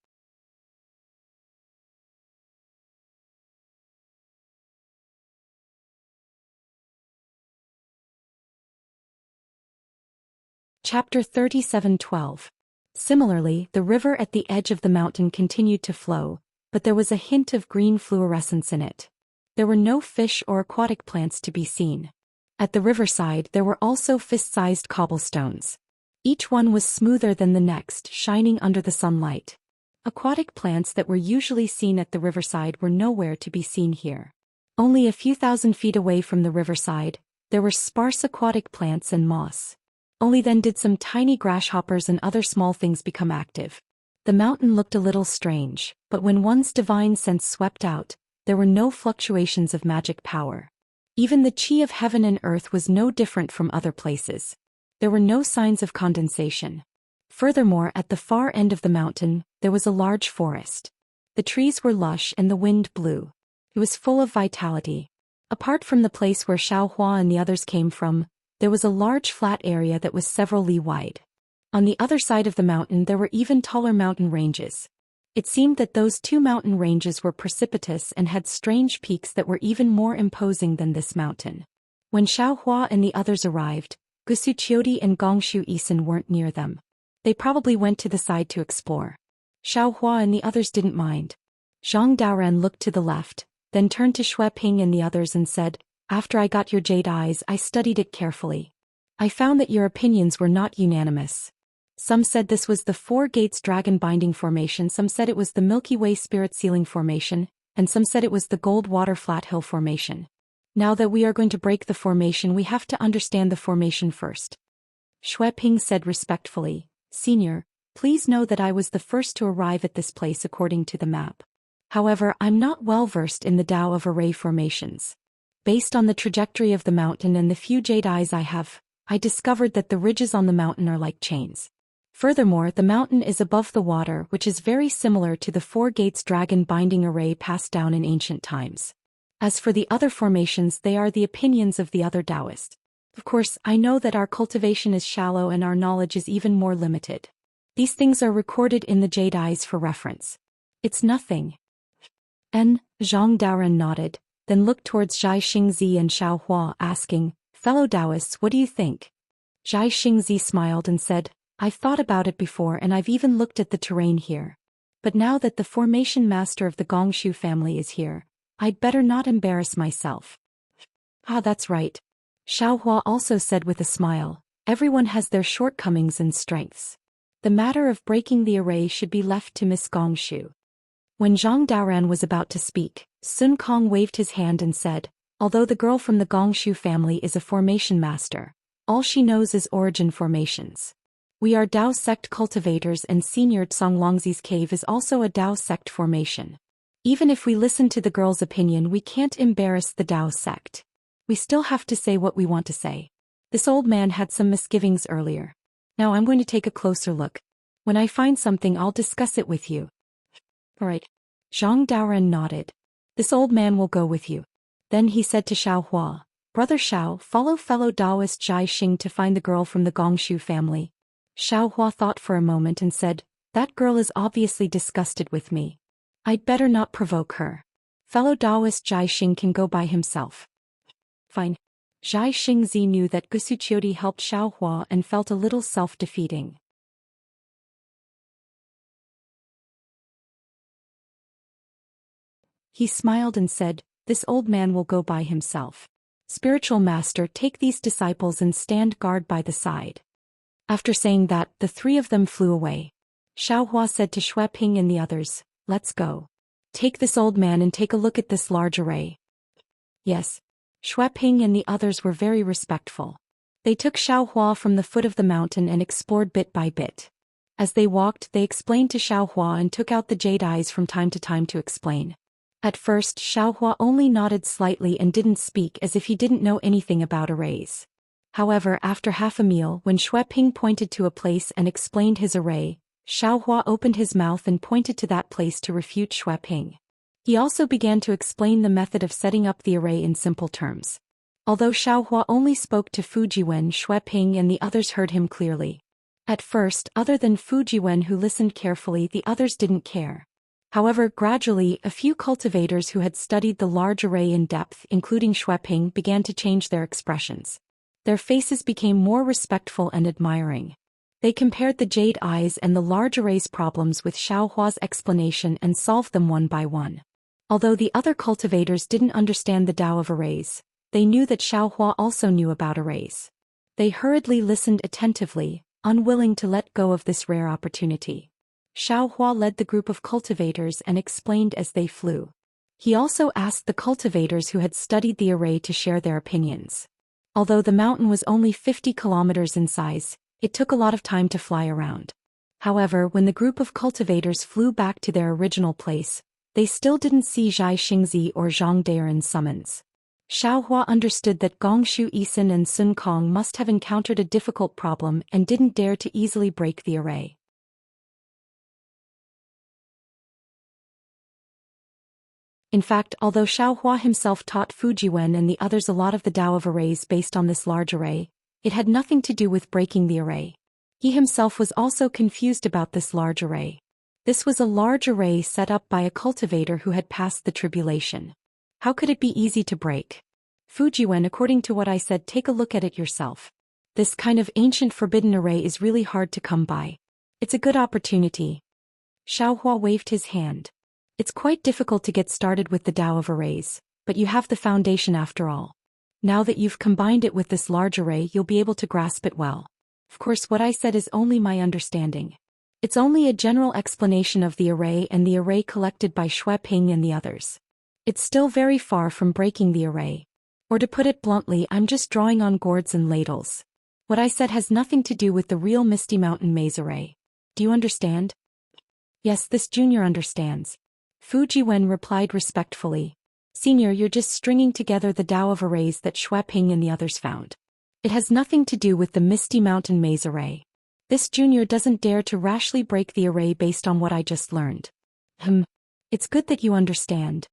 Chapter 37:12. Similarly, the river at the edge of the mountain continued to flow, but there was a hint of green fluorescence in it. There were no fish or aquatic plants to be seen. At the riverside, there were also fist-sized cobblestones. Each one was smoother than the next, shining under the sunlight. Aquatic plants that were usually seen at the riverside were nowhere to be seen here. Only a few thousand feet away from the riverside, there were sparse aquatic plants and moss. Only then did some tiny grasshoppers and other small things become active. The mountain looked a little strange, but when one's divine sense swept out, there were no fluctuations of magic power. Even the chi of heaven and earth was no different from other places. There were no signs of condensation. Furthermore, at the far end of the mountain, there was a large forest. The trees were lush and the wind blew. It was full of vitality. Apart from the place where Xiaohua and the others came from, there was a large flat area that was several li wide. On the other side of the mountain there were even taller mountain ranges. It seemed that those two mountain ranges were precipitous and had strange peaks that were even more imposing than this mountain. When Xiaohua and the others arrived, Gusuqiodi and Gongshu Isin weren't near them. They probably went to the side to explore. Xiaohua and the others didn't mind. Zhang Daoran looked to the left, then turned to Xue Ping and the others and said, "After I got your jade eyes, I studied it carefully. I found that your opinions were not unanimous. Some said this was the Four Gates Dragon Binding Formation, some said it was the Milky Way Spirit Sealing Formation, and some said it was the Gold Water Flat Hill Formation. Now that we are going to break the formation, we have to understand the formation first." Xue Ping said respectfully, "Senior, please know that I was the first to arrive at this place according to the map. However, I'm not well versed in the Tao of array formations. Based on the trajectory of the mountain and the few jade eyes I have, I discovered that the ridges on the mountain are like chains. Furthermore, the mountain is above the water, which is very similar to the Four Gates Dragon Binding Array passed down in ancient times. As for the other formations, they are the opinions of the other Taoists. Of course, I know that our cultivation is shallow and our knowledge is even more limited. These things are recorded in the jade eyes for reference. It's nothing." Zhang Daoran nodded, then looked towards Zhai Xingzi and Xiaohua, asking, "Fellow Taoists, what do you think?" Zhai Xingzi smiled and said, "I've thought about it before and I've even looked at the terrain here. But now that the formation master of the Gongshu family is here, I'd better not embarrass myself." "Ah, that's right." Xiaohua also said with a smile, "Everyone has their shortcomings and strengths. The matter of breaking the array should be left to Miss Gongshu." When Zhang Daoran was about to speak, Sun Kong waved his hand and said, "Although the girl from the Gongshu family is a formation master, all she knows is origin formations. We are Dao sect cultivators and Senior Songlongzi's cave is also a Dao sect formation. Even if we listen to the girl's opinion, we can't embarrass the Dao sect. We still have to say what we want to say." This old man had some misgivings earlier. "Now I'm going to take a closer look. When I find something, I'll discuss it with you." "All right." Zhang Daoran nodded. "This old man will go with you." Then he said to Xiaohua, "Brother Xiao, follow fellow Taoist Zhai Xing to find the girl from the Gongshu family." Xiaohua thought for a moment and said, "That girl is obviously disgusted with me. I'd better not provoke her. Fellow Taoist Zhai Xing can go by himself." "Fine." Zhai Xingzi knew that Gusuqiodi helped Xiaohua and felt a little self-defeating. He smiled and said, "This old man will go by himself. Spiritual master, take these disciples and stand guard by the side." After saying that, the three of them flew away. Xiaohua said to Xue Ping and the others, "Let's go. Take this old man and take a look at this large array." "Yes." Xue Ping and the others were very respectful. They took Xiaohua from the foot of the mountain and explored bit by bit. As they walked, they explained to Xiaohua and took out the jade eyes from time to time to explain. At first, Xiaohua only nodded slightly and didn't speak as if he didn't know anything about arrays. However, after half a meal, when Xue Ping pointed to a place and explained his array, Xiaohua opened his mouth and pointed to that place to refute Xue Ping. He also began to explain the method of setting up the array in simple terms. Although Xiaohua only spoke to Fujiwen, Xue Ping and the others heard him clearly. At first, other than Fujiwen who listened carefully, the others didn't care. However, gradually, a few cultivators who had studied the large array in depth, including Xue Ping, began to change their expressions. Their faces became more respectful and admiring. They compared the jade eyes and the large array's problems with Xiaohua's explanation and solved them one by one. Although the other cultivators didn't understand the Tao of arrays, they knew that Xiaohua also knew about arrays. They hurriedly listened attentively, unwilling to let go of this rare opportunity. Xiaohua led the group of cultivators and explained as they flew. He also asked the cultivators who had studied the array to share their opinions. Although the mountain was only 50 kilometers in size, it took a lot of time to fly around. However, when the group of cultivators flew back to their original place, they still didn't see Zhai Xingzi or Zhang Daoran's summons. Xiaohua understood that Gongshu Isin and Sun Kong must have encountered a difficult problem and didn't dare to easily break the array. In fact, although Xiaohua himself taught Fujiwen and the others a lot of the Tao of arrays based on this large array, it had nothing to do with breaking the array. He himself was also confused about this large array. This was a large array set up by a cultivator who had passed the tribulation. How could it be easy to break? Fujiwen, according to what I said, take a look at it yourself. This kind of ancient forbidden array is really hard to come by. It's a good opportunity. Xiaohua waved his hand. It's quite difficult to get started with the Tao of arrays, but you have the foundation after all. Now that you've combined it with this large array, you'll be able to grasp it well. Of course, what I said is only my understanding. It's only a general explanation of the array and the array collected by Xue Ping and the others. It's still very far from breaking the array. Or to put it bluntly, I'm just drawing on gourds and ladles. What I said has nothing to do with the real Misty Mountain Maze array. Do you understand? Yes, this junior understands. Fujiwen replied respectfully. Senior, you're just stringing together the Tao of arrays that Xue Ping and the others found. It has nothing to do with the Misty Mountain Maze array. This junior doesn't dare to rashly break the array based on what I just learned. It's good that you understand.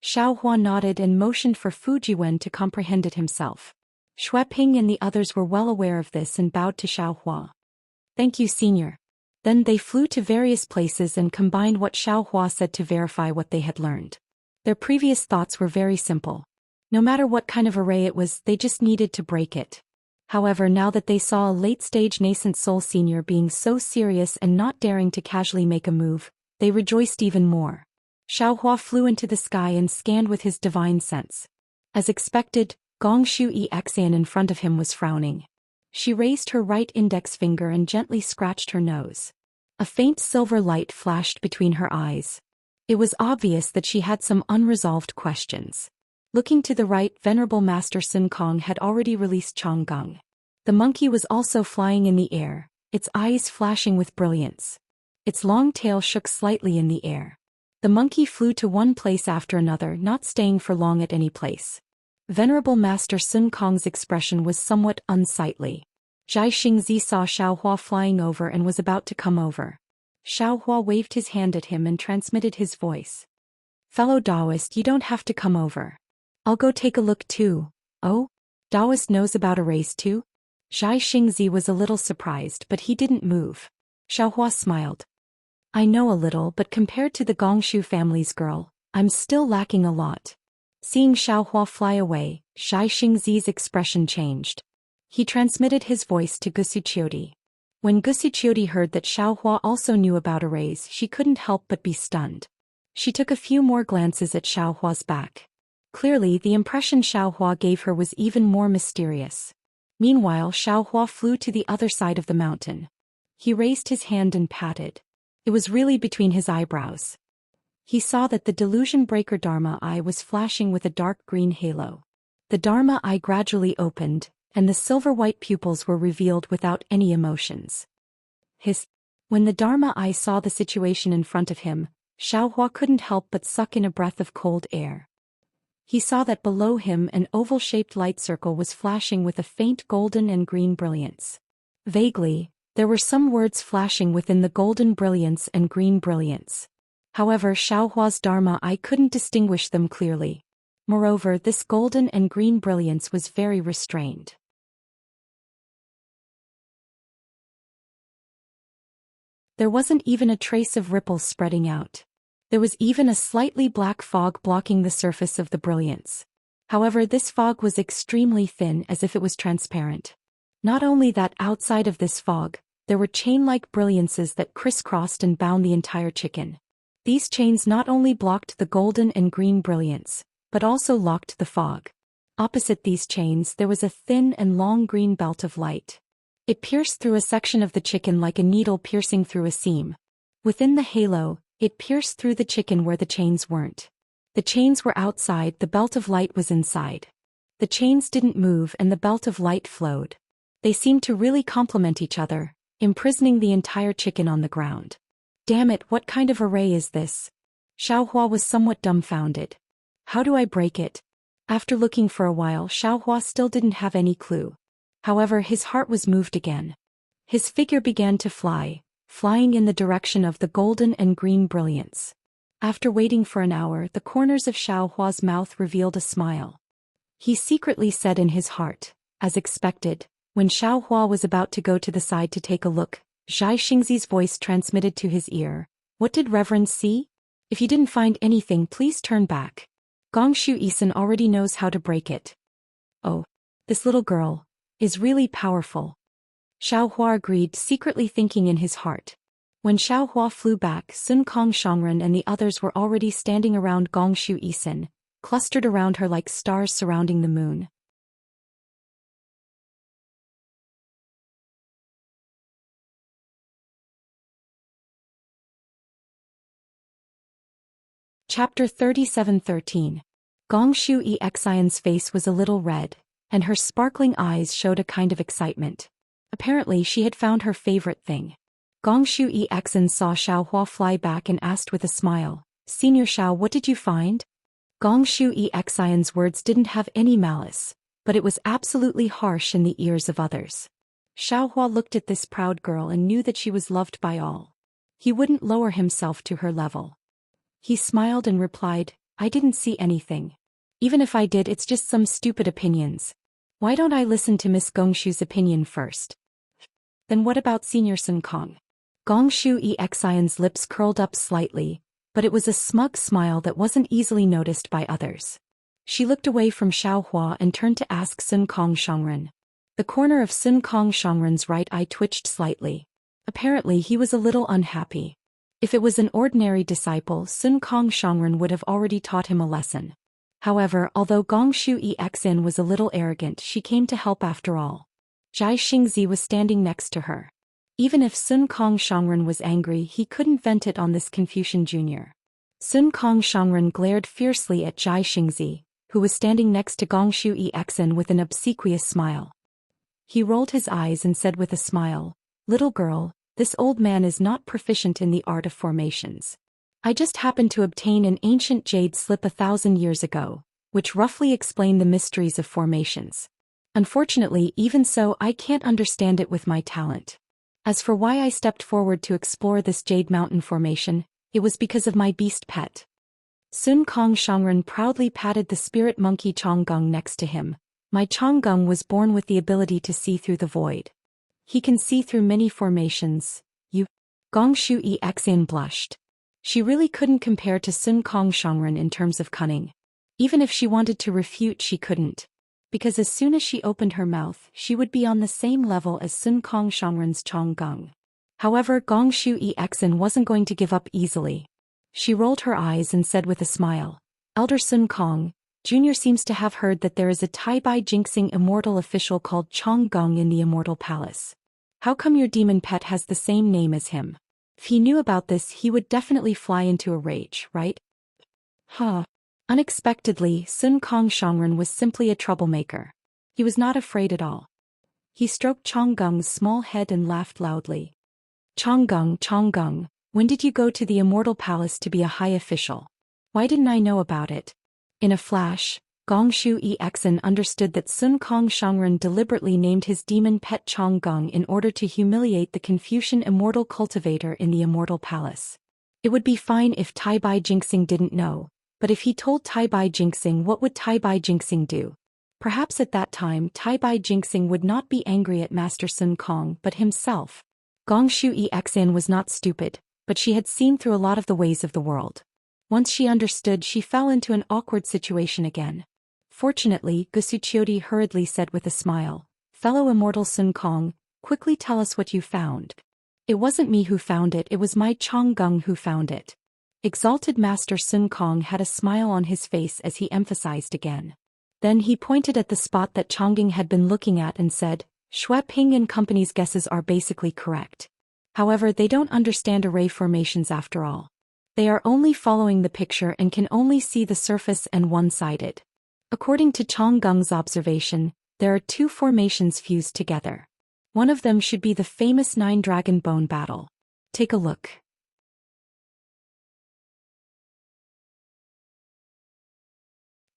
Xiaohua nodded and motioned for Fujiwen to comprehend it himself. Xue Ping and the others were well aware of this and bowed to Xiaohua. Thank you, senior. Then they flew to various places and combined what Xiaohua said to verify what they had learned. Their previous thoughts were very simple. No matter what kind of array it was, they just needed to break it. However, now that they saw a late-stage nascent soul senior being so serious and not daring to casually make a move, they rejoiced even more. Xiaohua flew into the sky and scanned with his divine sense. As expected, Gongshu Exan in front of him was frowning. She raised her right index finger and gently scratched her nose. A faint silver light flashed between her eyes. It was obvious that she had some unresolved questions. Looking to the right, Venerable Master Sun Kong had already released Chang'Gung. The monkey was also flying in the air, its eyes flashing with brilliance. Its long tail shook slightly in the air. The monkey flew to one place after another, not staying for long at any place. Venerable Master Sun Kong's expression was somewhat unsightly. Zhai Xingzi saw Xiaohua flying over and was about to come over. Xiaohua waved his hand at him and transmitted his voice. Fellow Taoist, you don't have to come over. I'll go take a look too. Oh? Taoist knows about arrays too? Zhai Xingzi was a little surprised, but he didn't move. Xiaohua smiled. I know a little, but compared to the Gongshu family's girl, I'm still lacking a lot. Seeing Xiaohua fly away, Zhai Xingzi's expression changed. He transmitted his voice to Gusuchioti. When Gusuchioti heard that Xiaohua also knew about arrays, she couldn't help but be stunned. She took a few more glances at Xiaohua's back. Clearly, the impression Xiaohua gave her was even more mysterious. Meanwhile, Xiaohua flew to the other side of the mountain. He raised his hand and patted. It was really between his eyebrows. He saw that the delusion breaker Dharma eye was flashing with a dark green halo. The Dharma eye gradually opened, and the silver-white pupils were revealed without any emotions. When the Dharma eye saw the situation in front of him, Xiaohua couldn't help but suck in a breath of cold air. He saw that below him an oval-shaped light circle was flashing with a faint golden and green brilliance. Vaguely, there were some words flashing within the golden brilliance and green brilliance. However, Xiaohua's Dharma eye couldn't distinguish them clearly. Moreover, this golden and green brilliance was very restrained. There wasn't even a trace of ripples spreading out. There was even a slightly black fog blocking the surface of the brilliance. However, this fog was extremely thin, as if it was transparent. Not only that, outside of this fog, there were chain-like brilliances that crisscrossed and bound the entire chicken. These chains not only blocked the golden and green brilliance, but also locked the fog. Opposite these chains there was a thin and long green belt of light. It pierced through a section of the chicken like a needle piercing through a seam. Within the halo, it pierced through the chicken where the chains weren't. The chains were outside, the belt of light was inside. The chains didn't move and the belt of light flowed. They seemed to really complement each other, imprisoning the entire chicken on the ground. Damn it, what kind of array is this? Xiaohua was somewhat dumbfounded. How do I break it? After looking for a while, Xiaohua still didn't have any clue. However, his heart was moved again. His figure began to fly, flying in the direction of the golden and green brilliance. After waiting for an hour, the corners of Xiaohua's mouth revealed a smile. He secretly said in his heart, as expected, when Xiaohua was about to go to the side to take a look, Zhai Xingzi's voice transmitted to his ear. What did Reverend see? If you didn't find anything, please turn back. Gongshu Isin already knows how to break it. Oh, this little girl is really powerful. Xiaohua agreed, secretly thinking in his heart. When Xiaohua flew back, Sun Kong Shangren and the others were already standing around Gongshu Isin, clustered around her like stars surrounding the moon. Chapter 37:13. Gongshu Exion's face was a little red, and her sparkling eyes showed a kind of excitement. Apparently she had found her favorite thing. Gongshu Exion saw Xiaohua fly back and asked with a smile, Senior Xiao, what did you find? Gongshu Exion's words didn't have any malice, but it was absolutely harsh in the ears of others. Xiaohua looked at this proud girl and knew that she was loved by all. He wouldn't lower himself to her level. He smiled and replied, I didn't see anything. Even if I did, it's just some stupid opinions. Why don't I listen to Miss Gongshu's opinion first? Then what about Senior Sun Kong? Gongshu Exion's lips curled up slightly, but it was a smug smile that wasn't easily noticed by others. She looked away from Xiaohua and turned to ask Sun Kong Shangren. The corner of Sun Kong Shangren's right eye twitched slightly. Apparently he was a little unhappy. If it was an ordinary disciple, Sun Kong Shangren would have already taught him a lesson. However, although Gongshu Exin was a little arrogant, she came to help after all. Zhai Xingzi was standing next to her. Even if Sun Kong Shangren was angry, he couldn't vent it on this Confucian Jr. Sun Kong Shangren glared fiercely at Zhai Xingzi, who was standing next to Gongshu Exin with an obsequious smile. He rolled his eyes and said with a smile, Little girl, this old man is not proficient in the art of formations. I just happened to obtain an ancient jade slip 1,000 years ago, which roughly explained the mysteries of formations. Unfortunately, even so, I can't understand it with my talent. As for why I stepped forward to explore this jade mountain formation, it was because of my beast pet. Sun Kong Shangren proudly patted the spirit monkey Chonggung next to him. My Chonggung was born with the ability to see through the void. He can see through many formations. Gongshu Exin blushed. She really couldn't compare to Sun Kong Shangren in terms of cunning. Even if she wanted to refute, she couldn't. Because as soon as she opened her mouth, she would be on the same level as Sun Kong Shangren's Chonggung. However, Gongshu Exin wasn't going to give up easily. She rolled her eyes and said with a smile, Elder Sun Kong, Jr. seems to have heard that there is a Tai-Bai Jinxing immortal official called Chonggung in the Immortal Palace. How come your demon pet has the same name as him? If he knew about this, he would definitely fly into a rage, right? Unexpectedly, Sun Kong Shangren was simply a troublemaker. He was not afraid at all. He stroked Chonggung's small head and laughed loudly. Chonggung, when did you go to the Immortal Palace to be a high official? Why didn't I know about it? In a flash, Gongshu Exin understood that Sun Kong Shangren deliberately named his demon pet Chonggung in order to humiliate the Confucian immortal cultivator in the Immortal Palace. It would be fine if Tai-Bai Jinxing didn't know, but if he told Tai-Bai Jinxing, what would Tai-Bai Jinxing do? Perhaps at that time Tai-Bai Jinxing would not be angry at Master Sun Kong but himself. Gongshu Exin was not stupid, but she had seen through a lot of the ways of the world. Once she understood, she fell into an awkward situation again. Fortunately, Gusuchioti hurriedly said with a smile, Fellow immortal Sun Kong, quickly tell us what you found. It wasn't me who found it, it was my Chonggung who found it. Exalted Master Sun Kong had a smile on his face as he emphasized again. Then he pointed at the spot that Chonggung had been looking at and said, Xue Ping and Company's guesses are basically correct. However, they don't understand array formations after all. They are only following the picture and can only see the surface and one-sided. According to Chonggung's observation, there are two formations fused together. One of them should be the famous 9-dragon bone battle. Take a look.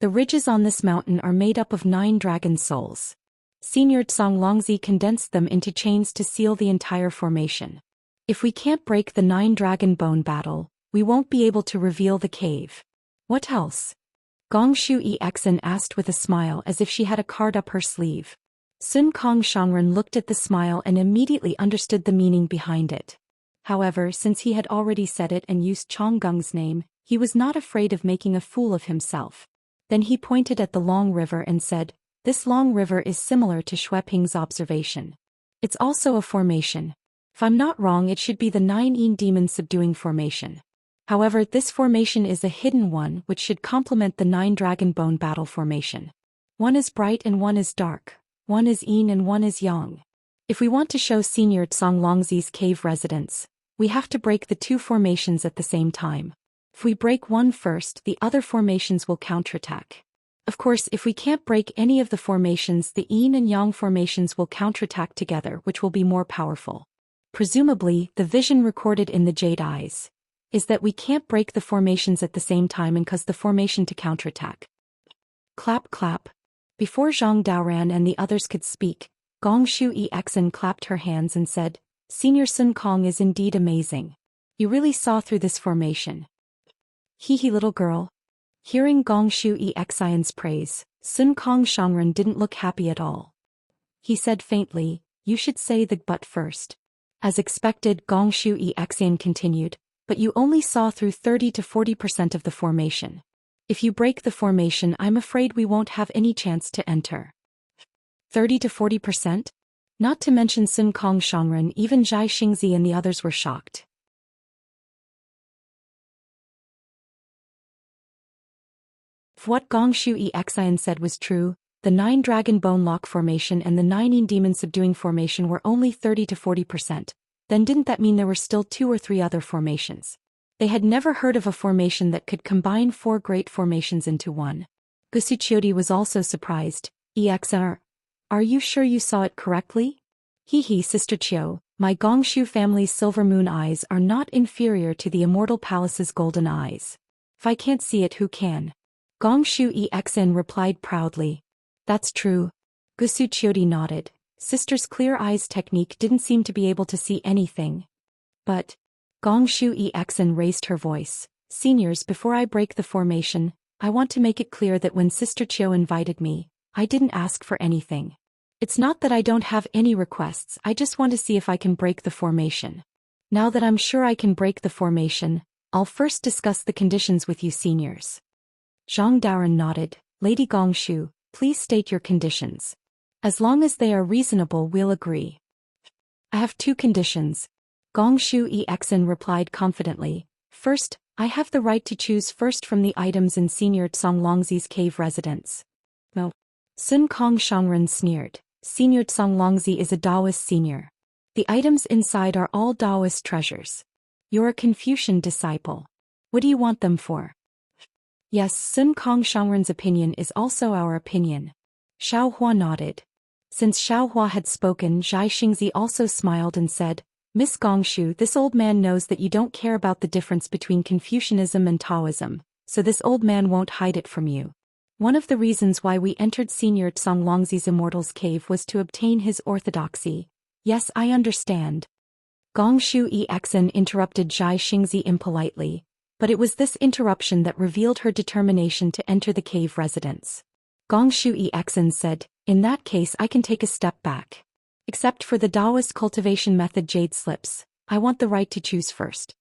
The ridges on this mountain are made up of 9 dragon souls. Senior Longzi condensed them into chains to seal the entire formation. If we can't break the 9 dragon bone battle, we won't be able to reveal the cave. What else? Gongshu Exen asked with a smile as if she had a card up her sleeve. Sun Kong Shangren looked at the smile and immediately understood the meaning behind it. However, since he had already said it and used Chonggung's name, he was not afraid of making a fool of himself. Then he pointed at the long river and said, "This long river is similar to Xueping's observation. It's also a formation. If I'm not wrong, it should be the 9 Yin demon subduing formation. However, this formation is a hidden one which should complement the 9 dragon bone battle formation. One is bright and one is dark. One is yin and one is yang. If we want to show Senior Longzi's cave residence, we have to break the 2 formations at the same time. If we break one first, the other formations will counterattack. Of course, if we can't break any of the formations, the yin and yang formations will counterattack together, which will be more powerful. Presumably, the vision recorded in the Jade Eyes is that we can't break the formations at the same time and cause the formation to counterattack." Clap clap. Before Zhang Daoran and the others could speak, Gongshu Exen clapped her hands and said, "Senior Sun Kong is indeed amazing. You really saw through this formation." Hee hee, little girl. Hearing Gongshu Exen's praise, Sun Kong Shangren didn't look happy at all. He said faintly, "You should say the but first." As expected, Gongshu Exen continued, "But you only saw through 30 to 40% of the formation. If you break the formation, I'm afraid we won't have any chance to enter." 30 to 40%? Not to mention Sun Kong Shangren, even Zhai Xingzi and the others were shocked. If what Gongshu Exen said was true, the 9 dragon bone lock formation and the 9 Yin demon subduing formation were only 30 to 40%. Then didn't that mean there were still 2 or 3 other formations? They had never heard of a formation that could combine 4 great formations into one. Gusuchiodi was also surprised. "EXR, are you sure you saw it correctly?" "Hee hee, Sister Chiu, my Gongshu family's silver moon eyes are not inferior to the Immortal Palace's golden eyes. If I can't see it, who can?" Gongshu Exen replied proudly. "That's true." Gusuchiodi nodded. Sister's clear eyes technique didn't seem to be able to see anything. "But," Gongshu Exen raised her voice, "Seniors, before I break the formation, I want to make it clear that when Sister Chiu invited me, I didn't ask for anything. It's not that I don't have any requests, I just want to see if I can break the formation. Now that I'm sure I can break the formation, I'll first discuss the conditions with you seniors." Zhang Daoran nodded. "Lady Gongshu, please state your conditions. As long as they are reasonable, we'll agree." "I have 2 conditions," Gongshu Exen replied confidently. "First, I have the right to choose first from the items in Senior Longzi's cave residence." "No." Sun Kong Shangren sneered. "Senior Longzi is a Taoist senior. The items inside are all Taoist treasures. You're a Confucian disciple. What do you want them for?" "Yes, Sun Kong Shangren's opinion is also our opinion." Xiaohua nodded. Since Xiaohua had spoken, Zhai Xingzi also smiled and said, "Miss Gongshu, this old man knows that you don't care about the difference between Confucianism and Taoism, so this old man won't hide it from you. One of the reasons why we entered Senior Longzi's Immortal's Cave was to obtain his orthodoxy." "Yes, I understand." Gongshu Exen interrupted Zhai Xingzi impolitely, but it was this interruption that revealed her determination to enter the cave residence. Gongshu Exen said, "In that case I can take a step back. Except for the Taoist cultivation method jade slips, I want the right to choose first."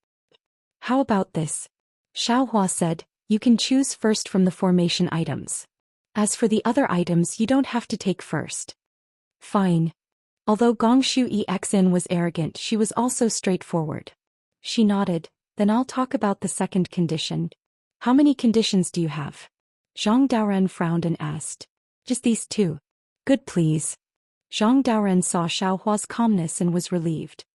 "How about this?" Xiaohua said, "You can choose first from the formation items. As for the other items, you don't have to take first." "Fine." Although Gongshu Exen was arrogant, she was also straightforward. She nodded. "Then I'll talk about the second condition." "How many conditions do you have?" Zhang Daoran frowned and asked. "Just these 2. "Good, please." Zhang Daoran saw Xiaohua's calmness and was relieved.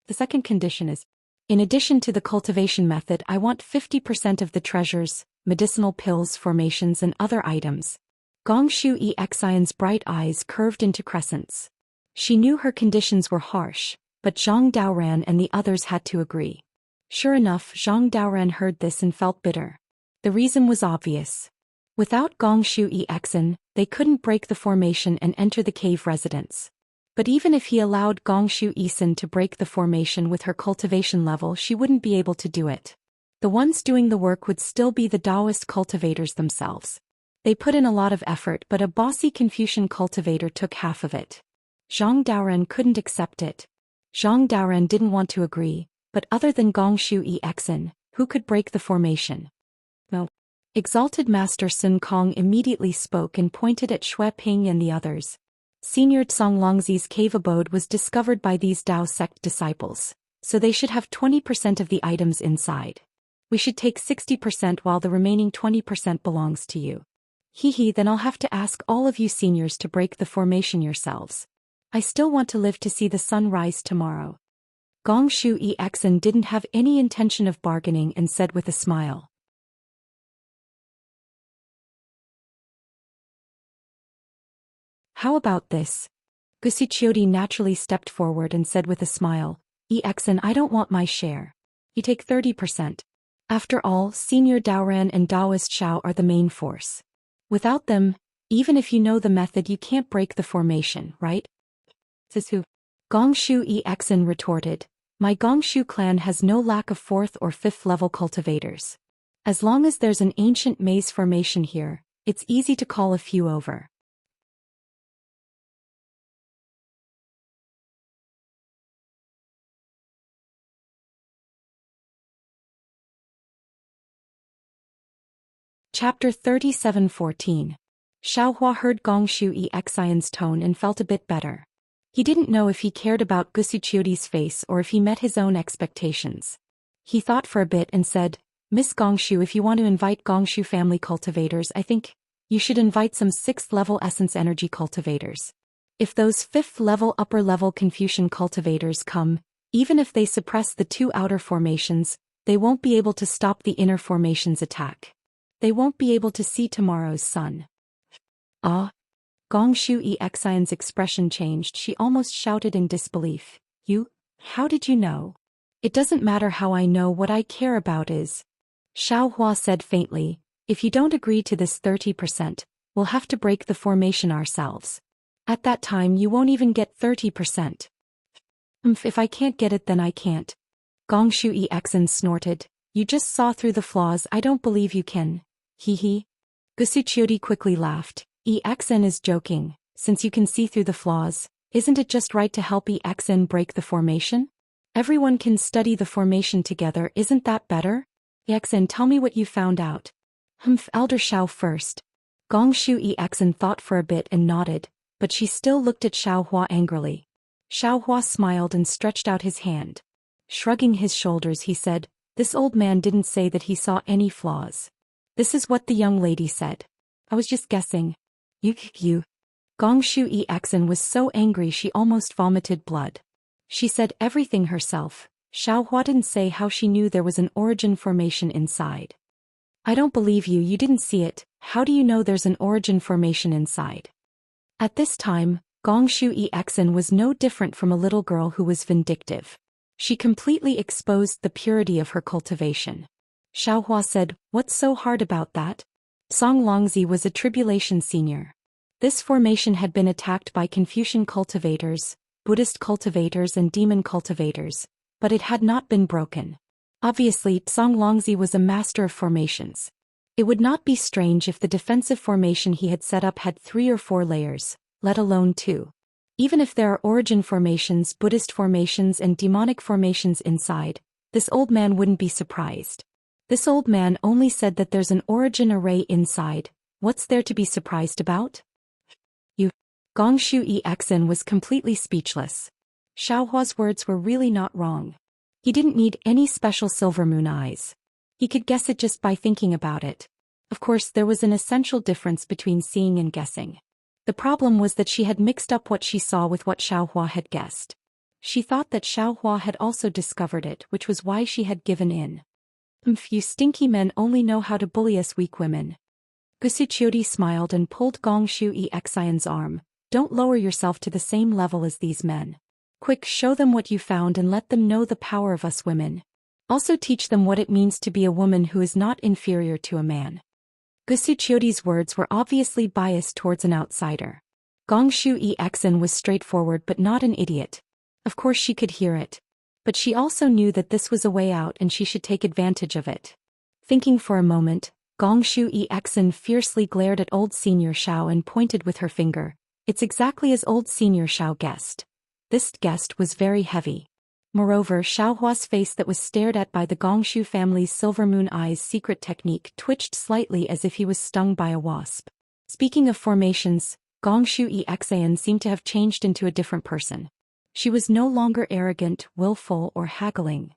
"The second condition is, in addition to the cultivation method, I want 50% of the treasures, medicinal pills, formations and other items." Gongshu Exen's bright eyes curved into crescents. She knew her conditions were harsh, but Zhang Daoran and the others had to agree. Sure enough, Zhang Daoran heard this and felt bitter. The reason was obvious. Without Gong Shu Exen, they couldn't break the formation and enter the cave residence. But even if he allowed Gong Shu Isen to break the formation with her cultivation level, she wouldn't be able to do it. The ones doing the work would still be the Taoist cultivators themselves. They put in a lot of effort, but a bossy Confucian cultivator took half of it. Zhang Daoren couldn't accept it. Zhang Daoren didn't want to agree, but other than Gong Shu Exen, who could break the formation? No. Exalted Master Sun Kong immediately spoke and pointed at Shui Ping and the others. Senior Tsong Longzi's cave abode was discovered by these Dao sect disciples, so they should have 20% of the items inside. We should take 60% while the remaining 20% belongs to you. Then I'll have to ask all of you seniors to break the formation yourselves. I still want to live to see the sun rise tomorrow. Gong Shu Exen didn't have any intention of bargaining and said with a smile. How about this? Gusichiodi naturally stepped forward and said with a smile, Exen, I don't want my share. You take 30%. After all, Senior Daoran and Taoist Shao are the main force. Without them, even if you know the method, you can't break the formation, right? Sisu. Gong Shu Exen retorted, my Gong Shu clan has no lack of 4th or 5th level cultivators. As long as there's an ancient maze formation here, it's easy to call a few over. Chapter 37:14. Xiaohua heard Gong Shu Exion's tone and felt a bit better. He didn't know if he cared about Gusuchiodi's face or if he met his own expectations. He thought for a bit and said, Miss Gong Shu, if you want to invite Gong Shu family cultivators, I think you should invite some 6th level essence energy cultivators. If those 5th level upper level Confucian cultivators come, even if they suppress the 2 outer formations, they won't be able to stop the inner formation's attack. They won't be able to see tomorrow's sun. Ah! Gong Shu Exion's expression changed. She almost shouted in disbelief. You? How did you know? It doesn't matter how I know. What I care about is... Xiaohua said faintly, if you don't agree to this 30%, we'll have to break the formation ourselves. At that time you won't even get 30%. If I can't get it, then I can't. Gong Shu Exen snorted. You just saw through the flaws. I don't believe you can. Gusuchiodi quickly laughed. Exen is joking. Since you can see through the flaws, isn't it just right to help Exen break the formation? Everyone can study the formation together, isn't that better? Exen, tell me what you found out. Elder Shao first. Gong Shu Exen thought for a bit and nodded, but she still looked at Xiaohua angrily. Xiaohua smiled and stretched out his hand. Shrugging his shoulders, he said, this old man didn't say that he saw any flaws. This is what the young lady said. I was just guessing. You. Gong Shu Exen was so angry she almost vomited blood. She said everything herself. Xiaohua didn't say how she knew there was an origin formation inside. I don't believe you. You didn't see it. How do you know there's an origin formation inside? At this time, Gong Shu Exen was no different from a little girl who was vindictive. She completely exposed the purity of her cultivation. Xiaohua said, what's so hard about that? Song Longzi was a tribulation senior. This formation had been attacked by Confucian cultivators, Buddhist cultivators and demon cultivators, but it had not been broken. Obviously, Song Longzi was a master of formations. It would not be strange if the defensive formation he had set up had 3 or 4 layers, let alone 2. Even if there are origin formations, Buddhist formations and demonic formations inside, this old man wouldn't be surprised. This old man only said that there's an origin array inside. What's there to be surprised about? Gong Shu Exen was completely speechless. Xiaohua's words were really not wrong. He didn't need any special silver moon eyes. He could guess it just by thinking about it. Of course, there was an essential difference between seeing and guessing. The problem was that she had mixed up what she saw with what Xiaohua had guessed. She thought that Xiaohua had also discovered it, which was why she had given in. You stinky men only know how to bully us weak women. Gusuchiodi smiled and pulled Gong Shu Exion's arm. Don't lower yourself to the same level as these men. Quick, show them what you found and let them know the power of us women. Also teach them what it means to be a woman who is not inferior to a man. Gusuchioti's words were obviously biased towards an outsider. Gongshu Exin was straightforward but not an idiot. Of course she could hear it. But she also knew that this was a way out and she should take advantage of it. Thinking for a moment, Gongshu Exin fiercely glared at old Senior Shao and pointed with her finger. It's exactly as old Senior Shao guessed. This guest was very heavy. Moreover, Xiaohua's face that was stared at by the Gongshu family's Silver Moon Eyes secret technique twitched slightly as if he was stung by a wasp. Speaking of formations, Gongshu Exin seemed to have changed into a different person. She was no longer arrogant, willful, or haggling.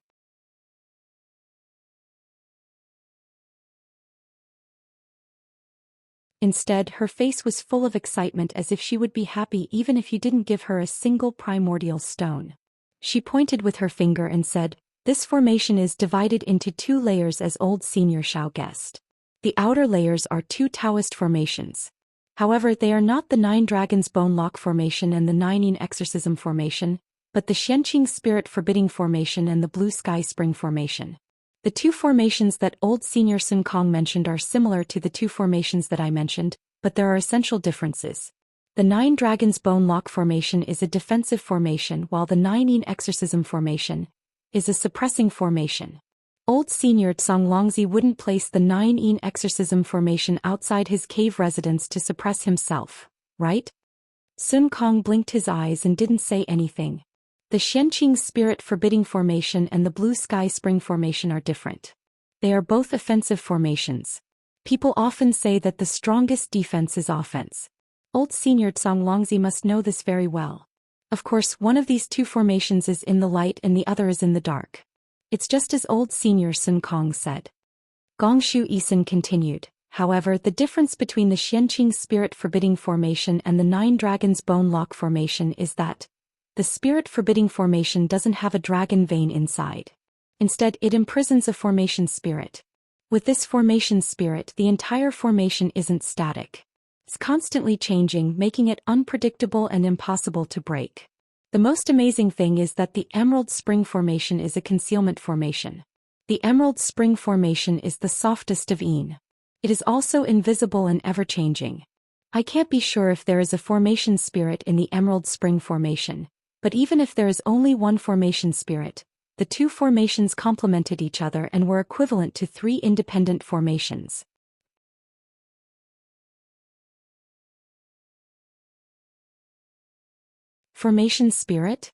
Instead, her face was full of excitement as if she would be happy even if you didn't give her a single primordial stone. She pointed with her finger and said, "This formation is divided into 2 layers as old Senior Shao guessed. The outer layers are 2 Taoist formations. However, they are not the 9 Dragons Bone Lock formation and the 9 Yin Exorcism formation, but the Xianqing Spirit Forbidding formation and the Blue Sky Spring formation. The 2 formations that old Senior Sun Kong mentioned are similar to the 2 formations that I mentioned, but there are essential differences. The 9 Dragons Bone Lock formation is a defensive formation while the 9 Yin Exorcism formation is a suppressing formation. Old Senior Longzi wouldn't place the 9 Yin Exorcism formation outside his cave residence to suppress himself, right?" Sun Kong blinked his eyes and didn't say anything. The Xianqing Spirit Forbidding formation and the Blue Sky Spring formation are different. They are both offensive formations. People often say that the strongest defense is offense. Old Senior Longzi must know this very well. Of course, one of these 2 formations is in the light and the other is in the dark. It's just as old Senior Sun Kong said. Gongshu Isin continued, "However, the difference between the Xianqing Spirit Forbidding formation and the 9 Dragons Bone Lock formation is that the Spirit Forbidding formation doesn't have a dragon vein inside. Instead, it imprisons a formation spirit. With this formation spirit, the entire formation isn't static. It's constantly changing, making it unpredictable and impossible to break. The most amazing thing is that the Emerald Spring formation is a concealment formation. The Emerald Spring formation is the softest of Yin. It is also invisible and ever-changing. I can't be sure if there is a formation spirit in the Emerald Spring formation, but even if there is only one formation spirit, the 2 formations complemented each other and were equivalent to 3 independent formations. Formation spirit?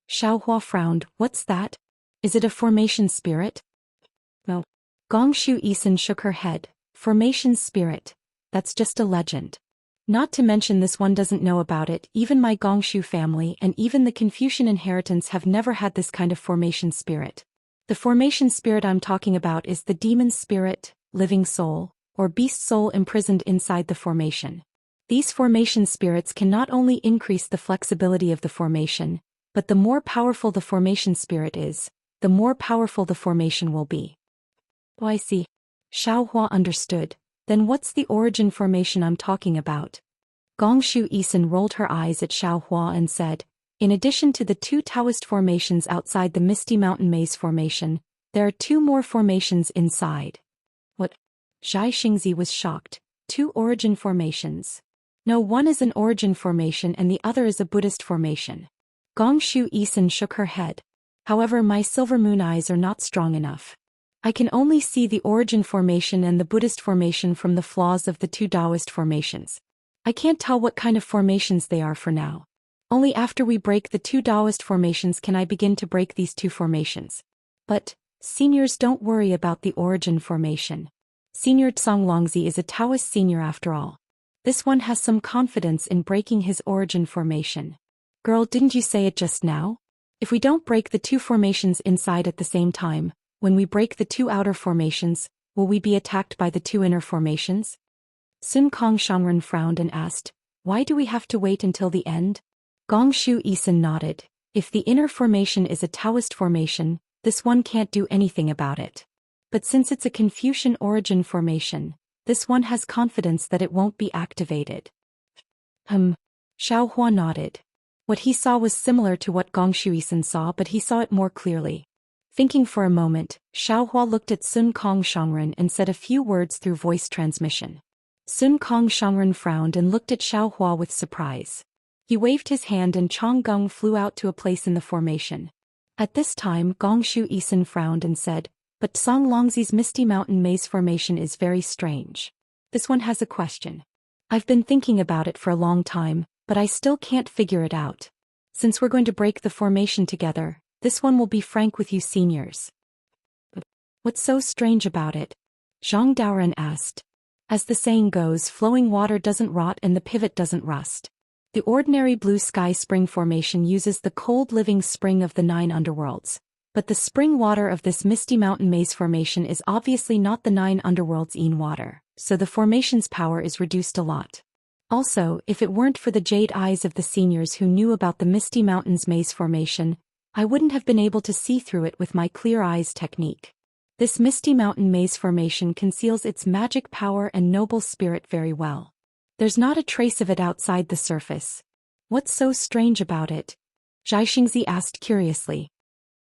Xiaohua frowned. What's that? Is it a formation spirit? No. Gongshu Isin shook her head. Formation spirit. That's just a legend. Not to mention this one doesn't know about it. Even my Gongshu family and even the Confucian inheritance have never had this kind of formation spirit. The formation spirit I'm talking about is the demon spirit, living soul, or beast soul imprisoned inside the formation. These formation spirits can not only increase the flexibility of the formation, but the more powerful the formation spirit is, the more powerful the formation will be. Oh, I see. Xiaohua understood. Then what's the origin formation I'm talking about? Gongshu Isin rolled her eyes at Xiaohua and said, "In addition to the 2 Taoist formations outside the Misty Mountain Maze formation, there are 2 more formations inside." What? Zhai Xingzi was shocked. 2 origin formations. No, one is an origin formation and the other is a Buddhist formation. Gongshu Isin shook her head. However, my Silver Moon Eyes are not strong enough. I can only see the origin formation and the Buddhist formation from the flaws of the 2 Taoist formations. I can't tell what kind of formations they are for now. Only after we break the 2 Taoist formations can I begin to break these 2 formations. But, seniors, don't worry about the origin formation. Senior Longzi is a Taoist senior after all. This one has some confidence in breaking his origin formation. Girl, didn't you say it just now? If we don't break the 2 formations inside at the same time, when we break the 2 outer formations, will we be attacked by the 2 inner formations? Sun Kong Shangren frowned and asked, "Why do we have to wait until the end?" Gongshu Isin nodded. If the inner formation is a Taoist formation, this one can't do anything about it. But since it's a Confucian origin formation, this one has confidence that it won't be activated. Xiaohua nodded. What he saw was similar to what Gongshu Isin saw, but he saw it more clearly. Thinking for a moment, Xiaohua looked at Sun Kong Shangren and said a few words through voice transmission. Sun Kong Shangren frowned and looked at Xiaohua with surprise. He waved his hand and Chong Gong flew out to a place in the formation. At this time Gongshu Isin frowned and said, "But Song Longzi's Misty Mountain Maze formation is very strange. This one has a question. I've been thinking about it for a long time, but I still can't figure it out. Since we're going to break the formation together, this one will be frank with you seniors." "What's so strange about it?" Zhang Daoren asked. As the saying goes, flowing water doesn't rot and the pivot doesn't rust. The ordinary blue sky spring formation uses the cold living spring of the 9 underworlds, but the spring water of this Misty Mountain Maze formation is obviously not the 9 underworlds' Een water, so the formation's power is reduced a lot. Also, if it weren't for the jade eyes of the seniors who knew about the Misty Mountains Maze formation, I wouldn't have been able to see through it with my clear eyes technique. This Misty Mountain Maze formation conceals its magic power and noble spirit very well. There's not a trace of it outside the surface. What's so strange about it? Zhai Xingzi asked curiously.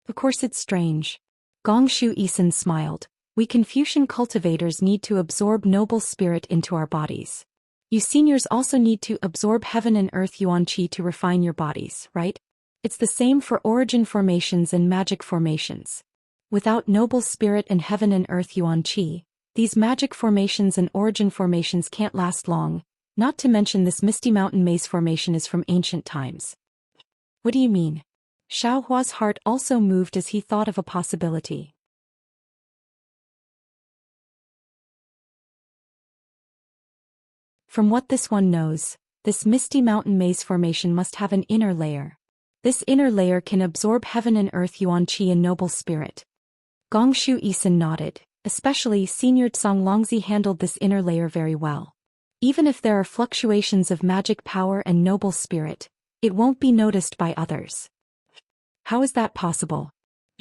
Of course it's strange. Gongshu Isin smiled. We Confucian cultivators need to absorb noble spirit into our bodies. You seniors also need to absorb heaven and earth yuan qi to refine your bodies, right? It's the same for origin formations and magic formations. Without noble spirit and heaven and earth yuan qi, these magic formations and origin formations can't last long, not to mention this Misty Mountain Maze formation is from ancient times. What do you mean? Xiaohua's heart also moved as he thought of a possibility. From what this one knows, this Misty Mountain Maze formation must have an inner layer. This inner layer can absorb heaven and earth yuan qi and noble spirit. Gongshu Isin nodded, especially Senior Song Longzi handled this inner layer very well. Even if there are fluctuations of magic power and noble spirit, it won't be noticed by others. How is that possible?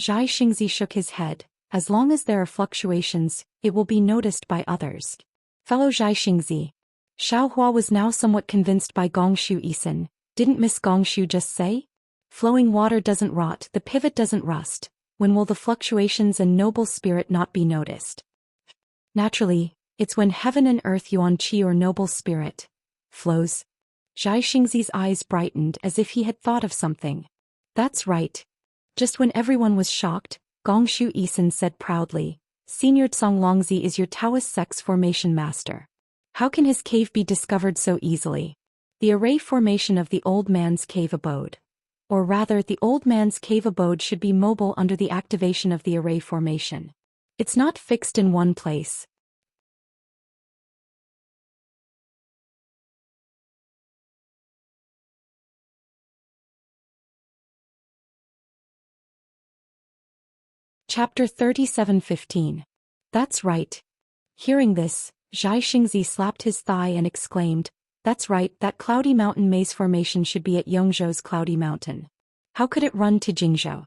Zhai Xingzi shook his head. As long as there are fluctuations, it will be noticed by others. Fellow Zhai Xingzi. Xiaohua was now somewhat convinced by Gongshu Isin. Didn't Miss Gongshu just say? Flowing water doesn't rot, the pivot doesn't rust. When will the fluctuations and noble spirit not be noticed? Naturally, it's when heaven and earth yuan qi or noble spirit flows. Zhai Xingzi's eyes brightened as if he had thought of something. That's right. Just when everyone was shocked, Gongshu Isin said proudly, Senior Song Longzi is your Taoist sex formation master. How can his cave be discovered so easily? The array formation of the old man's cave abode. Or rather, the old man's cave abode should be mobile under the activation of the array formation. It's not fixed in one place. Chapter 37:15. That's right. Hearing this, Zhai Xingzi slapped his thigh and exclaimed, That's right, that Cloudy Mountain Maze formation should be at Yongzhou's Cloudy Mountain. How could it run to Jingzhou?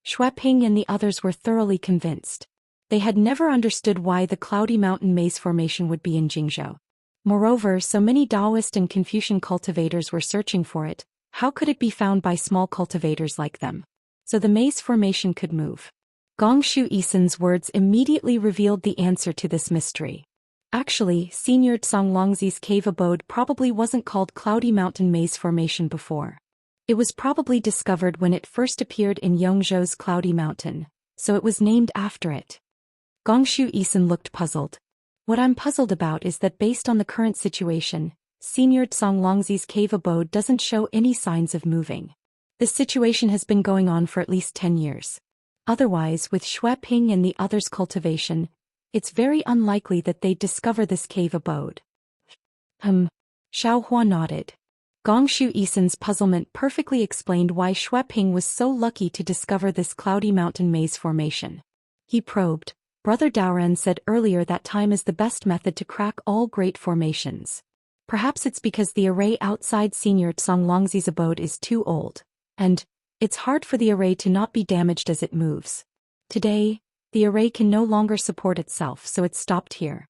Xueping and the others were thoroughly convinced. They had never understood why the Cloudy Mountain Maze formation would be in Jingzhou. Moreover, so many Taoist and Confucian cultivators were searching for it. How could it be found by small cultivators like them? So the maze formation could move. Gongshu Isin's words immediately revealed the answer to this mystery. Actually, Senior Song Longzi's cave abode probably wasn't called Cloudy Mountain Maze Formation before. It was probably discovered when it first appeared in Yongzhou's Cloudy Mountain, so it was named after it. Gongshu Isin looked puzzled. What I'm puzzled about is that based on the current situation, Senior Song Longzi's cave abode doesn't show any signs of moving. This situation has been going on for at least 10 years. Otherwise, with Xueping and the others' cultivation, it's very unlikely that they'd discover this cave abode. Xiaohua nodded. Gongshu Isin's puzzlement perfectly explained why Xueping was so lucky to discover this Cloudy Mountain Maze formation. He probed. Brother Daoren said earlier that time is the best method to crack all great formations. Perhaps it's because the array outside Senior Song Longzi's abode is too old, and it's hard for the array to not be damaged as it moves. Today, the array can no longer support itself, so it stopped here.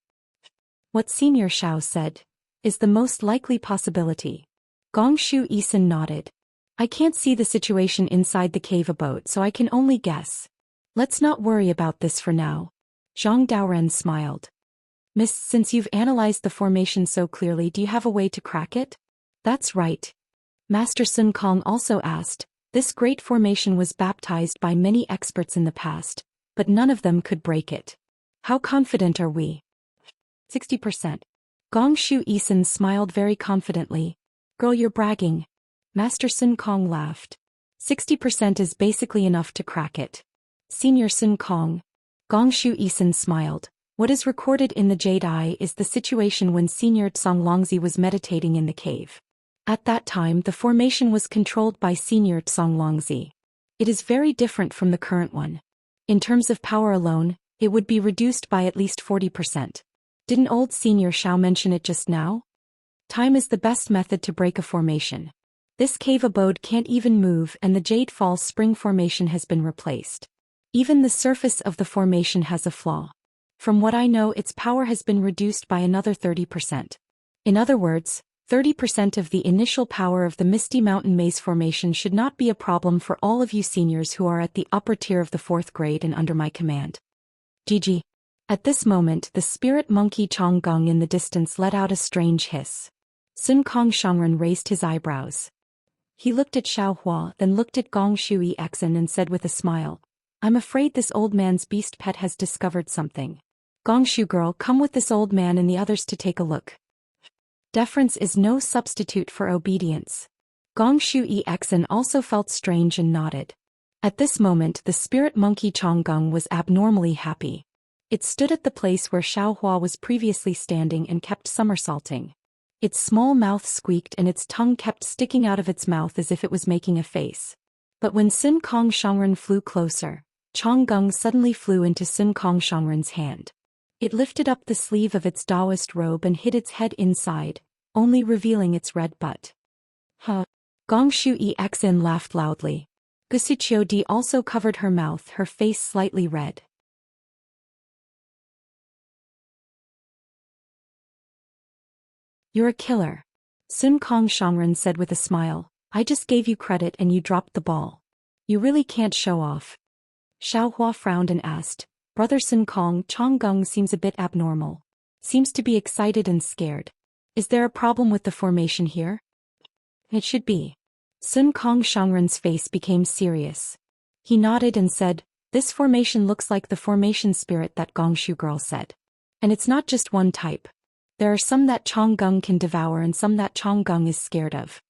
What Senior Xiao said is the most likely possibility. Gongshu Isin nodded. I can't see the situation inside the cave abode, so I can only guess. Let's not worry about this for now. Zhang Daoren smiled. Miss, since you've analyzed the formation so clearly, do you have a way to crack it? That's right. Master Sun Kong also asked. This great formation was baptized by many experts in the past, but none of them could break it. How confident are we? 60%. Gong Shu Isan smiled very confidently. Girl, you're bragging. Master Sun Kong laughed. 60% is basically enough to crack it. Senior Sun Kong. Gong Shu Isan smiled. What is recorded in the Jade Eye is the situation when Senior Tsang Longzi was meditating in the cave. At that time, the formation was controlled by Senior Tsang Longzi. It is very different from the current one. In terms of power alone, it would be reduced by at least 40%. Didn't old Senior Shao mention it just now? Time is the best method to break a formation. This cave abode can't even move, and the Jade Falls Spring formation has been replaced. Even the surface of the formation has a flaw. From what I know, its power has been reduced by another 30%. In other words, 30% of the initial power of the Misty Mountain Maze formation should not be a problem for all of you seniors who are at the upper tier of the 4th grade and under my command. GG. At this moment, the spirit monkey Chong Gong in the distance let out a strange hiss. Sun Kong Shangren raised his eyebrows. He looked at Xiao Hua, then looked at Gong Shui Exen and said with a smile, I'm afraid this old man's beast pet has discovered something. Gong Shu girl, come with this old man and the others to take a look. Deference is no substitute for obedience. Gong Shui Exen also felt strange and nodded. At this moment, the spirit monkey Chonggung was abnormally happy. It stood at the place where Xiao Hua was previously standing and kept somersaulting. Its small mouth squeaked and its tongue kept sticking out of its mouth as if it was making a face. But when Sun Kong Shangren flew closer, Chonggung suddenly flew into Sun Kong Shangren's hand. It lifted up the sleeve of its Taoist robe and hid its head inside, only revealing its red butt. Huh. Gong Shui Exin laughed loudly. Gusichio Di also covered her mouth, her face slightly red. You're a killer. Sun Kong Shangren said with a smile. I just gave you credit and you dropped the ball. You really can't show off. Xiao Hua frowned and asked, Brother Sun Kong, Chonggung seems a bit abnormal. Seems to be excited and scared. Is there a problem with the formation here? It should be. Sun Kong Shangren's face became serious. He nodded and said, this formation looks like the formation spirit that Gongshu girl said. And it's not just one type. There are some that Chonggung can devour and some that Chonggung is scared of.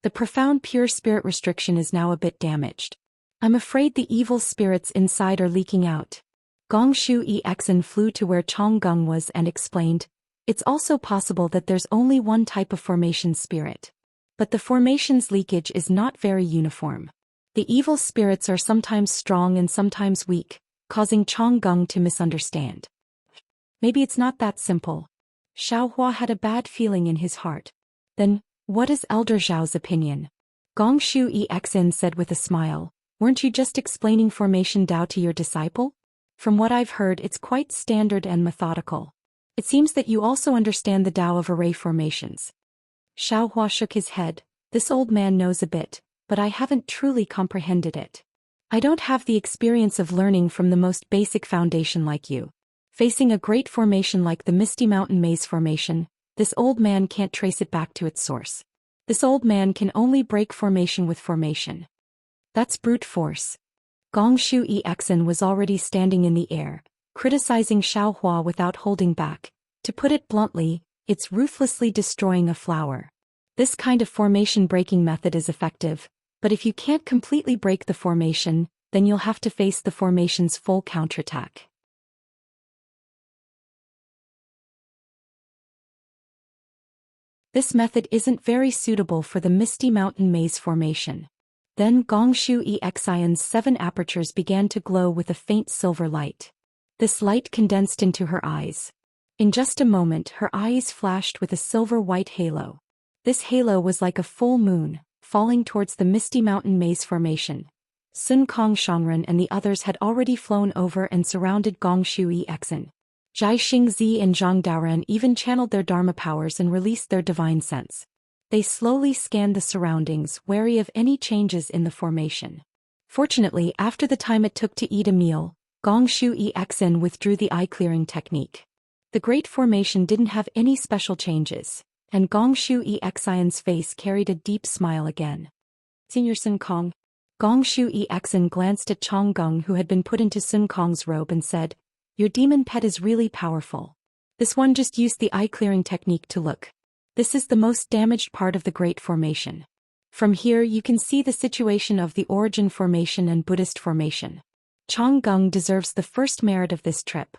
The profound pure spirit restriction is now a bit damaged. I'm afraid the evil spirits inside are leaking out. Gongshu Exen flew to where Chonggung was and explained, it's also possible that there's only one type of formation spirit. But the formation's leakage is not very uniform. The evil spirits are sometimes strong and sometimes weak, causing Chonggung to misunderstand. Maybe it's not that simple. Xiao Hua had a bad feeling in his heart. Then, what is Elder Zhao's opinion? Gongshu Exin said with a smile, weren't you just explaining formation Dao to your disciple? From what I've heard, it's quite standard and methodical. It seems that you also understand the Dao of array formations. Xiao Hua shook his head. This old man knows a bit, but I haven't truly comprehended it. I don't have the experience of learning from the most basic foundation like you. Facing a great formation like the Misty Mountain Maze formation, this old man can't trace it back to its source. This old man can only break formation with formation. That's brute force. Gongshu Exin was already standing in the air, criticizing Xiao Hua without holding back. To put it bluntly, it's ruthlessly destroying a flower. This kind of formation breaking method is effective, but if you can't completely break the formation, then you'll have to face the formation's full counterattack. This method isn't very suitable for the Misty Mountain Maze formation. Then Gongshu Exion's 7 apertures began to glow with a faint silver light. This light condensed into her eyes. In just a moment, her eyes flashed with a silver-white halo. This halo was like a full moon, falling towards the Misty Mountain Maze formation. Sun Kong Shangren and the others had already flown over and surrounded Gongshu Exin. Jai Xingzi and Zhang Daoren even channeled their Dharma powers and released their divine sense. They slowly scanned the surroundings, wary of any changes in the formation. Fortunately, after the time it took to eat a meal, Gong Shu Exin withdrew the eye-clearing technique. The Great Formation didn't have any special changes, and Gong Shu Exin's face carried a deep smile again. Senior Sun Kong. Gong Shu Exin glanced at Chong Gong, who had been put into Sun Kong's robe, and said, "Your demon pet is really powerful. This one just used the eye-clearing technique to look. This is the most damaged part of the Great Formation. From here you can see the situation of the Origin Formation and Buddhist Formation. Chong Gong deserves the first merit of this trip."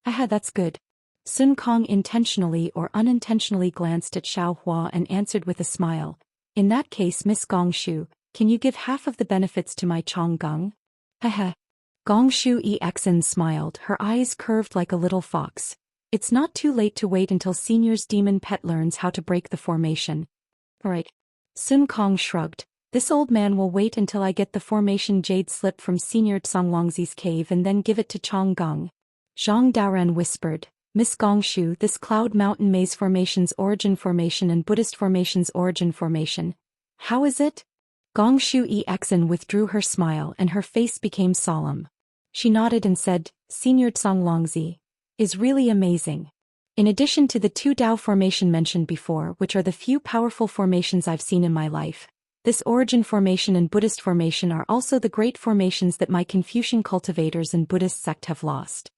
"Aha, that's good." Sun Kong intentionally or unintentionally glanced at Xiao Hua and answered with a smile, "In that case, Miss Gong Shu, can you give half of the benefits to my Chong Gong?" "Haha." Gong Shu Exin smiled, her eyes curved like a little fox. "It's not too late to wait until Senior's demon pet learns how to break the formation." "Alright." Sun Kong shrugged. "This old man will wait until I get the formation jade slip from Senior Tsonglongzi's cave and then give it to Chong Gong." Zhang Daoran whispered, "Miss Gong Shu, this Cloud Mountain Maze Formation's Origin Formation and Buddhist Formation's Origin Formation. How is it?" Gong Shu Exin withdrew her smile and her face became solemn. She nodded and said, "Senior Tsonglongzi is really amazing. In addition to the two Dao formation mentioned before, which are the few powerful formations I've seen in my life, this Origin Formation and Buddhist Formation are also the great formations that my Confucian cultivators and Buddhist sect have lost."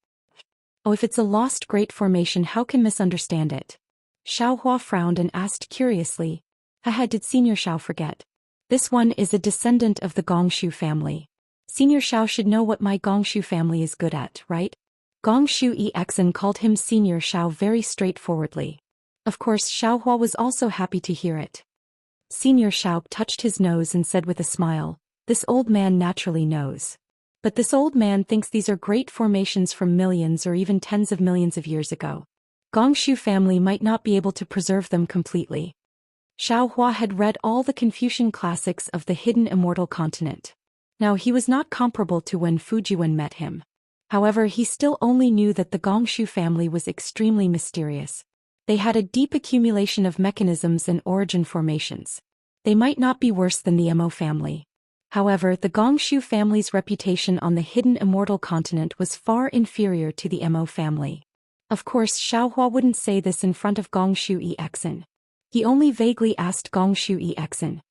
"Oh, if it's a lost great formation, how can misunderstand it?" Xiao Hua frowned and asked curiously, "Haha, did Senior Xiao forget? This one is a descendant of the Gongshu family. Senior Xiao should know what my Gongshu family is good at, right?" Gong Shu Exin called him Senior Xiao very straightforwardly. Of course, Xiao Hua was also happy to hear it. Senior Xiao touched his nose and said with a smile, "This old man naturally knows. But this old man thinks these are great formations from millions or even tens of millions of years ago. Gongshu family might not be able to preserve them completely." Xiao Hua had read all the Confucian classics of the hidden immortal continent. Now he was not comparable to when Fujiwen met him. However, he still only knew that the Gongshu family was extremely mysterious. They had a deep accumulation of mechanisms and origin formations. They might not be worse than the Mo family. However, the Gongshu family's reputation on the hidden immortal continent was far inferior to the Mo family. Of course, Xiao Hua wouldn't say this in front of Gongshu Exin. He only vaguely asked Gongshu Exin,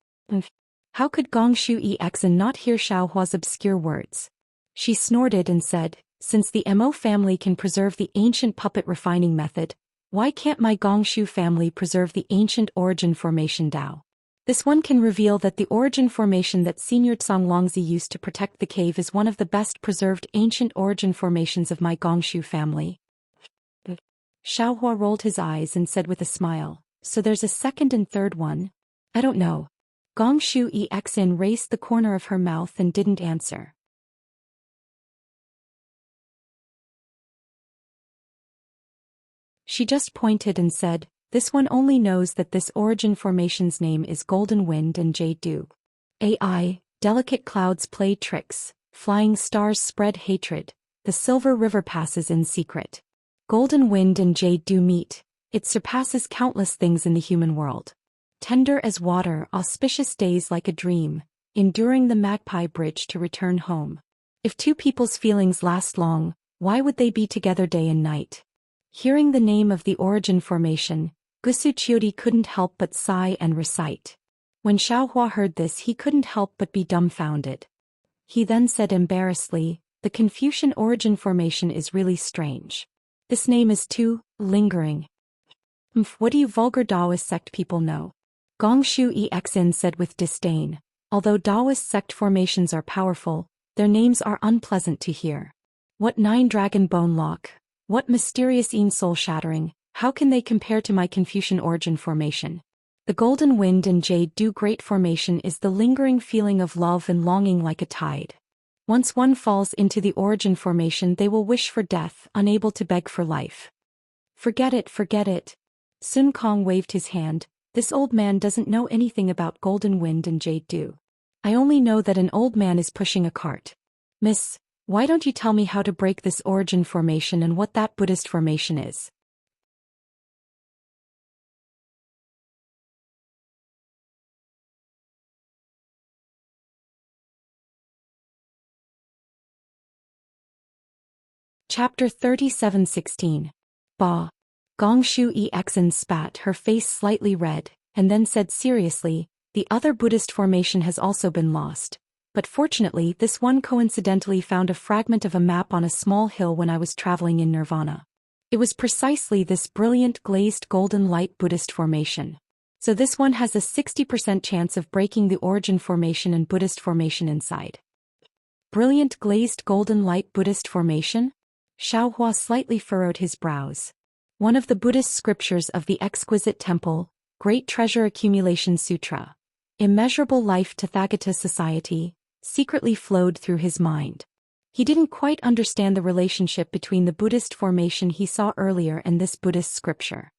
"How could Gongshu Exin not hear Xiao Hua's obscure words?" She snorted and said, "Since the Mo family can preserve the ancient puppet refining method, why can't my Gongshu family preserve the ancient origin formation Dao? This one can reveal that the origin formation that Senior Tsonglongzi used to protect the cave is one of the best preserved ancient origin formations of my Gongshu family." Xiao Hua rolled his eyes and said with a smile, "So there's a second and third one?" "I don't know." Gongshu Exin raised the corner of her mouth and didn't answer. She just pointed and said, "This one only knows that this origin formation's name is Golden Wind and Jade Dew. AI, delicate clouds play tricks, flying stars spread hatred, the silver river passes in secret. Golden Wind and Jade Dew meet, it surpasses countless things in the human world. Tender as water, auspicious days like a dream, enduring the Magpie Bridge to return home. If two people's feelings last long, why would they be together day and night?" Hearing the name of the origin formation, Gusu Chiodi couldn't help but sigh and recite. When Xiao Hua heard this, he couldn't help but be dumbfounded. He then said embarrassedly, "The Confucian origin formation is really strange. This name is too lingering. What do you vulgar Taoist sect people know?" Gongshu Exin said with disdain, "Although Taoist sect formations are powerful, their names are unpleasant to hear. What 9 dragon bone lock? What mysterious soul shattering, how can they compare to my Confucian origin formation? The Golden Wind and Jade Dew great formation is the lingering feeling of love and longing like a tide. Once one falls into the origin formation, they will wish for death, unable to beg for life." Forget it, forget it." Sun Kong waved his hand, "This old man doesn't know anything about Golden Wind and Jade Dew. I only know that an old man is pushing a cart. Miss, why don't you tell me how to break this origin formation and what that Buddhist formation is?" Chapter 37:16. Ba. Gong Shu Exen spat, her face slightly red, and then said seriously, "The other Buddhist formation has also been lost. But fortunately this one coincidentally found a fragment of a map on a small hill when I was traveling in Nirvana. It was precisely this brilliant glazed golden light Buddhist formation. So this one has a 60% chance of breaking the origin formation and Buddhist formation inside." Brilliant glazed golden light Buddhist formation? Xiaohua slightly furrowed his brows. One of the Buddhist scriptures of the Exquisite Temple, Great Treasure Accumulation Sutra, Immeasurable Life Tathagata Society, secretly flowed through his mind. He didn't quite understand the relationship between the Buddhist formation he saw earlier and this Buddhist scripture.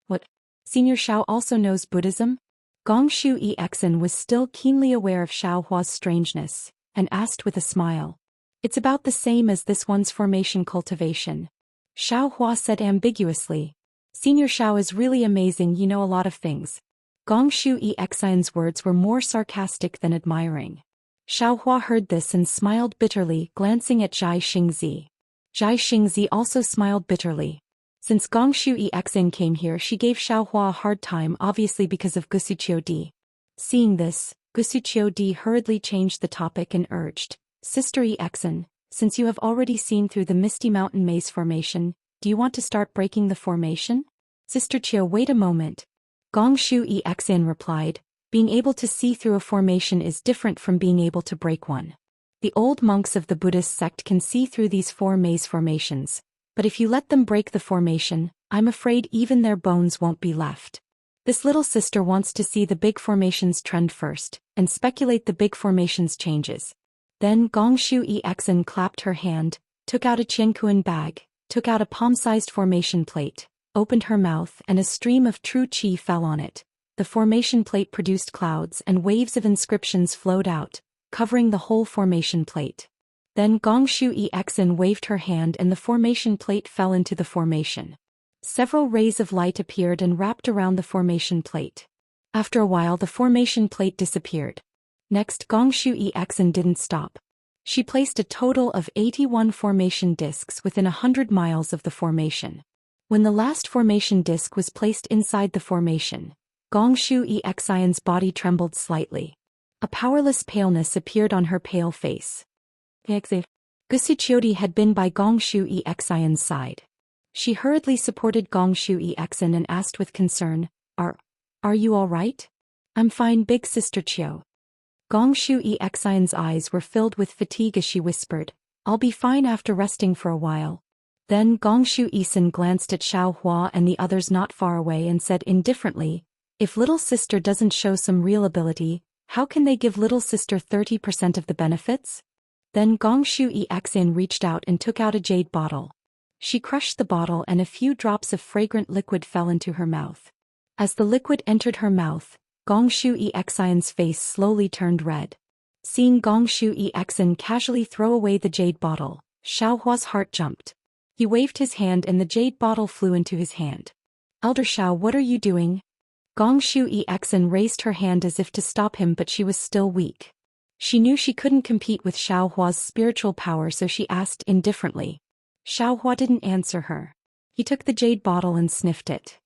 What? Senior Xiao also knows Buddhism? Gong Shu Exen was still keenly aware of Xiaohua's strangeness, and asked with a smile. "It's about the same as this one's formation cultivation." Xiaohua said ambiguously. "Senior Xiao is really amazing, you know a lot of things." Gong Shu Exen's words were more sarcastic than admiring. Xiaohua heard this and smiled bitterly, glancing at Zhai Xingzi. Zhai Xingzi also smiled bitterly. Since Gong Shu Exen came here, she gave Xiaohua a hard time, obviously because of Gusuqiu Di. Seeing this, Gusuqiu Di hurriedly changed the topic and urged, "Sister Exen, since you have already seen through the Misty Mountain Maze formation, do you want to start breaking the formation?" "Sister Chiu, wait a moment." Gong Shu Exen replied, "Being able to see through a formation is different from being able to break one. The old monks of the Buddhist sect can see through these 4 maze formations, but if you let them break the formation, I'm afraid even their bones won't be left. This little sister wants to see the big formations trend first, and speculate the big formations changes." Then Gong Shu Exen clapped her hand, took out a Qiankuan bag, took out a palm-sized formation plate, opened her mouth, and a stream of true qi fell on it. The formation plate produced clouds and waves of inscriptions flowed out, covering the whole formation plate. Then Gong Shu Exen waved her hand and the formation plate fell into the formation. Several rays of light appeared and wrapped around the formation plate. After a while the formation plate disappeared. Next, Gong Shu Exen didn't stop. She placed a total of 81 formation discs within 100 miles of the formation. When the last formation disc was placed inside the formation, Gong Shu Exen's body trembled slightly. A powerless paleness appeared on her pale face. Gusuqiu had been by Gong Shu Exen's side. She hurriedly supported Gong Shu Exen and asked with concern, Are you all right?" "I'm fine, big sister Chiu." Gong Shu Exen's eyes were filled with fatigue as she whispered, "I'll be fine after resting for a while." Then Gong Shu Exen glanced at Xiaohua and the others not far away and said indifferently, "If little sister doesn't show some real ability, how can they give little sister 30% of the benefits?" Then Gong Shu Exen reached out and took out a jade bottle. She crushed the bottle and a few drops of fragrant liquid fell into her mouth. As the liquid entered her mouth, Gong Shu Exen's face slowly turned red. Seeing Gong Shu Exen casually throw away the jade bottle, Xiaohua's heart jumped. He waved his hand and the jade bottle flew into his hand. "Elder Xiao, what are you doing?" Gong Shu Exen raised her hand as if to stop him, but she was still weak. She knew she couldn't compete with Xiaohua's spiritual power, so she asked indifferently. Xiaohua didn't answer her. He took the jade bottle and sniffed it.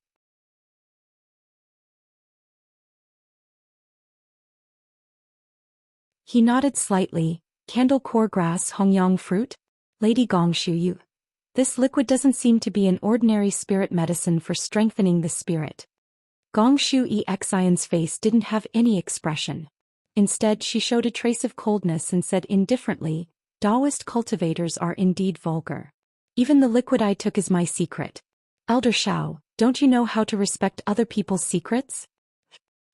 He nodded slightly. "Candle core grass hongyang fruit? Lady Gong Shu, this liquid doesn't seem to be an ordinary spirit medicine for strengthening the spirit." Gong Shu Exen's face didn't have any expression. Instead, she showed a trace of coldness and said indifferently, "Taoist cultivators are indeed vulgar. Even the liquid I took is my secret. Elder Xiao, don't you know how to respect other people's secrets?"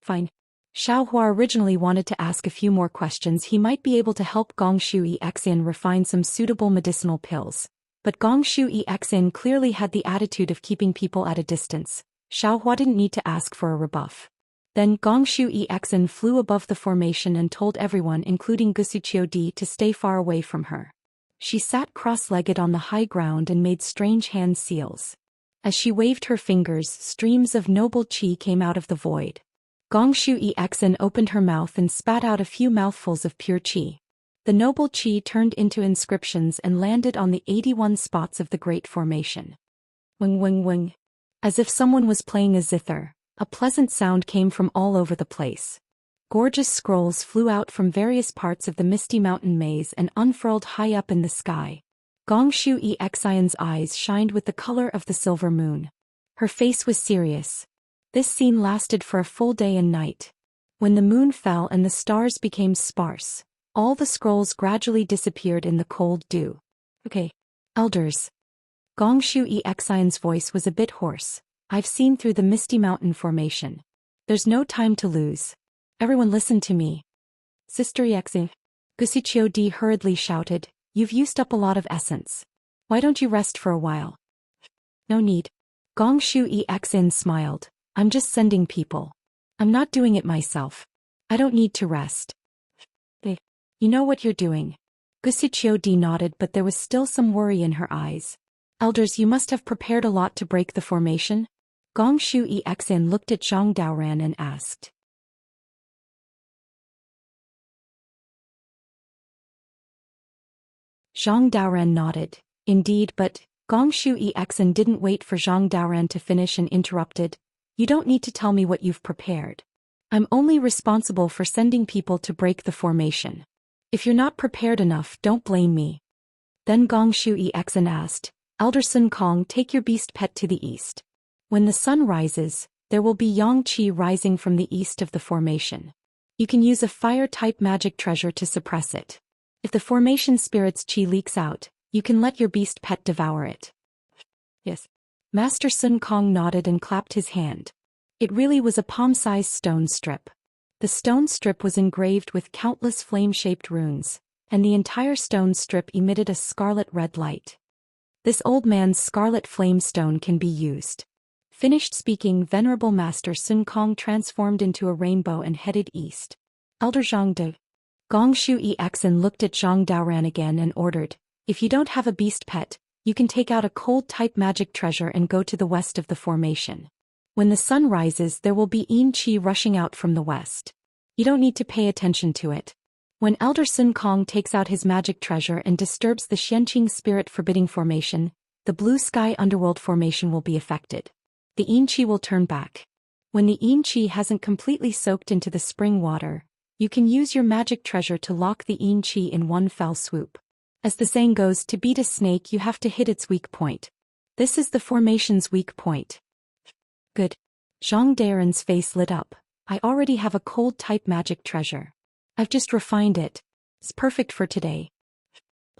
"Fine." Xiaohua originally wanted to ask a few more questions. He might be able to help Gong Shu Exen refine some suitable medicinal pills. But Gong Shu Exen clearly had the attitude of keeping people at a distance. Xiaohua didn't need to ask for a rebuff. Then Gong Shu Exen flew above the formation and told everyone, including Gusuqiu Di, to stay far away from her. She sat cross-legged on the high ground and made strange hand seals. As she waved her fingers, streams of noble qi came out of the void. Gong Shu Exen opened her mouth and spat out a few mouthfuls of pure qi. The noble chi turned into inscriptions and landed on the 81 spots of the Great Formation. Wing wing wing. As if someone was playing a zither, a pleasant sound came from all over the place. Gorgeous scrolls flew out from various parts of the misty mountain maze and unfurled high up in the sky. Gong Shu Exion's eyes shined with the color of the silver moon. Her face was serious. This scene lasted for a full day and night. When the moon fell and the stars became sparse, all the scrolls gradually disappeared in the cold dew. Okay. Elders. Gong Shu Exion's voice was a bit hoarse. I've seen through the misty mountain formation. There's no time to lose. Everyone listen to me. Sister Exi. Gusichio D hurriedly shouted, you've used up a lot of essence. Why don't you rest for a while? No need. Gong Shu Exin smiled. I'm just sending people. I'm not doing it myself. I don't need to rest. You know what you're doing. Gusichio D nodded, but there was still some worry in her eyes. Elders, you must have prepared a lot to break the formation? Gong Shu Exin looked at Zhang Daoran and asked. Zhang Daoran nodded. Indeed, but Gong Shu Exin didn't wait for Zhang Daoran to finish and interrupted. You don't need to tell me what you've prepared. I'm only responsible for sending people to break the formation. If you're not prepared enough, don't blame me. Then Gong Shu Exin asked, Elder Sun Kong, take your beast pet to the east. When the sun rises, there will be yang qi rising from the east of the formation. You can use a fire-type magic treasure to suppress it. If the formation spirit's qi leaks out, you can let your beast pet devour it. Yes. Master Sun Kong nodded and clapped his hand. It really was a palm-sized stone strip. The stone strip was engraved with countless flame-shaped runes, and the entire stone strip emitted a scarlet red light. This old man's scarlet flame stone can be used. Finished speaking, Venerable Master Sun Kong transformed into a rainbow and headed east. Elder Zhang De. Gong Shu Exin looked at Zhang Daoran again and ordered, if you don't have a beast pet, you can take out a cold-type magic treasure and go to the west of the formation. When the sun rises, there will be yin qi rushing out from the west. You don't need to pay attention to it. When Elder Sun Kong takes out his magic treasure and disturbs the Xianqing spirit forbidding formation, the blue sky underworld formation will be affected. The yin qi will turn back. When the yin qi hasn't completely soaked into the spring water, you can use your magic treasure to lock the yin qi in one fell swoop. As the saying goes, to beat a snake you have to hit its weak point. This is the formation's weak point. Good. Zhang Daoran's face lit up. I already have a cold-type magic treasure. I've just refined it. It's perfect for today.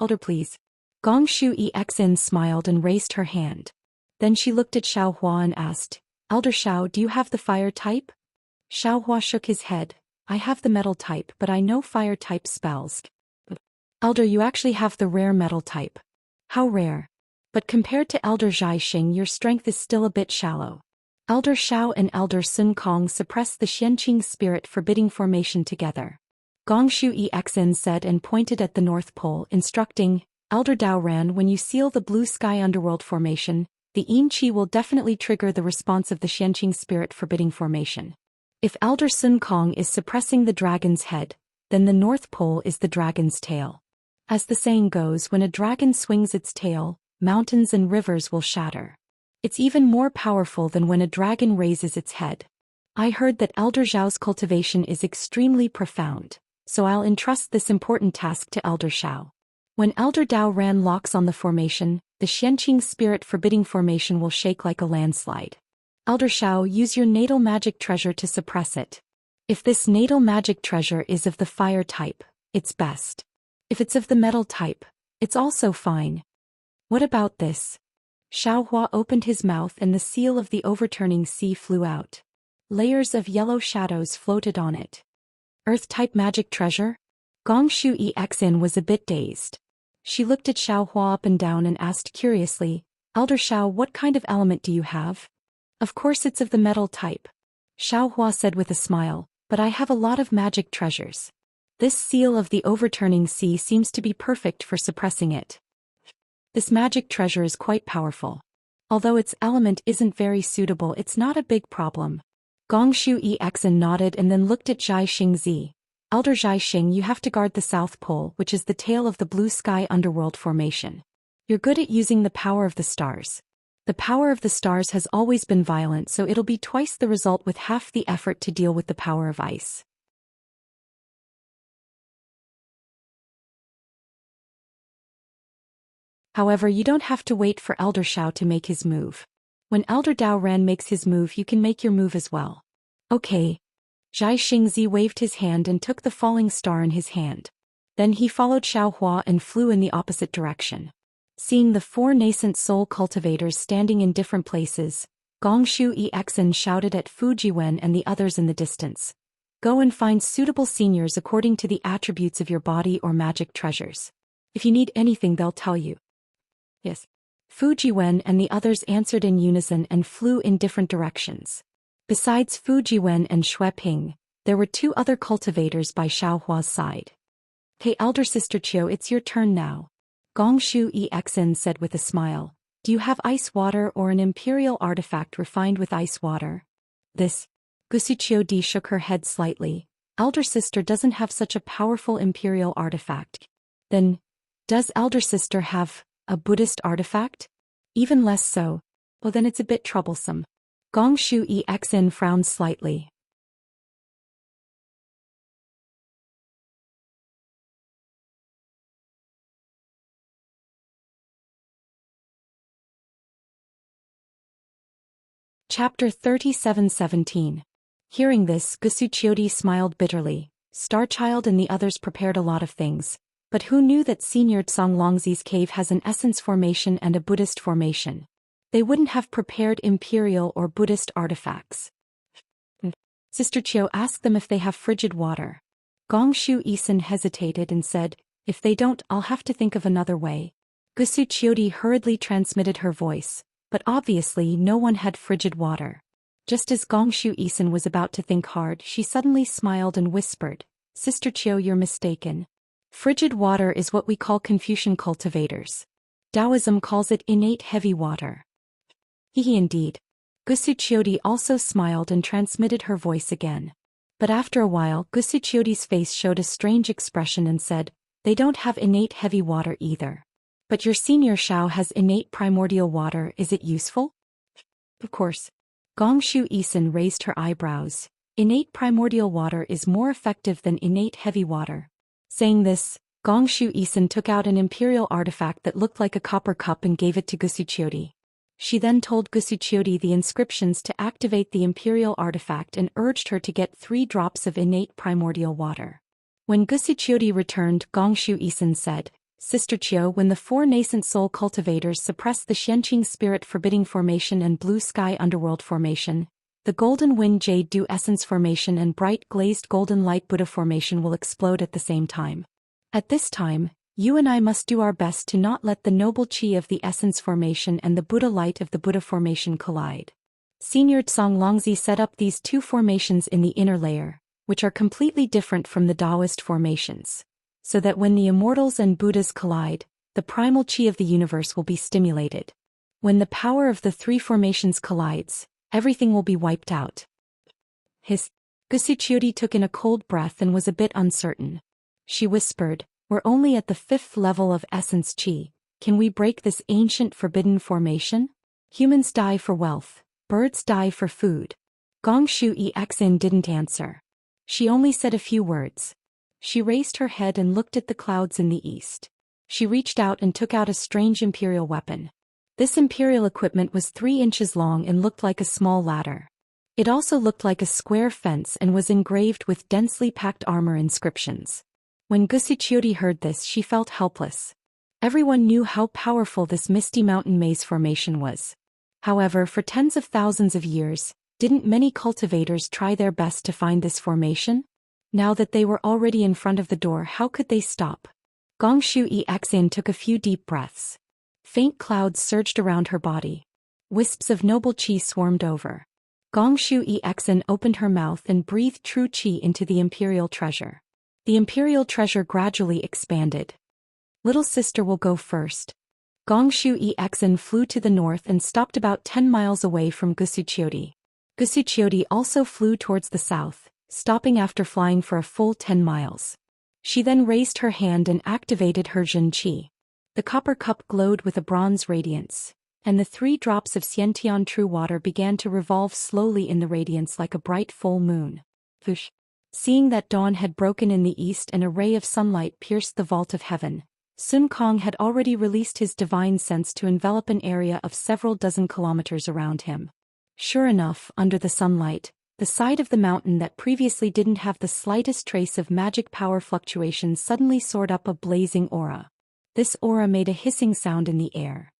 Elder, please. Gong Shu Exin smiled and raised her hand. Then she looked at Xiao Hua and asked, Elder Xiao, do you have the fire type? Xiao Hua shook his head. I have the metal type, but I know fire type spells. Elder, you actually have the rare metal type. How rare. But compared to Elder Zhai Xing, your strength is still a bit shallow. Elder Xiao and Elder Sun Kong suppressed the Xianqing spirit forbidding formation together. Gong Shu Exin said and pointed at the North Pole, instructing, Elder Daoran, when you seal the blue sky underworld formation, the yin qi will definitely trigger the response of the Xianqing spirit forbidding formation. If Elder Sun Kong is suppressing the dragon's head, then the North Pole is the dragon's tail. As the saying goes, when a dragon swings its tail, mountains and rivers will shatter. It's even more powerful than when a dragon raises its head. I heard that Elder Zhao's cultivation is extremely profound, so I'll entrust this important task to Elder Xiao. When Elder Daoran locks on the formation, the Xianqing spirit forbidding formation will shake like a landslide. Elder Xiao, use your natal magic treasure to suppress it. If this natal magic treasure is of the fire type, it's best. If it's of the metal type, it's also fine. What about this? Xiao Hua opened his mouth and the seal of the overturning sea flew out. Layers of yellow shadows floated on it. Earth-type magic treasure? Gong Shu Exin was a bit dazed. She looked at Xiao Hua up and down and asked curiously, Elder Xiao, what kind of element do you have? Of course it's of the metal type. Xiao Hua said with a smile, but I have a lot of magic treasures. This seal of the overturning sea seems to be perfect for suppressing it. This magic treasure is quite powerful. Although its element isn't very suitable, it's not a big problem. Gong Shu Exin nodded and then looked at Zhai Xingzi. Elder Zhai Xing, you have to guard the South Pole, which is the tail of the blue sky underworld formation. You're good at using the power of the stars. The power of the stars has always been violent, so it'll be twice the result with half the effort to deal with the power of ice. However, you don't have to wait for Elder Shao to make his move. When Elder Dao Ran makes his move, you can make your move as well. Okay. Zhai Xingzi waved his hand and took the falling star in his hand. Then he followed Xiao Hua and flew in the opposite direction. Seeing the 4 nascent soul cultivators standing in different places, Gongshu Exin shouted at Fu Jiwen and the others in the distance. Go and find suitable seniors according to the attributes of your body or magic treasures. If you need anything, they'll tell you. Yes. Fu Jiwen and the others answered in unison and flew in different directions. Besides Fu Jiwen and Xue Ping, there were 2 other cultivators by Xiao Hua's side. Hey, Elder Sister Qiu, it's your turn now. Gongshu Exin said with a smile. Do you have ice water or an imperial artifact refined with ice water? This. Gusu Qiu Di shook her head slightly. Elder Sister doesn't have such a powerful imperial artifact. Then, does Elder Sister have a Buddhist artifact? Even less so. Well, then it's a bit troublesome. Gongshu Exin frowned slightly. Chapter 37:17. Hearing this, Gusu Chiodi smiled bitterly. Starchild and the others prepared a lot of things. But who knew that Senior Songlongzi's cave has an essence formation and a Buddhist formation? They wouldn't have prepared imperial or Buddhist artifacts. Sister Qiu asked them if they have frigid water. Gongshu Isin hesitated and said, if they don't, I'll have to think of another way. Gusu Chiodi hurriedly transmitted her voice, but obviously no one had frigid water. Just as Gongshu Isin was about to think hard, she suddenly smiled and whispered, Sister Qiu, you're mistaken. Frigid water is what we call Confucian cultivators. Taoism calls it innate heavy water. Hehe, indeed. Gusu Chiodi also smiled and transmitted her voice again. But after a while, Gusu Chiodi's face showed a strange expression and said, they don't have innate heavy water either. But your senior Shao has innate primordial water, is it useful? Of course. Gongshu Isin raised her eyebrows. Innate primordial water is more effective than innate heavy water. Saying this, Gongshu Isin took out an imperial artifact that looked like a copper cup and gave it to Gusu Chiodi. She then told Gusu Chiodi the inscriptions to activate the imperial artifact and urged her to get 3 drops of innate primordial water. When Gusu Chiodi returned, Gongshu Isin said, Sister Qiu, when the 4 nascent soul cultivators suppress the Xianqing spirit forbidding formation and blue sky underworld formation, the golden wind jade dew essence formation and bright glazed golden light Buddha formation will explode at the same time. At this time, you and I must do our best to not let the noble qi of the essence formation and the Buddha light of the Buddha formation collide. Senior Songlongzi set up these 2 formations in the inner layer, which are completely different from the Taoist formations, so that when the immortals and Buddhas collide, the primal qi of the universe will be stimulated. When the power of the 3 formations collides, everything will be wiped out. Gusu Chiodi took in a cold breath and was a bit uncertain. She whispered, we're only at the 5th level of essence qi. Can we break this ancient forbidden formation? Humans die for wealth, birds die for food. Gongshu Exin didn't answer. She only said a few words. She raised her head and looked at the clouds in the east. She reached out and took out a strange imperial weapon. This imperial equipment was 3 inches long and looked like a small ladder. It also looked like a square fence and was engraved with densely packed armor inscriptions. When Gusu Chiodi heard this, she felt helpless. Everyone knew how powerful this misty mountain maze formation was. However, for tens of thousands of years, didn't many cultivators try their best to find this formation? Now that they were already in front of the door, how could they stop? Gongshu Exin took a few deep breaths. Faint clouds surged around her body. Wisps of noble qi swarmed over. Gongshu Exin opened her mouth and breathed true qi into the imperial treasure. The imperial treasure gradually expanded. Little sister will go first. Gongshu Exin flew to the north and stopped about 10 miles away from Gusu Chiodi. Gusu Chiodi also flew towards the south, stopping after flying for a full 10 miles. She then raised her hand and activated her Jin Qi. The copper cup glowed with a bronze radiance, and the 3 drops of Xiantian true water began to revolve slowly in the radiance like a bright full moon. Whoosh! Seeing that dawn had broken in the east and a ray of sunlight pierced the vault of heaven, Sun Kong had already released his divine sense to envelop an area of several dozen kilometers around him. Sure enough, under the sunlight, the side of the mountain that previously didn't have the slightest trace of magic power fluctuations suddenly soared up a blazing aura. This aura made a hissing sound in the air.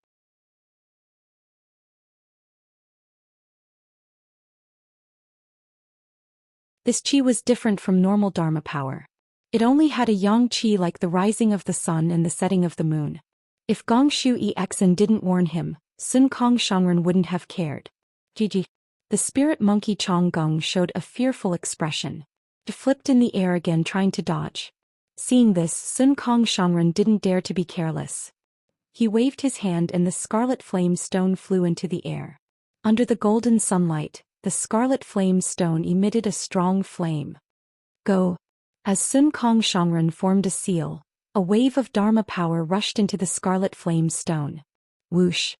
This qi was different from normal Dharma power. It only had a yang qi like the rising of the sun and the setting of the moon. If Gong Shu Exen didn't warn him, Sun Kong Shangren wouldn't have cared. Gigi. The spirit monkey Chong Gong showed a fearful expression. He flipped in the air again trying to dodge. Seeing this, Sun Kong Shangren didn't dare to be careless. He waved his hand and the scarlet flame stone flew into the air. Under the golden sunlight, the scarlet flame stone emitted a strong flame. Go! As Sun Kong Shangren formed a seal, a wave of Dharma power rushed into the scarlet flame stone. Whoosh!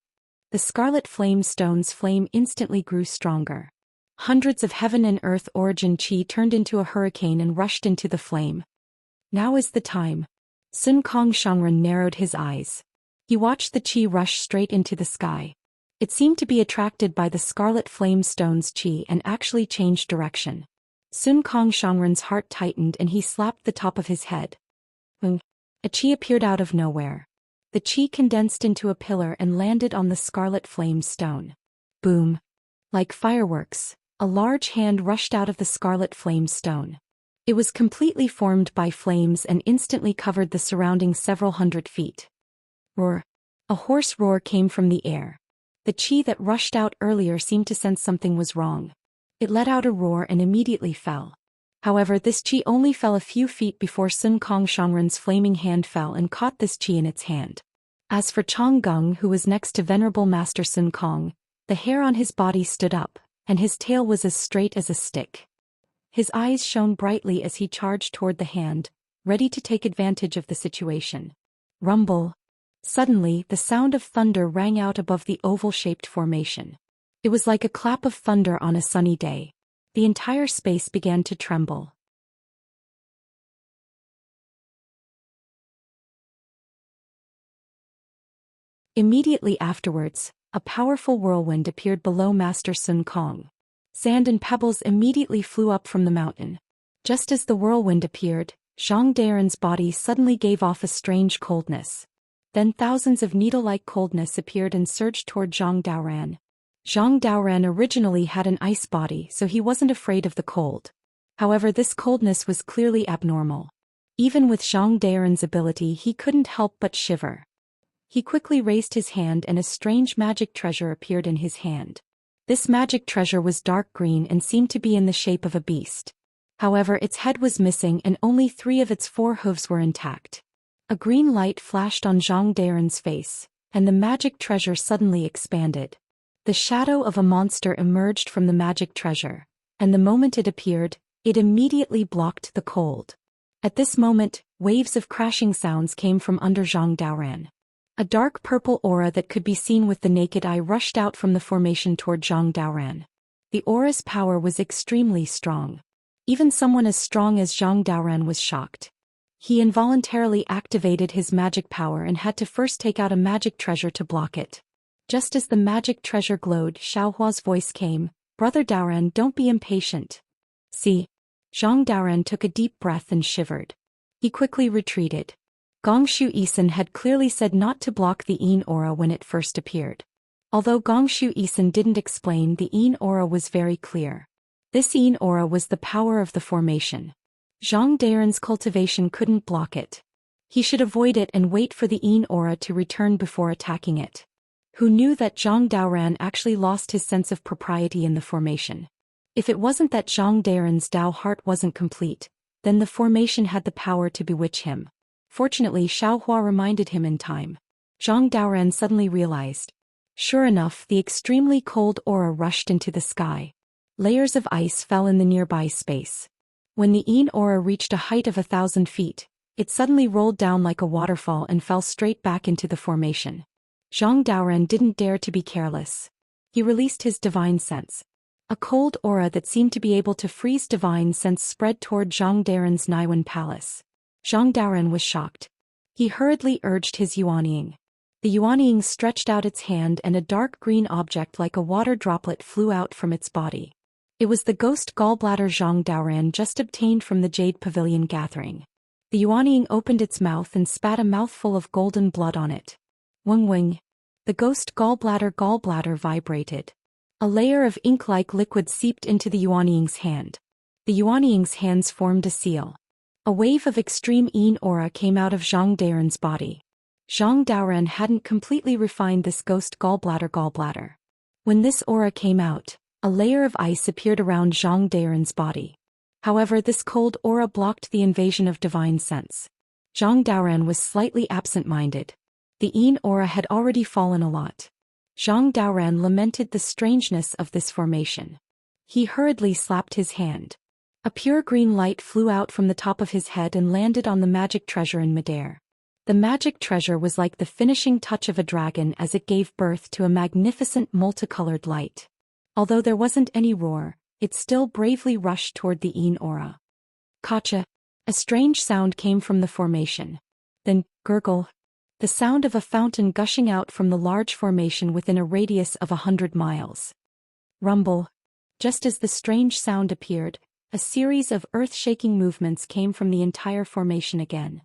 The scarlet flame stone's flame instantly grew stronger. Hundreds of heaven and earth origin qi turned into a hurricane and rushed into the flame. Now is the time. Sun Kong Shangren narrowed his eyes. He watched the qi rush straight into the sky. It seemed to be attracted by the scarlet flame stone's qi and actually changed direction. Sun Kong Shangren's heart tightened and he slapped the top of his head. Boom! A qi appeared out of nowhere. The qi condensed into a pillar and landed on the scarlet flame stone. Boom! Like fireworks, a large hand rushed out of the scarlet flame stone. It was completely formed by flames and instantly covered the surrounding several hundred feet. Roar! A hoarse roar came from the air. The qi that rushed out earlier seemed to sense something was wrong. It let out a roar and immediately fell. However, this qi only fell a few feet before Sun Kong Shangren's flaming hand fell and caught this qi in its hand. As for Chong Gung, who was next to Venerable Master Sun Kong, the hair on his body stood up, and his tail was as straight as a stick. His eyes shone brightly as he charged toward the hand, ready to take advantage of the situation. Rumble! Suddenly, the sound of thunder rang out above the oval-shaped formation. It was like a clap of thunder on a sunny day. The entire space began to tremble. Immediately afterwards, a powerful whirlwind appeared below Master Sun Kong. Sand and pebbles immediately flew up from the mountain. Just as the whirlwind appeared, Zhang Daren's body suddenly gave off a strange coldness. Then thousands of needle-like coldness appeared and surged toward Zhang Daoran. Zhang Daoran originally had an ice body, so he wasn't afraid of the cold. However, this coldness was clearly abnormal. Even with Zhang Daoran's ability, he couldn't help but shiver. He quickly raised his hand and a strange magic treasure appeared in his hand. This magic treasure was dark green and seemed to be in the shape of a beast. However, its head was missing and only 3 of its 4 hooves were intact. A green light flashed on Zhang Daren's face, and the magic treasure suddenly expanded. The shadow of a monster emerged from the magic treasure, and the moment it appeared, it immediately blocked the cold. At this moment, waves of crashing sounds came from under Zhang Daoran. A dark purple aura that could be seen with the naked eye rushed out from the formation toward Zhang Daoran. The aura's power was extremely strong. Even someone as strong as Zhang Daoran was shocked. He involuntarily activated his magic power and had to first take out a magic treasure to block it. Just as the magic treasure glowed, Xiaohua's voice came, "Brother Daoran, don't be impatient." See? Zhang Daoran took a deep breath and shivered. He quickly retreated. Gong Shu Isan had clearly said not to block the Yin aura when it first appeared. Although Gong Shu Isan didn't explain, the Yin aura was very clear. This Yin aura was the power of the formation. Zhang Daren's cultivation couldn't block it. He should avoid it and wait for the Yin aura to return before attacking it. Who knew that Zhang Daoran actually lost his sense of propriety in the formation? If it wasn't that Zhang Daren's Dao heart wasn't complete, then the formation had the power to bewitch him. Fortunately, Xiaohua reminded him in time. Zhang Daoran suddenly realized. Sure enough, the extremely cold aura rushed into the sky. Layers of ice fell in the nearby space. When the Yin aura reached a height of 1,000 feet, it suddenly rolled down like a waterfall and fell straight back into the formation. Zhang Daoren didn't dare to be careless. He released his divine sense. A cold aura that seemed to be able to freeze divine sense spread toward Zhang Daoren's Naiwen palace. Zhang Daoren was shocked. He hurriedly urged his Yuanying. The Yuanying stretched out its hand and a dark green object like a water droplet flew out from its body. It was the ghost gallbladder Zhang Daoren just obtained from the Jade Pavilion gathering. The Yuanying opened its mouth and spat a mouthful of golden blood on it. Weng weng. The ghost gallbladder vibrated. A layer of ink-like liquid seeped into the Yuanying's hand. The Yuanying's hands formed a seal. A wave of extreme Yin aura came out of Zhang Daoren's body. Zhang Daoren hadn't completely refined this ghost gallbladder. When this aura came out, a layer of ice appeared around Zhang Daoren's body. However, this cold aura blocked the invasion of divine sense. Zhang Daoren was slightly absent-minded. The Yin aura had already fallen a lot. Zhang Daoren lamented the strangeness of this formation. He hurriedly slapped his hand. A pure green light flew out from the top of his head and landed on the magic treasure in midair. The magic treasure was like the finishing touch of a dragon as it gave birth to a magnificent multicolored light. Although there wasn't any roar, it still bravely rushed toward the Yin aura. Kacha! A strange sound came from the formation. Then, gurgle. The sound of a fountain gushing out from the large formation within a radius of 100 miles. Rumble. Just as the strange sound appeared, a series of earth-shaking movements came from the entire formation again.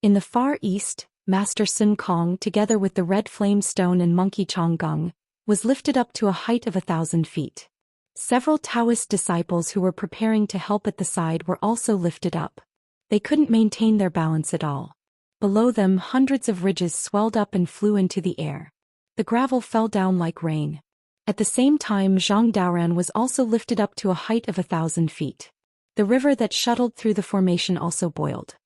In the far east, Master Sun Kong, together with the red flame stone and monkey Changgung, was lifted up to a height of 1,000 feet. Several Taoist disciples who were preparing to help at the side were also lifted up. They couldn't maintain their balance at all. Below them, hundreds of ridges swelled up and flew into the air. The gravel fell down like rain. At the same time, Zhang Daoren was also lifted up to a height of 1,000 feet. The river that shuttled through the formation also boiled.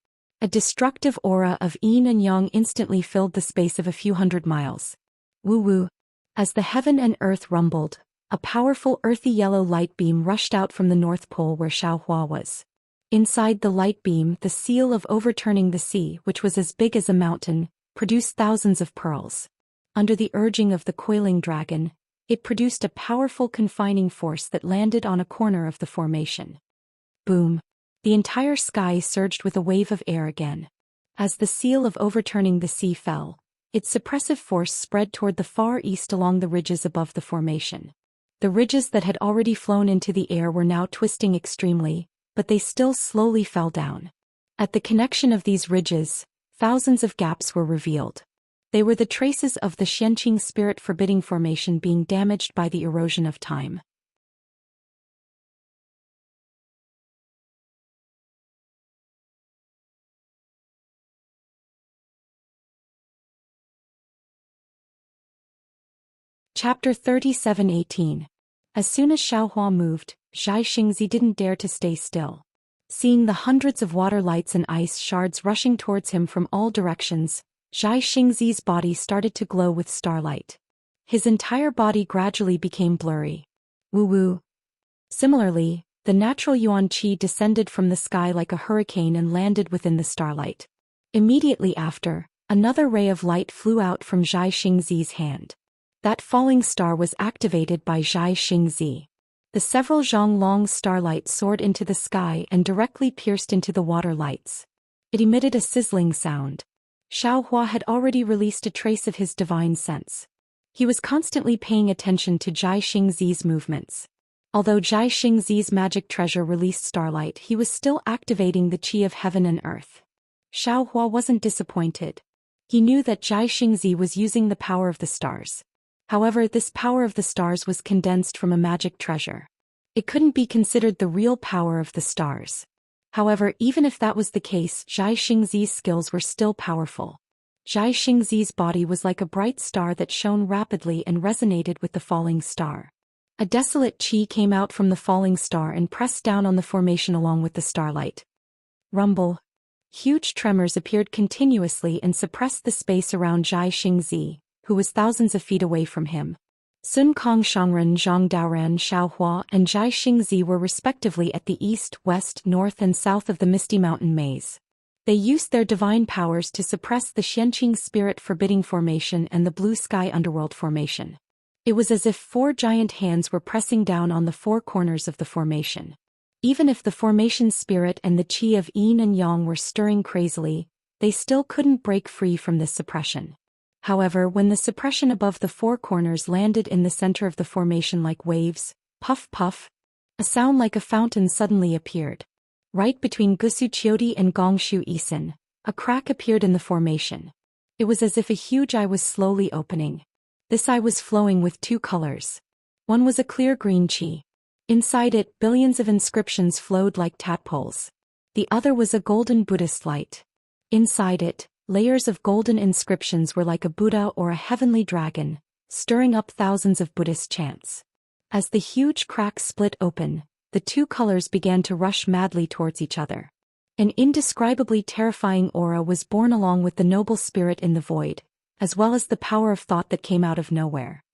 A destructive aura of yin and yang instantly filled the space of a few hundred miles. Woo-woo. As the heaven and earth rumbled, a powerful earthy yellow light beam rushed out from the North Pole where Xiaohua was. Inside the light beam, the seal of overturning the sea, which was as big as a mountain, produced thousands of pearls. Under the urging of the coiling dragon, it produced a powerful confining force that landed on a corner of the formation. Boom. The entire sky surged with a wave of air again. As the seal of overturning the sea fell, its suppressive force spread toward the far east along the ridges above the formation. The ridges that had already flown into the air were now twisting extremely, but they still slowly fell down. At the connection of these ridges, thousands of gaps were revealed. They were the traces of the Xianqing spirit forbidding formation being damaged by the erosion of time. Chapter 37:18. As soon as Xiaohua moved, Zhai Xingzi didn't dare to stay still. Seeing the hundreds of water lights and ice shards rushing towards him from all directions, Zhai Xingzi's body started to glow with starlight. His entire body gradually became blurry. Woo-woo. Similarly, the natural yuan qi descended from the sky like a hurricane and landed within the starlight. Immediately after, another ray of light flew out from Zhai Xingzi's hand. That falling star was activated by Zhai Xingzi. The several zhang-long starlight soared into the sky and directly pierced into the water lights. It emitted a sizzling sound. Xiaohua had already released a trace of his divine sense. He was constantly paying attention to Zhai Xingzi's movements. Although Zhai Xingzi's magic treasure released starlight, he was still activating the qi of heaven and earth. Xiaohua wasn't disappointed. He knew that Zhai Xingzi was using the power of the stars. However, this power of the stars was condensed from a magic treasure. It couldn't be considered the real power of the stars. However, even if that was the case, Zhai Xingzi's skills were still powerful. Zhai Xingzi's body was like a bright star that shone rapidly and resonated with the falling star. A desolate qi came out from the falling star and pressed down on the formation along with the starlight. Rumble. Huge tremors appeared continuously and suppressed the space around Zhai Xingzi, who was thousands of feet away from him. Sun Kong Shangren Zhang Daoran Xiaohua and Zhai Xingzi were respectively at the east, west, north and south of the Misty Mountain Maze. They used their divine powers to suppress the Xianqing Spirit Forbidding Formation and the Blue Sky Underworld Formation. It was as if 4 giant hands were pressing down on the 4 corners of the formation. Even if the formation spirit and the qi of yin and yang were stirring crazily, they still couldn't break free from this suppression. However, when the suppression above the 4 corners landed in the center of the formation like waves, puff puff, a sound like a fountain suddenly appeared. Right between Gusu Qiudi and Gongshu Isin, a crack appeared in the formation. It was as if a huge eye was slowly opening. This eye was flowing with 2 colors. One was a clear green qi. Inside it, billions of inscriptions flowed like tadpoles. The other was a golden Buddhist light. Inside it, layers of golden inscriptions were like a Buddha or a heavenly dragon, stirring up thousands of Buddhist chants. As the huge crack split open, the 2 colors began to rush madly towards each other. An indescribably terrifying aura was born along with the noble spirit in the void, as well as the power of thought that came out of nowhere.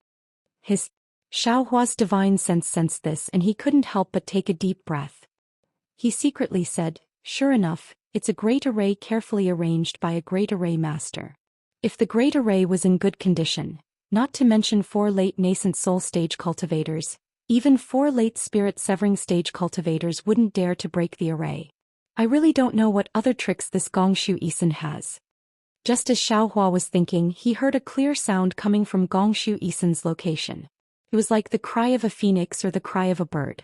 Xiaohua's divine sense sensed this and he couldn't help but take a deep breath. He secretly said, "Sure enough, it's a great array carefully arranged by a great array master." If the great array was in good condition, not to mention 4 late nascent soul stage cultivators, even 4 late spirit severing stage cultivators wouldn't dare to break the array. I really don't know what other tricks this Gongshu Isin has. Just as Xiaohua was thinking, he heard a clear sound coming from Gongshu Isin's location. It was like the cry of a phoenix or the cry of a bird.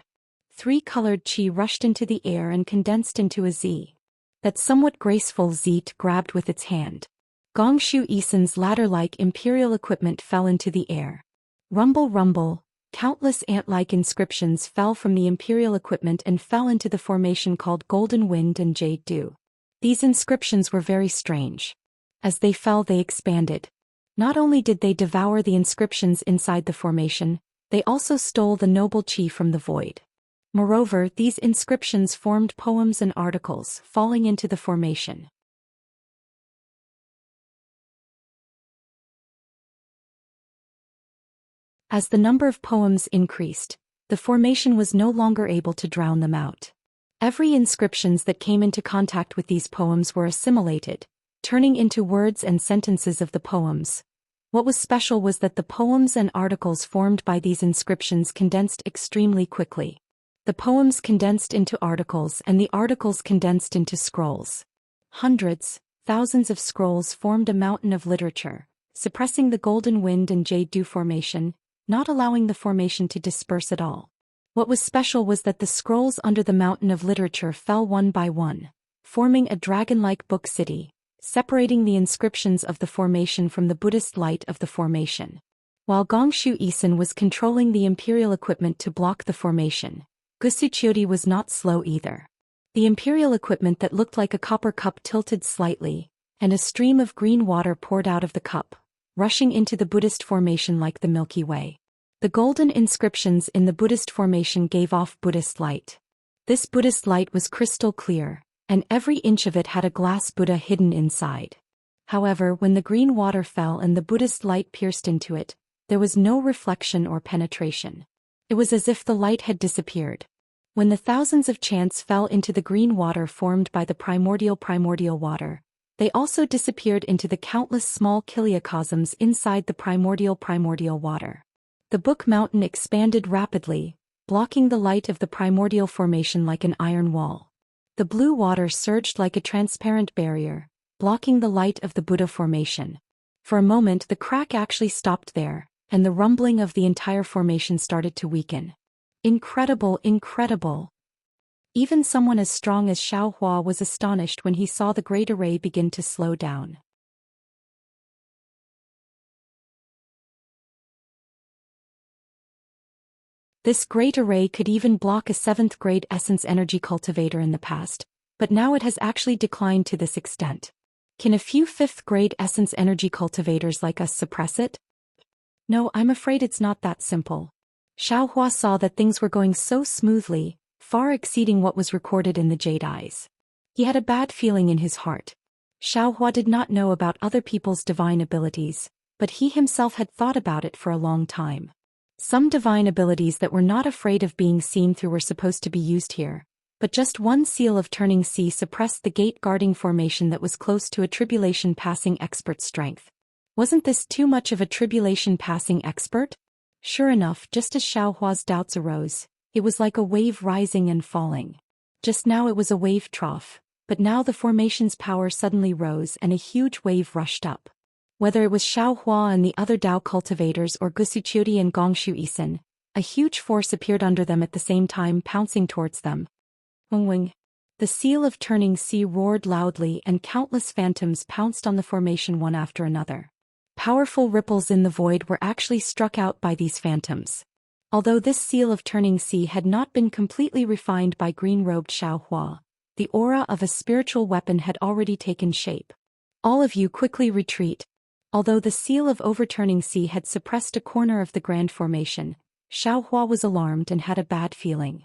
3-colored qi rushed into the air and condensed into a Z. That somewhat graceful Z grabbed with its hand. Gongshu Isin's ladder-like imperial equipment fell into the air. Rumble rumble, countless ant-like inscriptions fell from the imperial equipment and fell into the formation called Golden Wind and Jade Dew. These inscriptions were very strange. As they fell they expanded. Not only did they devour the inscriptions inside the formation, they also stole the noble qi from the void. Moreover, these inscriptions formed poems and articles, falling into the formation. As the number of poems increased, the formation was no longer able to drown them out. Every inscriptions that came into contact with these poems were assimilated, turning into words and sentences of the poems. What was special was that the poems and articles formed by these inscriptions condensed extremely quickly. The poems condensed into articles and the articles condensed into scrolls. Hundreds, thousands of scrolls formed a mountain of literature, suppressing the Golden Wind and Jade Dew formation, not allowing the formation to disperse at all. What was special was that the scrolls under the mountain of literature fell one by one, forming a dragon-like book city, separating the inscriptions of the formation from the Buddhist light of the formation. While Gongshu Isin was controlling the imperial equipment to block the formation, Gusu Qiudi was not slow either. The imperial equipment that looked like a copper cup tilted slightly, and a stream of green water poured out of the cup, rushing into the Buddhist formation like the Milky Way. The golden inscriptions in the Buddhist formation gave off Buddhist light. This Buddhist light was crystal clear, and every inch of it had a glass Buddha hidden inside. However, when the green water fell and the Buddhist light pierced into it, there was no reflection or penetration. It was as if the light had disappeared. When the thousands of chants fell into the green water formed by the primordial water, they also disappeared into the countless small kiliacosms inside the primordial water. The book mountain expanded rapidly, blocking the light of the primordial formation like an iron wall. The blue water surged like a transparent barrier, blocking the light of the Buddha formation. For a moment the crack actually stopped there, and the rumbling of the entire formation started to weaken. Incredible, incredible. Even someone as strong as Xiaohua was astonished when he saw the great array begin to slow down. This great array could even block a 7th grade essence energy cultivator in the past, but now it has actually declined to this extent. Can a few 5th grade essence energy cultivators like us suppress it? No, I'm afraid it's not that simple. Xiaohua saw that things were going so smoothly, far exceeding what was recorded in the Jade Eyes. He had a bad feeling in his heart. Xiaohua did not know about other people's divine abilities, but he himself had thought about it for a long time. Some divine abilities that were not afraid of being seen through were supposed to be used here, but just one seal of turning sea suppressed the gate guarding formation that was close to a tribulation passing expert strength. Wasn't this too much of a tribulation passing expert? Sure enough, just as Xiaohua's doubts arose, it was like a wave rising and falling. Just now it was a wave trough, but now the formation's power suddenly rose and a huge wave rushed up. Whether it was Xiaohua and the other Dao cultivators or Gusuqiudi and Gongshu Isin, a huge force appeared under them at the same time, pouncing towards them. Wing. The seal of turning sea roared loudly and countless phantoms pounced on the formation one after another. Powerful ripples in the void were actually struck out by these phantoms. Although this seal of turning sea had not been completely refined by green-robed Xiaohua, the aura of a spiritual weapon had already taken shape. All of you quickly retreat. Although the seal of overturning sea had suppressed a corner of the grand formation, Xiaohua was alarmed and had a bad feeling.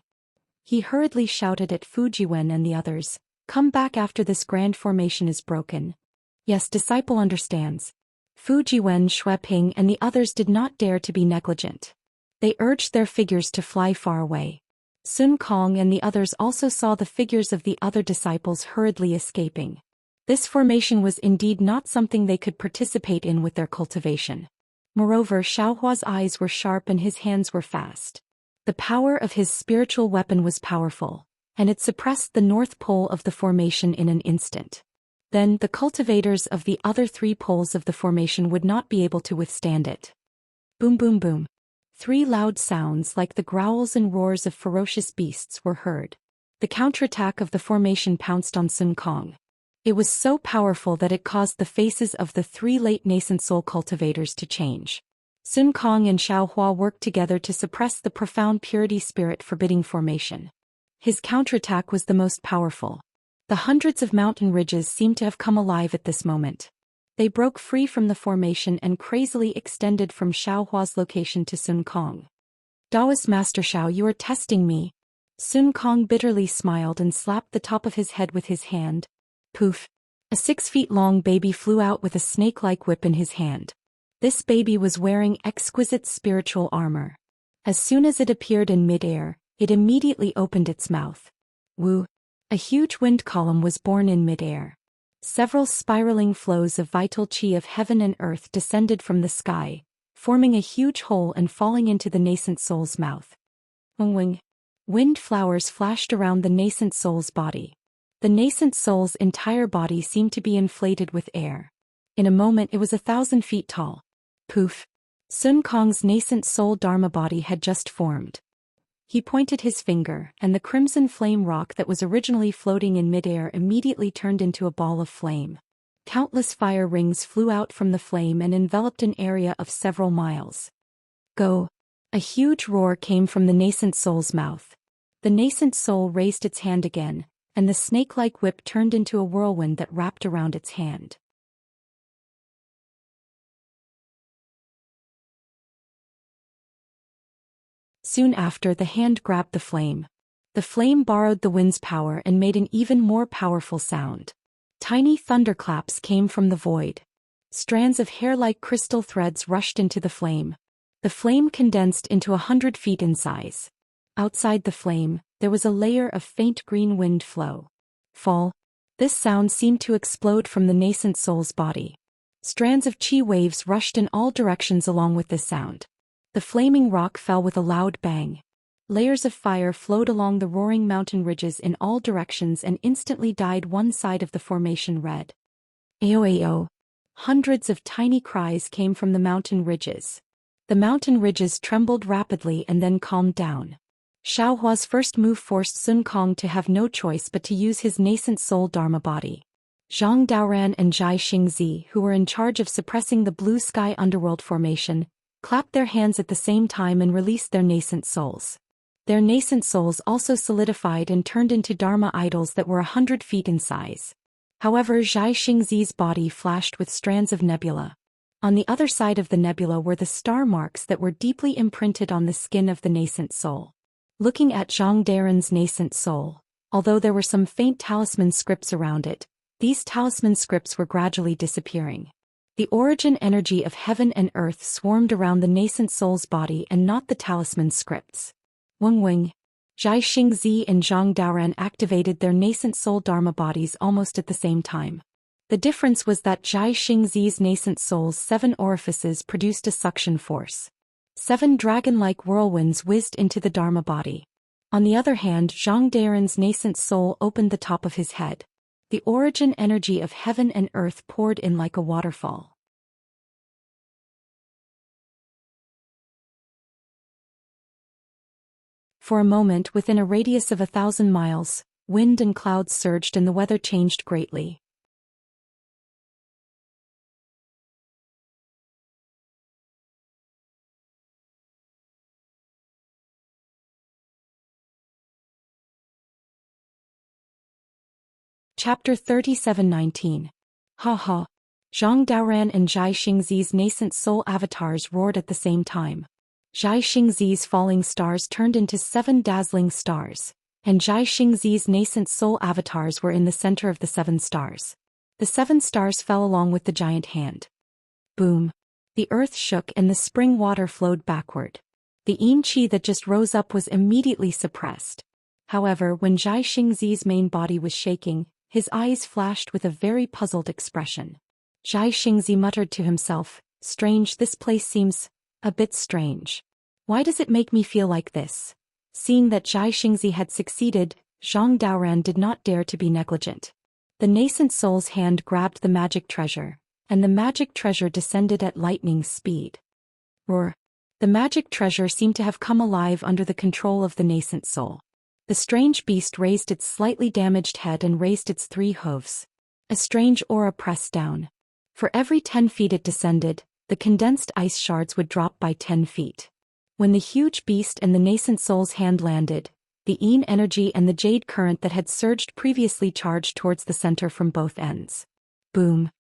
He hurriedly shouted at Fujiwen and the others, "Come back after this grand formation is broken." Yes, disciple understands. Fujiwen, Xueping and the others did not dare to be negligent. They urged their figures to fly far away. Sun Kong and the others also saw the figures of the other disciples hurriedly escaping. This formation was indeed not something they could participate in with their cultivation. Moreover, Xiaohua's eyes were sharp and his hands were fast. The power of his spiritual weapon was powerful, and it suppressed the north pole of the formation in an instant. Then, the cultivators of the other 3 poles of the formation would not be able to withstand it. Boom boom boom. 3 loud sounds like the growls and roars of ferocious beasts were heard. The counterattack of the formation pounced on Sun Kong. It was so powerful that it caused the faces of the 3 late nascent soul cultivators to change. Sun Kong and Xiaohua worked together to suppress the profound purity spirit forbidding formation. His counterattack was the most powerful. The hundreds of mountain ridges seemed to have come alive at this moment. They broke free from the formation and crazily extended from Xiaohua's location to Sun Kong. Daoist Master Xiao, you are testing me. Sun Kong bitterly smiled and slapped the top of his head with his hand. Poof! A 6-feet-long baby flew out with a snake-like whip in his hand. This baby was wearing exquisite spiritual armor. As soon as it appeared in mid-air, it immediately opened its mouth. Woo! A huge wind column was born in mid-air. Several spiraling flows of vital qi of heaven and earth descended from the sky, forming a huge hole and falling into the nascent soul's mouth. Wing. Wind flowers flashed around the nascent soul's body. The nascent soul's entire body seemed to be inflated with air. In a moment it was 1,000 feet tall. Poof! Sun Kong's nascent soul Dharma body had just formed. He pointed his finger, and the crimson flame rock that was originally floating in midair immediately turned into a ball of flame. Countless fire rings flew out from the flame and enveloped an area of several miles. Go! A huge roar came from the nascent soul's mouth. The nascent soul raised its hand again, and the snake-like whip turned into a whirlwind that wrapped around its hand. Soon after, the hand grabbed the flame. The flame borrowed the wind's power and made an even more powerful sound. Tiny thunderclaps came from the void. Strands of hair-like crystal threads rushed into the flame. The flame condensed into 100 feet in size. Outside the flame, there was a layer of faint green wind flow. Fall. This sound seemed to explode from the nascent soul's body. Strands of chi waves rushed in all directions along with this sound. The flaming rock fell with a loud bang. Layers of fire flowed along the roaring mountain ridges in all directions and instantly dyed one side of the formation red. Ao. Hundreds of tiny cries came from the mountain ridges. The mountain ridges trembled rapidly and then calmed down. Xiaohua's first move forced Sun Kong to have no choice but to use his nascent soul Dharma body. Zhang Daoran and Zhai Xingzi, who were in charge of suppressing the blue sky underworld formation, clapped their hands at the same time and released their nascent souls. Their nascent souls also solidified and turned into Dharma idols that were 100 feet in size. However, Zhai Xingzi's body flashed with strands of nebula. On the other side of the nebula were the star marks that were deeply imprinted on the skin of the nascent soul. Looking at Zhang Daoran's nascent soul, although there were some faint talisman scripts around it, these talisman scripts were gradually disappearing. The origin energy of heaven and earth swarmed around the nascent soul's body and not the talisman scripts. Weng Weng, Zhai Xingzi and Zhang Daoran activated their nascent soul dharma bodies almost at the same time. The difference was that Zhai Xingzi's nascent soul's 7 orifices produced a suction force. 7 dragon-like whirlwinds whizzed into the dharma body. On the other hand, Zhang Daoran's nascent soul opened the top of his head. The origin energy of heaven and earth poured in like a waterfall. For a moment, within a radius of 1,000 miles, wind and clouds surged and the weather changed greatly. Chapter 37:19. Ha ha. Zhang Daoran and Zhai Xingzi's nascent soul avatars roared at the same time. Zhai Xingzi's falling stars turned into 7 dazzling stars, and Zhai Xingzi's nascent soul avatars were in the center of the 7 stars. The 7 stars fell along with the giant hand. Boom. The earth shook and the spring water flowed backward. The yin qi that just rose up was immediately suppressed. However, when Zhai Xingzi's main body was shaking, his eyes flashed with a very puzzled expression. Zhai Xingzi muttered to himself, "Strange, this place seems a bit strange. Why does it make me feel like this?" Seeing that Zhai Xingzi had succeeded, Zhang Daoran did not dare to be negligent. The nascent soul's hand grabbed the magic treasure, and the magic treasure descended at lightning speed. Roar! The magic treasure seemed to have come alive under the control of the nascent soul. The strange beast raised its slightly damaged head and raised its 3 hooves. A strange aura pressed down. For every 10 feet it descended, the condensed ice shards would drop by 10 feet. When the huge beast and the nascent soul's hand landed, the yin energy and the jade current that had surged previously charged towards the center from both ends. Boom.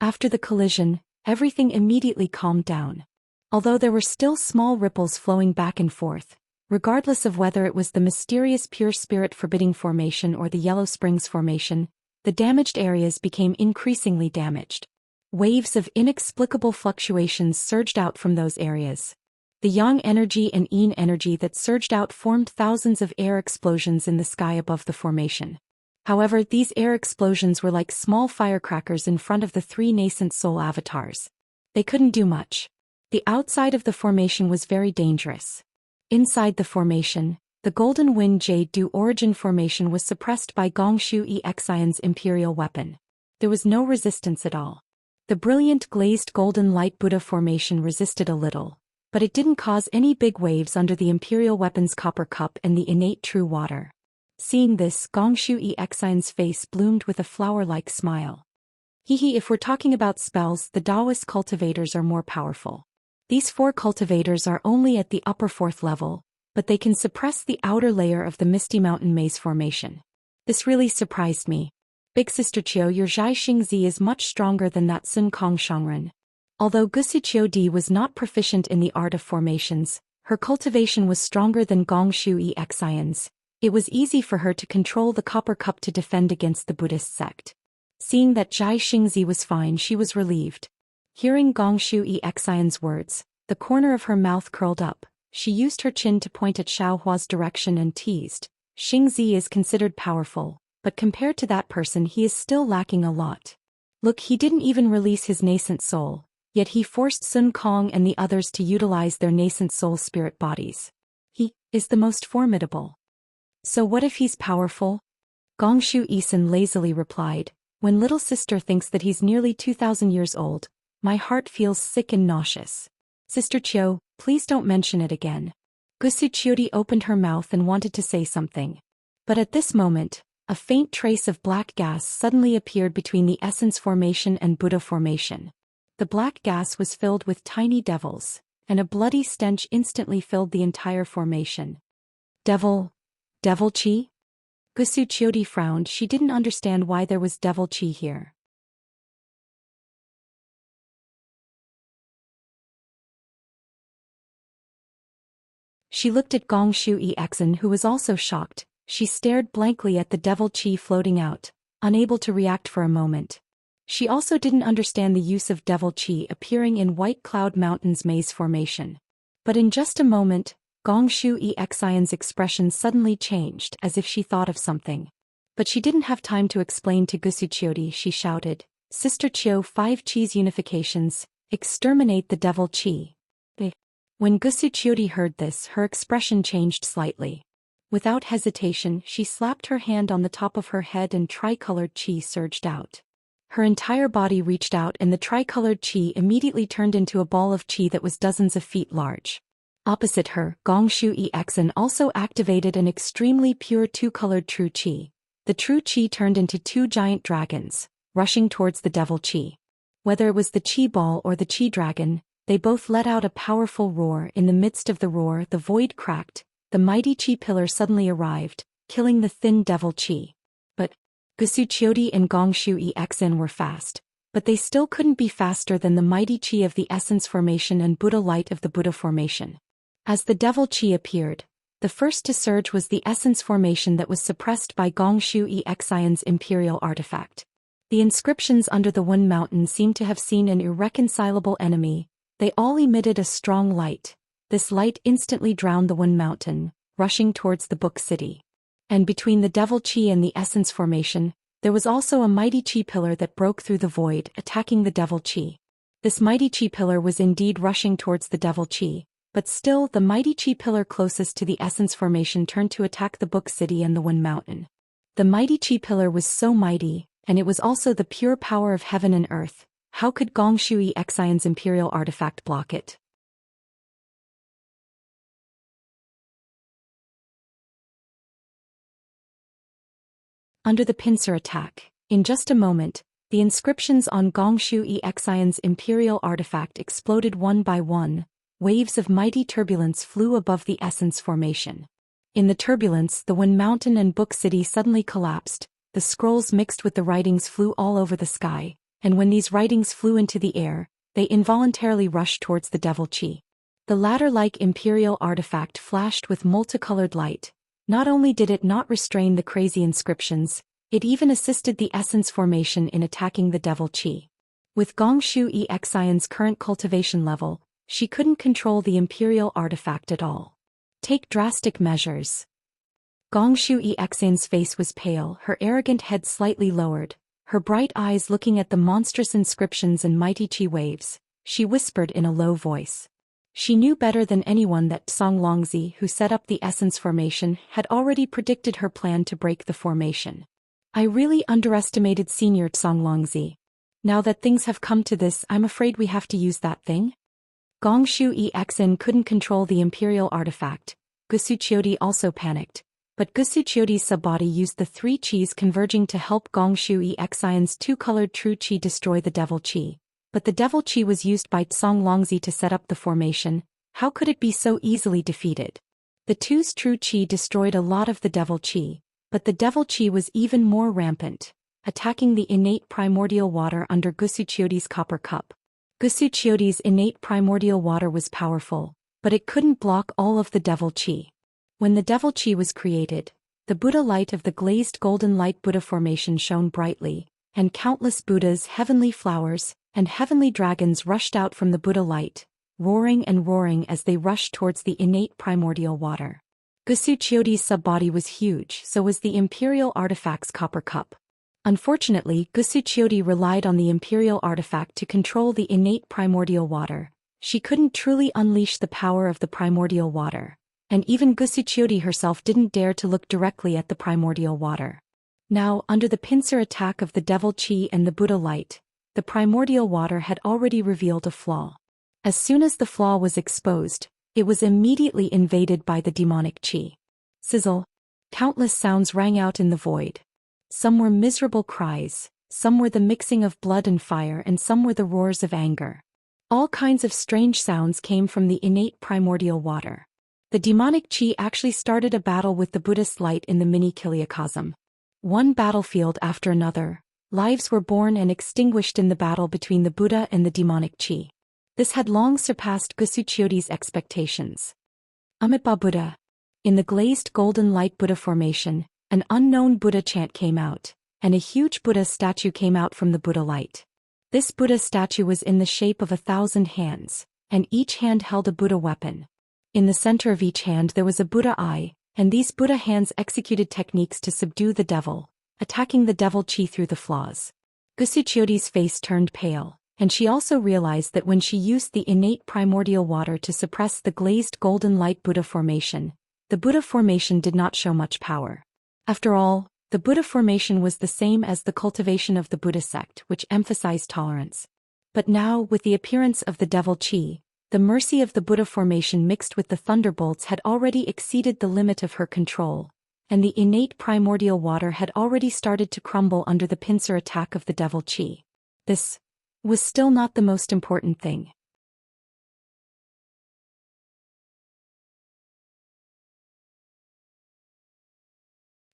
After the collision, everything immediately calmed down. Although there were still small ripples flowing back and forth, regardless of whether it was the mysterious Pure Spirit Forbidding Formation or the Yellow Springs Formation, the damaged areas became increasingly damaged. Waves of inexplicable fluctuations surged out from those areas. The yang energy and yin energy that surged out formed thousands of air explosions in the sky above the formation. However, these air explosions were like small firecrackers in front of the 3 nascent soul avatars. They couldn't do much. The outside of the formation was very dangerous. Inside the formation, the Golden Wind Jade Dew Origin Formation was suppressed by Gongshu Exion's Imperial Weapon. There was no resistance at all. The brilliant glazed golden light Buddha Formation resisted a little, but it didn't cause any big waves under the Imperial Weapon's Copper Cup and the innate True Water. Seeing this, Gongshu Exion's face bloomed with a flower-like smile. Hehe, if we're talking about spells, the Taoist cultivators are more powerful. These 4 cultivators are only at the upper 4th level, but they can suppress the outer layer of the Misty Mountain Maze Formation. This really surprised me. Big Sister Qiu, your Zhai Xingzi is much stronger than that Sun Kong Shangren. Although Gusi Qiu Di was not proficient in the art of formations, her cultivation was stronger than Gongshu Exion's. It was easy for her to control the Copper Cup to defend against the Buddhist sect. Seeing that Zhai Xingzi was fine, she was relieved. Hearing Gongshu Exion's words, the corner of her mouth curled up. She used her chin to point at Xiaohua's direction and teased. Xingzi is considered powerful, but compared to that person he is still lacking a lot. Look, he didn't even release his nascent soul, yet he forced Sun Kong and the others to utilize their nascent soul spirit bodies. He is the most formidable. So what if he's powerful? Gongshu Isun lazily replied, when little sister thinks that he's nearly 2,000 years old, my heart feels sick and nauseous. Sister Qiu, please don't mention it again. Gusu Qiudi opened her mouth and wanted to say something. But at this moment, a faint trace of black gas suddenly appeared between the Essence Formation and Buddha Formation. The black gas was filled with tiny devils, and a bloody stench instantly filled the entire formation. Devil Qi? Gusu Qiudi frowned. She didn't understand why there was devil Qi here. She looked at Gongshu Exon, who was also shocked. She stared blankly at the devil Qi floating out, unable to react for a moment. She also didn't understand the use of devil chi appearing in White Cloud Mountain's maze formation. But in just a moment, Gongshu Exion's expression suddenly changed as if she thought of something. But she didn't have time to explain to Gusuchiodi. She shouted, "Sister Chio, 5 Chi's unifications, exterminate the devil chi." When Gusuchiodi heard this, her expression changed slightly. Without hesitation, she slapped her hand on the top of her head and tricolored chi surged out. Her entire body reached out and the tricolored chi immediately turned into a ball of chi that was dozens of feet large. Opposite her, Gongshu Exin also activated an extremely pure 2-colored true chi. The true chi turned into 2 giant dragons, rushing towards the devil chi. Whether it was the chi ball or the chi dragon, they both let out a powerful roar. In the midst of the roar, the void cracked, the mighty chi pillar suddenly arrived, killing the thin devil chi. But Gusuchiodi and Gongshu Exin were fast, but they still couldn't be faster than the mighty chi of the essence formation and Buddha light of the Buddha formation. As the devil chi appeared, the first to surge was the essence formation that was suppressed by Gongshu Exion's imperial artifact. The inscriptions under the One Mountain seemed to have seen an irreconcilable enemy. They all emitted a strong light. This light instantly drowned the One Mountain, rushing towards the Book City. And between the devil chi and the essence formation, there was also a mighty chi pillar that broke through the void, attacking the devil chi. This mighty chi pillar was indeed rushing towards the devil chi, but still the mighty chi pillar closest to the essence formation turned to attack the Book City and the One Mountain. The mighty chi pillar was so mighty, and it was also the pure power of heaven and earth. How could Gongshu Exion's imperial artifact block it? Under the pincer attack, in just a moment, the inscriptions on Gongshu Exion's imperial artifact exploded one by one. Waves of mighty turbulence flew above the essence formation. In the turbulence, the One Mountain and Book City suddenly collapsed. The scrolls mixed with the writings flew all over the sky, and when these writings flew into the air, they involuntarily rushed towards the devil chi. The ladder-like imperial artifact flashed with multicolored light. Not only did it not restrain the crazy inscriptions, it even assisted the essence formation in attacking the devil chi. With Gongshu Exion's current cultivation level, she couldn't control the imperial artifact at all. Take drastic measures. Gongshu Exion's face was pale, her arrogant head slightly lowered, her bright eyes looking at the monstrous inscriptions and mighty chi waves. She whispered in a low voice. She knew better than anyone that Song Longzi, who set up the essence formation, had already predicted her plan to break the formation. I really underestimated Senior Song Longzi. Now that things have come to this, I'm afraid we have to use that thing. Gongshu Exin couldn't control the imperial artifact. Gusuchiodi also panicked. But Gusuchiodi's sub-body used the 3 chis converging to help Gongshu Exion's 2-colored true chi destroy the devil chi. But the devil chi was used by Tsong Longzi to set up the formation. How could it be so easily defeated? The 2's true chi destroyed a lot of the devil chi, but the devil chi was even more rampant, attacking the innate primordial water under Gusuchiodi's copper cup. Gusuchiodi's innate primordial water was powerful, but it couldn't block all of the devil chi. When the devil chi was created, the Buddha light of the glazed golden light Buddha formation shone brightly, and countless Buddhas, heavenly flowers, and heavenly dragons rushed out from the Buddha light, roaring and roaring as they rushed towards the innate primordial water. Gusuchiodi's sub-body was huge, so was the imperial artifact's copper cup. Unfortunately, Gusuchiodi relied on the imperial artifact to control the innate primordial water. She couldn't truly unleash the power of the primordial water, and even Gusuchiodi herself didn't dare to look directly at the primordial water. Now, under the pincer attack of the devil chi and the Buddha light, the primordial water had already revealed a flaw. As soon as the flaw was exposed, it was immediately invaded by the demonic chi. Sizzle. Countless sounds rang out in the void. Some were miserable cries, some were the mixing of blood and fire, and some were the roars of anger. All kinds of strange sounds came from the innate primordial water. The demonic chi actually started a battle with the Buddhist light in the mini Kiliakosm. One battlefield after another, lives were born and extinguished in the battle between the Buddha and the demonic chi. This had long surpassed Gusuchiodi's expectations. Amitabha Buddha. In the glazed golden light Buddha formation, an unknown Buddha chant came out, and a huge Buddha statue came out from the Buddha light. This Buddha statue was in the shape of 1,000 hands, and each hand held a Buddha weapon. In the center of each hand there was a Buddha eye, and these Buddha hands executed techniques to subdue the devil, attacking the devil chi through the flaws. Gusuchioti's face turned pale, and she also realized that when she used the innate primordial water to suppress the glazed golden light Buddha formation, the Buddha formation did not show much power. After all, the Buddha formation was the same as the cultivation of the Buddha sect, which emphasized tolerance. But now, with the appearance of the devil chi, the mercy of the Buddha formation mixed with the thunderbolts had already exceeded the limit of her control, and the innate primordial water had already started to crumble under the pincer attack of the devil chi. This was still not the most important thing.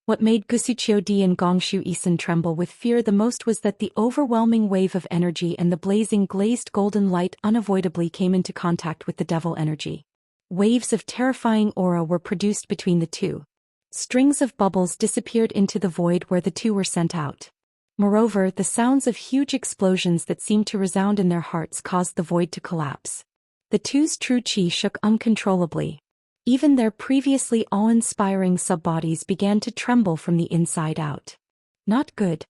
What made Gusuchiodi and Gongshu Isin tremble with fear the most was that the overwhelming wave of energy and the blazing glazed golden light unavoidably came into contact with the devil energy. Waves of terrifying aura were produced between the two. Strings of bubbles disappeared into the void where the two were sent out. Moreover, the sounds of huge explosions that seemed to resound in their hearts caused the void to collapse. The two's true chi shook uncontrollably. Even their previously awe-inspiring subbodies began to tremble from the inside out. Not good.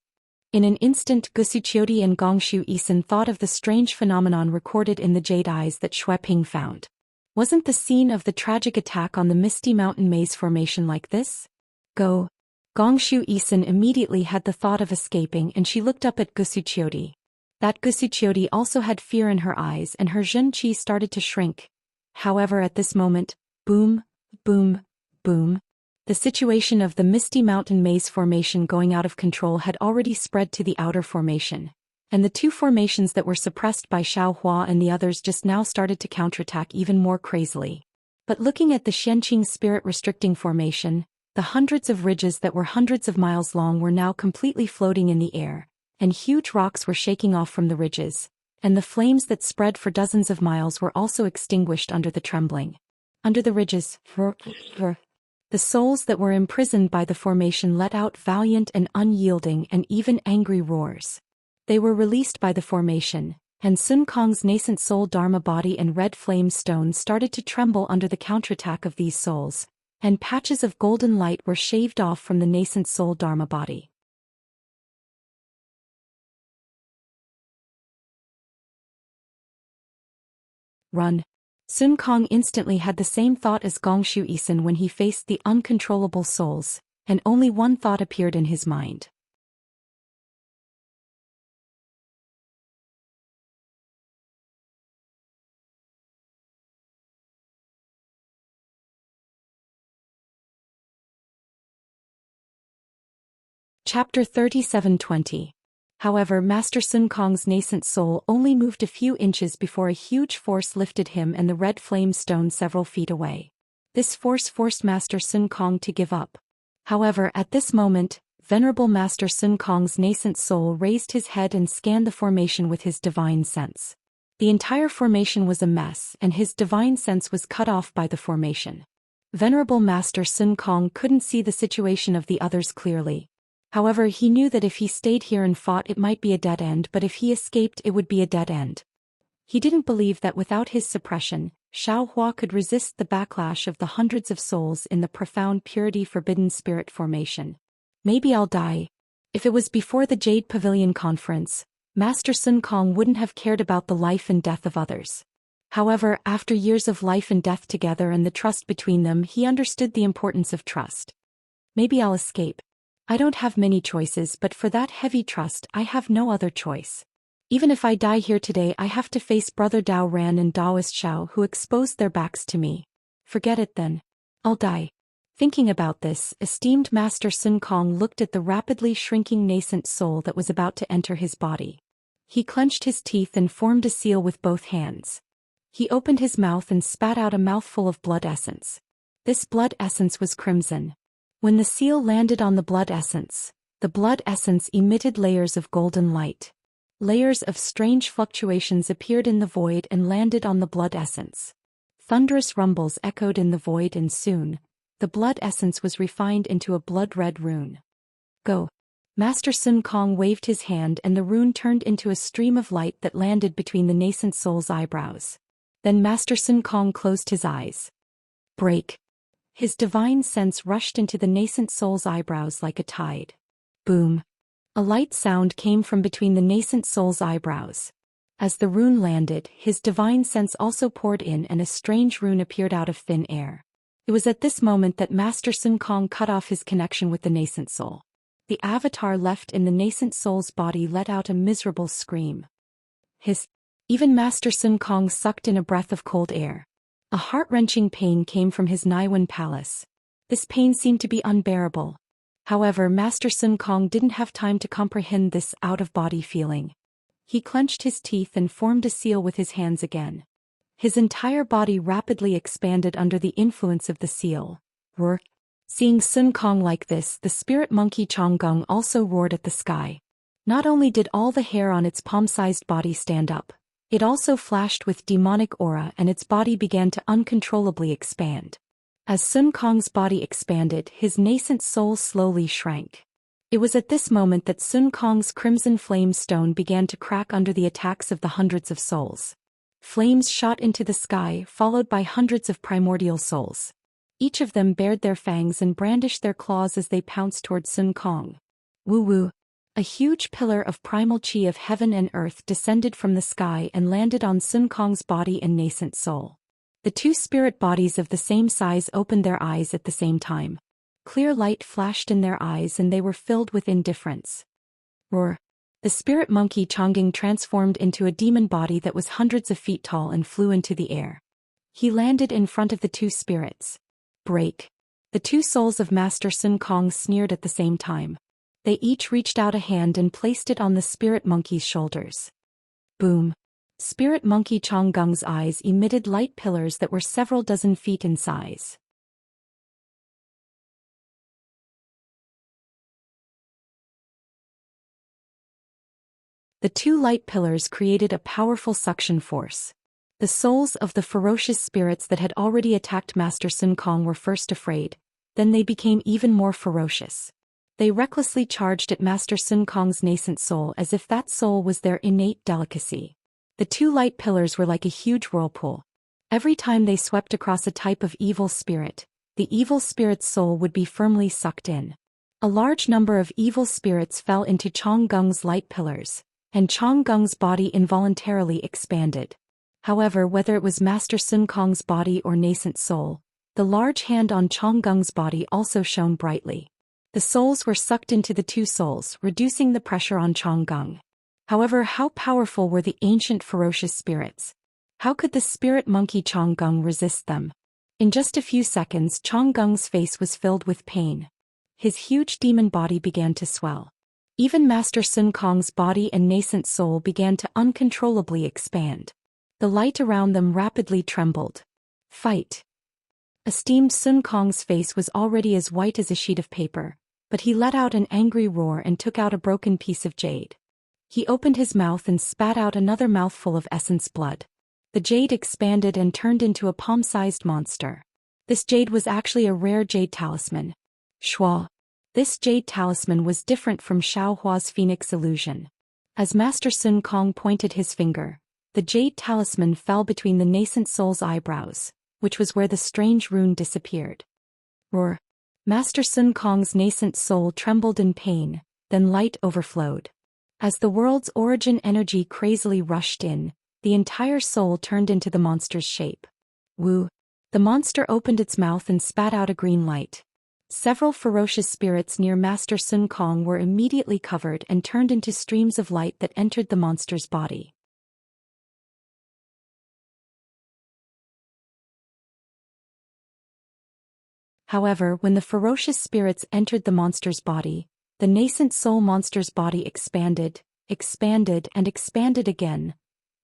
In an instant, Gusuchiodi and Gongshu Isin thought of the strange phenomenon recorded in the jade eyes that Xue Ping found. Wasn't the scene of the tragic attack on the Misty Mountain Maze formation like this? Go. Gongshu Isin immediately had the thought of escaping, and she looked up at Gusuchiodi. That Gusuchiodi also had fear in her eyes, and her Jun Chi started to shrink. However, at this moment, boom, boom, boom. The situation of the Misty Mountain Maze formation going out of control had already spread to the outer formation, and the two formations that were suppressed by Xiao Hua and the others just now started to counterattack even more crazily. But looking at the Xianqing spirit restricting formation, the hundreds of ridges that were hundreds of miles long were now completely floating in the air, and huge rocks were shaking off from the ridges, and the flames that spread for dozens of miles were also extinguished under the trembling. Under the ridges, the souls that were imprisoned by the formation let out valiant and unyielding and even angry roars. They were released by the formation, and Sun Kong's nascent soul Dharma body and red flame stone started to tremble under the counterattack of these souls, and patches of golden light were shaved off from the nascent soul Dharma body. Run. Sun Kong instantly had the same thought as Gongshu Isin when he faced the uncontrollable souls, and only one thought appeared in his mind. Chapter 37:20. However, Master Sun Kong's nascent soul only moved a few inches before a huge force lifted him and the red flame stone several feet away. This force forced Master Sun Kong to give up. However, at this moment, Venerable Master Sun Kong's nascent soul raised his head and scanned the formation with his divine sense. The entire formation was a mess, and his divine sense was cut off by the formation. Venerable Master Sun Kong couldn't see the situation of the others clearly. However, he knew that if he stayed here and fought it might be a dead end, but if he escaped it would be a dead end. He didn't believe that without his suppression, Xiao Hua could resist the backlash of the hundreds of souls in the profound purity forbidden spirit formation. Maybe I'll die. If it was before the Jade Pavilion conference, Master Sun Kong wouldn't have cared about the life and death of others. However, after years of life and death together and the trust between them, he understood the importance of trust. Maybe I'll escape. I don't have many choices, but for that heavy trust I have no other choice. Even if I die here today, I have to face Brother Dao Ran and Daoist Xiao who exposed their backs to me. Forget it then. I'll die. Thinking about this, esteemed Master Sun Kong looked at the rapidly shrinking nascent soul that was about to enter his body. He clenched his teeth and formed a seal with both hands. He opened his mouth and spat out a mouthful of blood essence. This blood essence was crimson. When the seal landed on the blood essence emitted layers of golden light. Layers of strange fluctuations appeared in the void and landed on the blood essence. Thunderous rumbles echoed in the void, and soon, the blood essence was refined into a blood-red rune. Go. Master Sun Kong waved his hand and the rune turned into a stream of light that landed between the nascent soul's eyebrows. Then Master Sun Kong closed his eyes. Break. His divine sense rushed into the nascent soul's eyebrows like a tide. Boom. A light sound came from between the nascent soul's eyebrows. As the rune landed, his divine sense also poured in and a strange rune appeared out of thin air. It was at this moment that Master Sun Kong cut off his connection with the nascent soul. The avatar left in the nascent soul's body let out a miserable scream. Hiss. Even Master Sun Kong sucked in a breath of cold air. A heart-wrenching pain came from his Naiwan palace. This pain seemed to be unbearable. However, Master Sun Kong didn't have time to comprehend this out-of-body feeling. He clenched his teeth and formed a seal with his hands again. His entire body rapidly expanded under the influence of the seal. Roar. Seeing Sun Kong like this, the spirit monkey Chonggung also roared at the sky. Not only did all the hair on its palm-sized body stand up, it also flashed with demonic aura and its body began to uncontrollably expand. As Sun Kong's body expanded, his nascent soul slowly shrank. It was at this moment that Sun Kong's crimson flame stone began to crack under the attacks of the hundreds of souls. Flames shot into the sky, followed by hundreds of primordial souls. Each of them bared their fangs and brandished their claws as they pounced toward Sun Kong. Woo-woo. A huge pillar of primal chi of heaven and earth descended from the sky and landed on Sun Kong's body and nascent soul. The two spirit bodies of the same size opened their eyes at the same time. Clear light flashed in their eyes and they were filled with indifference. Roar. The spirit monkey Chongqing transformed into a demon body that was hundreds of feet tall and flew into the air. He landed in front of the two spirits. Break. The two souls of Master Sun Kong sneered at the same time. They each reached out a hand and placed it on the spirit monkey's shoulders. Boom. Spirit monkey Chonggung's eyes emitted light pillars that were several dozen feet in size. The two light pillars created a powerful suction force. The souls of the ferocious spirits that had already attacked Master Sun Kong were first afraid, then they became even more ferocious. They recklessly charged at Master Sun Kong's nascent soul as if that soul was their innate delicacy. The two light pillars were like a huge whirlpool. Every time they swept across a type of evil spirit, the evil spirit's soul would be firmly sucked in. A large number of evil spirits fell into Chonggung's light pillars, and Chonggung's body involuntarily expanded. However, whether it was Master Sun Kong's body or nascent soul, the large hand on Chonggung's body also shone brightly. The souls were sucked into the two souls, reducing the pressure on Chonggung. However, how powerful were the ancient ferocious spirits? How could the spirit monkey Chonggung resist them? In just a few seconds, Chonggung's face was filled with pain. His huge demon body began to swell. Even Master Sun Kong's body and nascent soul began to uncontrollably expand. The light around them rapidly trembled. Fight. Esteemed Sun Kong's face was already as white as a sheet of paper, but he let out an angry roar and took out a broken piece of jade. He opened his mouth and spat out another mouthful of essence blood. The jade expanded and turned into a palm-sized monster. This jade was actually a rare jade talisman. Shua. This jade talisman was different from Xiaohua's phoenix illusion. As Master Sun Kong pointed his finger, the jade talisman fell between the nascent soul's eyebrows, which was where the strange rune disappeared. Roar. Master Sun Kong's nascent soul trembled in pain, then light overflowed. As the world's origin energy crazily rushed in, the entire soul turned into the monster's shape. Woo. The monster opened its mouth and spat out a green light. Several ferocious spirits near Master Sun Kong were immediately covered and turned into streams of light that entered the monster's body. However, when the ferocious spirits entered the monster's body, the nascent soul monster's body expanded, and expanded again.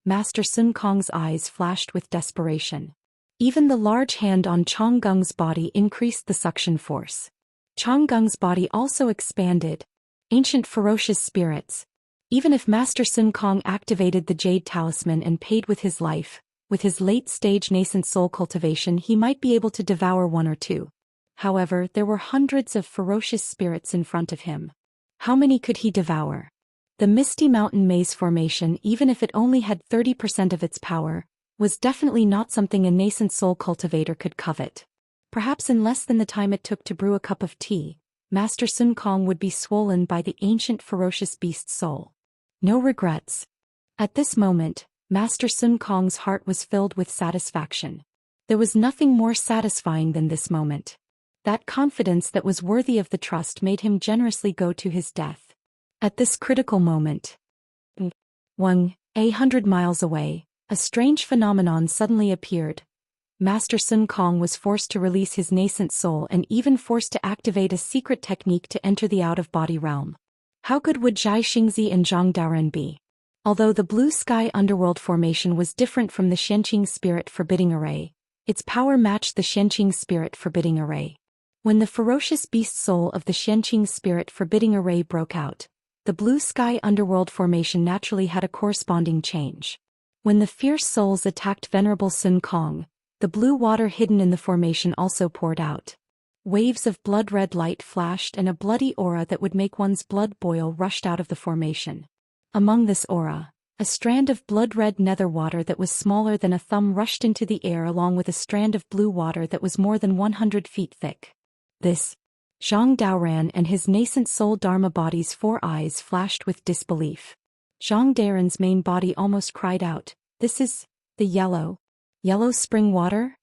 Master Sun Kong's eyes flashed with desperation. Even the large hand on Chonggung's body increased the suction force. Chonggung's body also expanded. Ancient ferocious spirits. Even if Master Sun Kong activated the jade talisman and paid with his life, with his late-stage nascent soul cultivation he might be able to devour one or two. However, there were hundreds of ferocious spirits in front of him. How many could he devour? The Misty Mountain Maze formation, even if it only had 30% of its power, was definitely not something a nascent soul cultivator could covet. Perhaps in less than the time it took to brew a cup of tea, Master Sun Kong would be swollen by the ancient ferocious beast soul. No regrets. At this moment, Master Sun Kong's heart was filled with satisfaction. There was nothing more satisfying than this moment. That confidence that was worthy of the trust made him generously go to his death. At this critical moment, 100 miles away, a strange phenomenon suddenly appeared. Master Sun Kong was forced to release his nascent soul and even forced to activate a secret technique to enter the out-of-body realm. How good would Zhai Xingzi and Zhang Daoren be? Although the blue sky underworld formation was different from the Xianqing spirit forbidding array, its power matched the Xianqing spirit forbidding array. When the ferocious beast soul of the Xianqing spirit forbidding array broke out, the blue sky underworld formation naturally had a corresponding change. When the fierce souls attacked Venerable Sun Kong, the blue water hidden in the formation also poured out. Waves of blood-red light flashed and a bloody aura that would make one's blood boil rushed out of the formation. Among this aura, a strand of blood-red nether water that was smaller than a thumb rushed into the air along with a strand of blue water that was more than 100 feet thick. This, Zhang Daoran and his nascent soul Dharma body's 4 eyes flashed with disbelief. Zhang Daoran's main body almost cried out, "This is the yellow spring water?"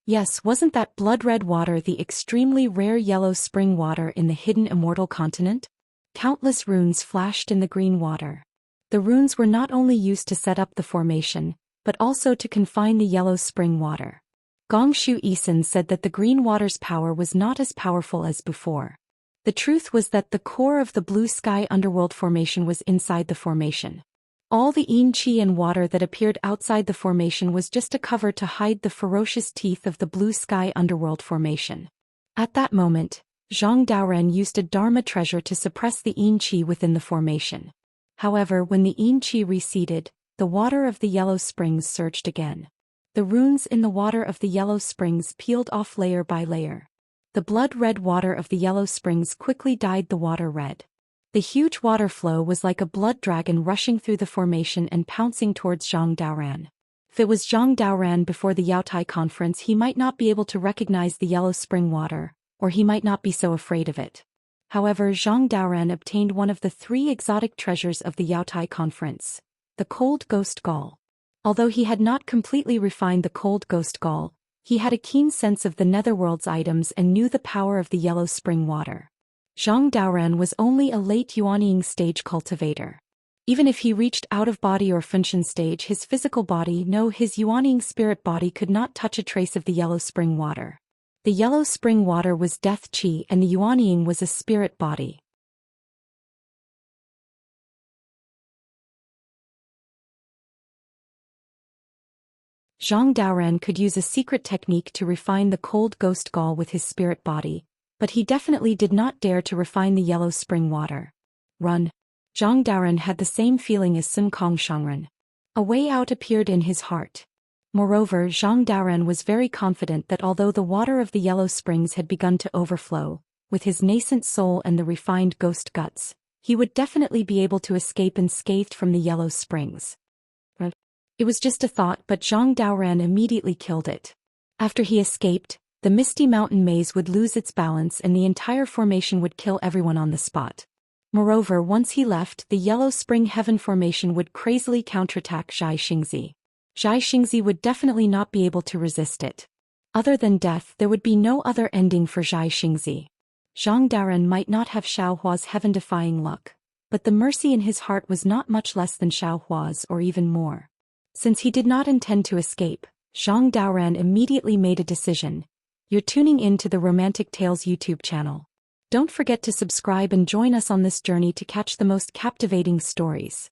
Yes, wasn't that blood-red water the extremely rare yellow spring water in the hidden immortal continent? Countless runes flashed in the green water. The runes were not only used to set up the formation, but also to confine the yellow spring water. Gongshu Isin said that the green water's power was not as powerful as before. The truth was that the core of the blue sky underworld formation was inside the formation. All the yin qi and water that appeared outside the formation was just a cover to hide the ferocious teeth of the blue sky underworld formation. At that moment, Zhang Daoran used a Dharma treasure to suppress the yin qi within the formation. However, when the yin qi receded, the water of the yellow springs surged again. The runes in the water of the yellow springs peeled off layer by layer. The blood-red water of the yellow springs quickly dyed the water red. The huge water flow was like a blood dragon rushing through the formation and pouncing towards Zhang Daoran. If it was Zhang Daoran before the Yaotai conference, he might not be able to recognize the yellow spring water, or he might not be so afraid of it. However, Zhang Daoran obtained one of the 3 exotic treasures of the Yaotai conference, the cold ghost gall. Although he had not completely refined the cold ghost gall, he had a keen sense of the netherworld's items and knew the power of the yellow spring water. Zhang Daoran was only a late Yuanying stage cultivator. Even if he reached out-of-body or Funshan stage, his physical body, his Yuanying spirit body could not touch a trace of the yellow spring water. The yellow spring water was death qi and the Yuanying was a spirit body. Zhang Daoran could use a secret technique to refine the cold ghost gall with his spirit body, but he definitely did not dare to refine the yellow spring water. Run. Zhang Daoran had the same feeling as Sun Kong Shangren. A way out appeared in his heart. Moreover, Zhang Daoran was very confident that although the water of the yellow springs had begun to overflow, with his nascent soul and the refined ghost guts, he would definitely be able to escape unscathed from the yellow springs. It was just a thought, but Zhang Daoran immediately killed it. After he escaped, the Misty Mountain Maze would lose its balance and the entire formation would kill everyone on the spot. Moreover, once he left, the Yellow Spring Heaven formation would crazily counterattack Zhai Xingzi. Zhai Xingzi would definitely not be able to resist it. Other than death, there would be no other ending for Zhai Xingzi. Zhang Daoran might not have Xiao Hua's heaven-defying luck, but the mercy in his heart was not much less than Xiao Hua's or even more. Since he did not intend to escape, Zhang Daoran immediately made a decision. You're tuning in to the Romantic Tales YouTube channel. Don't forget to subscribe and join us on this journey to catch the most captivating stories.